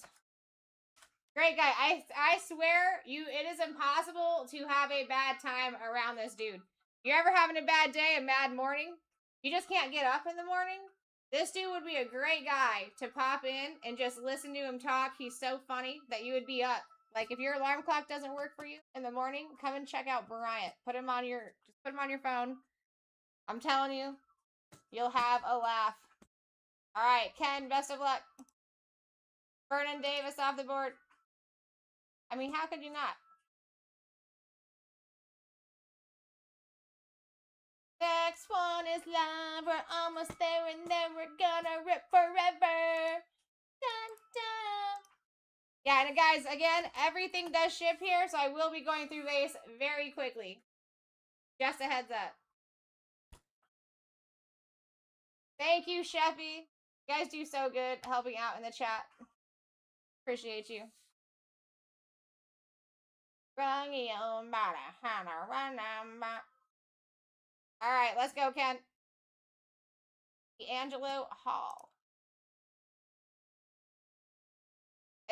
Great guy. I swear it is impossible to have a bad time around this dude. You're ever having a bad day, a bad morning? You just can't get up in the morning? This dude would be a great guy to pop in and just listen to him talk. He's so funny that you would be up. Like, if your alarm clock doesn't work for you in the morning, come and check out Bryant. Just put him on your phone. I'm telling you, you'll have a laugh. All right, Ken, best of luck. Vernon Davis off the board. I mean, how could you not? Next one is live. We're almost there, and then we're gonna rip forever. Dun, dun. Yeah, and guys, again, everything does ship here, so I will be going through this very quickly. Just a heads up. Thank you, Sheffy. You guys do so good helping out in the chat. Appreciate you. All right, let's go, Ken. Angelo Hall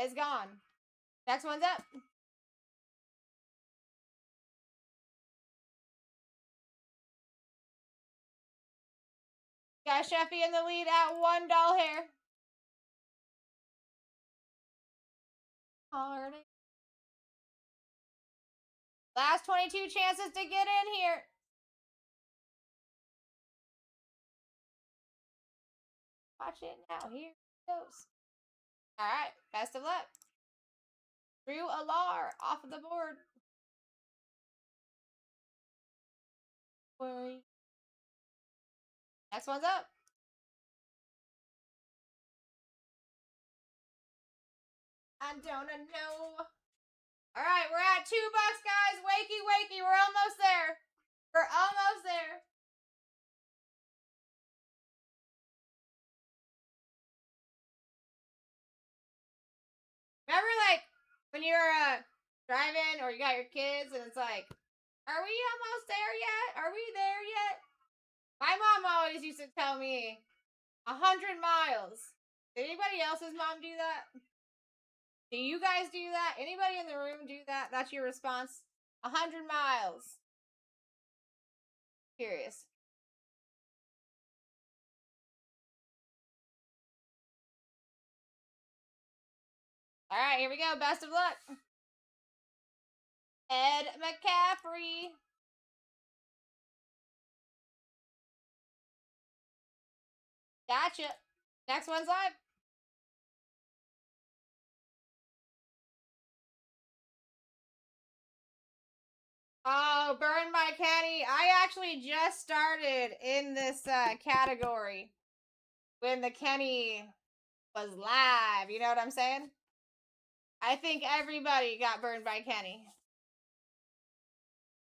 is gone. Next one's up. Got Sheffy in the lead at $1 here. Already. Last 22 chances to get in here. Watch it now. Here it goes. Alright, best of luck. Drew Alar off of the board. Next one's up. I don't know. Alright, we're at $2, guys. Wakey, wakey. We're almost there. We're almost there. Remember, like, when you're driving or you got your kids and it's like, are we almost there yet? Are we there yet? My mom always used to tell me 100 miles. Did anybody else's mom do that? Do you guys do that? Anybody in the room do that? That's your response? 100 miles. Curious. Alright, here we go. Best of luck. Ed McCaffrey. Gotcha. Next one's live. Oh, Burn by Kenny. I actually just started in this category when the Kenny was live. You know what I'm saying? I think everybody got burned by Kenny.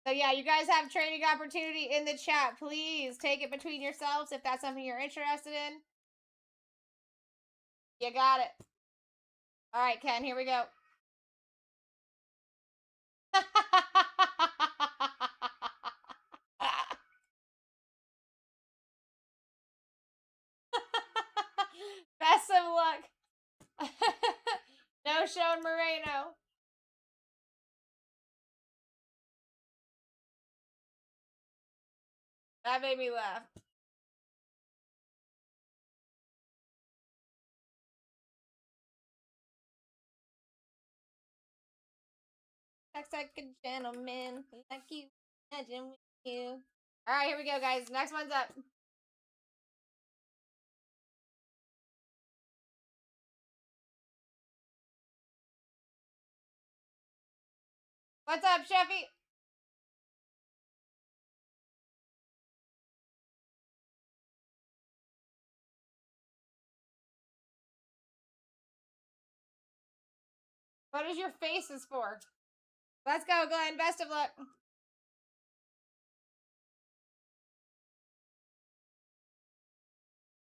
So yeah, you guys have trading opportunity in the chat. Please take it between yourselves if that's something you're interested in. You got it. All right, Ken, here we go. Best of luck. No Sean Moreno. That made me laugh. Acts like a gentleman, like you, imagine with you. All right, here we go, guys. Next one's up. What's up, Sheffy? What is your faces for? Let's go, Glenn. Best of luck.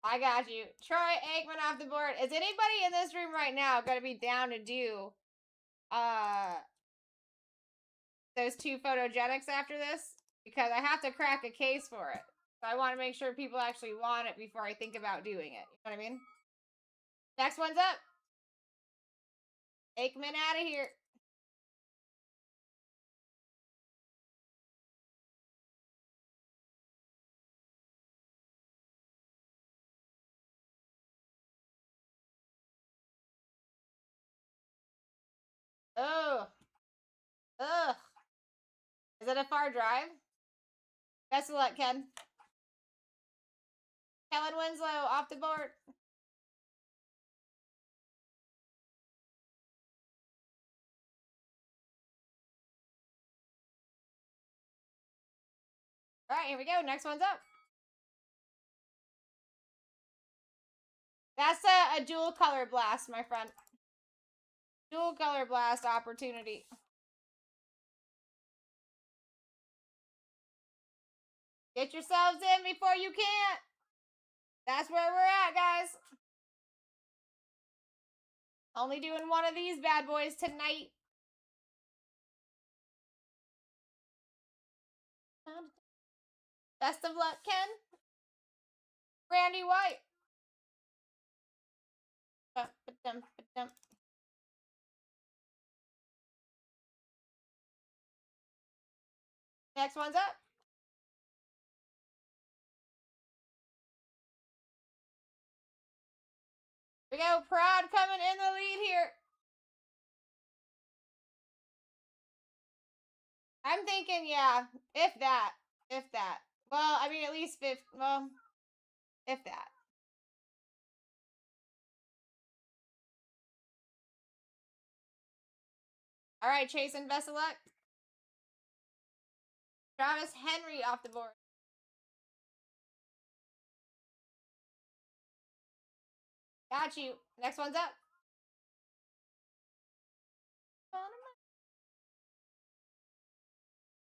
I got you. Troy Aikman off the board. Is anybody in this room right now going to be down to do those 2 photogenics after this? Because I have to crack a case for it. So I want to make sure people actually want it before I think about doing it. You know what I mean? Next one's up. Aikman out of here. Oh. Ugh. Is it a far drive? Best of luck, Ken. Kellen Winslow off the board. All right, here we go. Next one's up. That's a dual color blast, my friend. Dual color blast opportunity. Get yourselves in before you can't. That's where we're at, guys. Only doing one of these bad boys tonight. Best of luck, Ken. Randy White. Next one's up. We go. Proud coming in the lead here. I'm thinking, yeah, if that. If that. Well, I mean, at least 50. Well, if that. All right, Chasen, best of luck. Travis Henry off the board. Got you. Next one's up.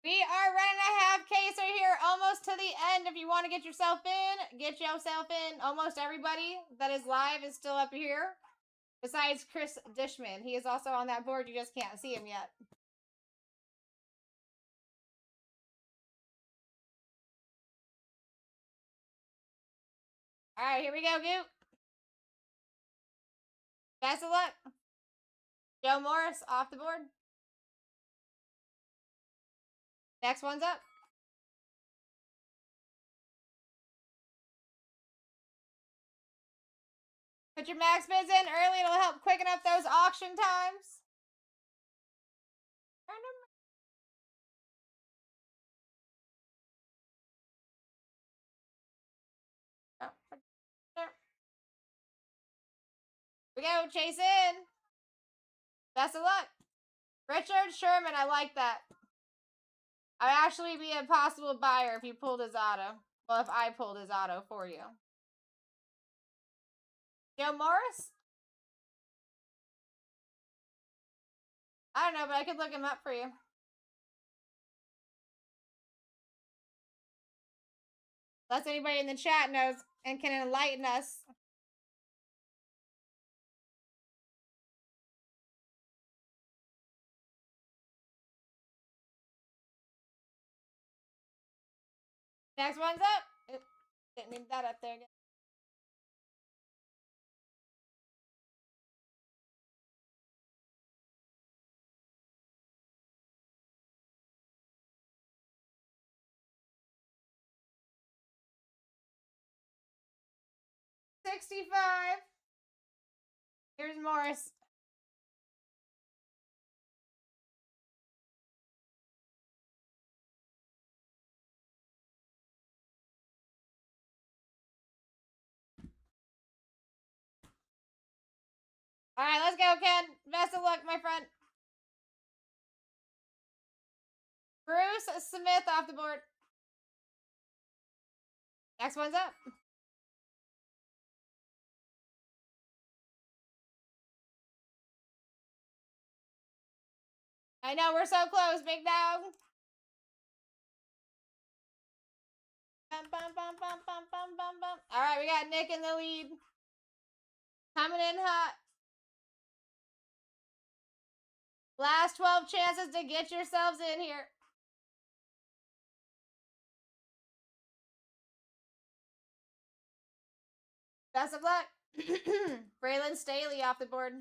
We are running a half case right here, almost to the end. If you want to get yourself in, get yourself in. Almost everybody that is live is still up here. Besides Chris Dishman. He is also on that board. You just can't see him yet. All right, here we go, Goop. Best of luck. Joe Morris off the board. Next one's up. Put your max bids in early. It'll help quicken up those auction times. Oh, there. We go, chase in. Best of luck. Richard Sherman, I like that. I'd actually be a possible buyer if you pulled his auto. Well, if I pulled his auto for you. Joe Morris? I don't know, but I could look him up for you. Unless anybody in the chat knows and can enlighten us. Next one's up. Oops, didn't need that up there again. $65. Here's Morris. All right, let's go, Ken. Best of luck, my friend. Bruce Smith off the board. Next one's up. I know, we're so close, big dog. Bum, bum, bum, bum, bum, bum, bum, bum. All right, we got Nick in the lead. Coming in hot. Last 12 chances to get yourselves in here. Best of luck. Braylon Staley off the board.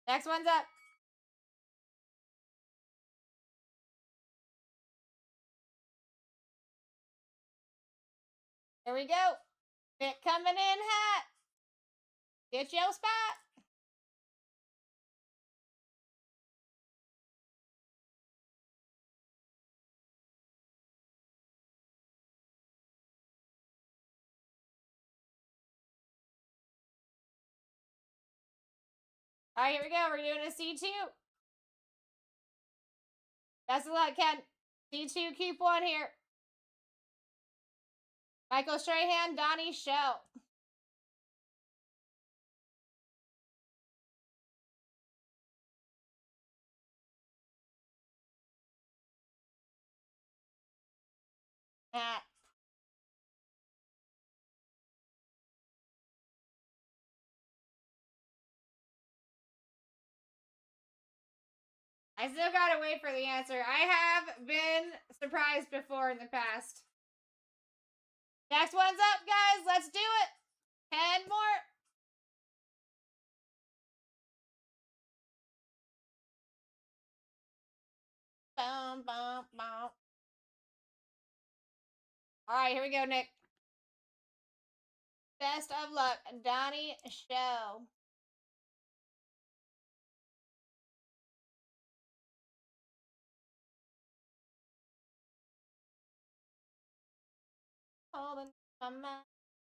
Next one's up. Here we go. Nick coming in hot. Get your spot. All right, here we go. We're doing a C2. Best of luck, Ken. C2, keep one here. Michael Strahan, Donnie Shell. Matt. I still gotta wait for the answer. I have been surprised before in the past. Next one's up, guys. Let's do it. 10 more. Bum, bum, bum. All right, here we go, Nick. Best of luck, Donnie Shell.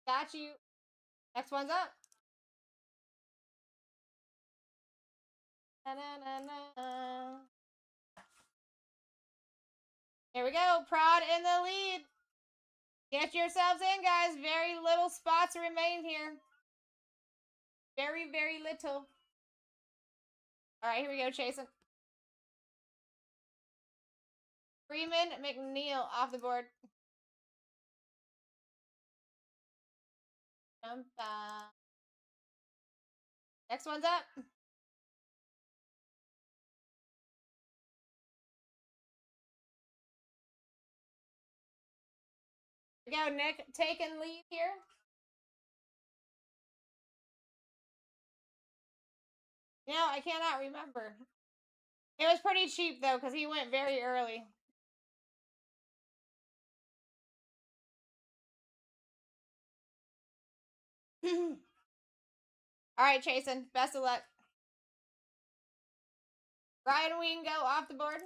Got you. Next one's up. Here we go. Prod in the lead. Get yourselves in, guys. Very little spots remain here. Very, very little. All right, here we go, chasing. Freeman McNeil off the board. Next one's up. Here we go, Nick taking lead here. No, I cannot remember. It was pretty cheap, though, because he went very early. All right, Chasen. Best of luck. Ryan Wingo off the board.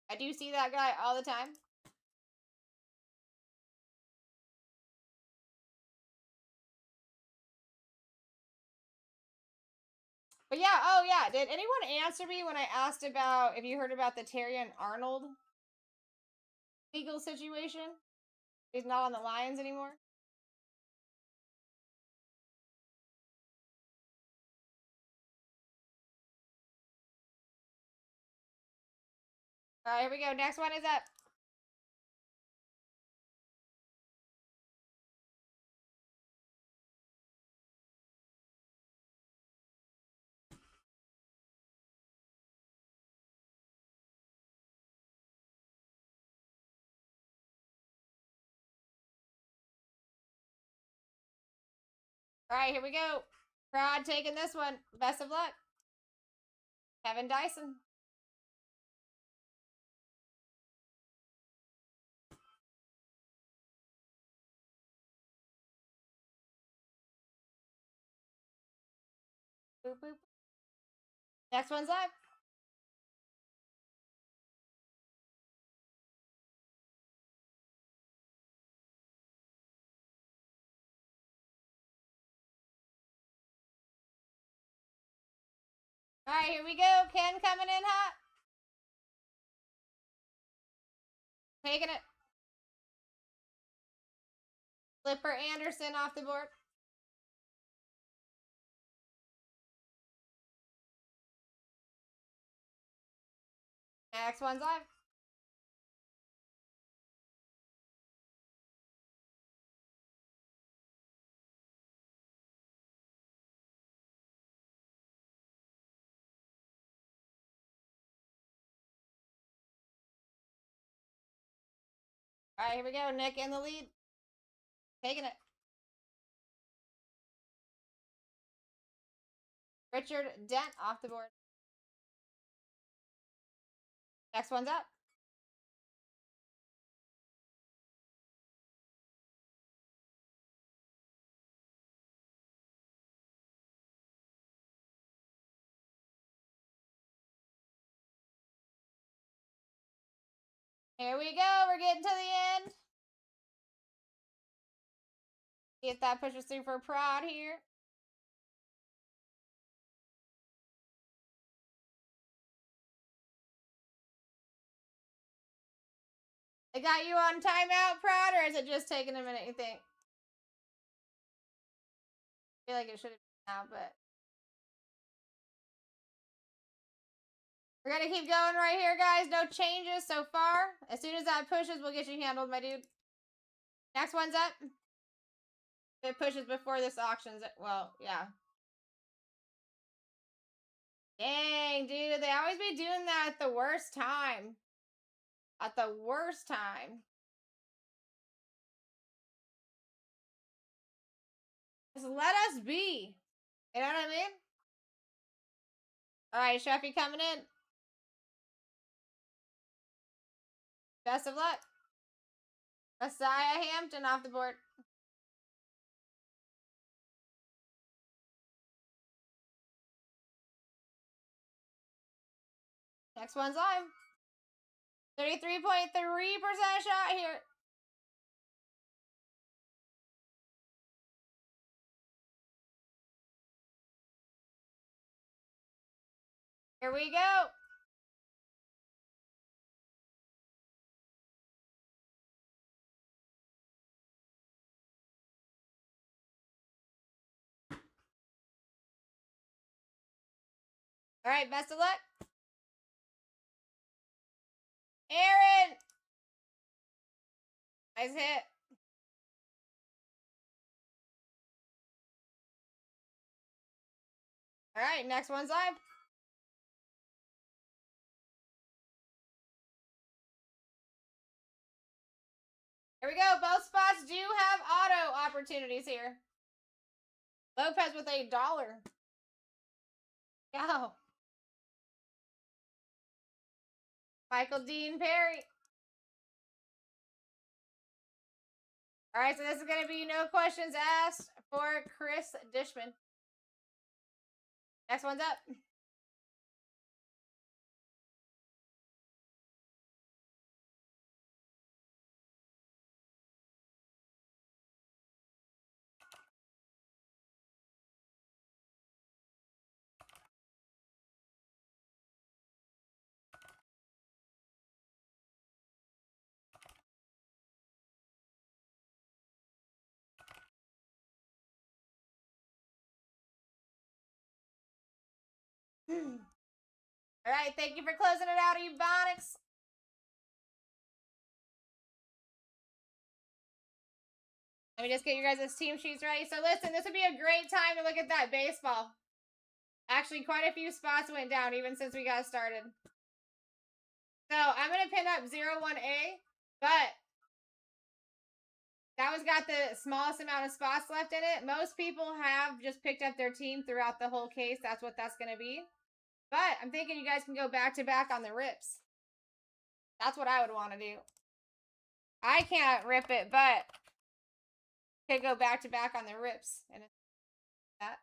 I do see that guy all the time. But yeah, oh yeah. Did anyone answer me when I asked about if you heard about the Terrion Arnold legal situation? He's not on the Lions anymore. All right, here we go. Next one is up. All right, here we go. Prod taking this one. Best of luck. Kevin Dyson. Boop, boop. Next one's up. All right, here we go. Ken coming in hot. Taking it. Flipper Anderson off the board. Next one's live. All right, here we go. Nick in the lead. Taking it. Richard Dent off the board. Next one's up. Here we go. We're getting to the end. See if that pushes through for Prod here. They got you on timeout, Prod, or is it just taking a minute, you think? I feel like it should have been now, but we're gonna keep going right here, guys. No changes so far. As soon as that pushes, we'll get you handled, my dude. Next one's up. If it pushes before this auction's, well, yeah. Dang, dude, they always be doing that at the worst time. At the worst time. Just let us be. You know what I mean? All right, Sheffy coming in. Best of luck. Messiah Hampton off the board. Next one's live. 33.3% shot here. Here we go. All right, best of luck. Aaron. Nice hit. All right, next one's live. Here we go. Both spots do have auto opportunities here. Lopez with $1. Go. Michael Dean Perry. All right, so this is going to be no questions asked for Chris Dishman. Next one's up. All right, thank you for closing it out, Ebonics. Let me just get you guys' team sheets ready. So listen, this would be a great time to look at that baseball. Actually, quite a few spots went down even since we got started. So I'm going to pin up 01A, but that one's got the smallest amount of spots left in it. Most people have just picked up their team throughout the whole case. That's what that's going to be. But I'm thinking you guys can go back to back on the rips. That's what I would want to do. I can't rip it, but could go back to back on the rips. And that.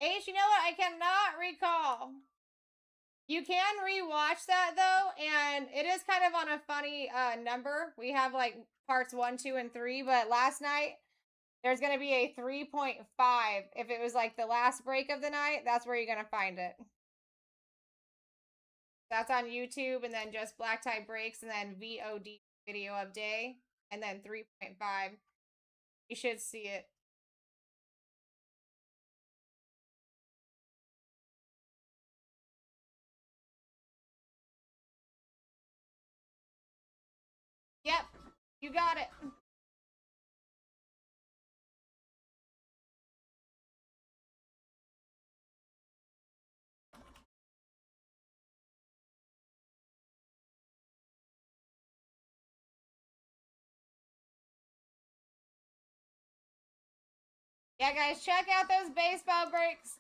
H, you know what? I cannot recall. You can rewatch that though, and it is kind of on a funny number. We have like parts 1, 2, and 3, but last night there's going to be a 3.5. If it was like the last break of the night, that's where you're going to find it. That's on YouTube, and then just BlackTie breaks, and then VOD video of day, and then 3.5. You should see it. Yep, you got it. Yeah, guys, check out those baseball breaks.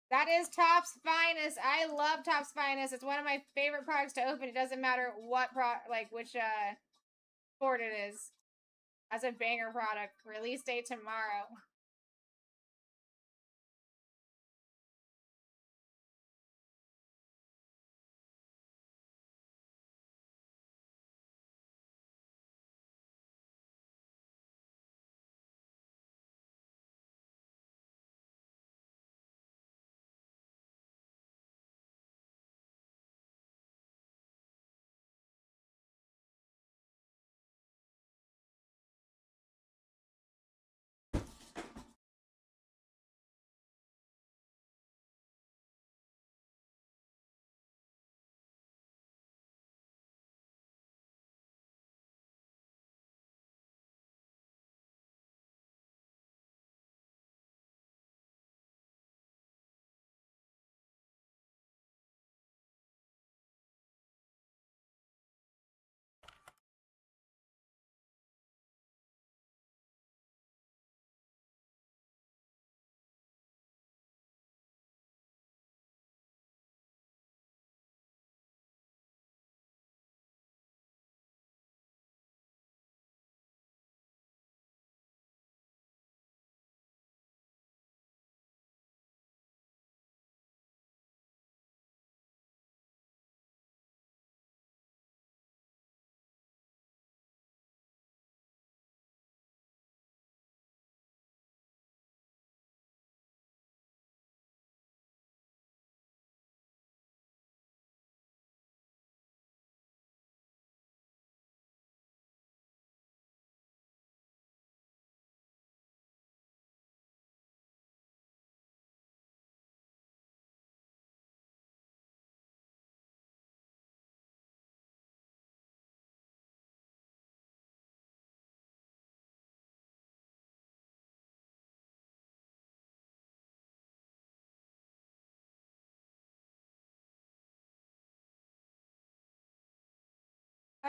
That is Topps Finest. I love Topps Finest. It's one of my favorite products to open. It doesn't matter what which sport it is. That's a banger product. Release date tomorrow.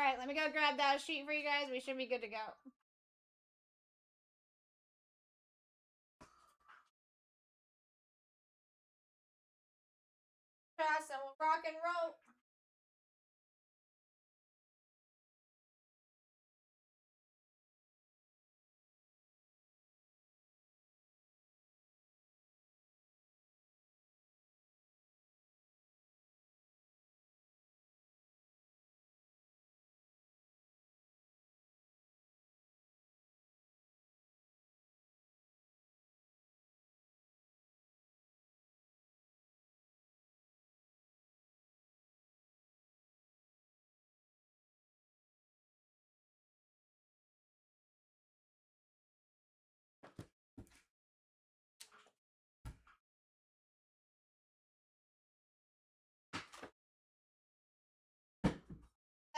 Alright, let me go grab that sheet for you guys. We should be good to go. Trust and we'll rock and roll.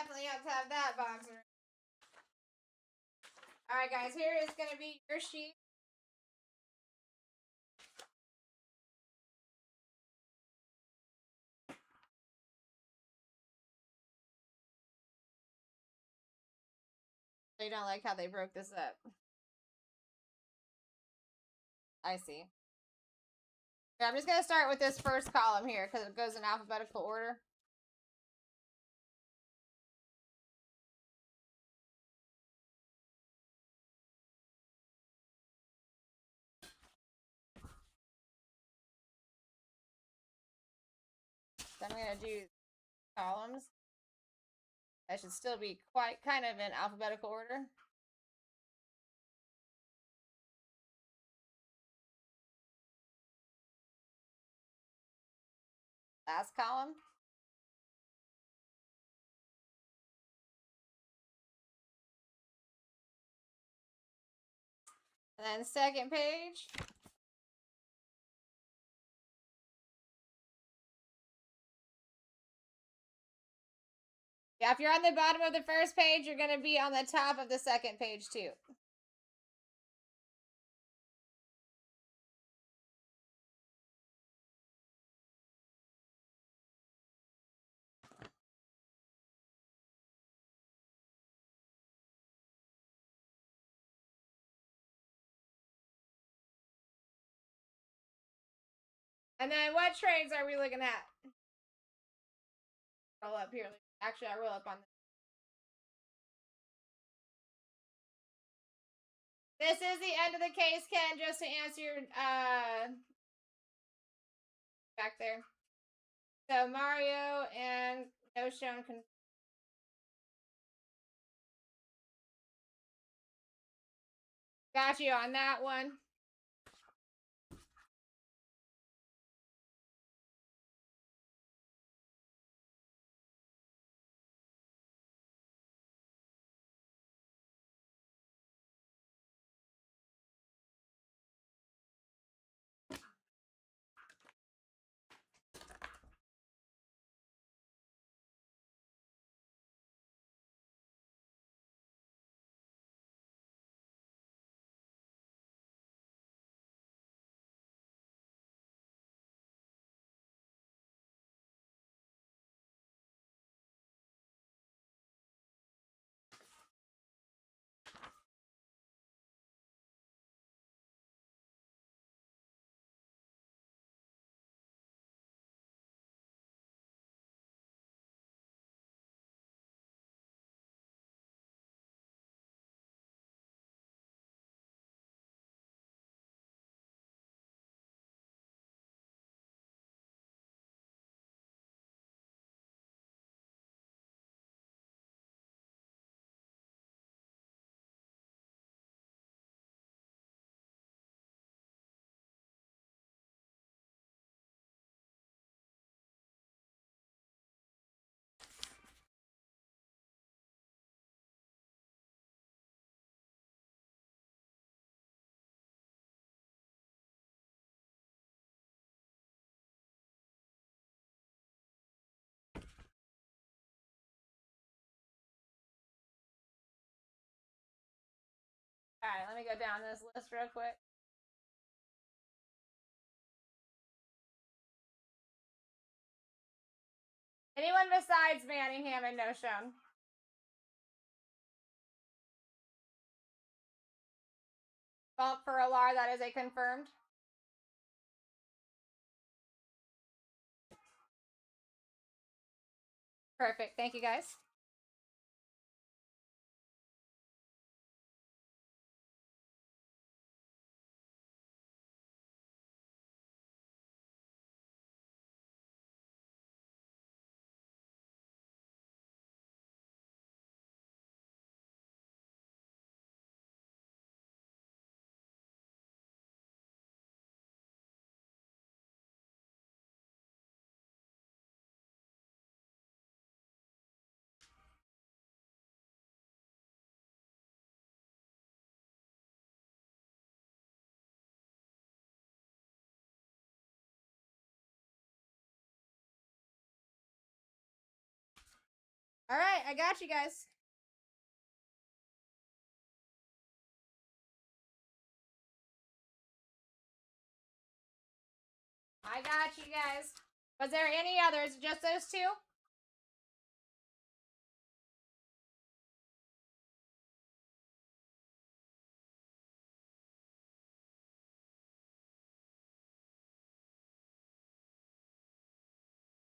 Definitely have to have that boxer. Alright, guys, here is going to be your sheet. You don't like how they broke this up. I see. Yeah, I'm just going to start with this first column here because it goes in alphabetical order. So I'm going to do columns. That should still be quite kind of in alphabetical order. Last column. And then second page. Yeah, if you're on the bottom of the first page, you're going to be on the top of the second page too. And then what trades are we looking at? Roll up here. Actually, I roll up on this. This is the end of the case, Ken, just to answer your back there. So Mario and No Shown can got you on that one. All right, let me go down this list real quick. Anyone besides Manningham and No Shown? Bump for Alar, that is a confirmed. Perfect. Thank you, guys. All right, I got you guys. I got you guys. Was there any others? Just those two?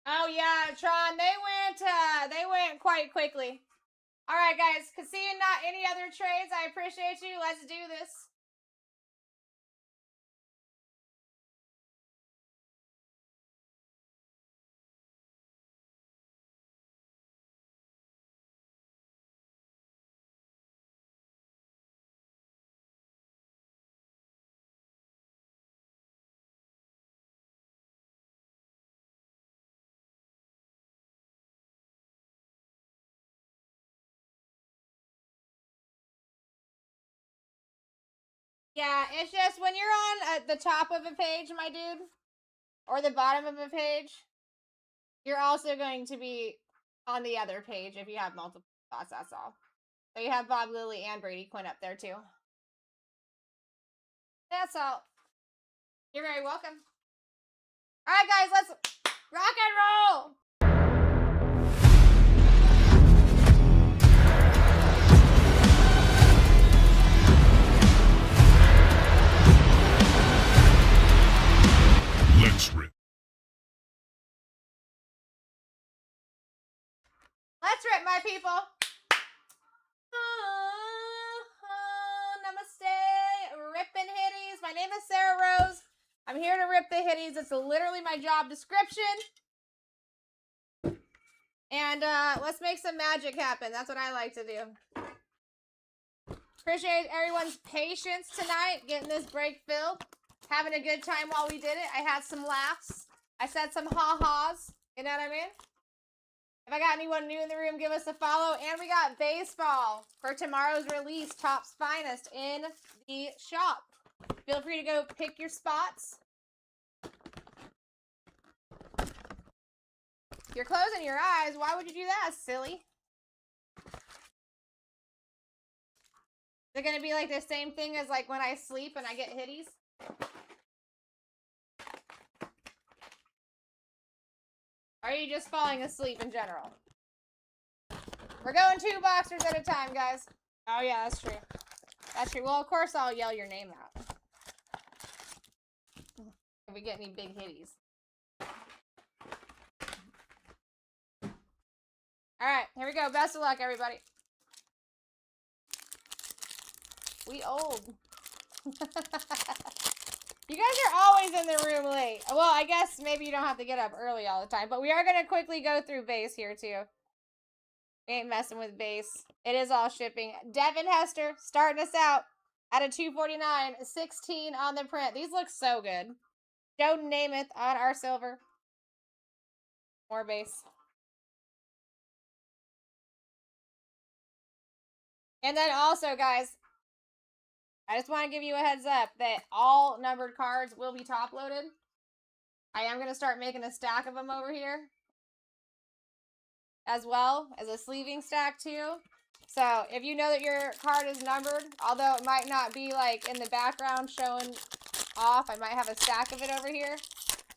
Oh yeah, Tron, they went quite quickly. All right, guys, seeing not any other trades, I appreciate you. Let's do this. Yeah, it's just when you're on the top of a page, my dude, or the bottom of a page, you're also going to be on the other page if you have multiple spots, that's all. So you have Bob Lilly and Brady Quinn up there too. That's all. You're very welcome. All right, guys, let's rock and roll. Let's rip. Let's rip, my people. Namaste, rippin' hitties. My name is Sarah Rose. I'm here to rip the hitties. It's literally my job description. And let's make some magic happen. That's what I like to do. Appreciate everyone's patience tonight, getting this break filled. Having a good time while we did it. I had some laughs. I said some ha-has. You know what I mean? If I got anyone new in the room, give us a follow. And we got baseball for tomorrow's release. Top's Finest in the shop. Feel free to go pick your spots. You're closing your eyes. Why would you do that, silly? Is it going to be like the same thing as like when I sleep and I get hitties? Or are you just falling asleep in general? We're going 2 boxers at a time, guys. Oh, yeah, that's true. That's true. Well, of course, I'll yell your name out. If we get any big hitties. Alright, here we go. Best of luck, everybody. We old. You guys are always in the room late. Well, I guess maybe you don't have to get up early all the time. But we are going to quickly go through base here, too. We ain't messing with base. It is all shipping. Devin Hester starting us out at a 249. 16 on the print. These look so good. Joe Namath on our silver. More base. And then also, guys, I just want to give you a heads up that all numbered cards will be top loaded. I am going to start making a stack of them over here. As well as a sleeving stack too. So if you know that your card is numbered, although it might not be like in the background showing off, I might have a stack of it over here.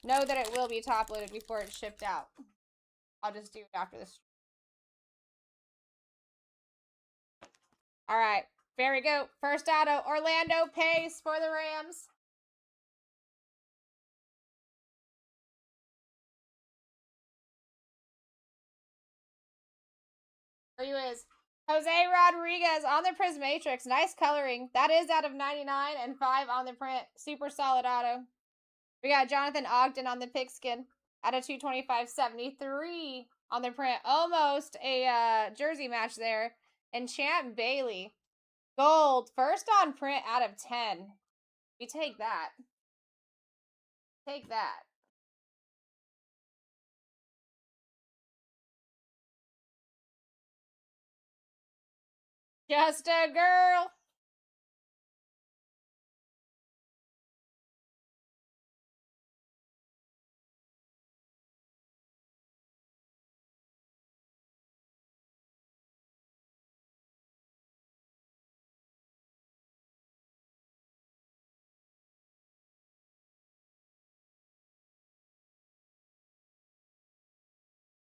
Know that it will be top loaded before it's shipped out. I'll just do it after this. All right. There we go. First auto, Orlando Pace for the Rams. There you is. Jose Rodriguez on the Prismatrix. Nice coloring. That is out of 99 and 5 on the print. Super solid auto. We got Jonathan Ogden on the pigskin. Out of 225.73 on the print. Almost a jersey match there. And Champ Bailey. Gold. First on print out of 10. We take that. Take that. Just a girl.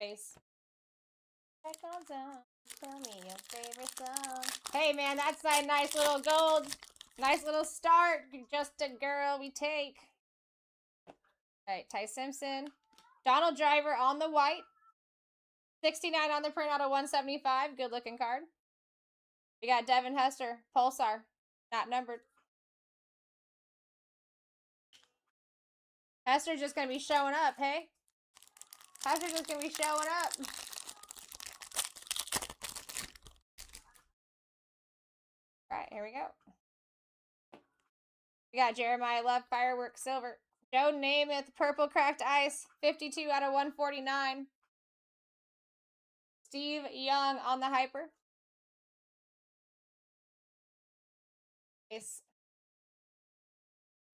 Face. Tell me your favorite song. Hey man, that's a nice little gold. Nice little start. Just a girl we take. Alright, Ty Simpson. Donald Driver on the white. 69 on the print out of 175. Good looking card. We got Devin Hester. Pulsar. Not numbered. Hester's just going to be showing up, hey? Hester's just going to be showing up. Alright, here we go. We got Jeremiah Love, Fireworks Silver. Joe Namath, Purple Cracked Ice. 52 out of 149. Steve Young on the Hyper. Ace.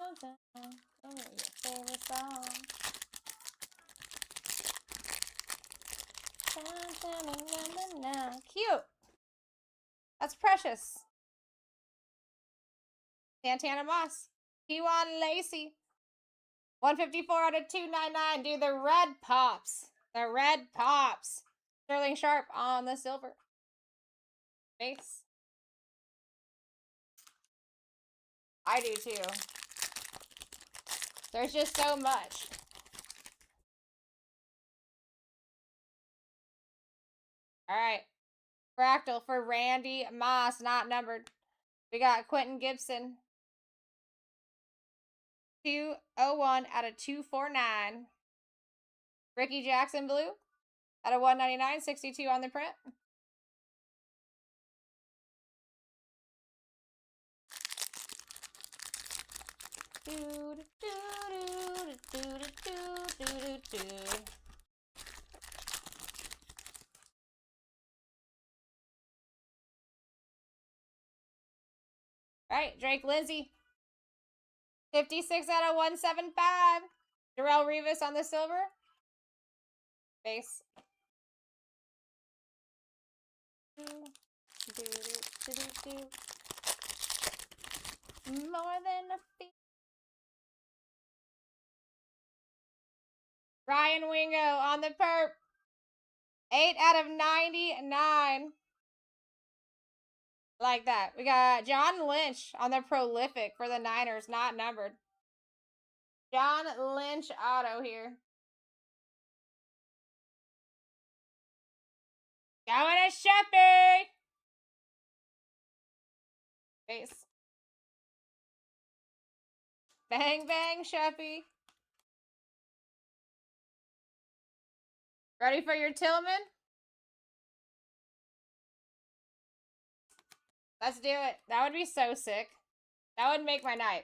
Oh, your favorite song. Cute. That's precious. Santana Moss. Kewan Lacey. 154 out of 299. Dude, the red pops. The red pops. Sterling Sharp on the silver. Base. I do too. There's just so much. Alright. Fractal for Randy Moss, not numbered. We got Quentin Gibson. 201 out of 249. Ricky Jackson blue. Out of 199, 62 on the print. Alright, Drake Lindsay. 56 out of 175. Darrell Rivas on the silver. Base. More than a feet. Ryan Wingo on the perp. 8 out of 99. Like that. We got John Lynch on the prolific for the Niners, not numbered. John Lynch auto here. Going to Sheffy. Base. Bang, bang, Sheffy. Ready for your Tillman? Let's do it. That would be so sick. That would make my night.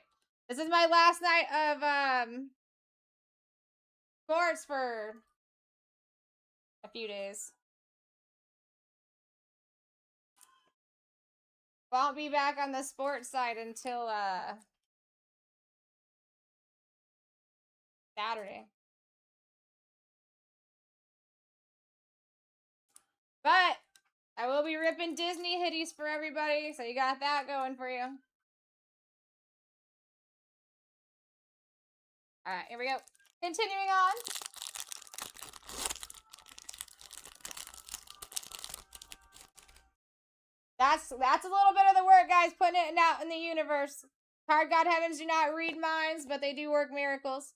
This is my last night of sports for a few days. Won't be back on the sports side until Saturday. But I will be ripping Disney hitties for everybody, so you got that going for you. Alright, here we go. Continuing on. That's a little bit of the work, guys, putting it out in the universe. Card God Heavens do not read minds, but they do work miracles.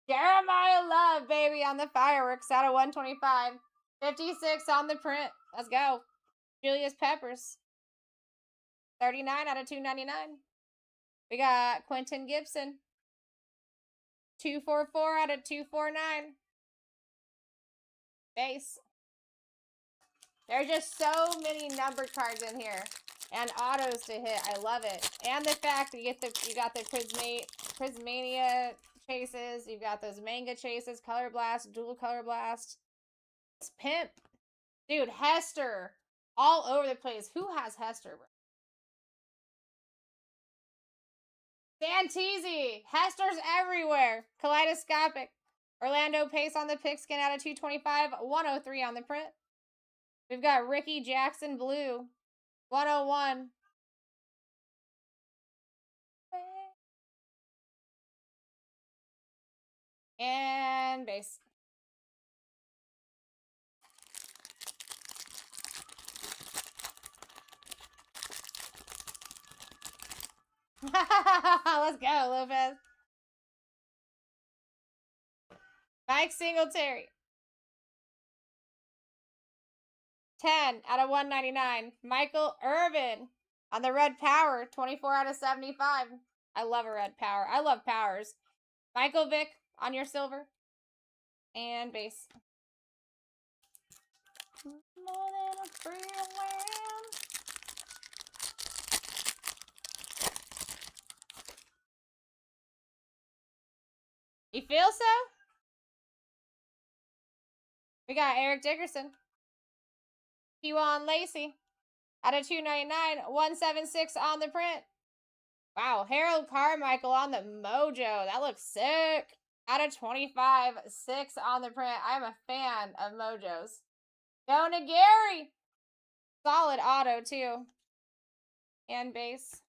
Jeremiah Love, baby, on the fireworks out of 125. 56 on the print. Let's go. Julius Peppers. 39 out of 299. We got Quentin Gibson. 244 out of 249. Base. There's just so many numbered cards in here. And autos to hit. I love it. And the fact that you got the Prismania chases. You've got those manga chases. Color Blast. Dual Color Blast. It's Pimp. Dude, Hester. All over the place. Who has Hester, bro? Santisi. Hester's everywhere. Kaleidoscopic. Orlando Pace on the pigskin out of 225. 103 on the print. We've got Ricky Jackson Blue. 101. And base. Let's go, Lopez. Mike Singletary. 10 out of 199. Michael Irvin on the red power. 24 out of 75. I love a red power. I love powers. Michael Vick on your silver. And base. More than a free land. You feel so? We got Eric Dickerson. Kewan Lacey. Out of 299. 176 on the print. Wow. Harold Carmichael on the mojo. That looks sick. Out of 25. 6 on the print. I'm a fan of mojos. Going to Gary. Solid auto, too. And base.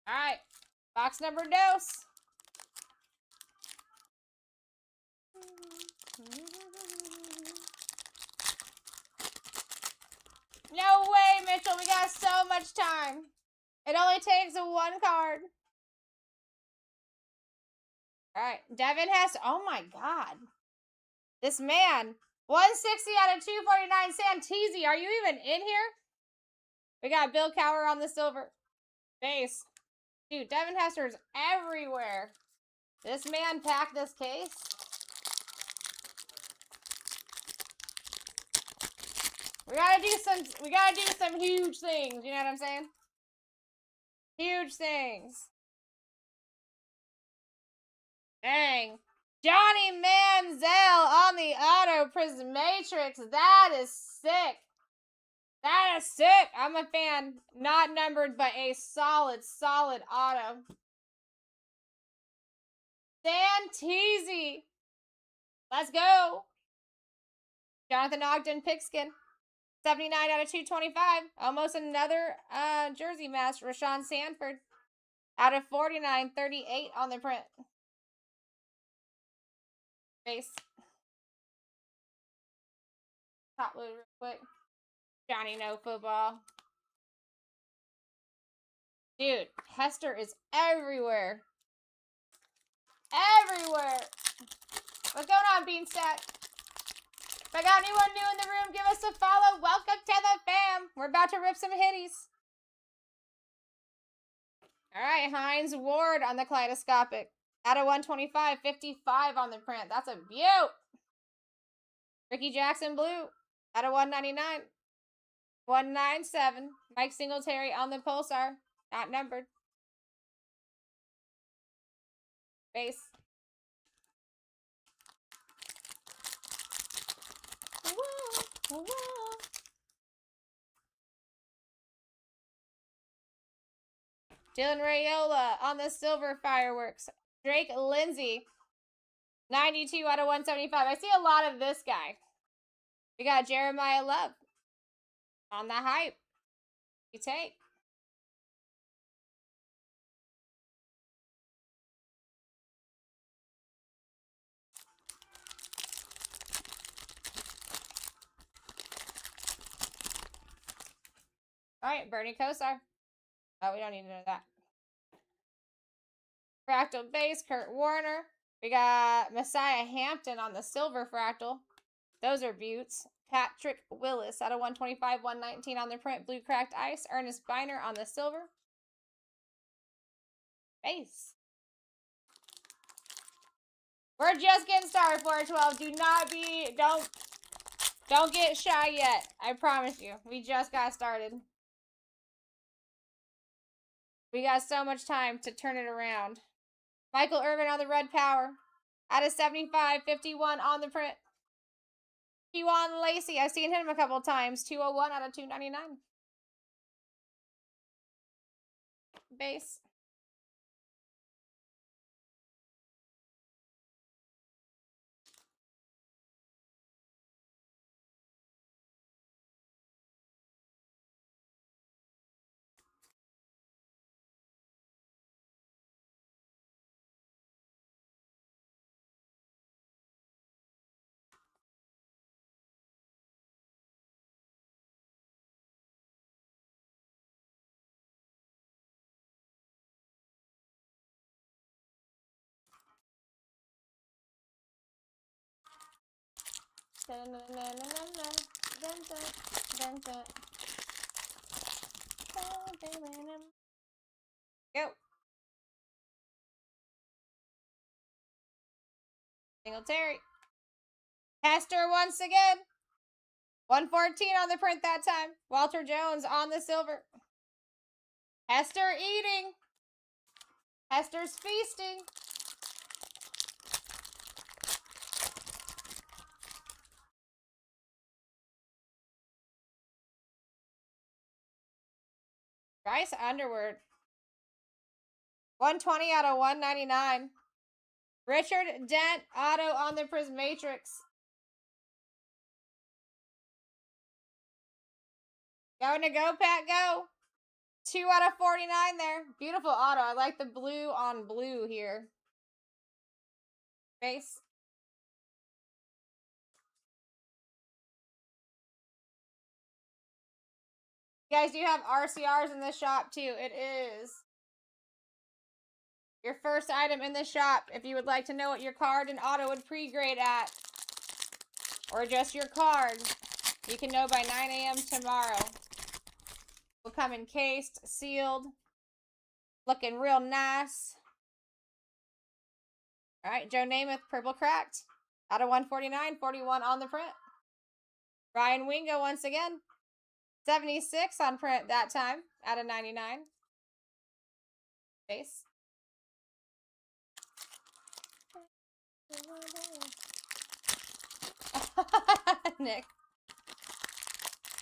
All right. Box number dose. No way, Mitchell. We got so much time. It only takes one card. All right. Devin Hess. Oh, my God. This man. 160 out of 249. Santisi, are you even in here? We got Bill Cower on the silver. Base. Dude, Devin Hester's everywhere. This man packed this case. We gotta do some huge things, you know what I'm saying? Huge things. Dang. Johnny Manziel on the auto Prismatrix. That is sick. That is sick. I'm a fan. Not numbered, but a solid auto. Santisi. Let's go. Jonathan Ogden Pigskin. 79 out of 225. Almost another jersey match. Rashawn Sanford. Out of 49. 38 on the print. Base. Top load real quick. Johnny No Football. Dude, Hester is everywhere. Everywhere. What's going on, Beanstack? If I got anyone new in the room, give us a follow. Welcome to the fam. We're about to rip some hitties. All right, Hines Ward on the kaleidoscopic. Out of 125, 55 on the print. That's a beaut. Ricky Jackson Blue. Out of 199. 197. Mike Singletary on the Pulsar. Not numbered. Base. Whoa, whoa. Dylan Rayola on the silver fireworks. Drake Lindsay. 92 out of 175. I see a lot of this guy. We got Jeremiah Love on the hype. You take. All right, Bernie Kosar. Oh, we don't need to know that. Fractal base, Kurt Warner. We got Messiah Hampton on the silver fractal. Those are buttes. Patrick Willis out of 125, 119 on the print. Blue cracked ice. Ernest Biner on the silver. Base. We're just getting started, 412. Do not be, don't get shy yet. I promise you. We just got started. We got so much time to turn it around. Michael Irvin on the red power. Out of 75, 51 on the print. Kewan Lacey. I've seen him a couple times. 201 out of 299. Base. Go. Singletary. Hester once again. 114 on the print that time. Walter Jones on the silver. Hester eating. Hester's feasting. Bryce Underwood. 120 out of 199. Richard Dent auto on the Prismatrix. Going to go, Pat, go. 2 out of 49 there. Beautiful auto. I like the blue on blue here. Base. You guys do have RCRs in the shop too. It is your first item in the shop. If you would like to know what your card and auto would pre-grade at, or just your card, you can know by 9 a.m. tomorrow. Will come encased, sealed, looking real nice. All right, Joe Namath, purple cracked. Out of 149, 41 on the print. Ryan Wingo once again. 76 on print that time, out of 99. Base. Nick.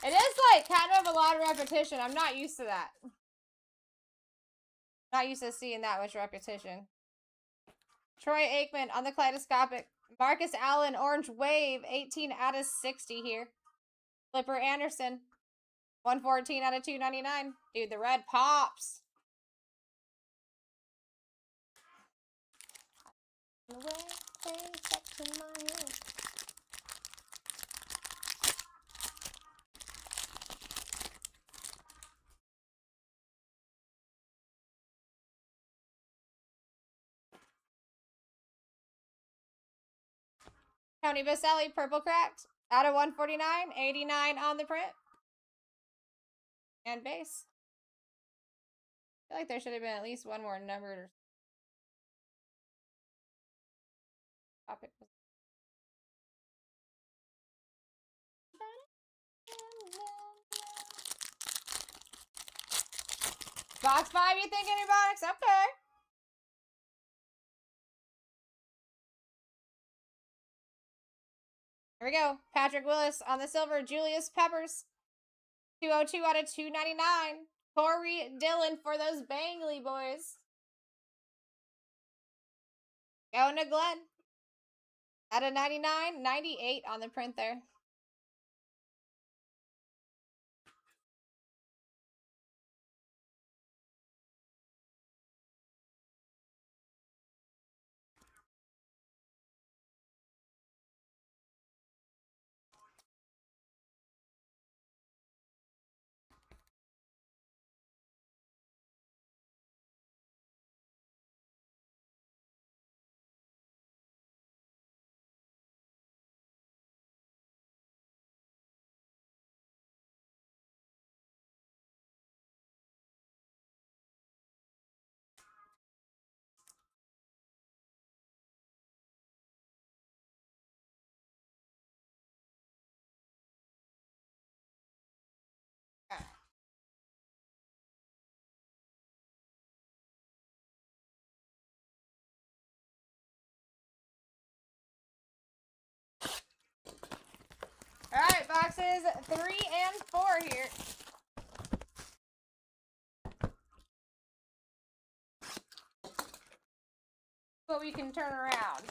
It is like kind of a lot of repetition. I'm not used to that. Not used to seeing that much repetition. Troy Aikman on the kaleidoscopic. Marcus Allen, orange wave, 18 out of 60 here. Flipper Anderson, 114 out of 299. Dude, the red pops. Tony Baselli, purple cracked. Out of 149, 89 on the print. And base. I feel like there should have been at least one more numbered topic. Box 5, you think, antibiotics? Okay. Here we go. Patrick Willis on the silver. Julius Peppers. 202 out of 299. Corey Dillon for those Bangley boys. Going to Glenn. Out of 99. 98 on the print there. Alright, boxes 3 and 4 here. What we can turn around.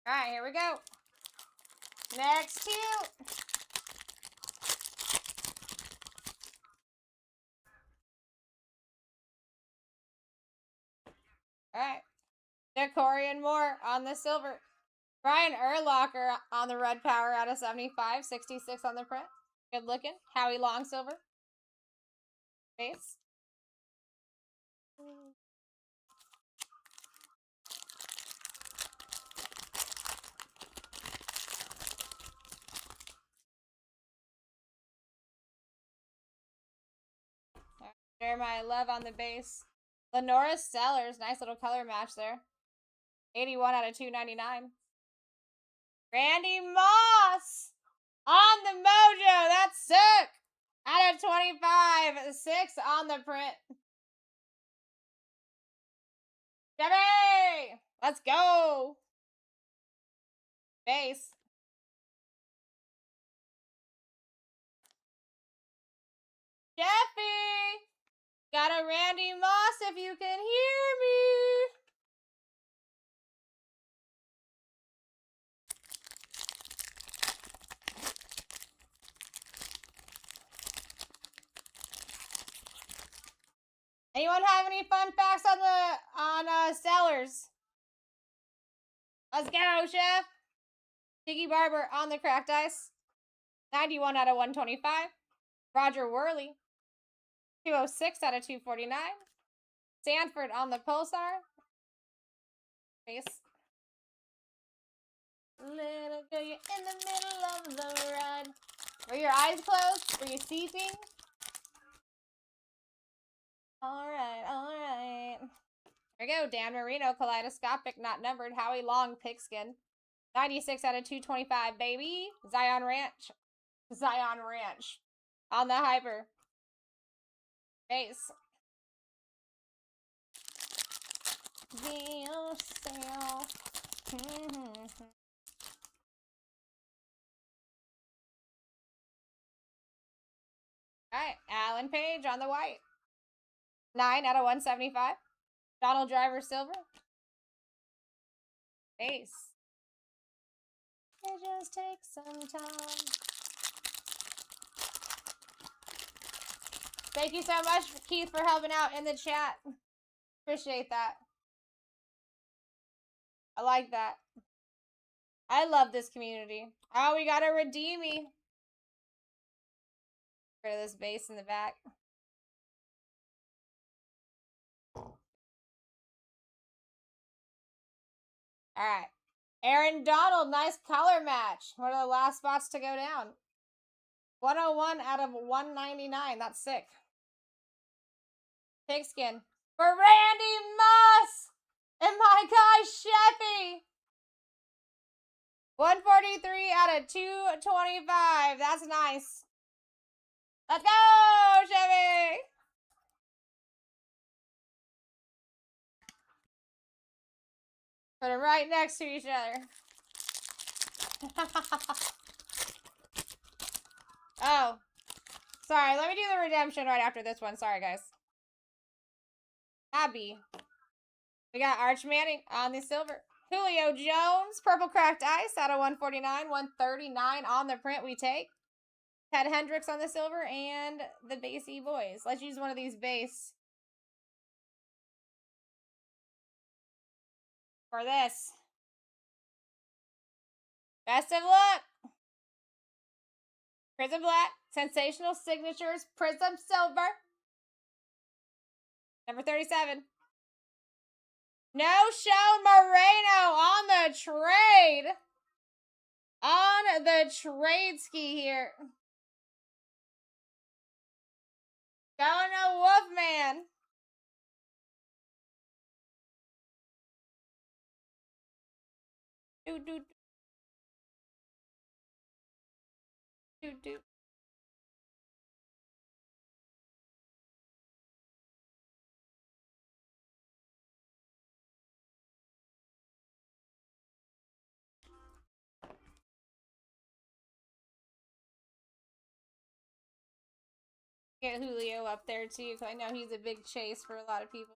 Alright, here we go. Next two. Alright. Decorian Moore on the silver. Brian Urlacher on the red power out of 75. 66 on the print. Good looking. Howie Long silver. Base. Jeremiah Love on the base. Lenora Sellers, nice little color match there. 81 out of 299. Randy Moss on the mojo. That's sick. Out of 25. 6 on the print. Jeffy! Let's go. Base. Jeffy! Got a Randy Moss if you can hear me. Anyone have any fun facts on Sellers? Let's go, Chef. Tiki Barber on the cracked ice. 91 out of 125. Roger Worley. 206 out of 249. Sanford on the Pulsar. Base. Little girl, you're in the middle of the ride. Were your eyes closed? Were you sleeping? Alright, alright. There we go. Dan Marino, kaleidoscopic, not numbered. Howie Long, pigskin. 96 out of 225, baby. Zion Ranch. Zion Ranch. On the hyper. Base. Be yourself. Alright, Alan Page on the white. 9 out of 175. Donald Driver silver. Base. It just takes some time. Thank you so much, Keith, for helping out in the chat. Appreciate that. I like that. I love this community. Oh, we got a Redeemy. Rid of this base in the back. All right. Aaron Donald, nice color match. One of the last spots to go down. 101 out of 199. That's sick. Pigskin. For Randy Moss! And my guy, Sheffy! 143 out of 225. That's nice. Let's go, Chevy! Put them right next to each other. Oh. Sorry, let me do the redemption right after this one. Sorry, guys. Abby. We got Arch Manning on the silver. Julio Jones, purple cracked ice out of 149. 139 on the print we take. Ted Hendricks on the silver and the base E boys. Let's use one of these base for this. Best of luck. Prism Black, Sensational Signatures, Prism Silver. Number 37. No Show Moreno on the trade. On the trade ski here. Going to Wolfman. Do do do do. Get Julio up there too, because I know he's a big chase for a lot of people.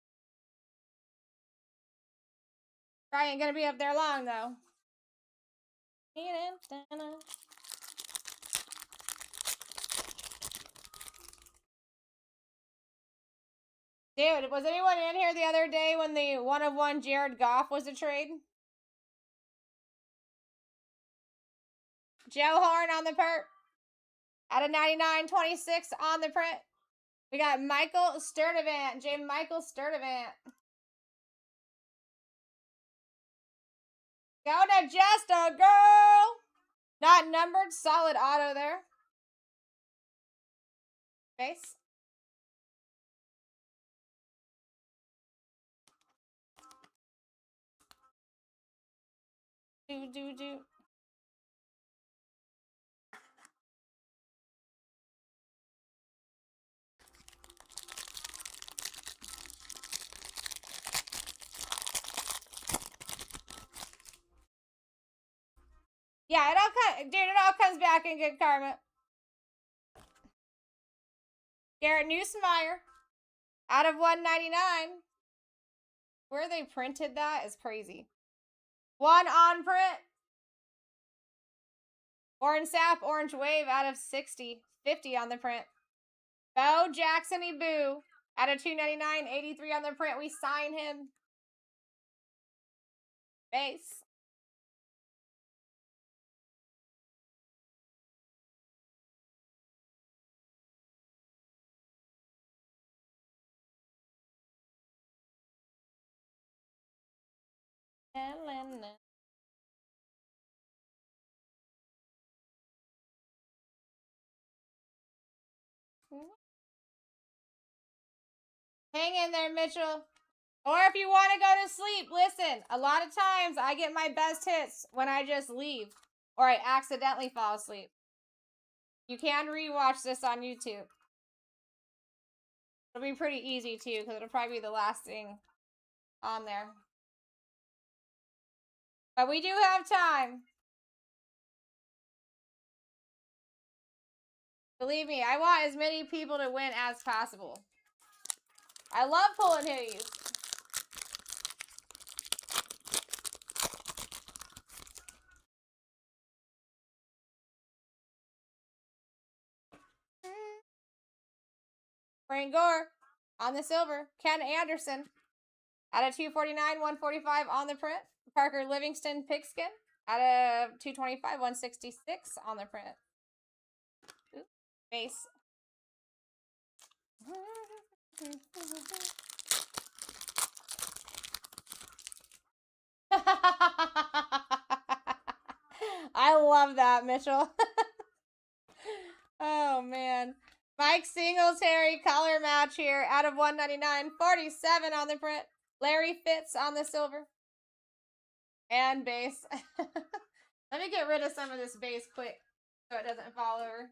Probably ain't gonna be up there long though. Dude, was anyone in here the other day when the 1-of-1 Jared Goff was a trade? Joe Horn on the perp. Out of 99.26 on the print. We got Michael Sturdivant. J. Michael Sturdivant. Go to Just a Girl. Not numbered. Solid auto there. Base. Do. Yeah, it all comes back in good karma. Garrett Nussmeier. Out of 199. Where they printed that is crazy. One on print. Orange Sap, Orange Wave out of 60. 50 on the print. Bo Jackson-y Boo. Out of 299. 83 on the print. We sign him. Base. Hang in there, Mitchell. Or if you want to go to sleep, listen. A lot of times I get my best hits when I just leave. Or I accidentally fall asleep. You can rewatch this on YouTube. It'll be pretty easy too, because it'll probably be the last thing on there. But we do have time. Believe me, I want as many people to win as possible. I love pulling hoodies. Frank Gore on the silver. Ken Anderson out of 249, 145 on the print. Parker Livingston Pigskin out of 225, 166 on the print. Ooh, base. I love that, Mitchell. Oh, man. Mike Singletary color match here out of 199. 47 on the print. Larry Fitz on the silver. And base. Let me get rid of some of this base quick so it doesn't fall over.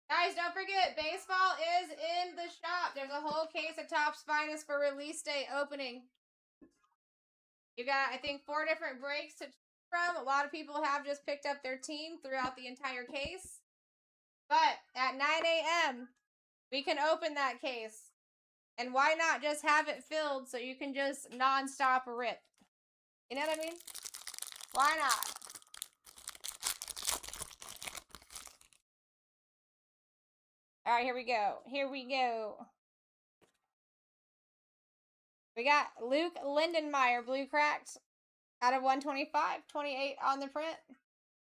Guys, don't forget, baseball is in the shop. There's a whole case of Topps Finest for release day opening. You got, I think, 4 different breaks to choose from. A lot of people have just picked up their team throughout the entire case. But at 9 a.m., we can open that case. And why not just have it filled so you can just non-stop rip? You know what I mean? Why not? All right, here we go. Here we go. We got Luke Lindenmeyer, blue cracked, out of 125. 28 on the print.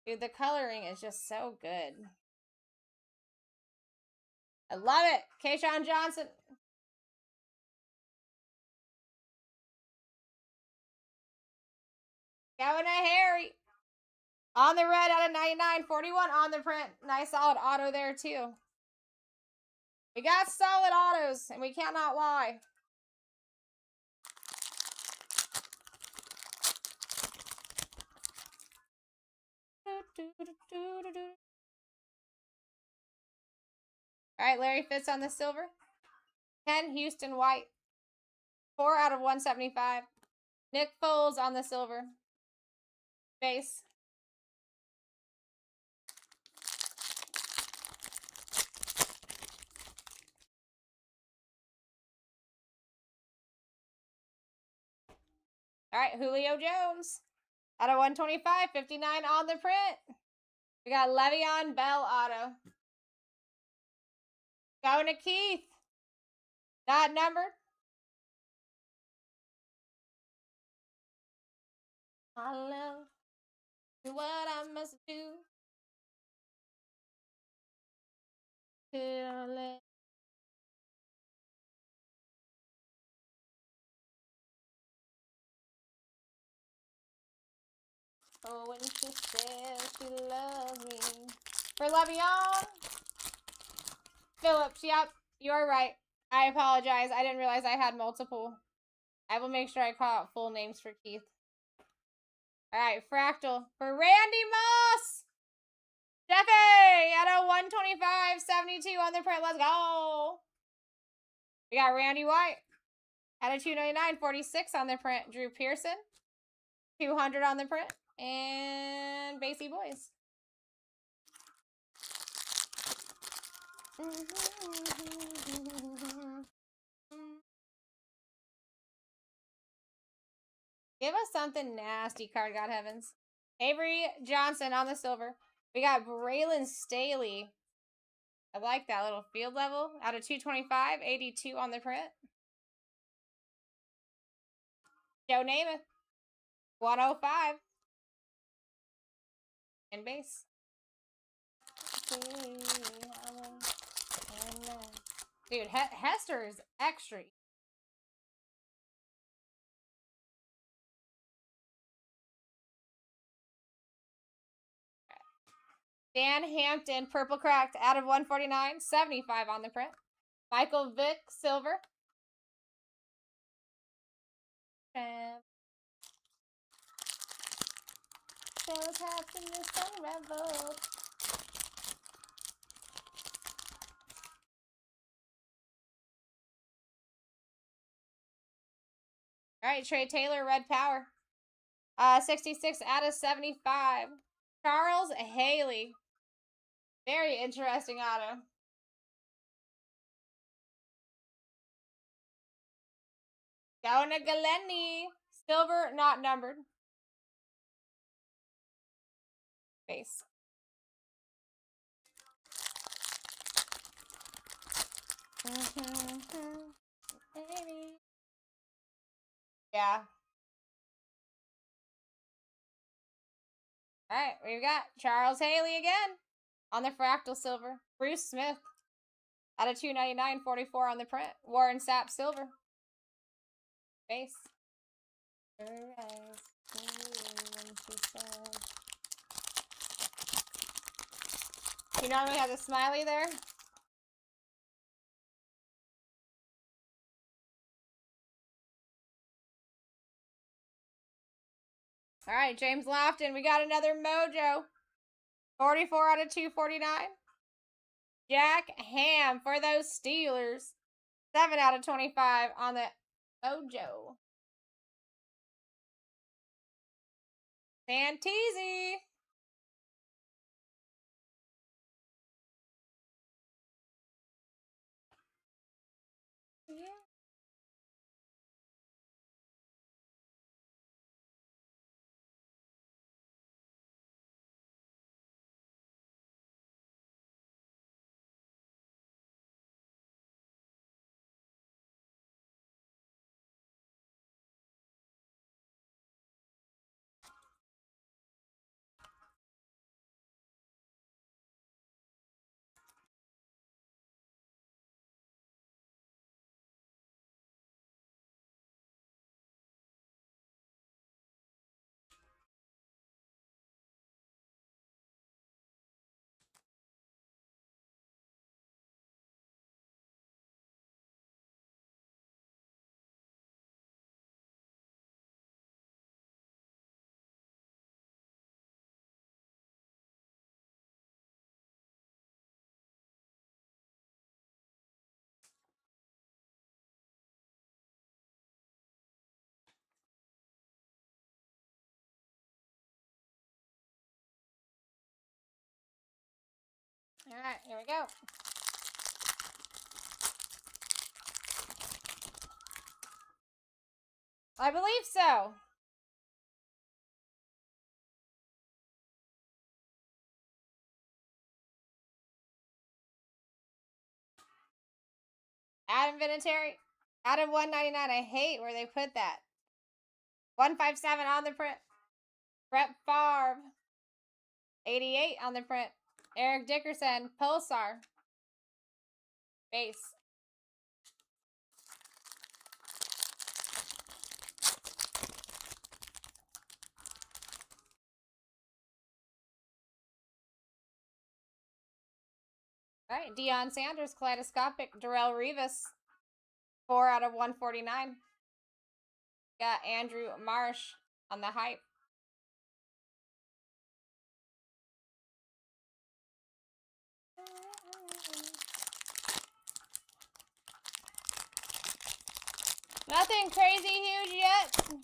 Dude, the coloring is just so good. I love it. Keyshawn Johnson. Going to Harry. On the red out of 99. 41 on the print. Nice solid auto there, too. We got solid autos, and we cannot lie. All right, Larry Fitz on the silver. 10, Houston White. 4 out of 175. Nick Foles on the silver. Base. All right, Julio Jones. Out of 125, 59 on the print. We got Le'Veon Bell auto. Going to Keith. Not numbered. I love what I must do till it. Oh, when she says she loves me. For Le'Veon Phillips, yep, you are right. I apologize. I didn't realize I had multiple. I will make sure I call out full names for Keith. All right, Fractal for Randy Moss. Jeffy, out of 125, 72 on the print. Let's go. We got Randy White. Out of 299, 46 on the print. Drew Pearson. 200 on the print. And Basie Boys. Give us something nasty, Card God Heavens. Avery Johnson on the silver. We got Braylon Staley. I like that little field level. Out of 225, 82 on the print. Joe Namath. 105. And base. Dude, Hester is extra. Dan Hampton, purple cracked, out of 149, 75 on the print. Michael Vick, silver. All right, Trey Taylor, red power. 66 out of 75. Charles Haley. Very interesting auto. Going to Galeni. Silver, not numbered. Base. Yeah. All right, we've got Charles Haley again on the fractal silver. Bruce Smith out of 299, 44 on the print. Warren Sapp silver. Base. she said. You normally have the smiley there? All right, James Lofton, we got another mojo. 44 out of 249. Jack Ham for those Steelers. 7 out of 25 on the mojo. Santisi. Yeah. All right, here we go. I believe so. Adam Vinatieri. Out of 199. I hate where they put that. 157 on the print. Brett Favre. 88 on the print. Eric Dickerson. Pulsar. Base. All right, Deion Sanders, Kaleidoscopic. Darrell Revis, 4 out of 149. Got Andrew Marsh on the hype. Nothing crazy huge yet.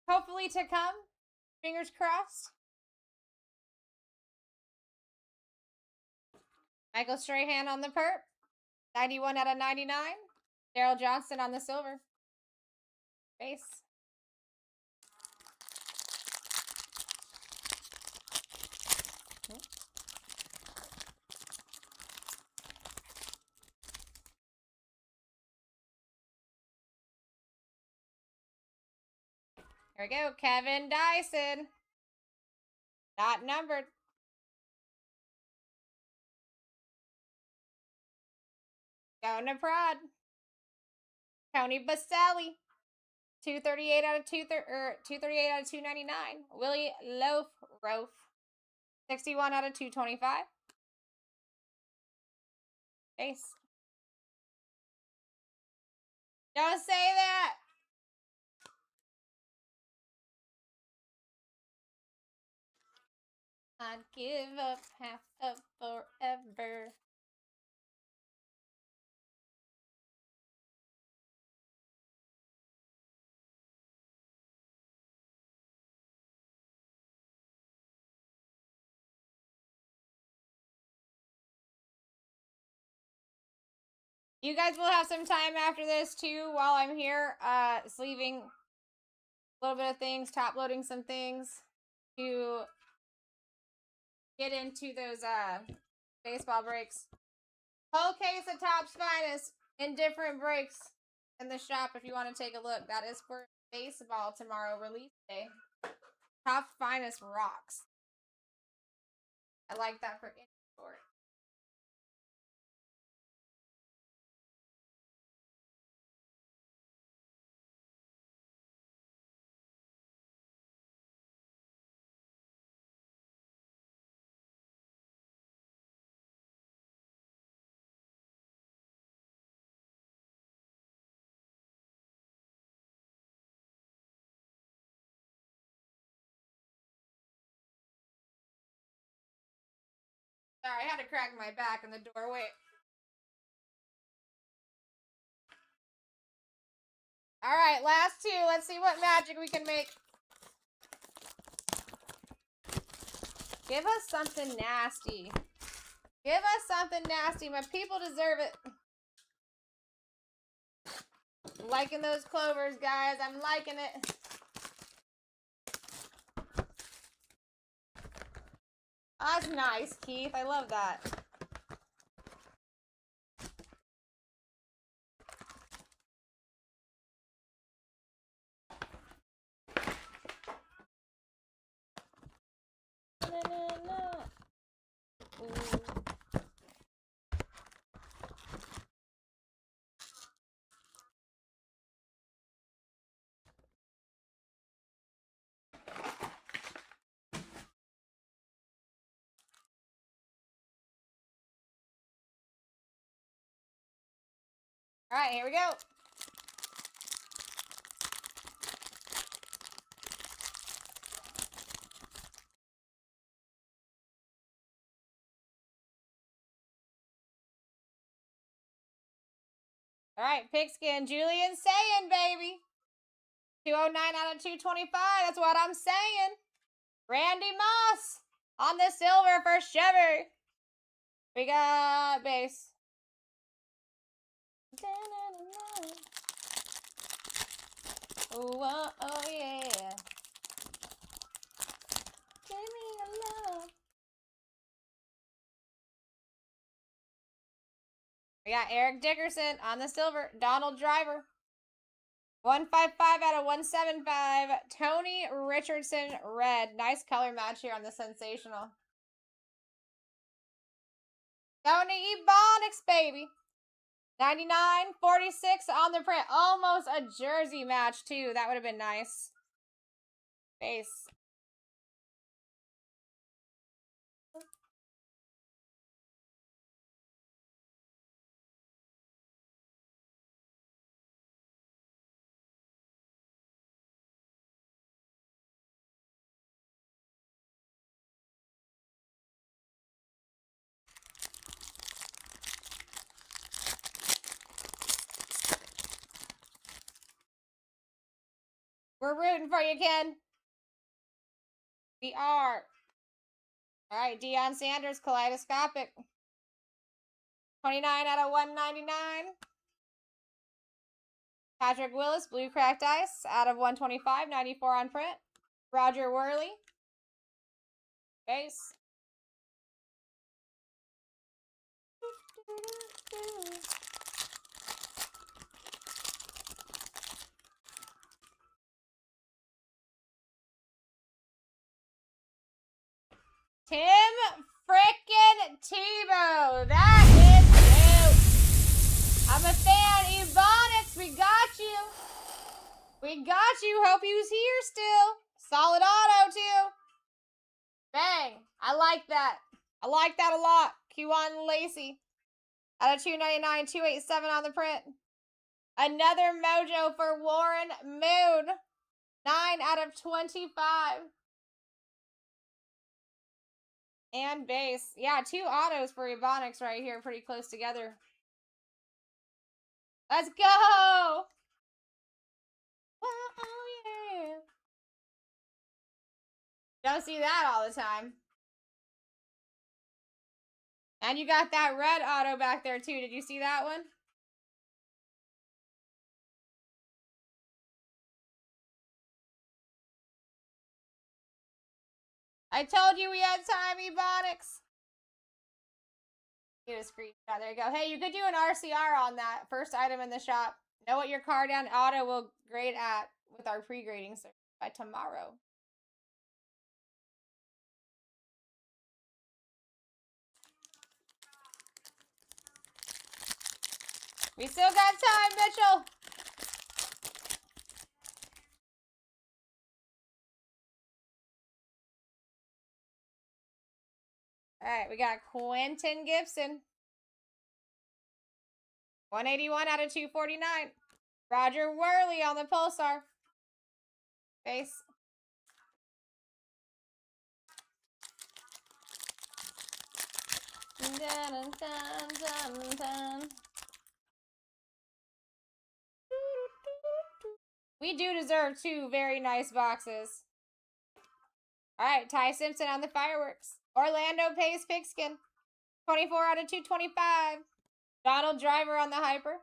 Hopefully to come. Fingers crossed. Michael Strahan on the perp. 91 out of 99. Daryl Johnston on the silver. Base. Here we go. Kevin Dyson. Not numbered. Going to Prod. Tony Baselli. 238 out of 238 out of 299. Willie Loaf. 61 out of 225. Base. Don't say that. I'd give up half of forever. You guys will have some time after this too while I'm here sleeving a little bit of things, top loading some things to get into those baseball breaks. Whole case of Topps Finest in different breaks in the shop if you want to take a look. That is for baseball tomorrow, release day. Topps Finest rocks. I like that for any sport. Sorry, I had to crack my back in the doorway. Alright, last two. Let's see what magic we can make. Give us something nasty. Give us something nasty. My people deserve it. I'm liking those clovers, guys. I'm liking it. Oh, that's nice, Keith. I love that. All right, here we go. All right, pigskin, Julian saying, baby. 209 out of 225. That's what I'm saying. Randy Moss on the silver for Shiver. We got base. Oh, oh yeah. Give me a love. We got Eric Dickerson on the silver. Donald Driver. 155 out of 175. Tony Richardson red. Nice color match here on the sensational. Tony Ebonics, baby. 99.46 on the print. Almost a jersey match, too. That would have been nice. Base. We're rooting for you, Ken. We are. All right, Deion Sanders, kaleidoscopic. 29 out of 199. Patrick Willis, blue cracked ice, out of 125. 94 on print. Roger Worley. Base. Tim frickin' Tebow. That is cute. I'm a fan. Ebonics, we got you. We got you. Hope you's here still. Solid auto, too. Bang. I like that. I like that a lot. Q1 Lacey. Out of 299, 287 on the print. Another mojo for Warren Moon. 9 out of 25. And base. Yeah, 2 autos for Ebonics right here. Pretty close together. Let's go! Oh, yeah. Don't see that all the time. And you got that red auto back there, too. Did you see that one? I told you we had time, Ebonics. Get a screenshot. There you go. Hey, you could do an RCR on that. First item in the shop. Know what your car down auto will grade at with our pre-grading service by tomorrow. We still got time, Mitchell. All right, we got Quentin Gibson. 181 out of 249. Roger Worley on the Pulsar. Base. Dun, dun, dun, dun. We do deserve 2 very nice boxes. Alright, Ty Simpson on the fireworks. Orlando Pace Pigskin. 24 out of 225. Donald Driver on the hyper.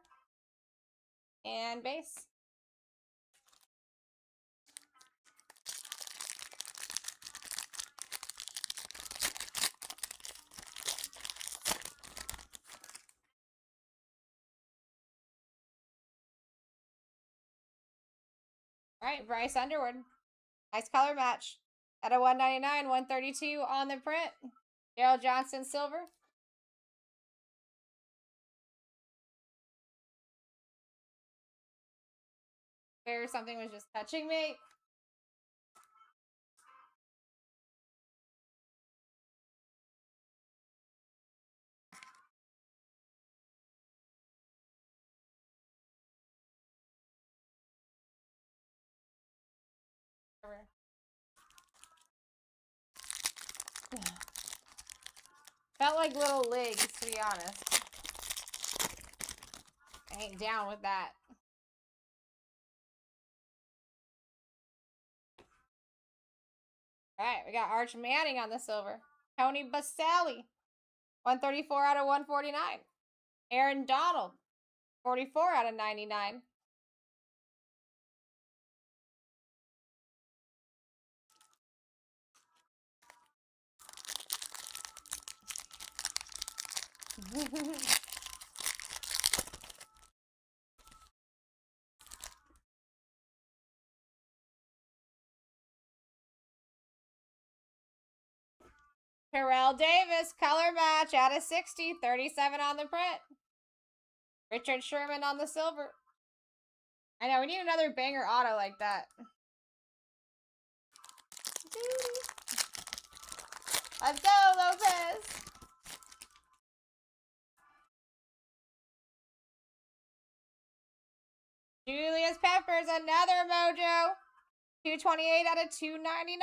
And base. Alright, Bryce Underwood. Nice color match. At a 199, 132 on the print. Daryl Johnson silver. Where something was just touching me. Felt like little legs, to be honest. I ain't down with that. Alright, we got Arch Manning on the silver. Tony Baselli. 134 out of 149. Aaron Donald. 44 out of 99. Terrell Davis, color match out of 60. 37 on the print. Richard Sherman on the silver. I know, we need another banger auto like that. Let's go, Lopez! Julius Peppers, another mojo. 228 out of 299.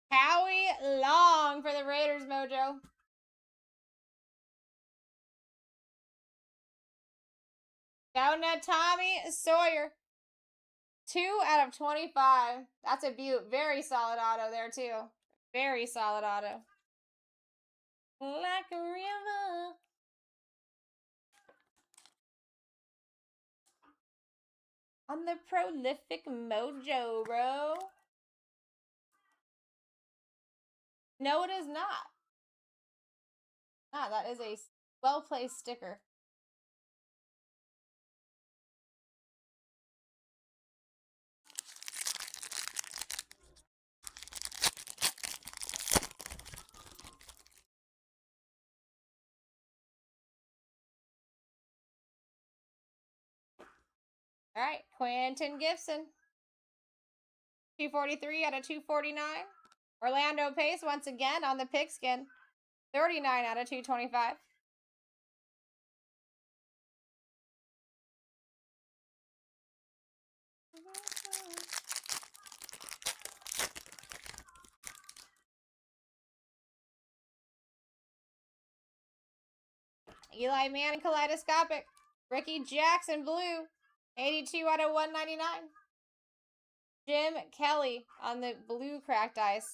Howie Long for the Raiders mojo. Down to Tommy Sawyer. 2 out of 25. That's a beaut. Very solid auto there, too. Very solid auto. Like a river. On the prolific mojo, bro. No, it is not. That is a well-placed sticker. All right, Quentin Gibson. 243 out of 249. Orlando Pace once again on the pigskin. 39 out of 225. Eli Manning kaleidoscopic. Ricky Jackson blue. 82 out of 199. Jim Kelly on the blue cracked ice.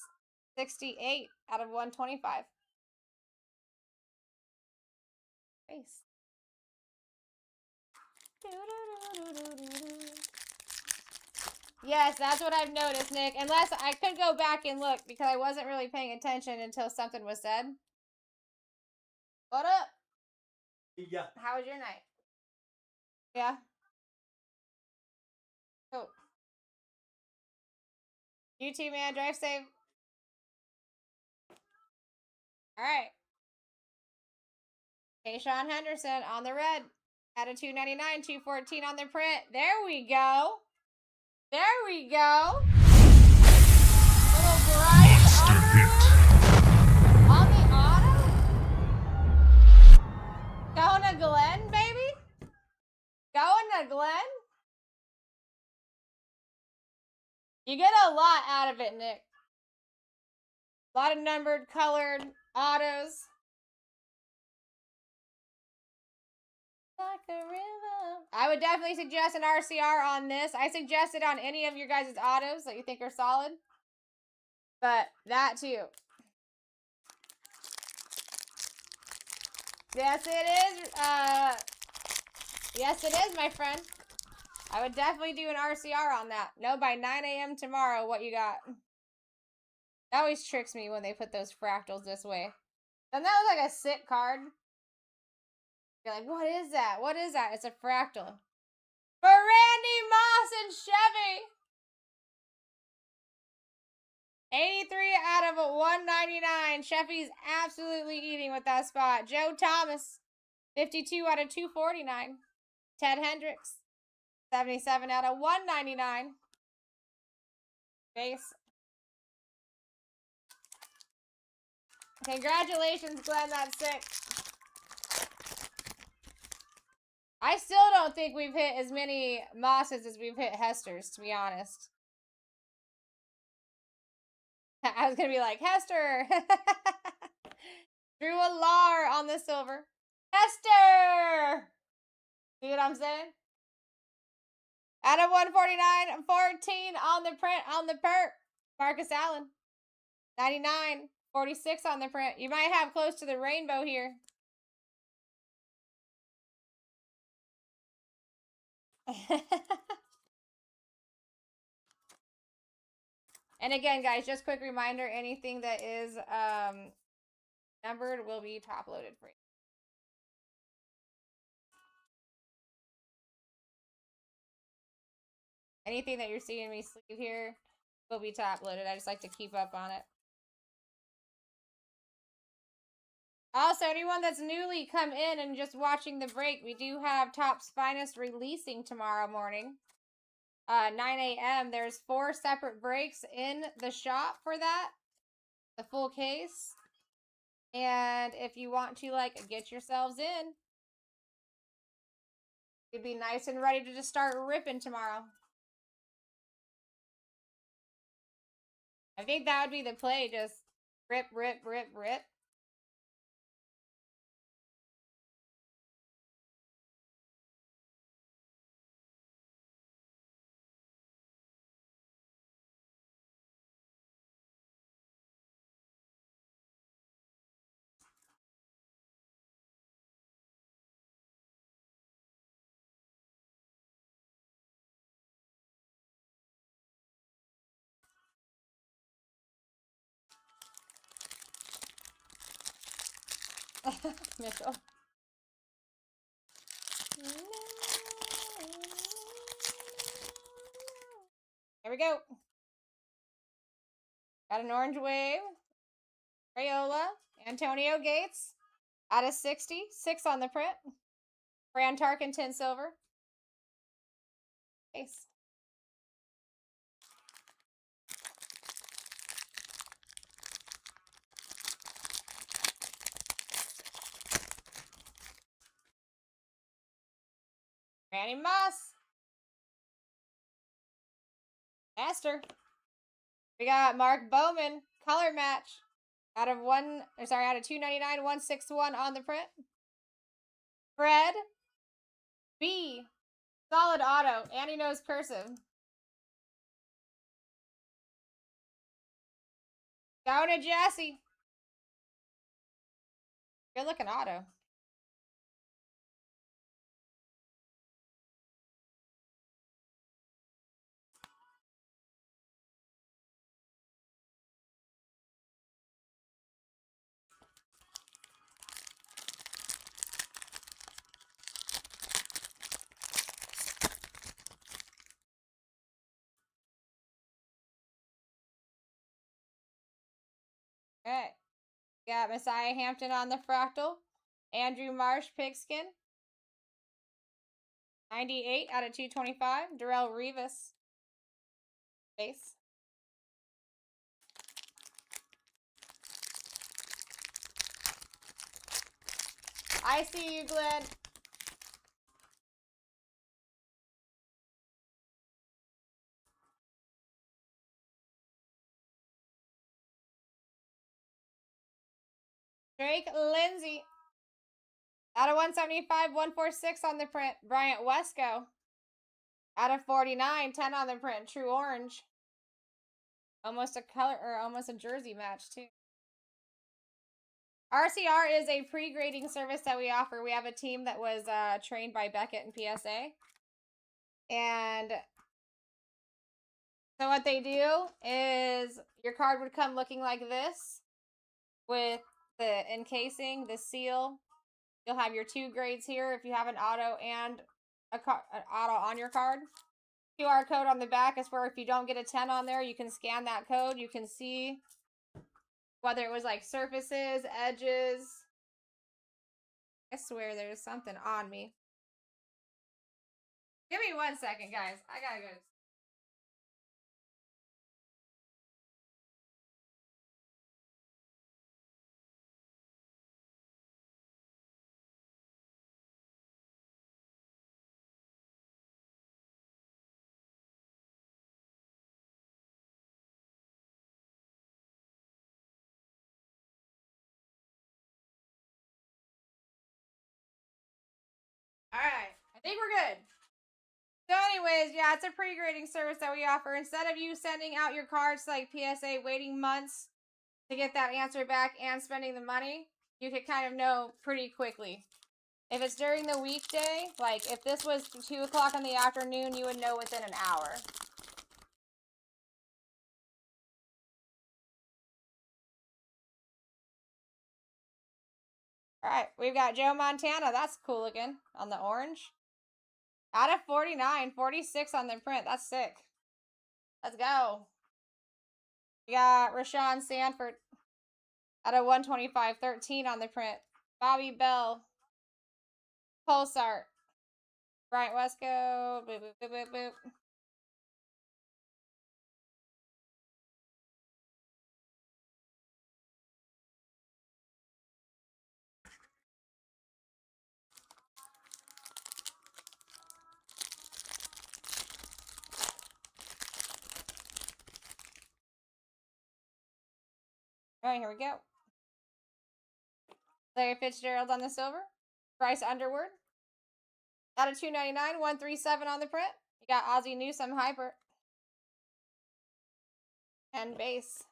68 out of 125. Base. Yes, that's what I've noticed, Nick. Unless I could go back and look because I wasn't really paying attention until something was said. What up? Yeah. How was your night? Yeah. Cool. You too, man. Drive safe. All right. Tayshaun Henderson on the red. At a 299, 214 on the print. There we go. There we go. Little Bryce on the auto. Going to Glenn, baby. Going to Glenn. You get a lot out of it, Nick. A lot of numbered, colored autos. Like a river. I would definitely suggest an RCR on this. I suggest it on any of your guys' autos that you think are solid. But that too. Yes, it is. Yes, it is, my friend. I would definitely do an RCR on that. Know by 9 a.m. tomorrow what you got. That always tricks me when they put those fractals this way. Doesn't that look like a sick card? You're like, what is that? What is that? It's a fractal. For Randy Moss and Chevy. 83 out of 199. Chevy's absolutely eating with that spot. Joe Thomas. 52 out of 249. Ted Hendricks. 77 out of 199. Base. Congratulations, Glenn. That's sick. I still don't think we've hit as many Mosses as we've hit Hesters, to be honest. I was going to be like, Hester! Drew a Lar on the silver. Hester! See what I'm saying? Out of 149, 14 on the print, on the perk. Marcus Allen. 99, 46 on the print. You might have close to the rainbow here. And again, guys, just quick reminder, anything that is numbered will be top loaded for you. Anything that you're seeing me sleeve here will be top loaded. I just like to keep up on it. Also, anyone that's newly come in and just watching the break, we do have Topps Finest releasing tomorrow morning. 9 a.m. There's 4 separate breaks in the shop for that. The full case. And if you want to, like, get yourselves in, you'd be nice and ready to just start ripping tomorrow. I think that would be the play. Just rip, rip, rip, rip. Mitchell. Here we go. Got an orange wave. Rayola. Antonio Gates. Out of 60. 6 on the print. Fran Tarkenton silver. Ace. Randy Moss. Master. We got Mark Bowman. Color match. Out of 299, 161 on the print. Fred B. Solid auto. And he knows cursive. Going to Jesse. Good looking auto. Alright. Got Messiah Hampton on the fractal. Andrew Marsh pigskin. 98 out of 225. Darrell Rivas. Base. I see you, Glenn. Drake Lindsay. Out of 175, 146 on the print. Bryant Wesco. Out of 49, 10 on the print. True Orange. Almost a color, or almost a jersey match, too. RCR is a pre-grading service that we offer. We have a team that was trained by Beckett and PSA. And so what they do is your card would come looking like this with the encasing, the seal. You'll have your 2 grades here if you have an auto and an auto on your card. QR code on the back is for if you don't get a 10 on there, you can scan that code. You can see whether it was like surfaces, edges. I swear there's something on me. Give me 1 second, guys. I gotta go. Alright, I think we're good. So anyways, yeah, it's a pre-grading service that we offer. Instead of you sending out your cards to like PSA, waiting months to get that answer back and spending the money, you could kind of know pretty quickly. If it's during the weekday, like if this was 2 o'clock in the afternoon, you would know within an hour. Alright, we've got Joe Montana. That's cool looking on the orange. Out of 49, 46 on the print. That's sick. Let's go. We got Rashawn Sanford. Out of 125, 13 on the print. Bobby Bell. Pulsar. Bryant Wesco. Boop, boop, boop, boop, boop. Alright, here we go. Larry Fitzgerald on the silver. Bryce Underwood. Out of 299, 137 on the print. You got Ozzie Newsome Hyper. And base.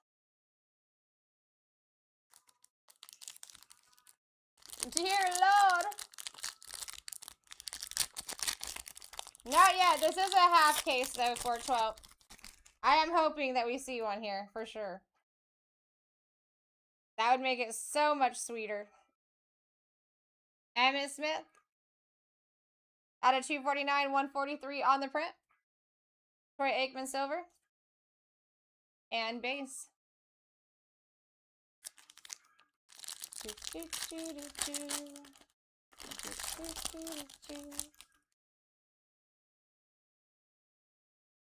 Dear Lord. Not yet. This is a half case, though, for 12. I am hoping that we see one here, for sure. That would make it so much sweeter. Emmitt Smith. Out of 249, 143 on the print. Troy Aikman silver. And base.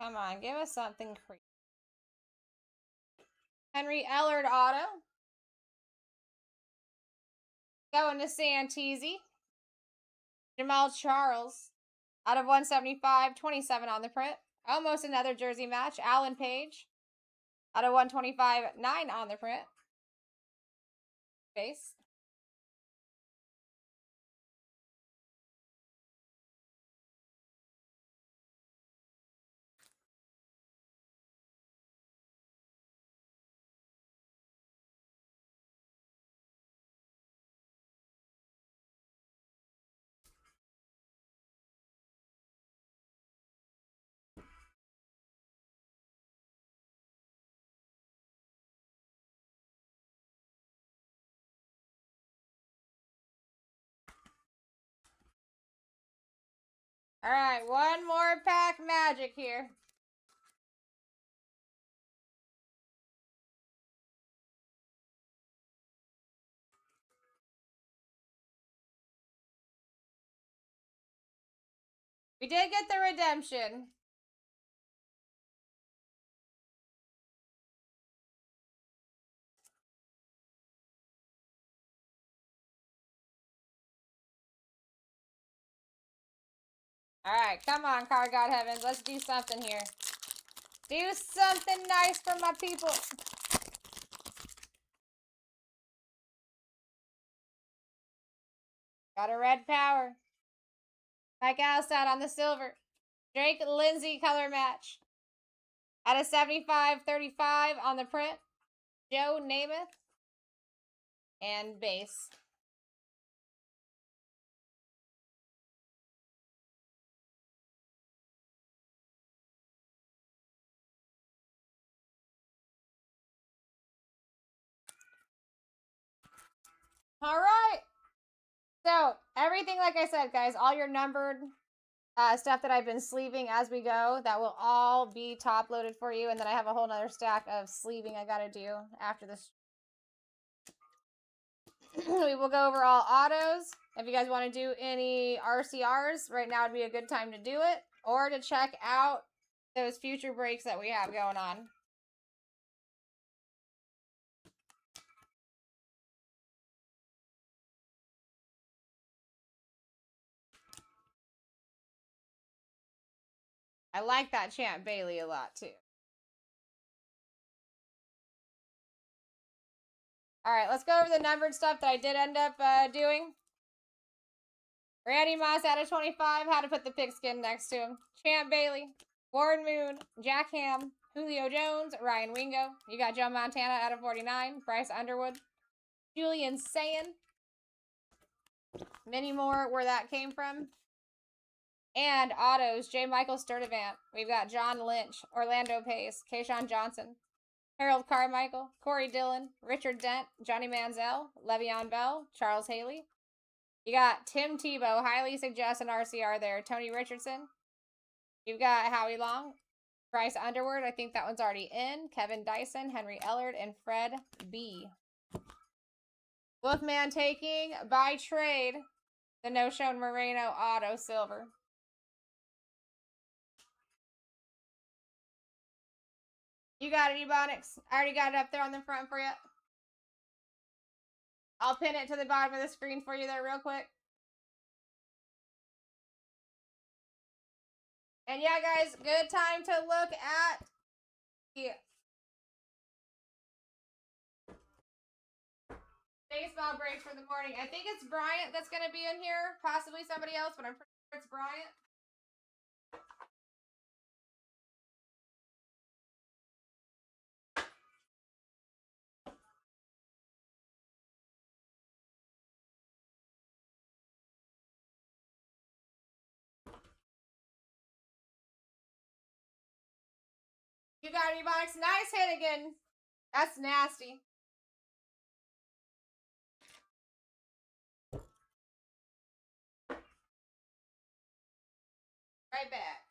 Come on, give us something crazy. Henry Ellard auto. Going to Santisi. Jamal Charles. Out of 175, 27 on the print. Almost another jersey match. Alan Page. Out of 125, 9 on the print. Base. Alright, one more pack magic here. We did get the redemption. Alright, come on, Card God Heavens. Let's do something here. Do something nice for my people. Got a red power. Mike Alstott on the silver. Drake Lindsay color match. At a 75-35 on the print. Joe Namath. And base. All right. So, everything, like I said, guys, all your numbered stuff that I've been sleeving as we go, that will all be top loaded for you. And then I have a whole nother stack of sleeving I got to do after this. We will go over all autos. If you guys want to do any RCRs, right now would be a good time to do it. Or to check out those future breaks that we have going on. I like that Champ Bailey a lot, too. All right, let's go over the numbered stuff that I did end up doing. Randy Moss out of 25. How to put the pigskin next to him. Champ Bailey. Warren Moon. Jack Ham. Julio Jones. Ryan Wingo. You got Joe Montana out of 49. Bryce Underwood. Julian Sayin. Many more where that came from. And autos, J. Michael Sturdivant. We've got John Lynch, Orlando Pace, Kayshawn Johnson, Harold Carmichael, Corey Dillon, Richard Dent, Johnny Manziel, Le'Veon Bell, Charles Haley. You got Tim Tebow, highly suggest an RCR there, Tony Richardson. You've got Howie Long, Bryce Underwood, I think that one's already in, Kevin Dyson, Henry Ellard, and Fred B. Wolfman taking, by trade, the no-shown Moreno auto silver. You got it, Ebonics. I already got it up there on the front for you. I'll pin it to the bottom of the screen for you there real quick. And yeah, guys, good time to look at the baseball break for the morning. I think it's Bryant that's going to be in here. Possibly somebody else, but I'm pretty sure it's Bryant. You got it, Ebonics. Nice hit again. That's nasty. Right back.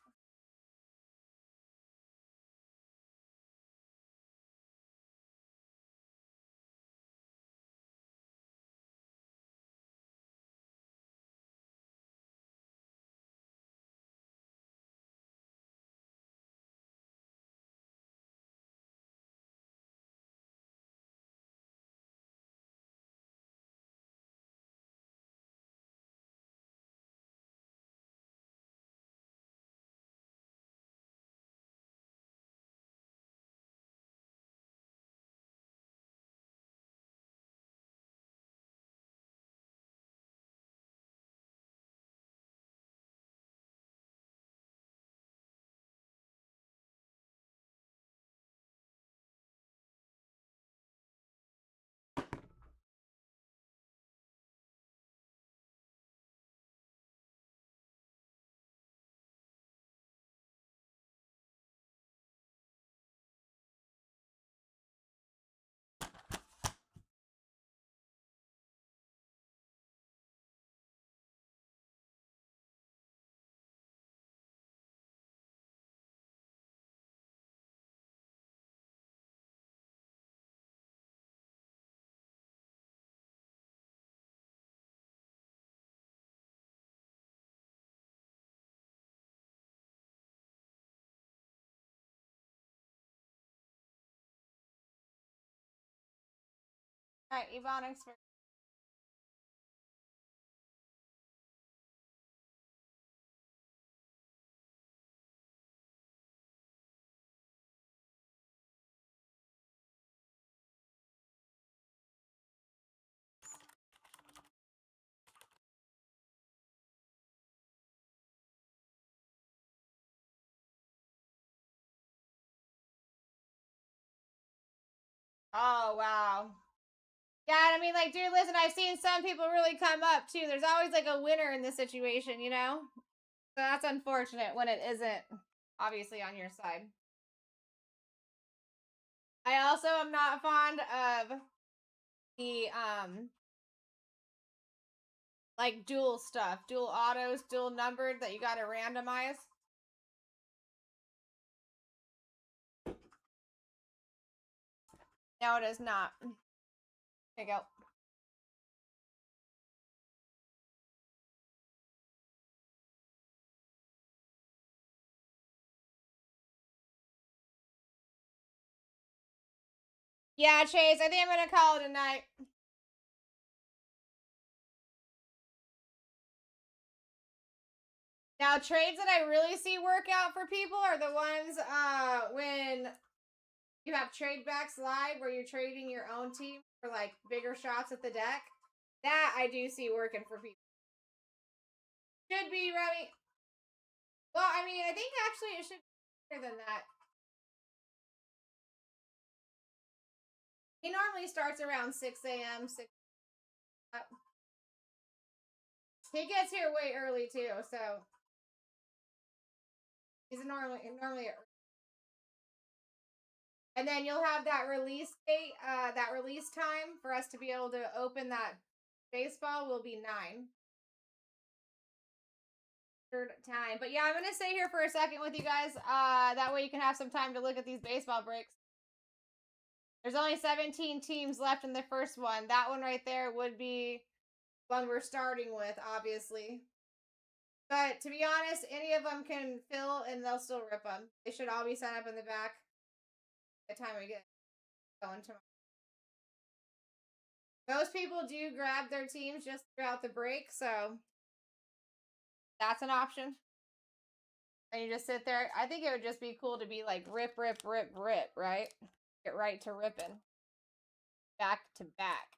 All right, Ebonics. Oh, wow. Yeah, I mean, like, dude, listen, I've seen some people really come up, too. There's always, like, a winner in this situation, you know? So that's unfortunate when it isn't, obviously, on your side. I also am not fond of the, like, dual stuff. Dual autos, dual numbered that you gotta randomize. No, it is not. There you go. Yeah, Chase, I think I'm gonna call it a night. Now, trades that I really see work out for people are the ones when you have trade backs live where you're trading your own team for like bigger shots at the deck. That I do see working for people. Should be, Remy. Well, I mean, I think actually it should be better than that. He normally starts around 6 a.m. 6. He gets here way early too, so he's normally. And then you'll have that release date, that release time for us to be able to open that baseball will be 9. Time. But yeah, I'm gonna stay here for a second with you guys. That way you can have some time to look at these baseball breaks. There's only 17 teams left in the first one. That one right there would be one we're starting with, obviously. But to be honest, any of them can fill and they'll still rip them. They should all be set up in the back by the time we get going tomorrow. Most people do grab their teams just throughout the break, so that's an option. And you just sit there. I think it would just be cool to be like rip, rip, rip, rip, right? Get right to ripping. Back to back.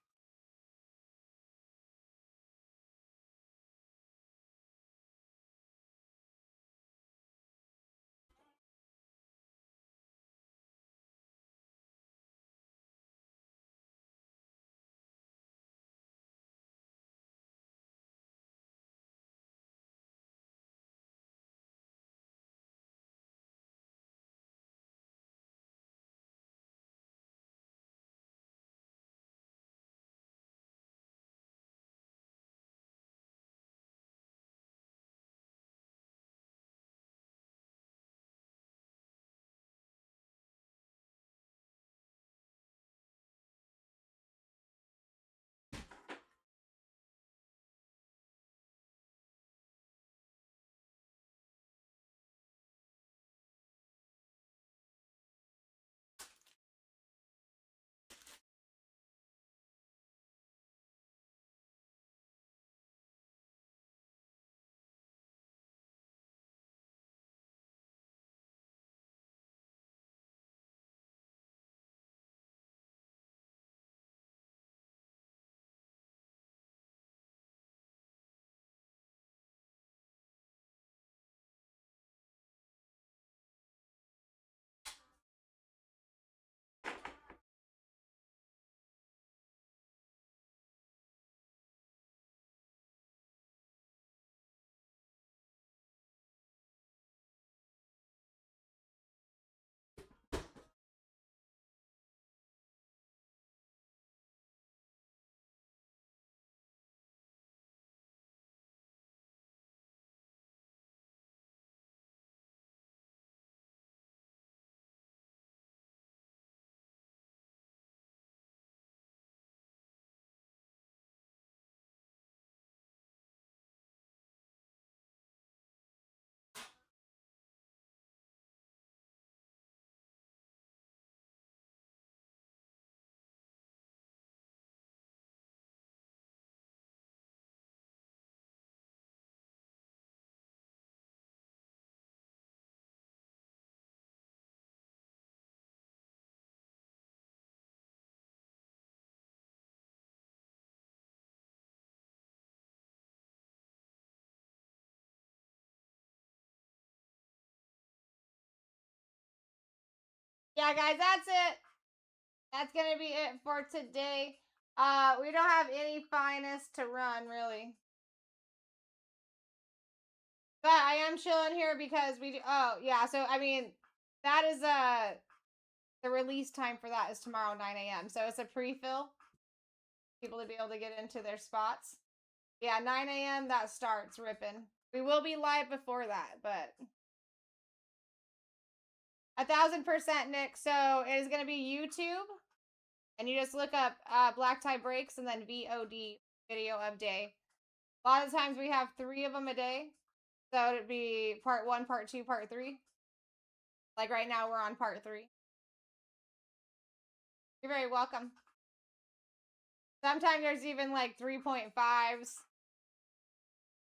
Yeah, guys, that's it. That's gonna be it for today. We don't have any finest to run really. But I am chilling here because we do, oh yeah, so I mean that is the release time for that is tomorrow 9 a.m. So it's a pre-fill. People to be able to get into their spots. Yeah, 9 a.m. that starts ripping. We will be live before that, but 1000% Nick. So it is gonna be YouTube. And you just look up BlackTie breaks and then VOD, video of day. A lot of times we have 3 of them a day. So it'd be part 1, part 2, part 3. Like right now we're on part 3. You're very welcome. Sometimes there's even like 3.5s.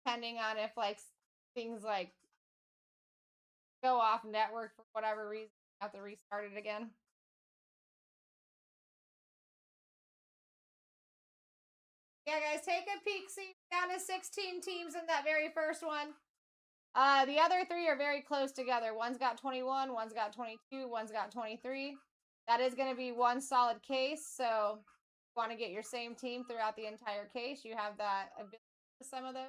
Depending on if like things like go off network for whatever reason. You have to restart it again. Yeah, guys, take a peek. See, down to 16 teams in that very first one. The other 3 are very close together. One's got 21, one's got 22, one's got 23. That is going to be one solid case. So, if you want to get your same team throughout the entire case, you have that ability to some of those.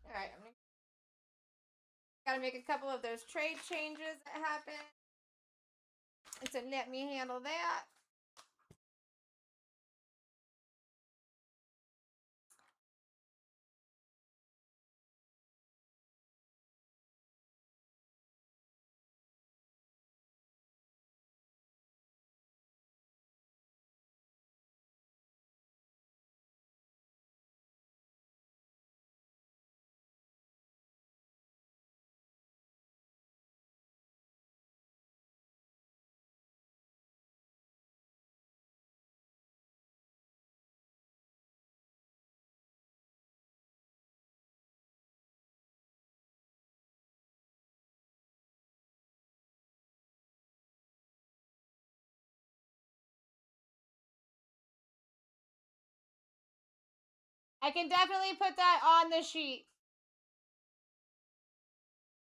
All right, I'm gonna gotta make a couple of those trade changes that happen. It's a let me handle that. I can definitely put that on the sheet.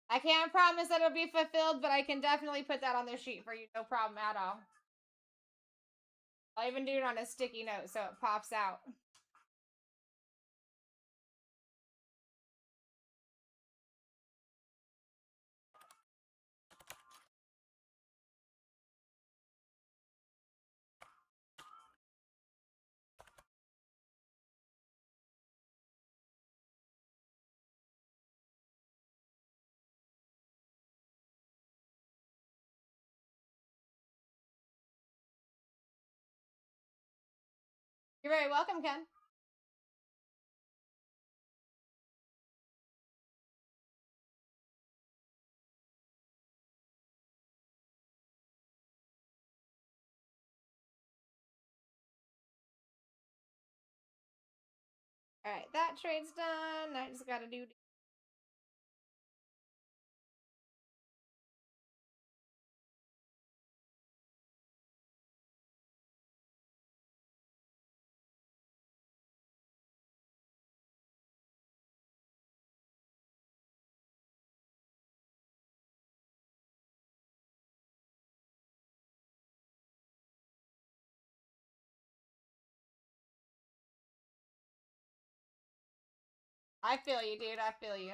I can't promise that it'll be fulfilled, but I can definitely put that on the sheet for you. No problem at all. I'll even do it on a sticky note so it pops out. You're very welcome, Ken. All right, that trade's done. I just gotta do. I feel you, dude. I feel you.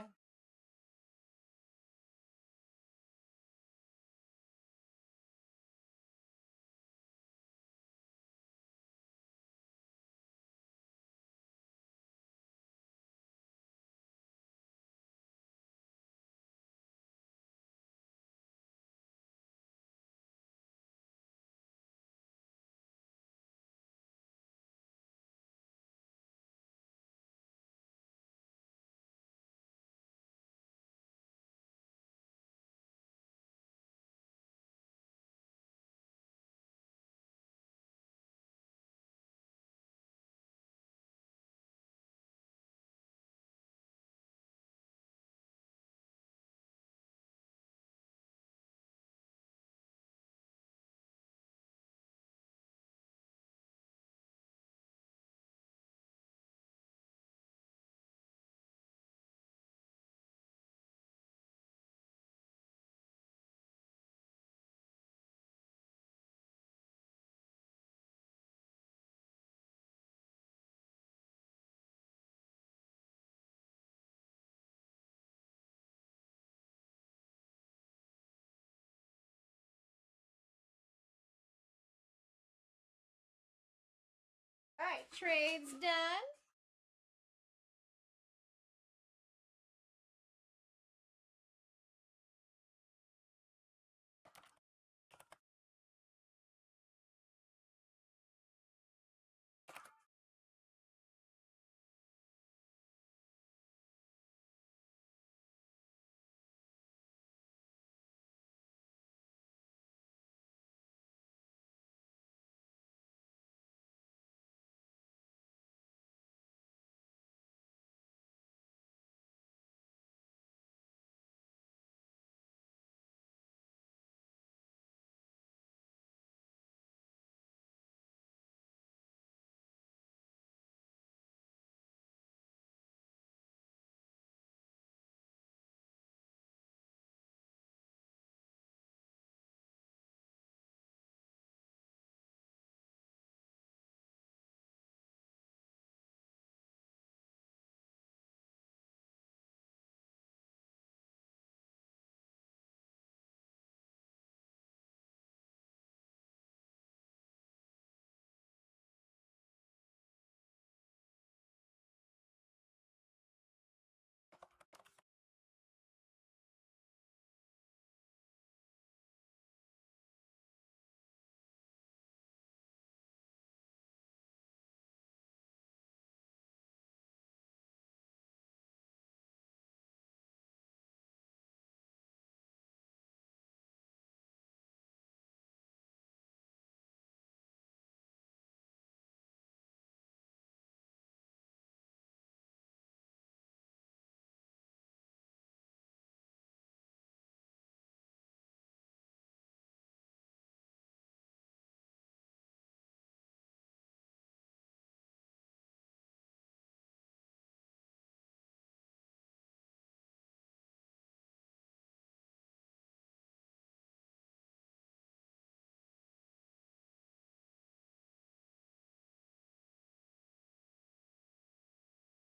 Trade's done.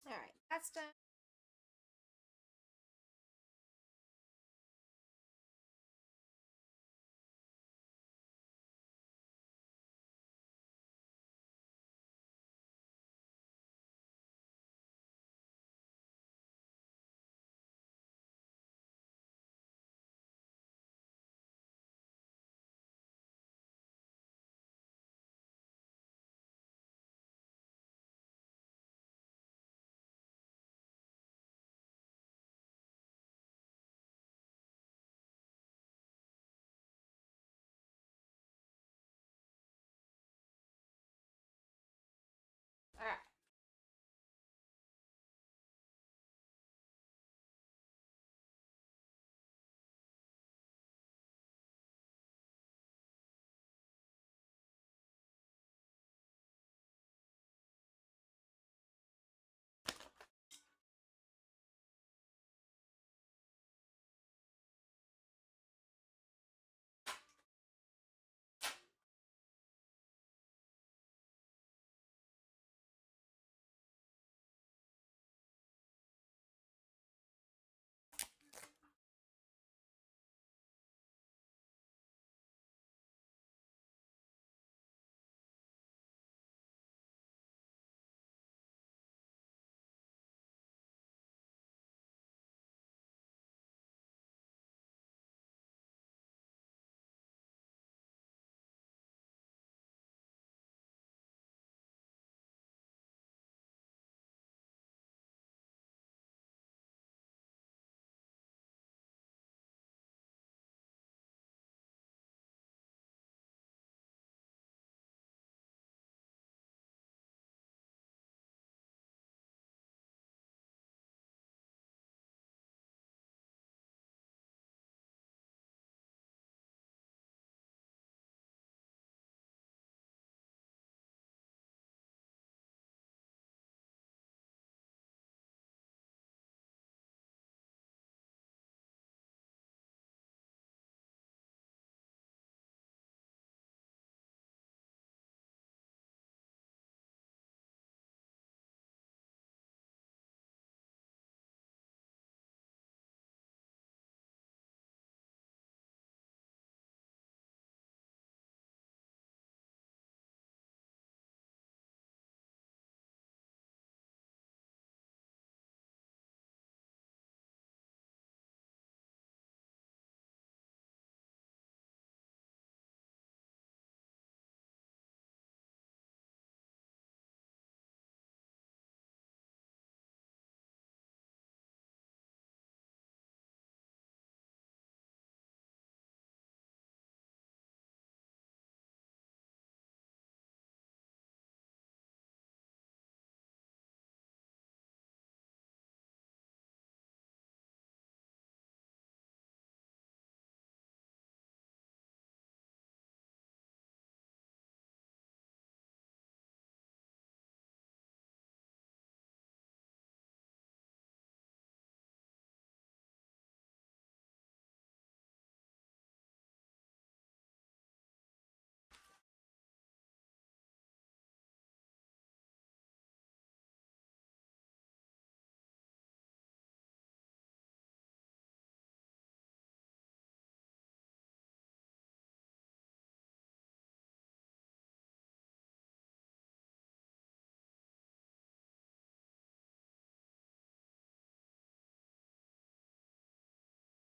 All right, that's done.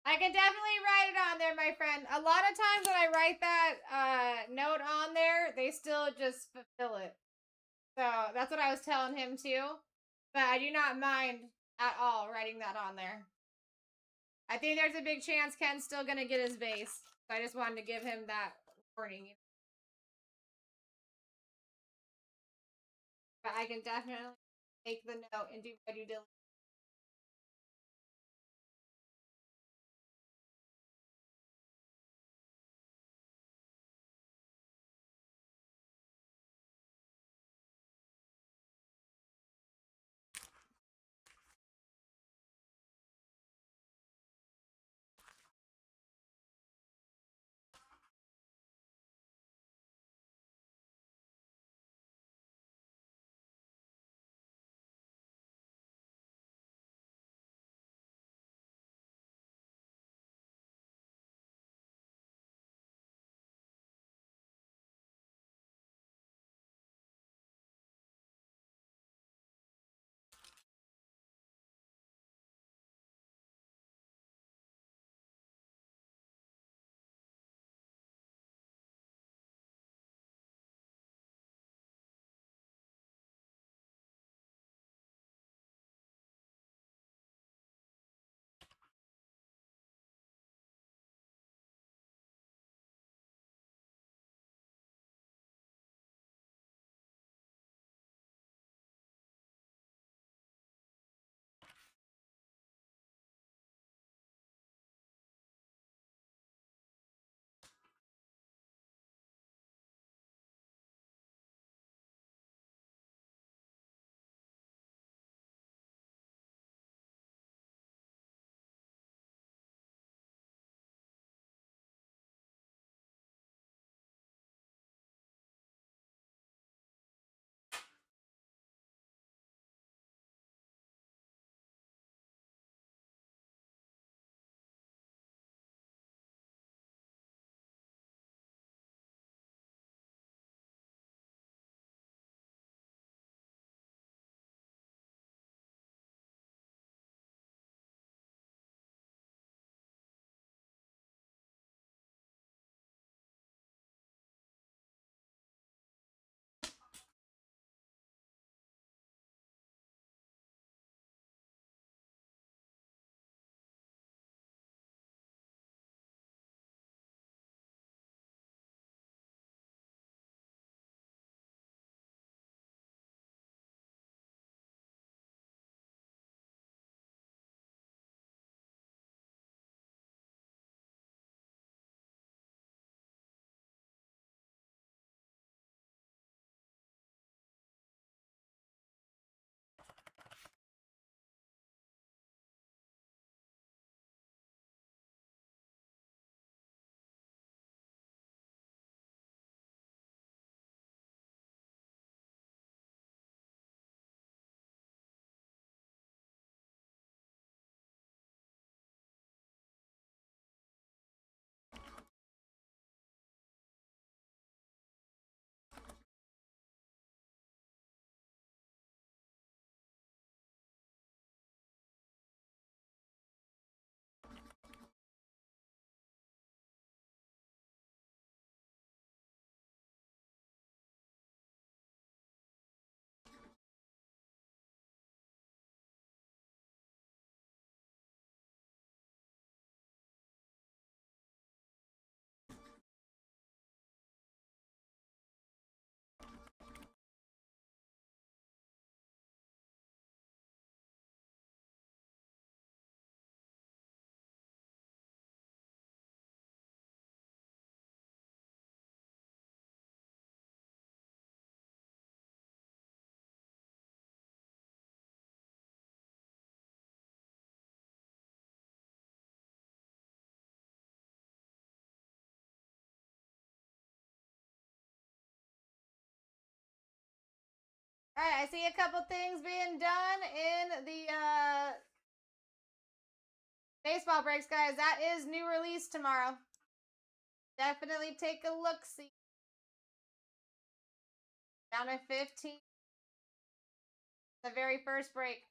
I can definitely write it on there, my friend. A lot of times when I write that note on there, they still just fulfill it. So that's what I was telling him too. But I do not mind at all writing that on there. I think there's a big chance Ken's still gonna get his base. So I just wanted to give him that warning. But I can definitely take the note and do my due diligence. All right, I see a couple things being done in the baseball breaks, guys. That is new release tomorrow. Definitely take a look. See, down at 15. The very first break.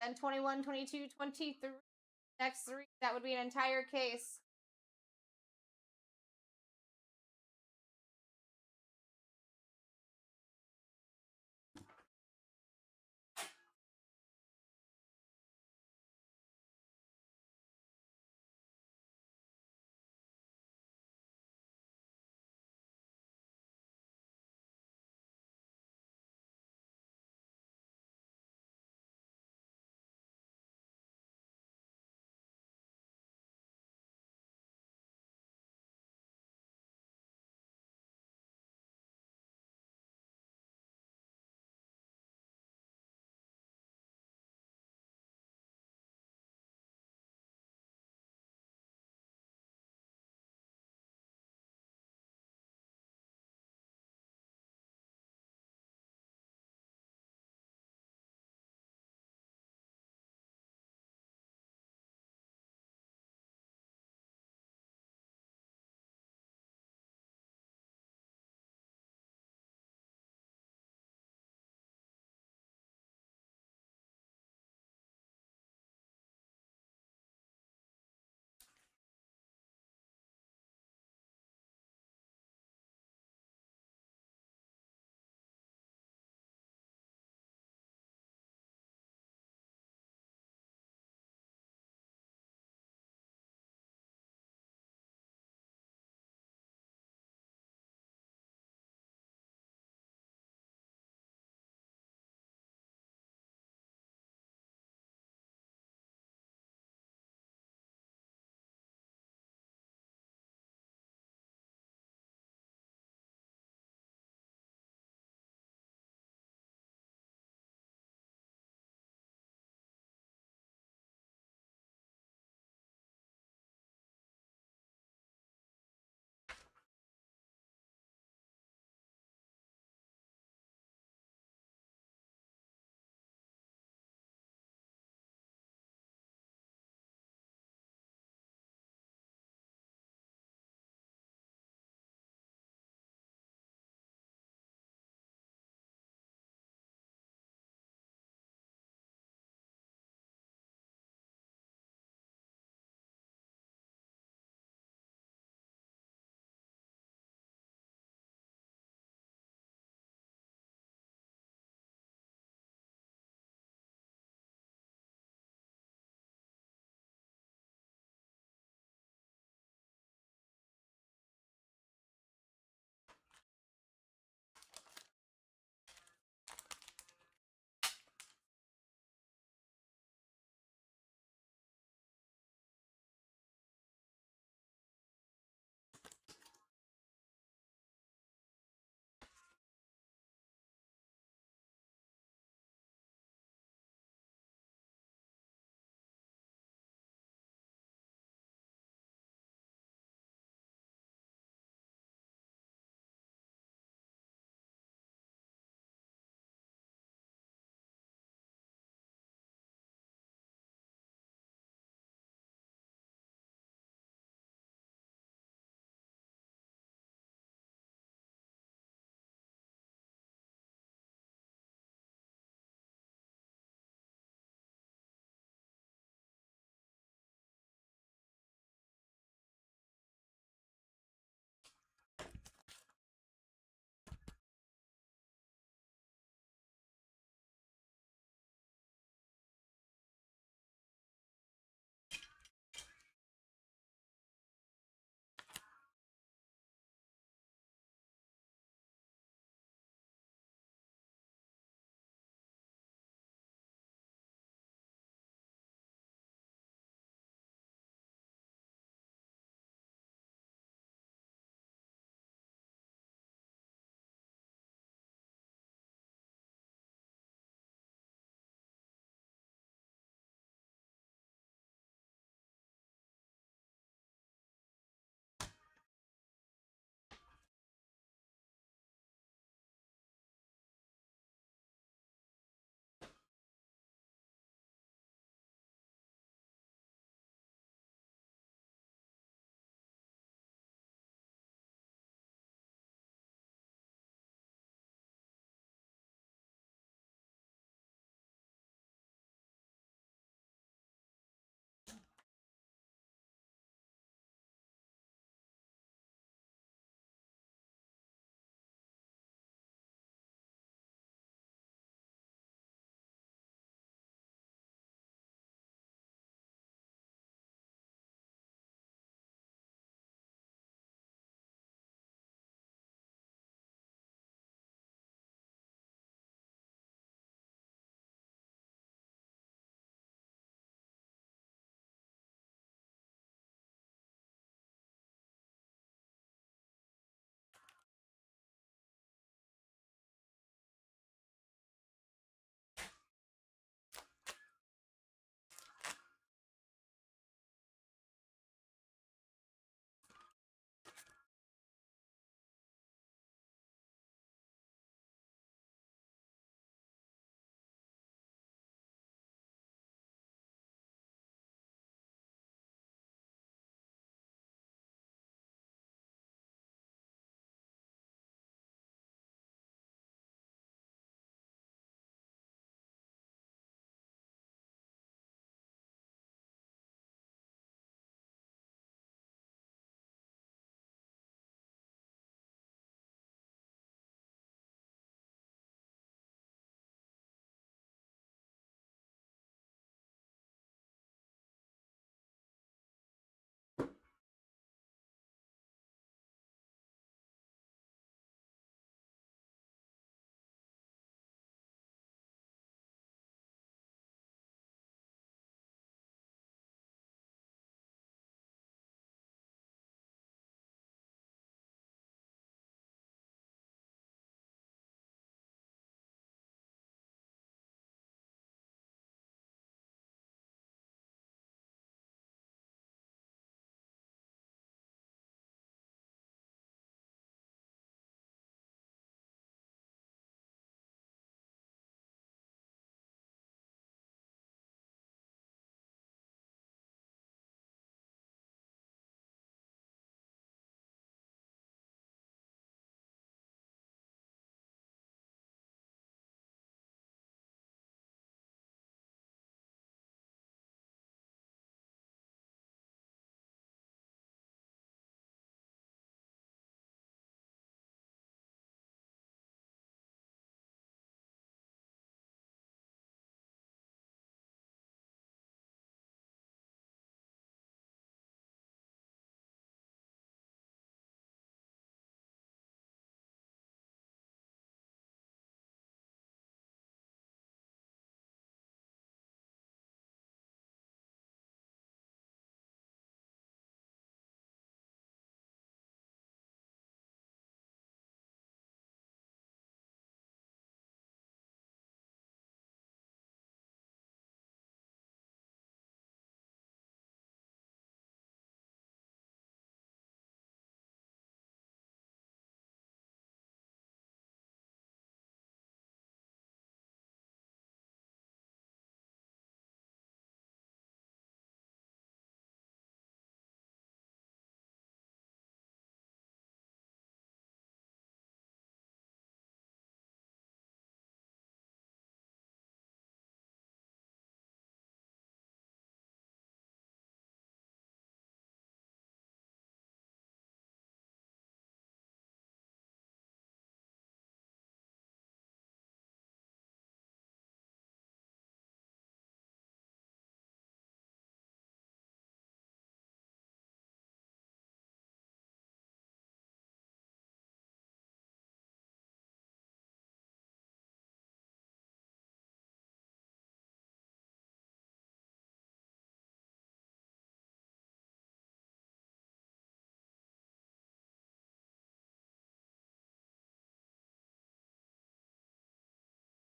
Then 21, 22, 23, Next 3, that would be an entire case.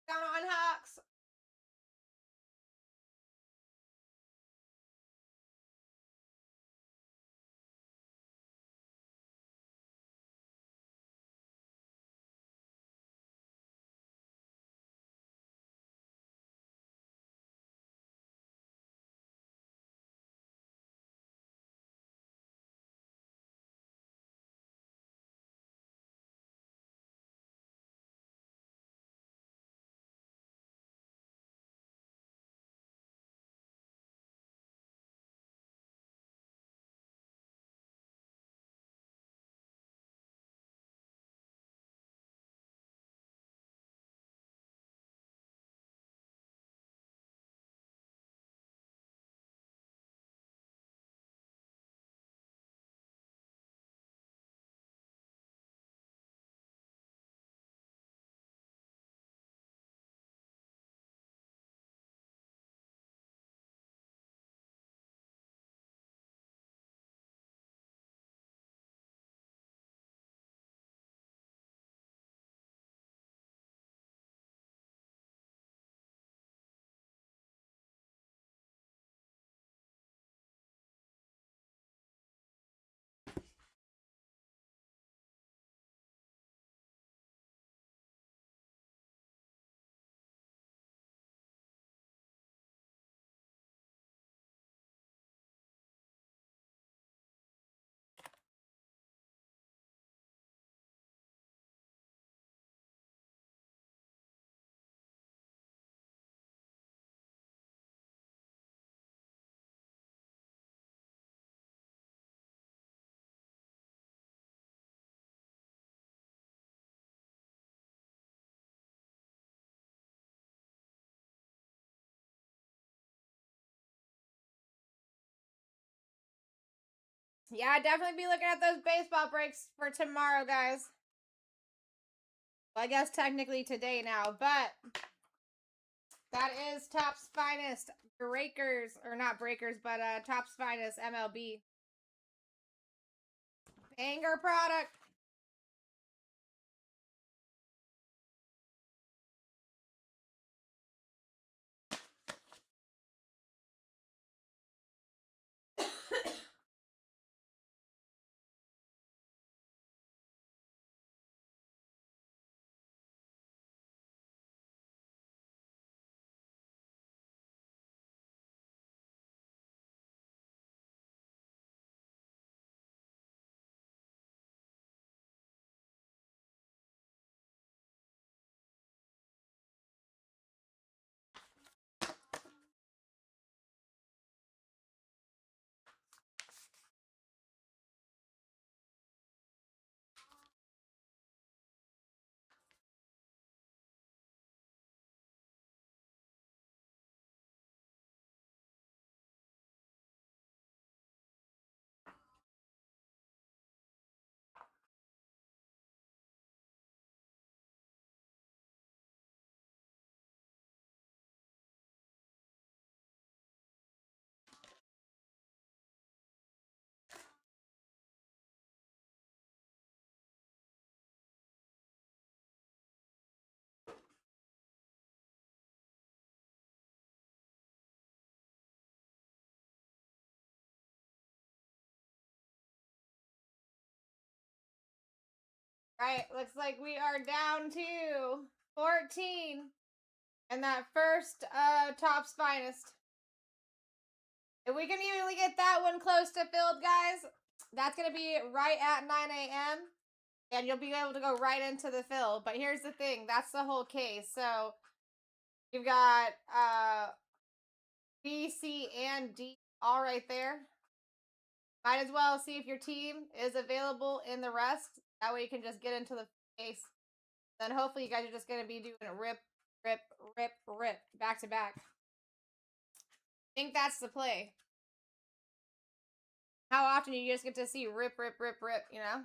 Down on Hawks. Yeah, definitely be looking at those baseball breaks for tomorrow, guys. Well, I guess technically today now, but that is Top's Finest Breakers, or not Breakers, but Top's Finest MLB. Banger product. Right, looks like we are down to 14 and that first Top's Finest. If we can even get that one close to filled, guys, that's going to be right at 9 a.m. And you'll be able to go right into the fill. But here's the thing. That's the whole case. So you've got B, C, and D all right there. Might as well see if your team is available in the rest. That way you can just get into the case. Then hopefully you guys are just going to be doing rip, rip, rip, rip, back to back. I think that's the play. How often you just get to see rip, rip, rip, rip, you know?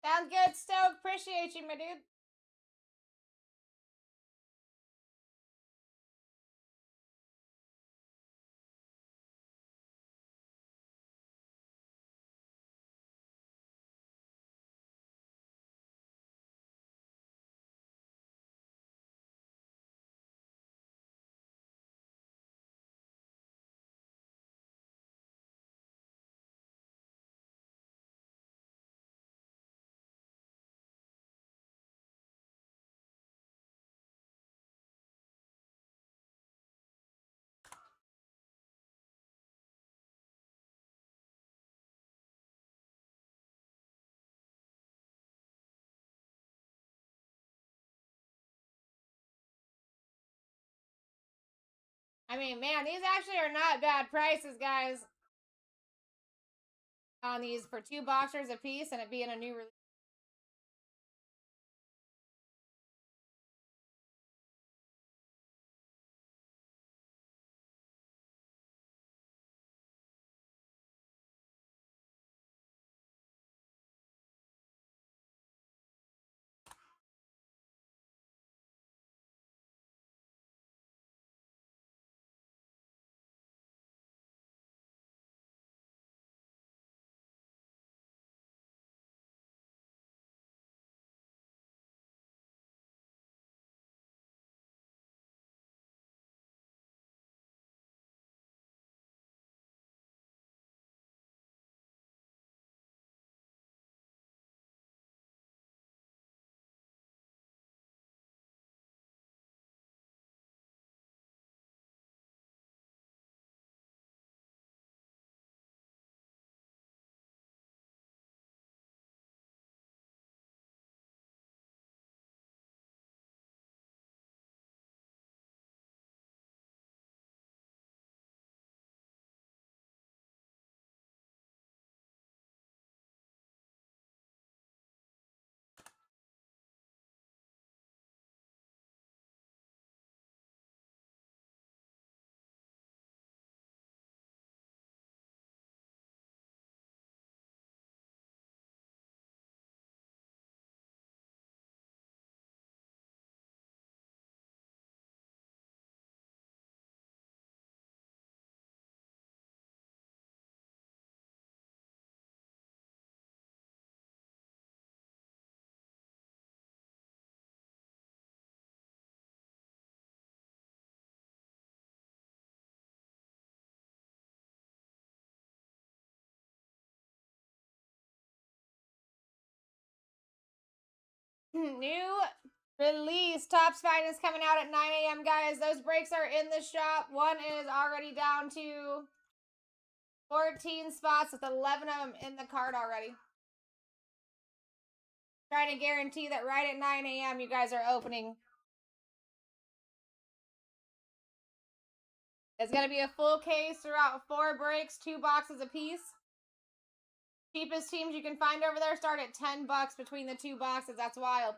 Sounds good, Stoke. Appreciate you, my dude. I mean, man, these actually are not bad prices, guys. On these for 2 boxers a piece and it being a new release. New release. Topps Finest coming out at 9 a.m., guys. Those breaks are in the shop. One is already down to 14 spots with 11 of them in the cart already. Trying to guarantee that right at 9 a.m. you guys are opening. It's going to be a full case throughout 4 breaks, 2 boxes apiece. Cheapest teams you can find over there start at $10 between the 2 boxes. That's wild.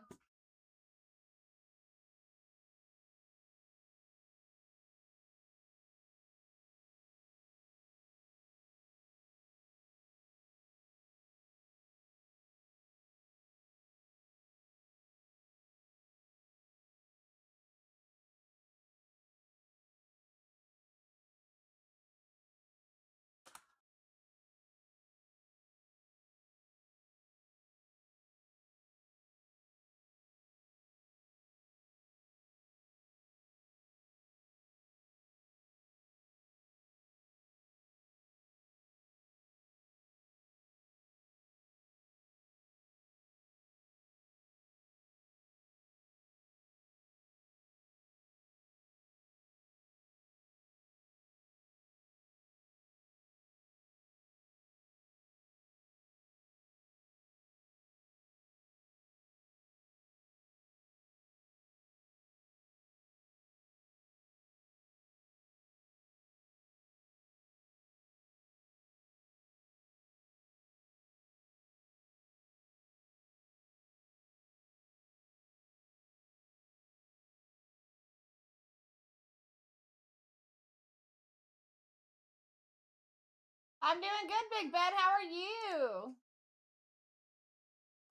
I'm doing good, Big Ben. How are you?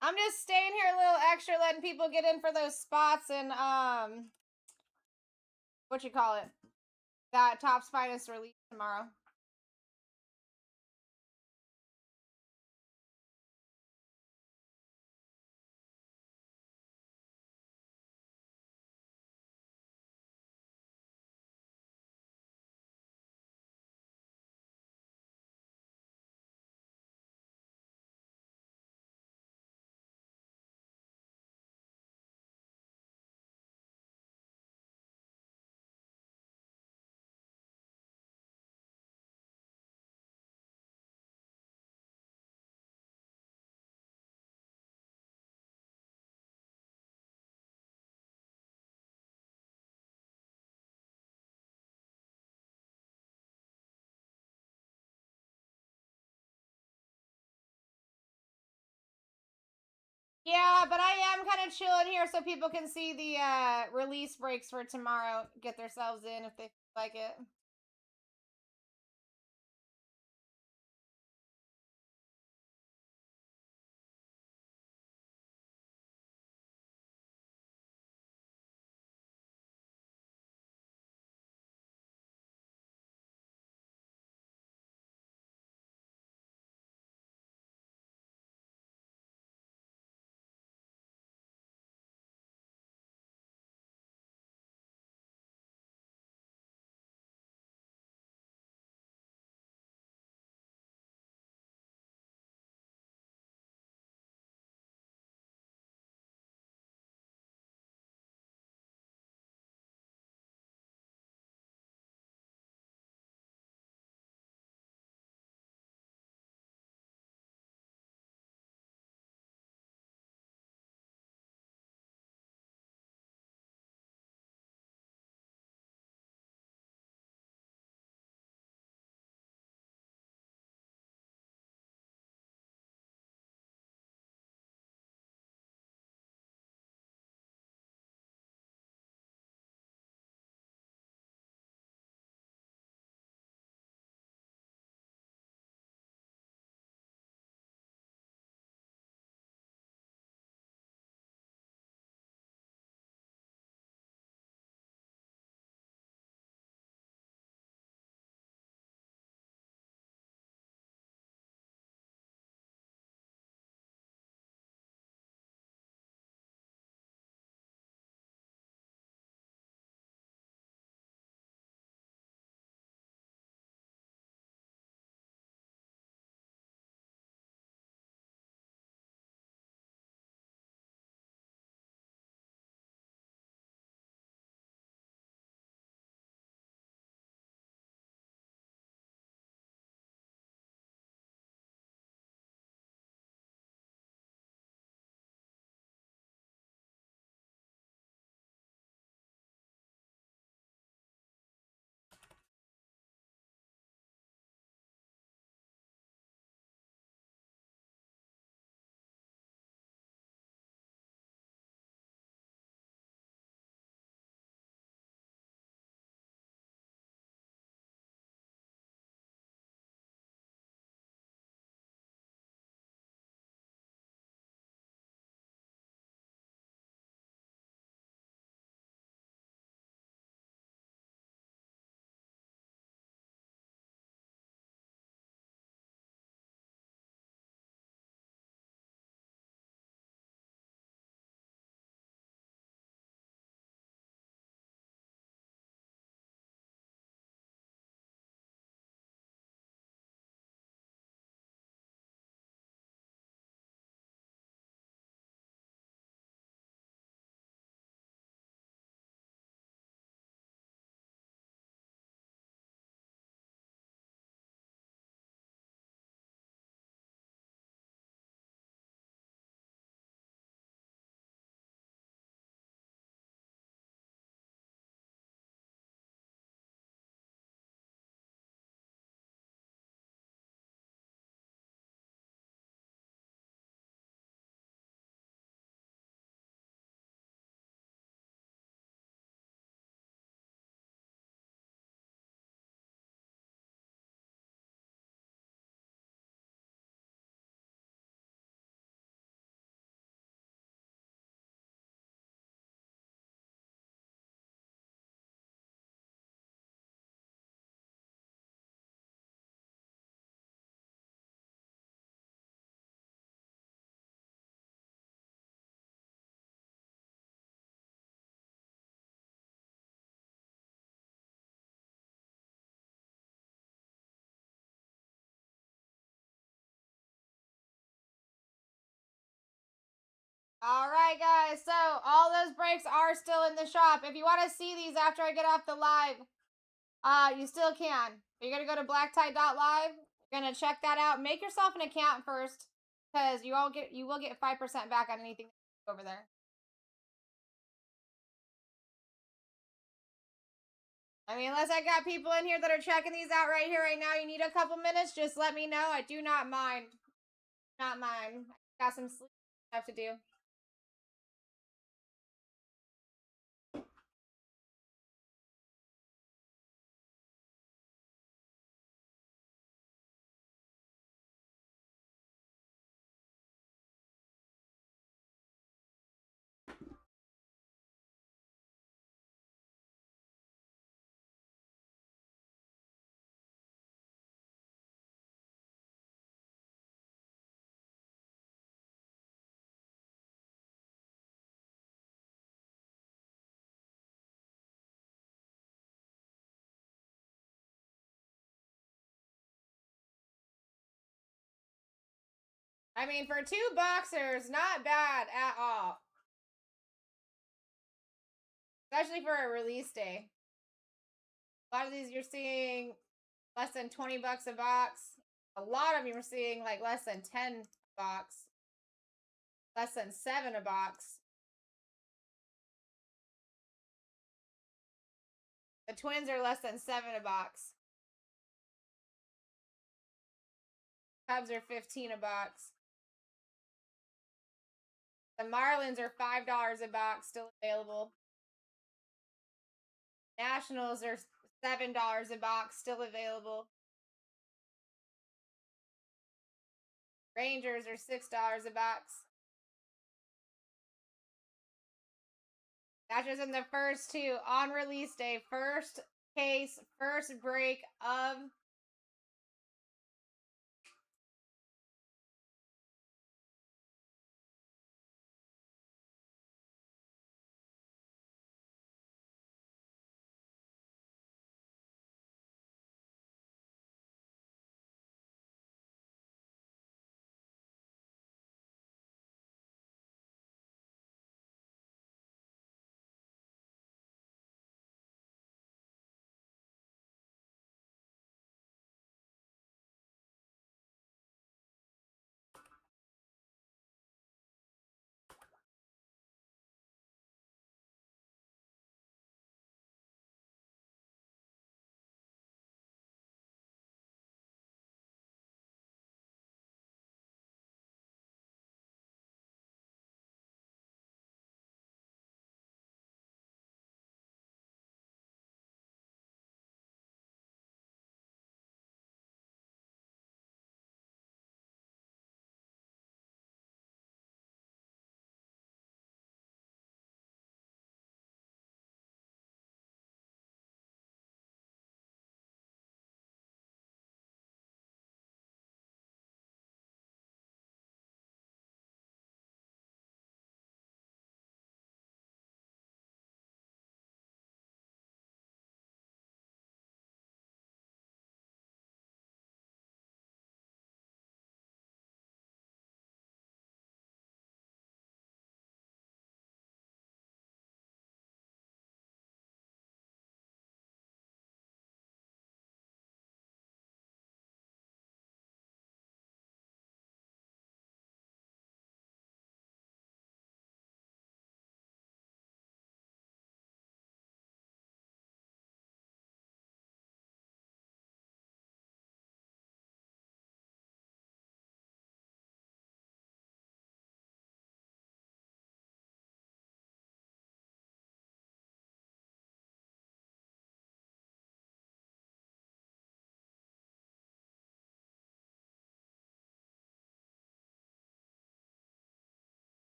I'm just staying here a little extra, letting people get in for those spots and what you call it? That Top's Finest release tomorrow. Yeah, but I am kind of chilling here so people can see the release breaks for tomorrow. Get themselves in if they like it. Alright, guys, so all those breaks are still in the shop. If you want to see these after I get off the live, you still can. You're gonna go to BlackTie.live. You're gonna check that out. Make yourself an account first, because you will get 5% back on anything over there. I mean, unless I got people in here that are checking these out right here, right now, you need a couple minutes, just let me know. I do not mind. Not mine. I got some sleep stuff to do. I mean, for 2 boxers, not bad at all. Especially for a release day. A lot of these you're seeing less than 20 bucks a box. A lot of them you're seeing like less than 10 a box. Less than 7 a box. The twins are less than 7 a box. Cubs are 15 a box. The Marlins are $5 a box, still available. Nationals are $7 a box, still available. Rangers are $6 a box. That's just in the first 2 on release day. First case, first break of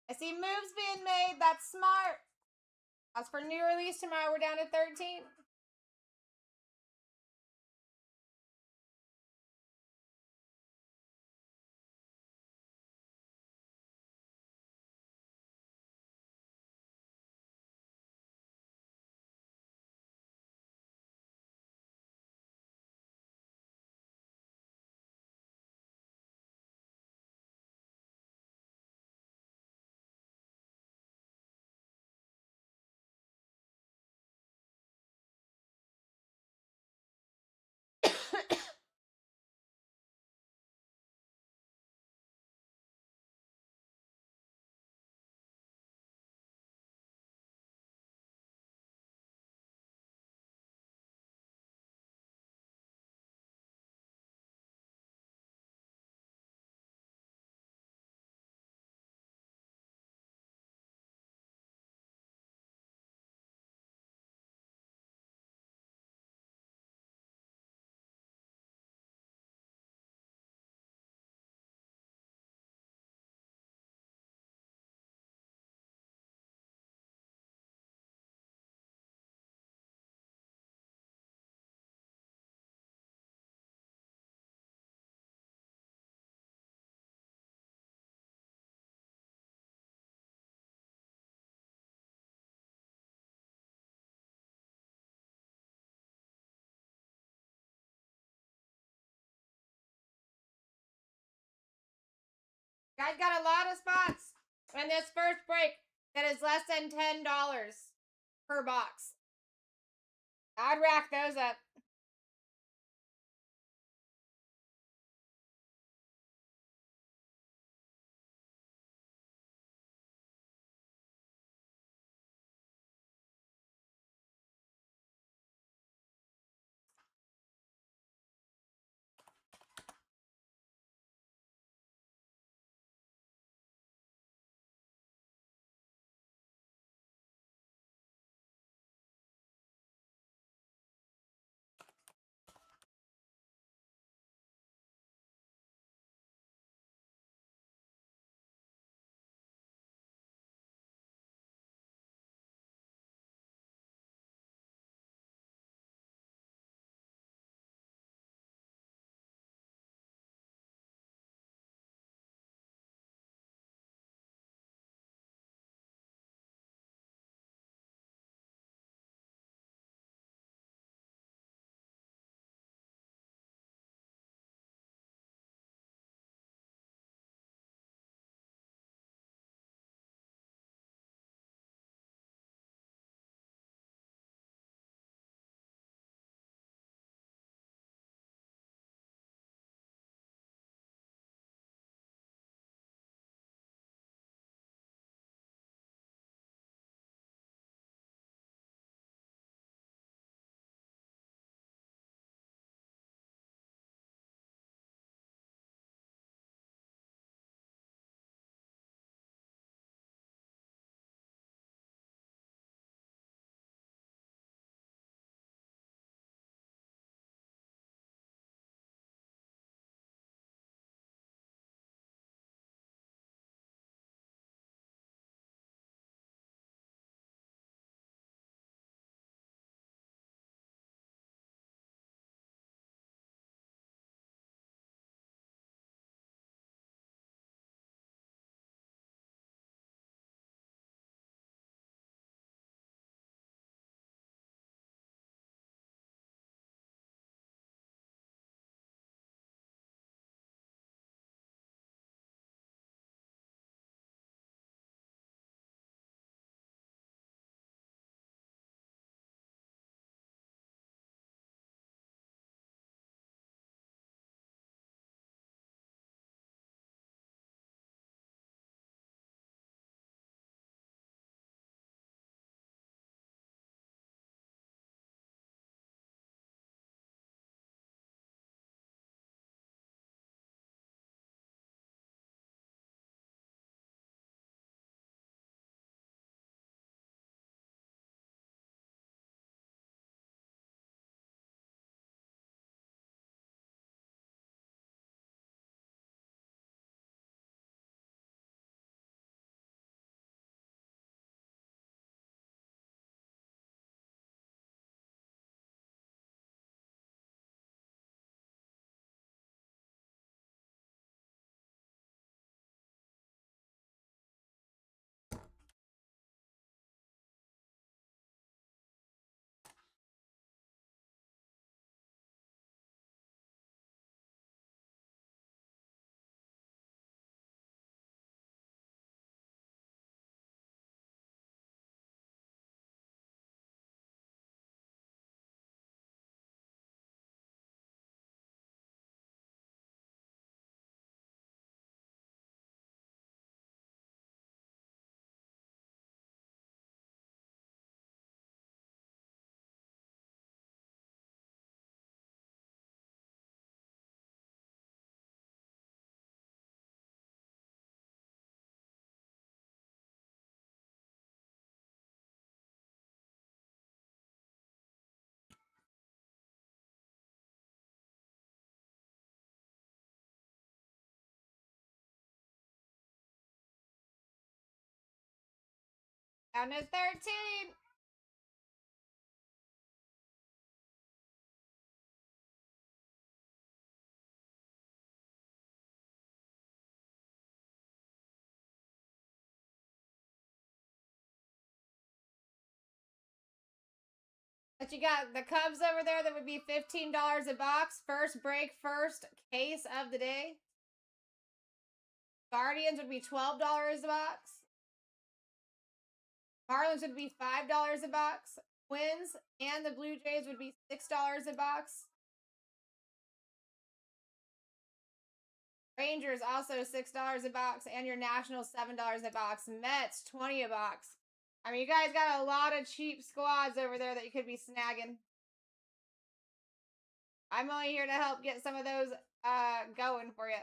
I see moves being made. That's smart. As for new release tomorrow, we're down to 13. I got a lot of spots in this first break that is less than $10 per box. I'd rack those up. Down to 13. But you got the Cubs over there that would be $15 a box. First break, first case of the day. Guardians would be $12 a box. Marlins would be $5 a box. Twins and the Blue Jays would be $6 a box. Rangers also $6 a box, and your Nationals $7 a box. Mets $20 a box. I mean, you guys got a lot of cheap squads over there that you could be snagging. I'm only here to help get some of those going for you.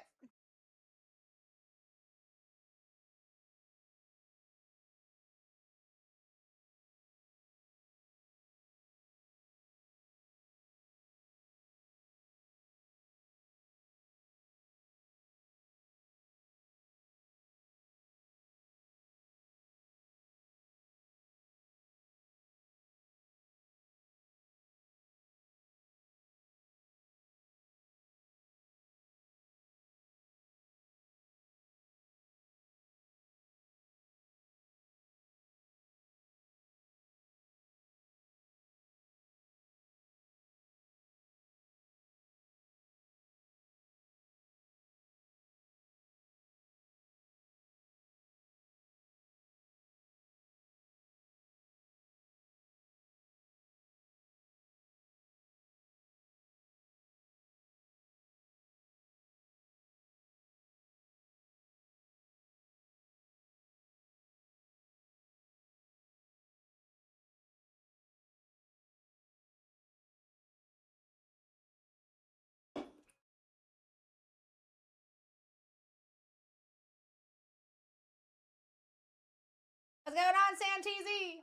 What's going on, Santeezy?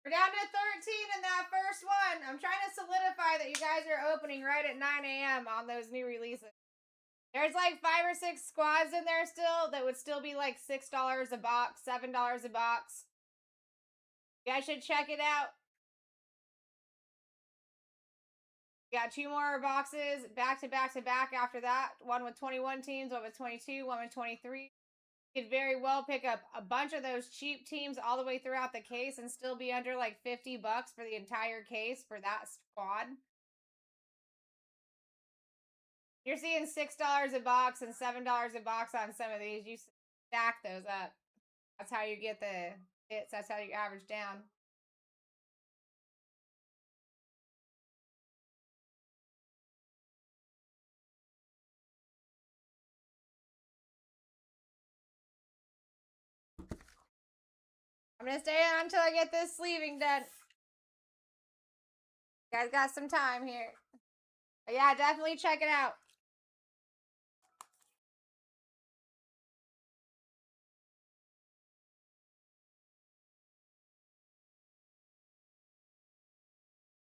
We're down to 13 in that first one. I'm trying to solidify that you guys are opening right at 9 a.m. on those new releases. There's like 5 or 6 squads in there still that would still be like $6 a box, $7 a box. You guys should check it out. We got 2 more boxes back to back to back after that. One with 21 teams, one with 22, one with 23. You could very well pick up a bunch of those cheap teams all the way throughout the case and still be under like $50 for the entire case for that squad. You're seeing $6 a box and $7 a box on some of these. You stack those up. That's how you get the hits. That's how you average down. I'm going to stay on until I get this sleeving done. You guys got some time here. But yeah, definitely check it out.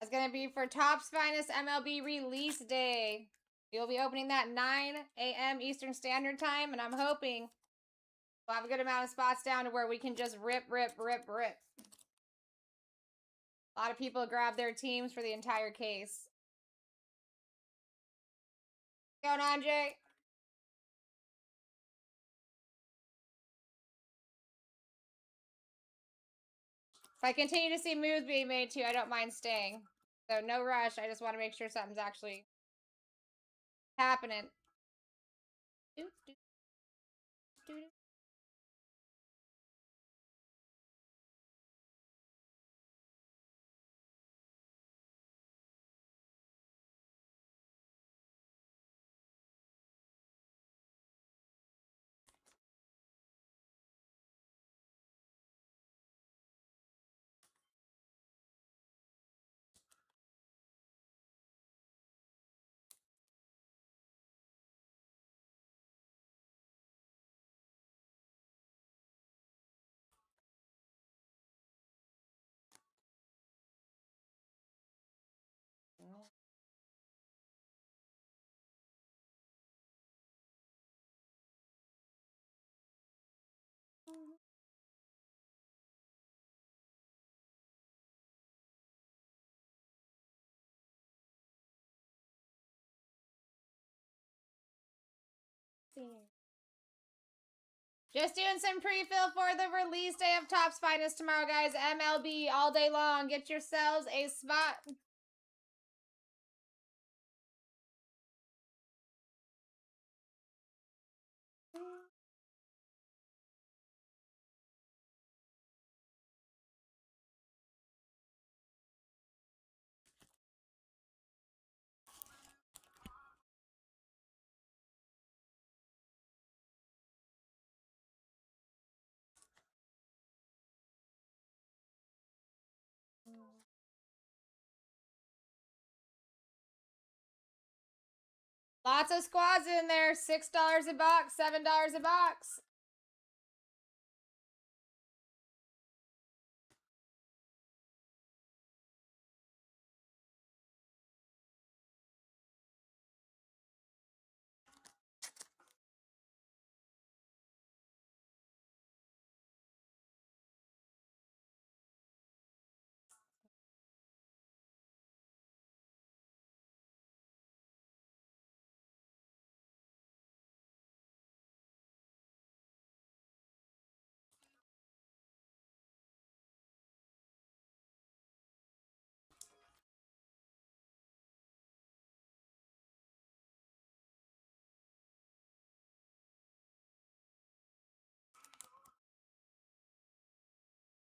It's going to be for Topps Finest MLB release day. You'll be opening that 9 a.m. Eastern Standard Time, and I'm hoping we'll have a good amount of spots down to where we can just rip. A lot of people grab their teams for the entire case. What's going on, Jay? If I continue to see moves being made too, I don't mind staying. So no rush. I just want to make sure something's actually happening. Just doing some pre-fill for the release day of Topps Finest tomorrow, guys. MLB all day long. Get yourselves a spot. Lots of squads in there. $6 a box, $7 a box.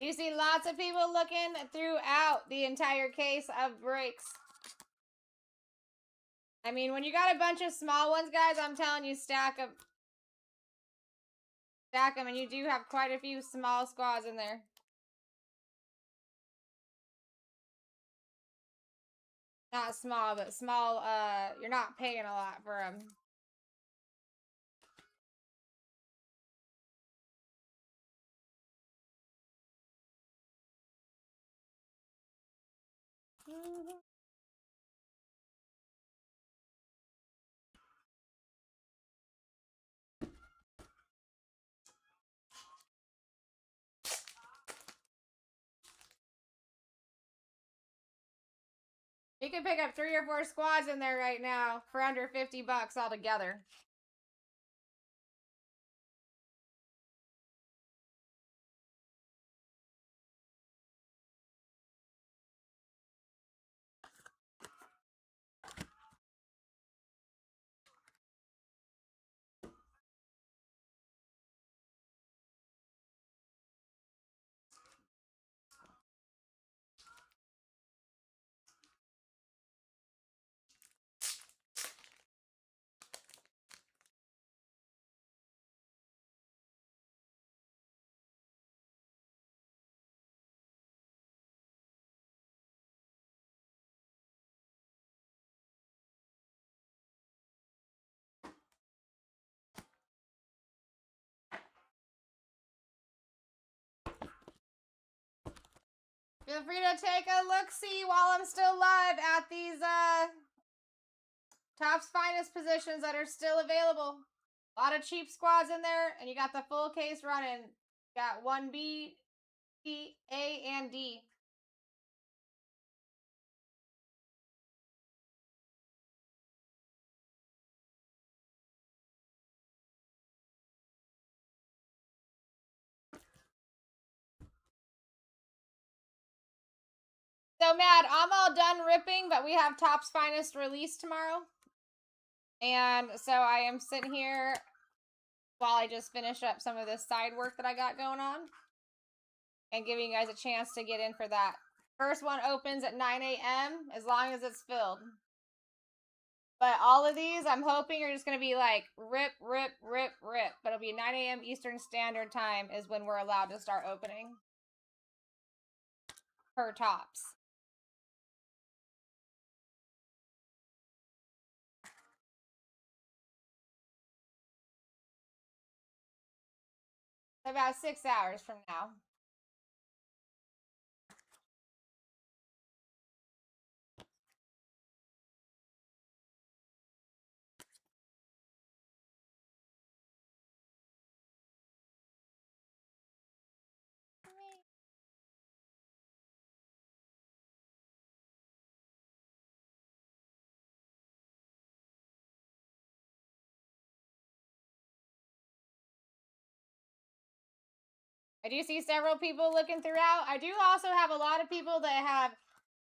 You see lots of people looking throughout the entire case of breaks. I mean, when you got a bunch of small ones, guys, I'm telling you, stack them. Stack them, and you do have quite a few small squads in there. Not small, but small, you're not paying a lot for them. You can pick up 3 or 4 squads in there right now for under 50 bucks altogether. Feel free to take a look-see while I'm still live at these Topps Finest positions that are still available. A lot of cheap squads in there, and you got the full case running. You got 1B, B, A, and D. So, Matt, I'm all done ripping, but we have Topps Finest release tomorrow. And so I am sitting here while I just finish up some of this side work that I got going on. And giving you guys a chance to get in for that. First one opens at 9 a.m. as long as it's filled. But all of these, I'm hoping are just going to be like rip, rip, rip, rip. But it'll be 9 a.m. Eastern Standard Time is when we're allowed to start opening. Per Topps. About 6 hours from now. I do see several people looking throughout. I do also have a lot of people that have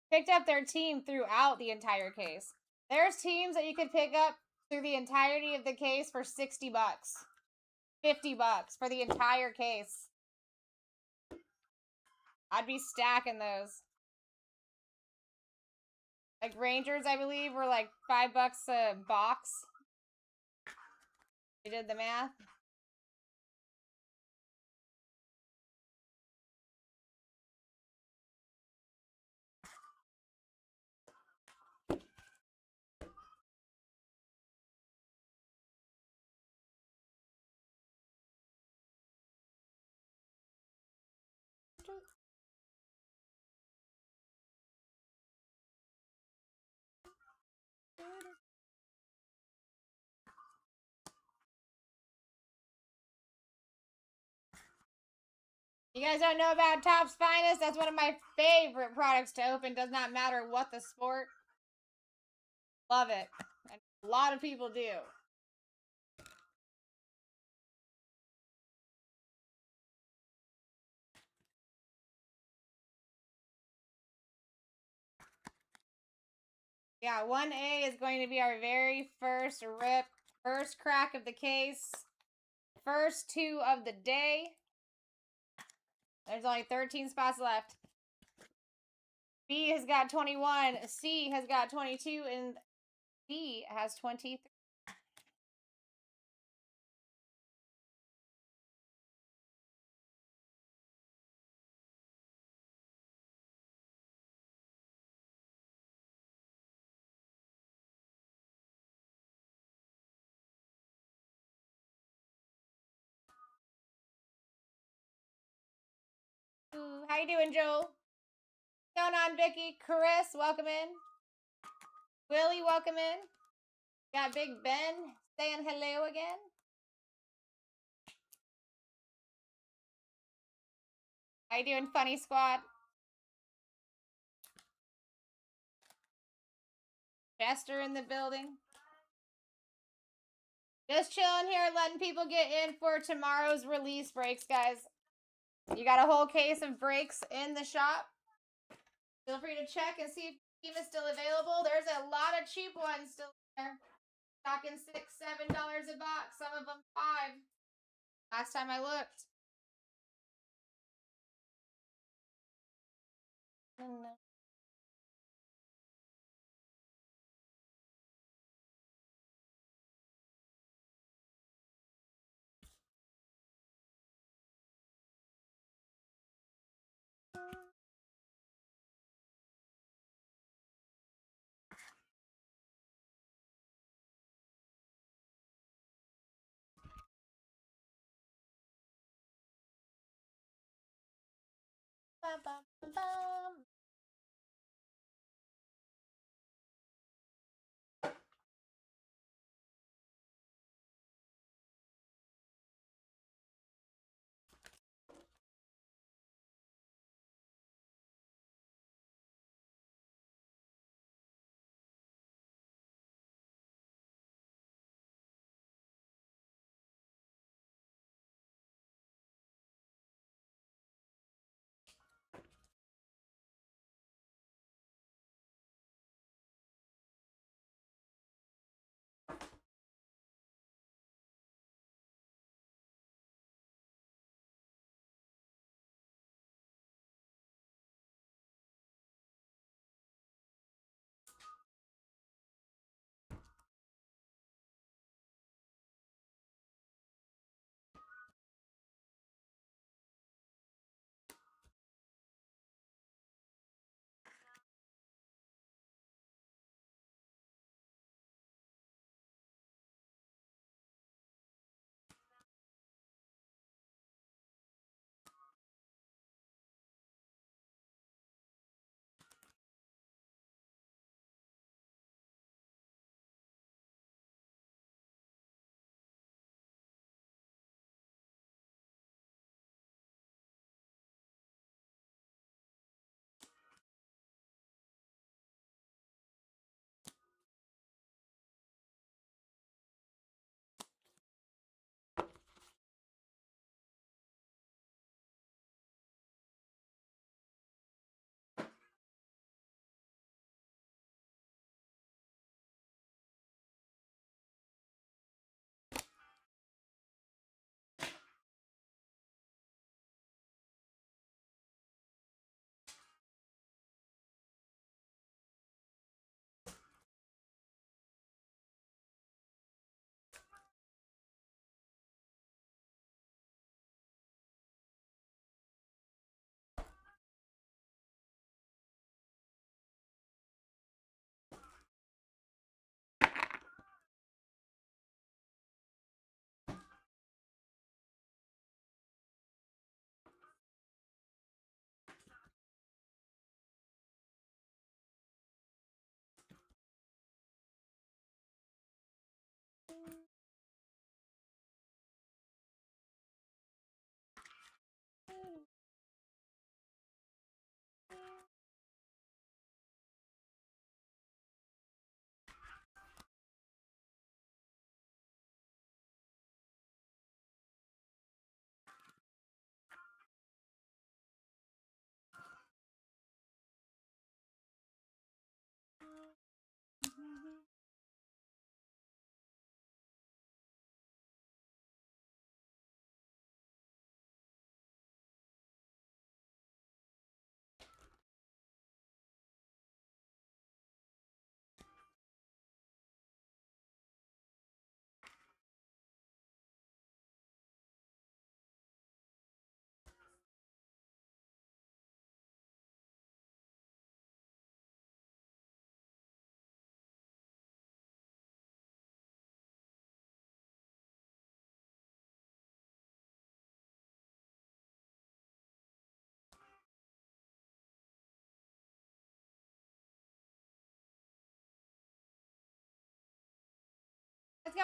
picked up their team throughout the entire case. There's teams that you could pick up through the entirety of the case for 60 bucks. 50 bucks for the entire case. I'd be stacking those. Like Rangers, I believe, were like $5 a box. You did the math. You guys don't know about Topps Finest? That's one of my favorite products to open. Does not matter what the sport. Love it. And a lot of people do. Yeah, 1A is going to be our very first rip. First crack of the case. First 2 of the day. There's only 13 spots left. B has got 21. C has got 22. And D has 23. Ooh, how you doing, Joel? What's going on, Vicky? Chris, welcome in. Willie, welcome in. Got Big Ben saying hello again. How you doing, Funny Squad? Chester in the building. Just chilling here, letting people get in for tomorrow's release breaks, guys. You got a whole case of breaks in the shop. Feel free to check and see if the team is still available. There's a lot of cheap ones still there. Talking $6, $7 a box. Some of them $5. Last time I looked. Bum, bum, bum, bum.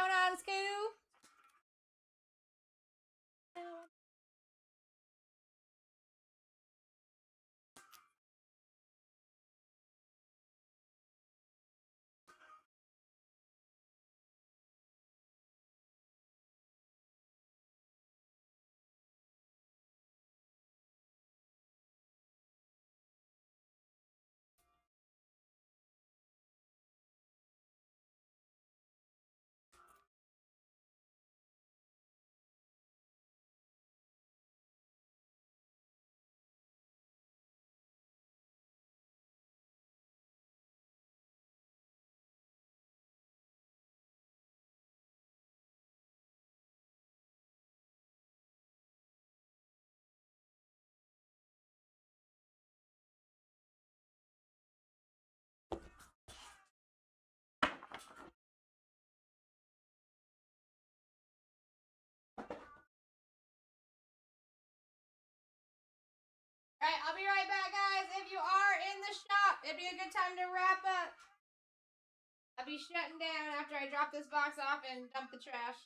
going on, Scoo? Alright, I'll be right back, guys. If you are in the shop, it'd be a good time to wrap up. I'll be shutting down after I drop this box off and dump the trash.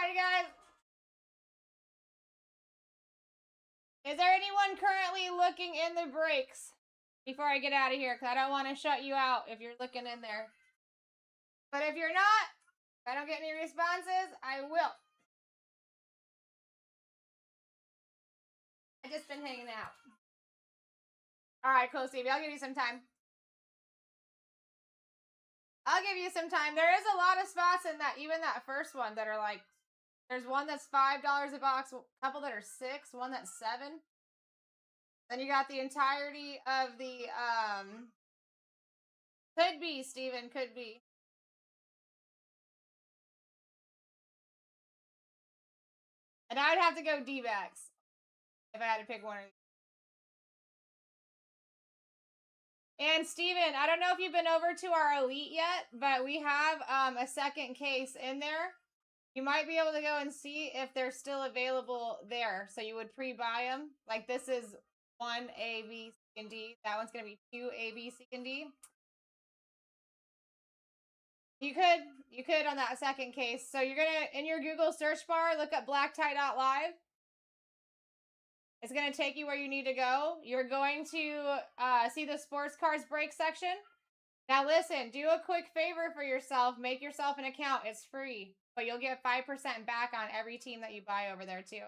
Alright, guys. Is there anyone currently looking in the breaks before I get out of here? Because I don't want to shut you out if you're looking in there. But if you're not, if I don't get any responses, I will. I just been hanging out. Alright, cool, Stevie. I'll give you some time. I'll give you some time. There is a lot of spots in that, even that first one, that are like, there's one that's $5 a box, a couple that are $6, one that's $7. Then you got the entirety of the, could be, Steven, could be. And I would have to go D-backs if I had to pick one. And Steven, I don't know if you've been over to our Elite yet, but we have a second case in there. You might be able to go and see if they're still available there. So you would pre-buy them. Like this is 1 A, B, C, and D. That one's going to be 2 A, B, C, and D. You could on that second case. So you're going to, in your Google search bar, look up BlackTie.live. It's going to take you where you need to go. You're going to see the sports cards break section. Now listen, do a quick favor for yourself. Make yourself an account. It's free. But you'll get 5% back on every team that you buy over there too.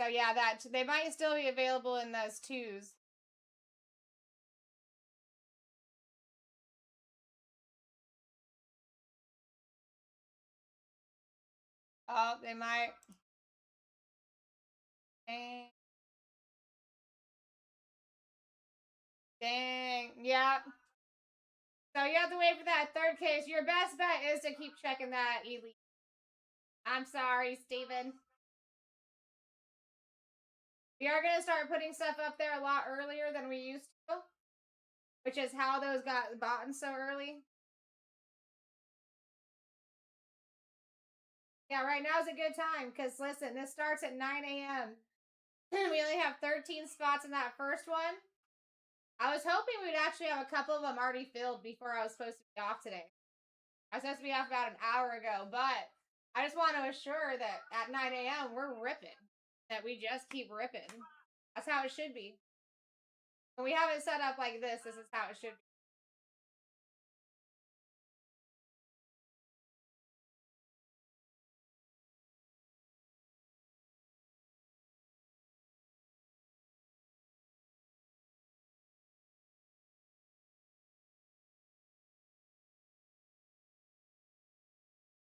So yeah, they might still be available in those 2s. Oh, they might. Dang. Yeah. So you have to wait for that third case. Your best bet is to keep checking that Elite. I'm sorry, Steven. We are going to start putting stuff up there a lot earlier than we used to, which is how those got bought so early. Yeah, right now is a good time because, listen, this starts at 9 a.m. We only have 13 spots in that first one. I was hoping we'd actually have a couple of them already filled before I was supposed to be off today. I was supposed to be off about an hour ago, but I just want to assure that at 9 a.m. we're ripping. That we just keep ripping. That's how it should be. When we have it set up like this is how it should be.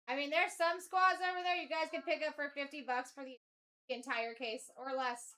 I mean, there's some squads over there you guys could pick up for $50 for the entire case or less.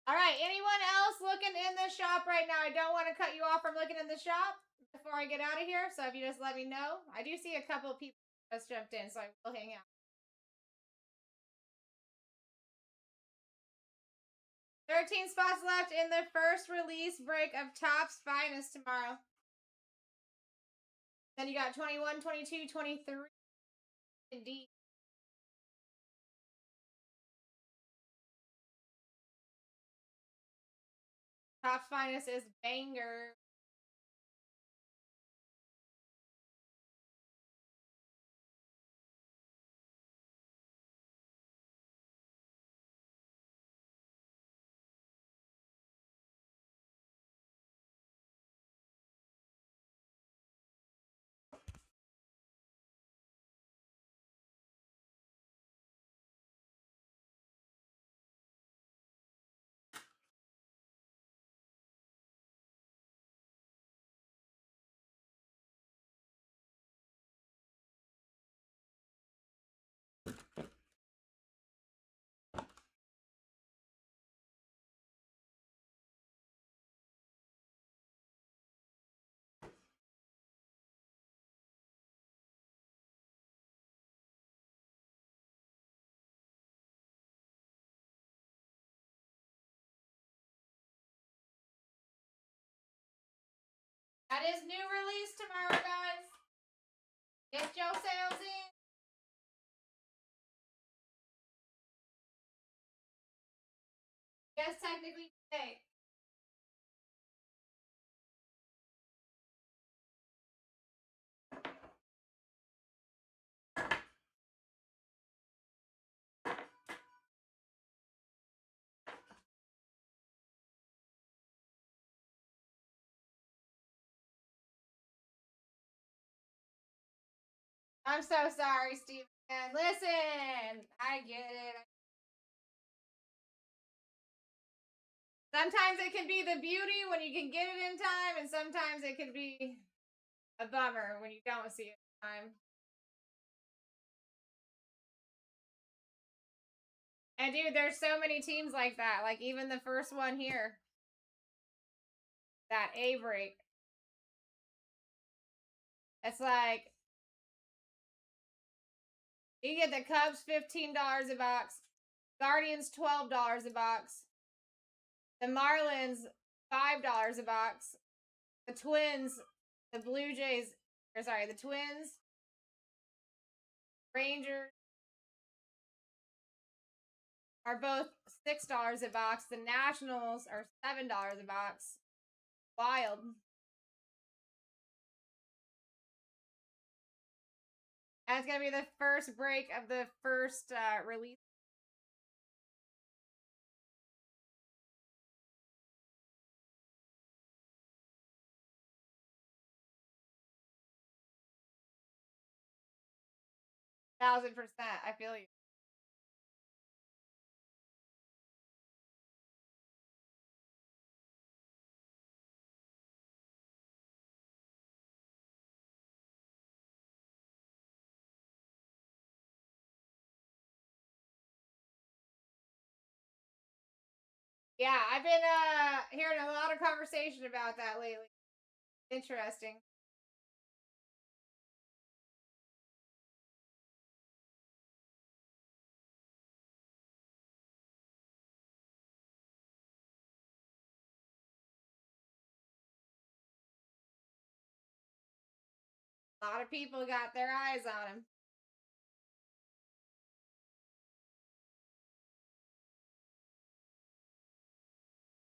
All right, anyone else looking in the shop right now? I don't want to cut you off from looking in the shop before I get out of here, so if you just let me know. I do see a couple people just jumped in, so I will hang out. 13 spots left in the first release break of Topps Finest tomorrow. Then you got 21, 22, 23, and D. Topps Finest is banger. That is new release tomorrow, guys. Get your sales in. Yes, technically today. I'm so sorry, Steven. Listen, I get it. Sometimes it can be the beauty when you can get it in time, and sometimes it can be a bummer when you don't see it in time. And dude, there's so many teams like that. Like even the first one here. That A break. It's like you get the Cubs $15 a box, Guardians $12 a box, the Marlins $5 a box, the Twins, the Blue Jays, or sorry, the Twins, Rangers are both $6 a box. The Nationals are $7 a box. Wild. And it's gonna be the first break of the first release. $1,000%. I feel you. Yeah, I've been hearing a lot of conversation about that lately. Interesting. A lot of people got their eyes on him.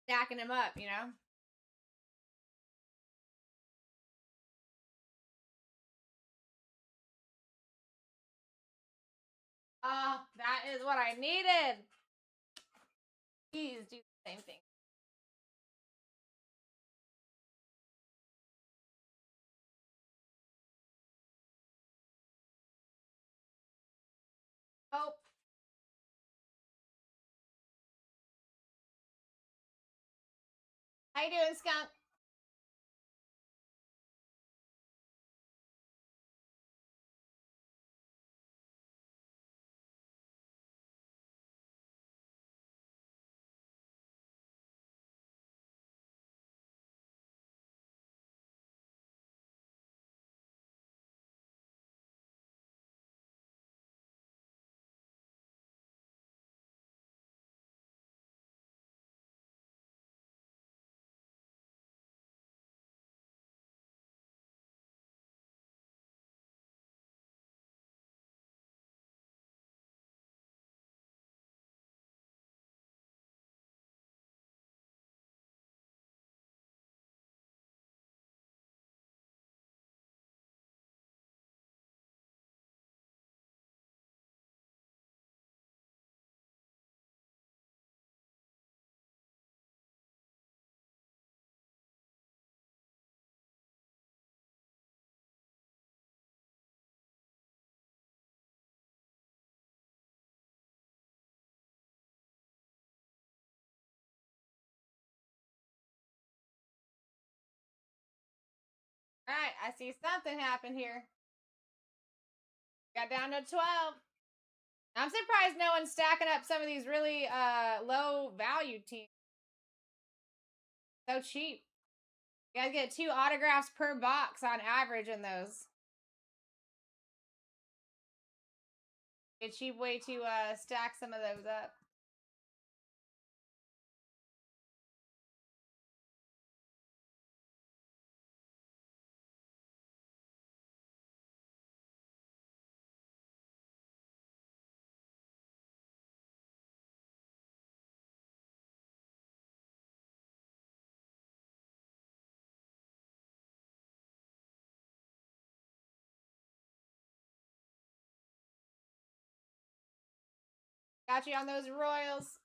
Stacking him up, you know? Oh, that is what I needed. Please do the same thing. Oh. How you doing, Skunk? Alright, I see something happen here. Got down to 12. I'm surprised no one's stacking up some of these really low value teams. So cheap. You guys get 2 autographs per box on average in those. A cheap way to stack some of those up. Got you on those Royals.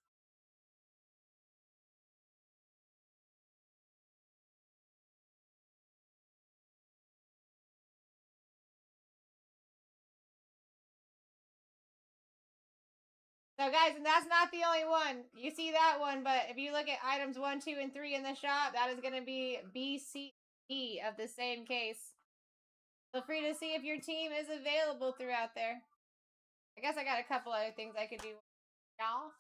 So guys, and that's not the only one. You see that one, but if you look at items 1, 2, and 3 in the shop, that is going to be B, C, E of the same case. Feel free to see if your team is available throughout there. I guess I got a couple other things I could do, y'all.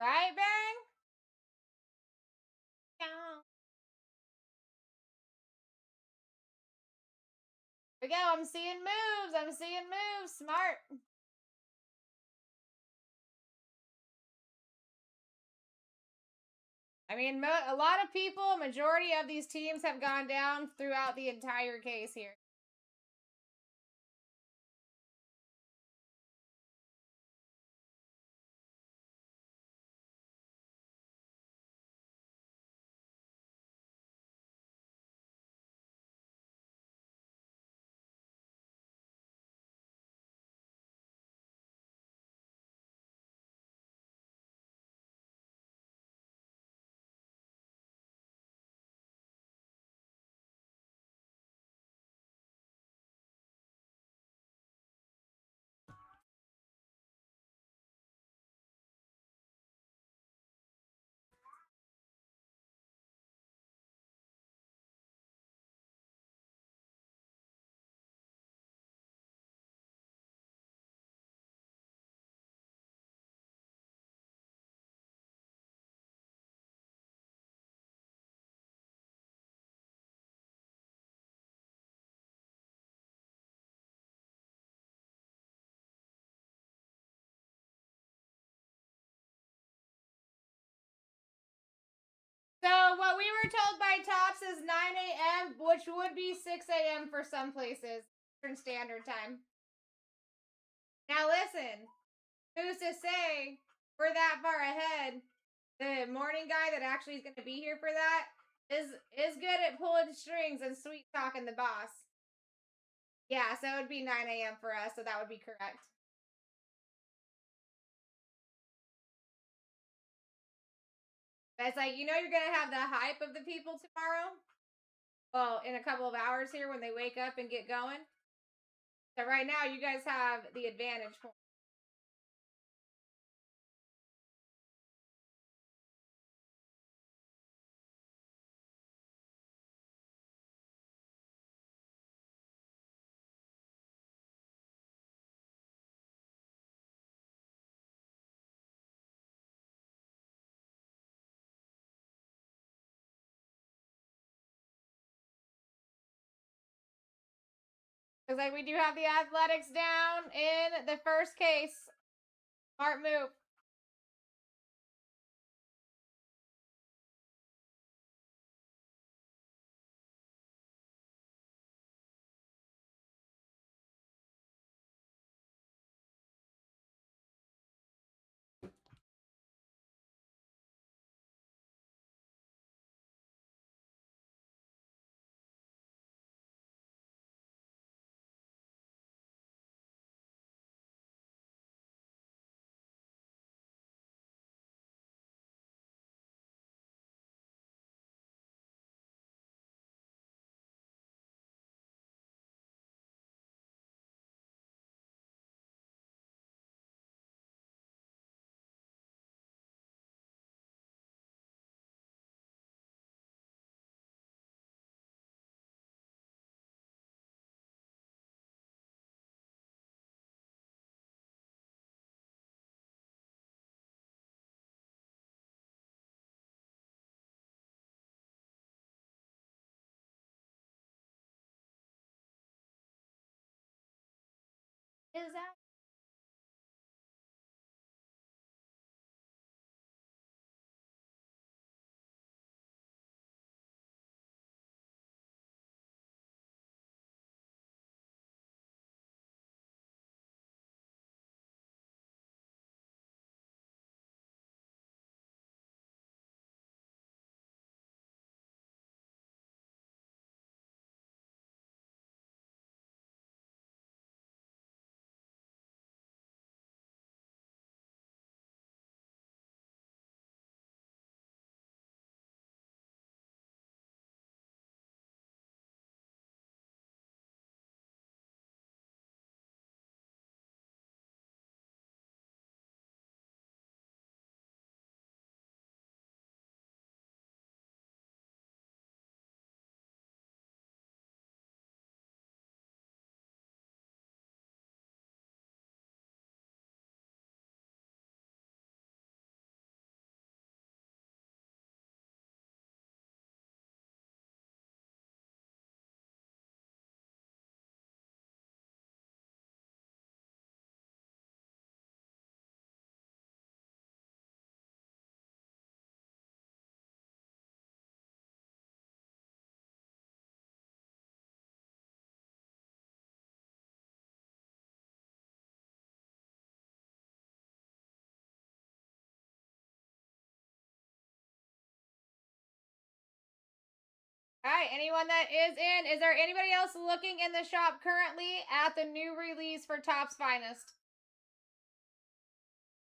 Right, Bang? Yeah. Here we go. I'm seeing moves. I'm seeing moves. Smart. I mean, a lot of people, majority of these teams have gone down throughout the entire case here. what we were told by Tops is 9 a.m., which would be 6 a.m. for some places, Eastern Standard Time. Now listen, who's to say we're that far ahead? The morning guy that actually is going to be here for that is good at pulling strings and sweet talking the boss. Yeah, so it would be 9 a.m. for us, so that would be correct. But it's like, you know, you're going to have the hype of the people tomorrow. Well, in a couple of hours here when they wake up and get going. So right now, you guys have the advantage point. Because like we do have the athletics down in the first case. Smart move. Is that? All right, anyone that is in, is there anybody else looking in the shop currently at the new release for Topps Finest?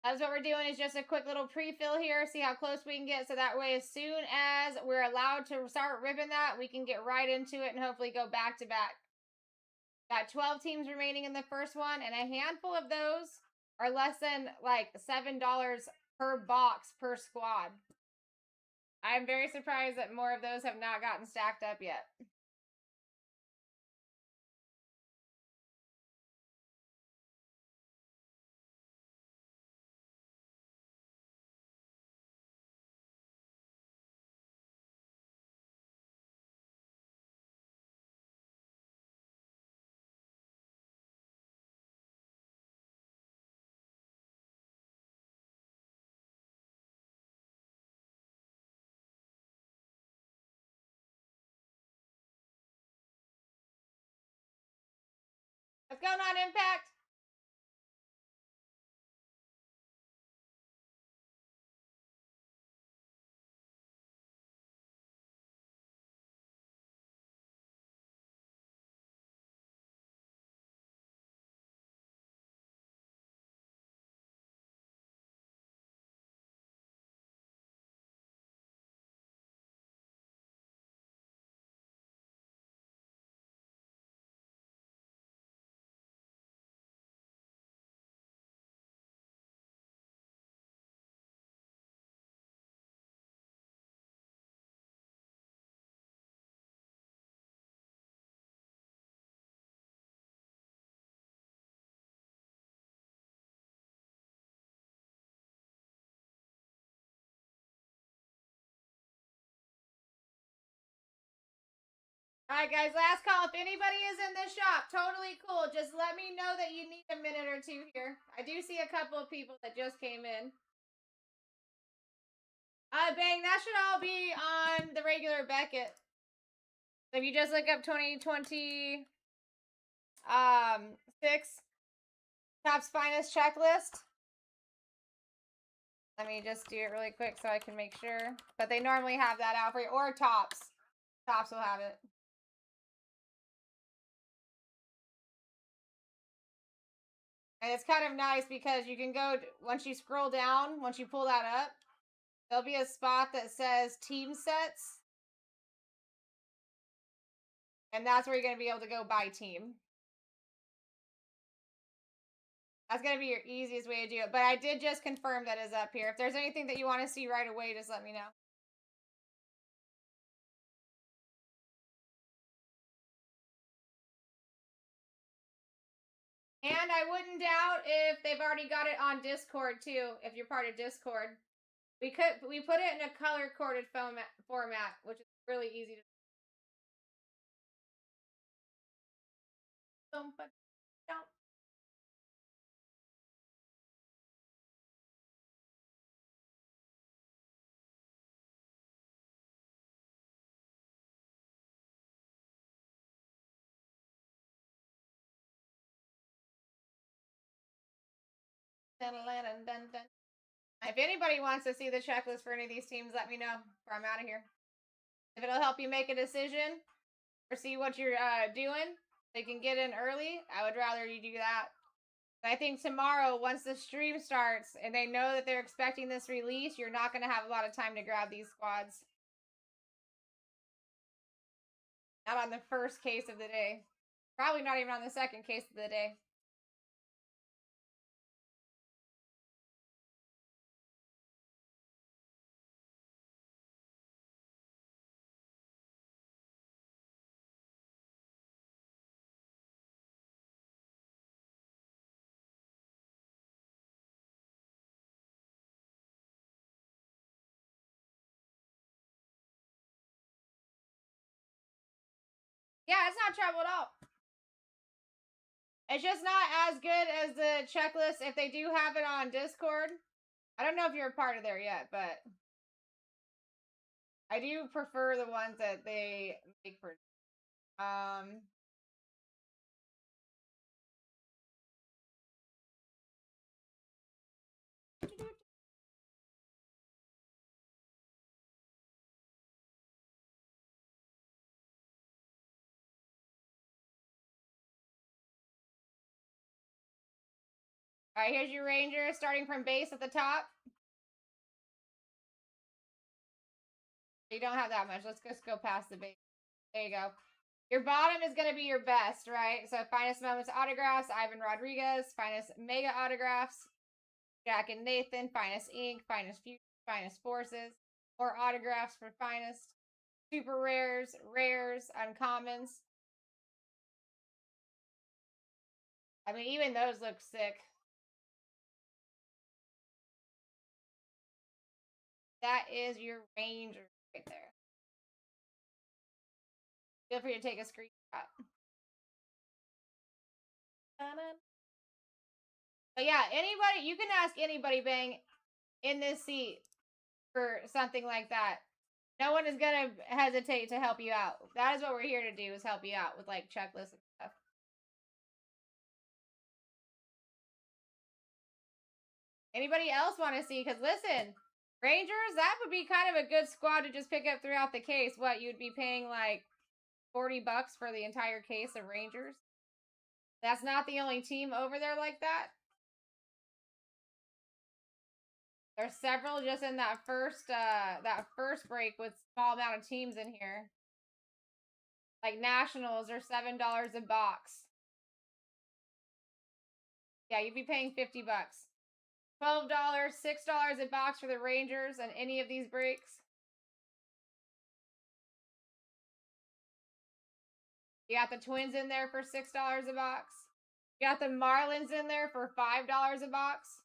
That's what we're doing, is just a quick little pre-fill here, see how close we can get, so that way as soon as we're allowed to start ripping that, we can get right into it and hopefully go back to back. Got 12 teams remaining in the first one, and a handful of those are less than like $7 per box per squad. I'm very surprised that more of those have not gotten stacked up yet. What's going on, Impact? Alright, guys, last call. If anybody is in this shop, totally cool. Just let me know that you need a minute or two here. I do see a couple of people that just came in. Bang, that should all be on the regular Beckett. So if you just look up 2020 6 Top's Finest checklist. Let me just do it really quick so I can make sure. But they normally have that out for you. Or Tops. Tops will have it. And it's kind of nice because you can go, once you scroll down, once you pull that up, there'll be a spot that says team sets. And that's where you're going to be able to go buy team. That's going to be your easiest way to do it. But I did just confirm that is up here. If there's anything that you want to see right away, just let me know. And I wouldn't doubt if they've already got it on Discord too, if you're part of Discord. We put it in a color-coded format, which is really easy to don't. If anybody wants to see the checklist for any of these teams, let me know, or I'm out of here. If it'll help you make a decision or see what you're doing, they can get in early. I would rather you do that. I think tomorrow, once the stream starts and they know that they're expecting this release, you're not going to have a lot of time to grab these squads. Not on the first case of the day. Probably not even on the second case of the day. Yeah, it's not trouble at all. It's just not as good as the checklist if they do have it on Discord. I don't know if you're a part of there yet, but I do prefer the ones that they make for. All right, here's your ranger starting from base at the top. You don't have that much. Let's just go past the base. There you go. Your bottom is going to be your best, right? So finest moments autographs, Ivan Rodriguez. Finest mega autographs, Jack and Nathan. Finest ink, finest future, finest forces. More autographs for finest. Super rares, rares, uncommons. I mean, even those look sick. That is your ranger right there. Feel free to take a screenshot. But yeah, anybody, you can ask anybody, Bang, in this seat for something like that. No one is going to hesitate to help you out. That is what we're here to do, is help you out with like checklists and stuff. Anybody else want to see? Because listen, Rangers, that would be kind of a good squad to just pick up throughout the case. What, you'd be paying like $40 for the entire case of Rangers? That's not the only team over there like that. There's several just in that first break with small amount of teams in here. Like Nationals are $7 a box. Yeah, you'd be paying $50. $12, $6 a box for the Rangers and any of these breaks. You got the Twins in there for $6 a box. You got the Marlins in there for $5 a box.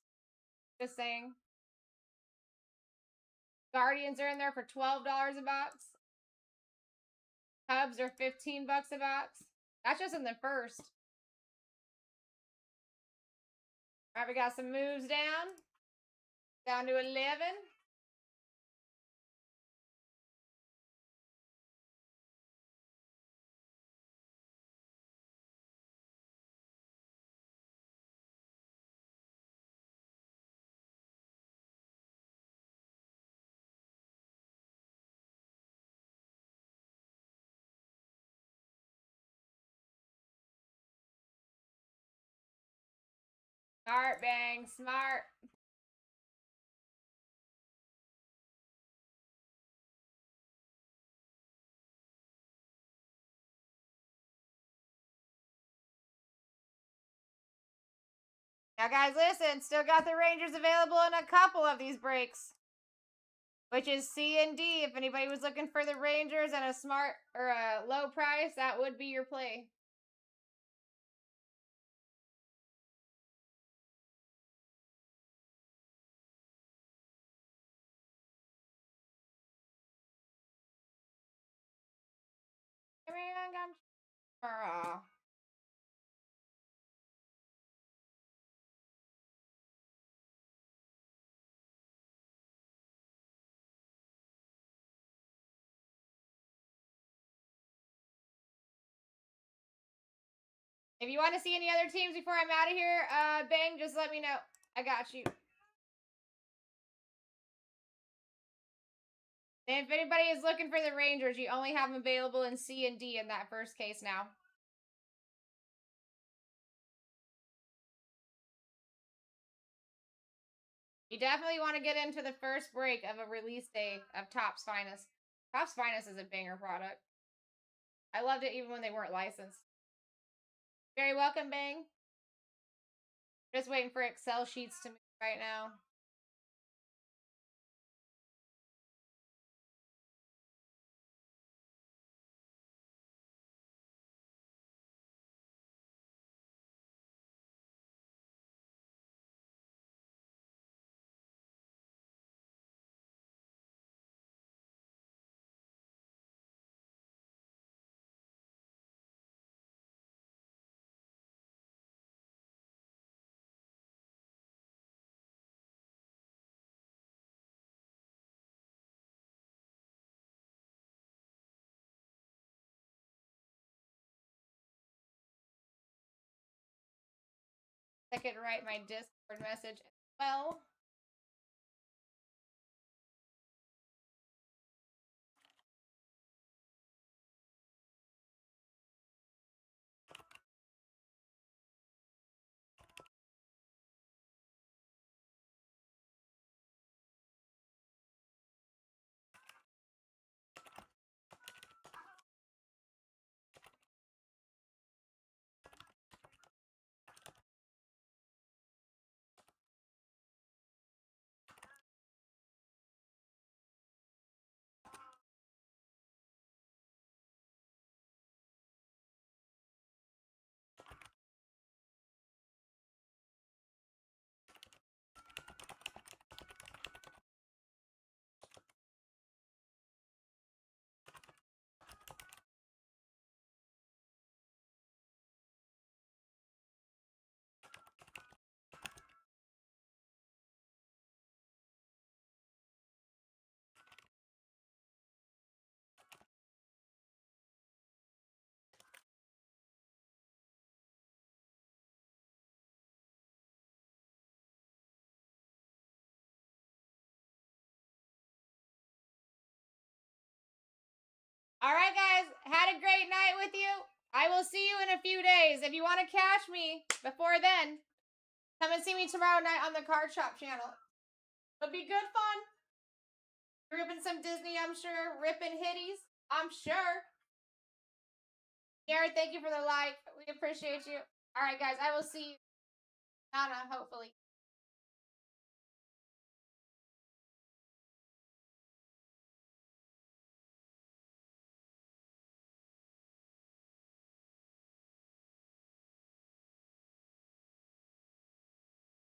Just saying. Guardians are in there for $12 a box. Cubs are $15 a box. That's just in the first. All right, we got some moves down to 11. Smart, Bang, smart. Now, guys, listen. Still got the Rangers available in a couple of these breaks, which is C and D. If anybody was looking for the Rangers at a smart or a low price, that would be your play. If you want to see any other teams before I'm out of here, Bang, just let me know. I got you. And if anybody is looking for the Rangers, you only have them available in C and D in that first case now. You definitely want to get into the first break of a release day of Topps Finest. Topps Finest is a banger product. I loved it even when they weren't licensed. Very welcome, Bang. Just waiting for Excel sheets to move right now. I could write my Discord message as well. All right, guys. Had a great night with you. I will see you in a few days. If you want to catch me before then, come and see me tomorrow night on the Card Shop channel. It'll be good fun. Ripping some Disney, I'm sure. Ripping hitties, I'm sure. Jared, thank you for the like. We appreciate you. All right, guys. I will see you. Nana, hopefully.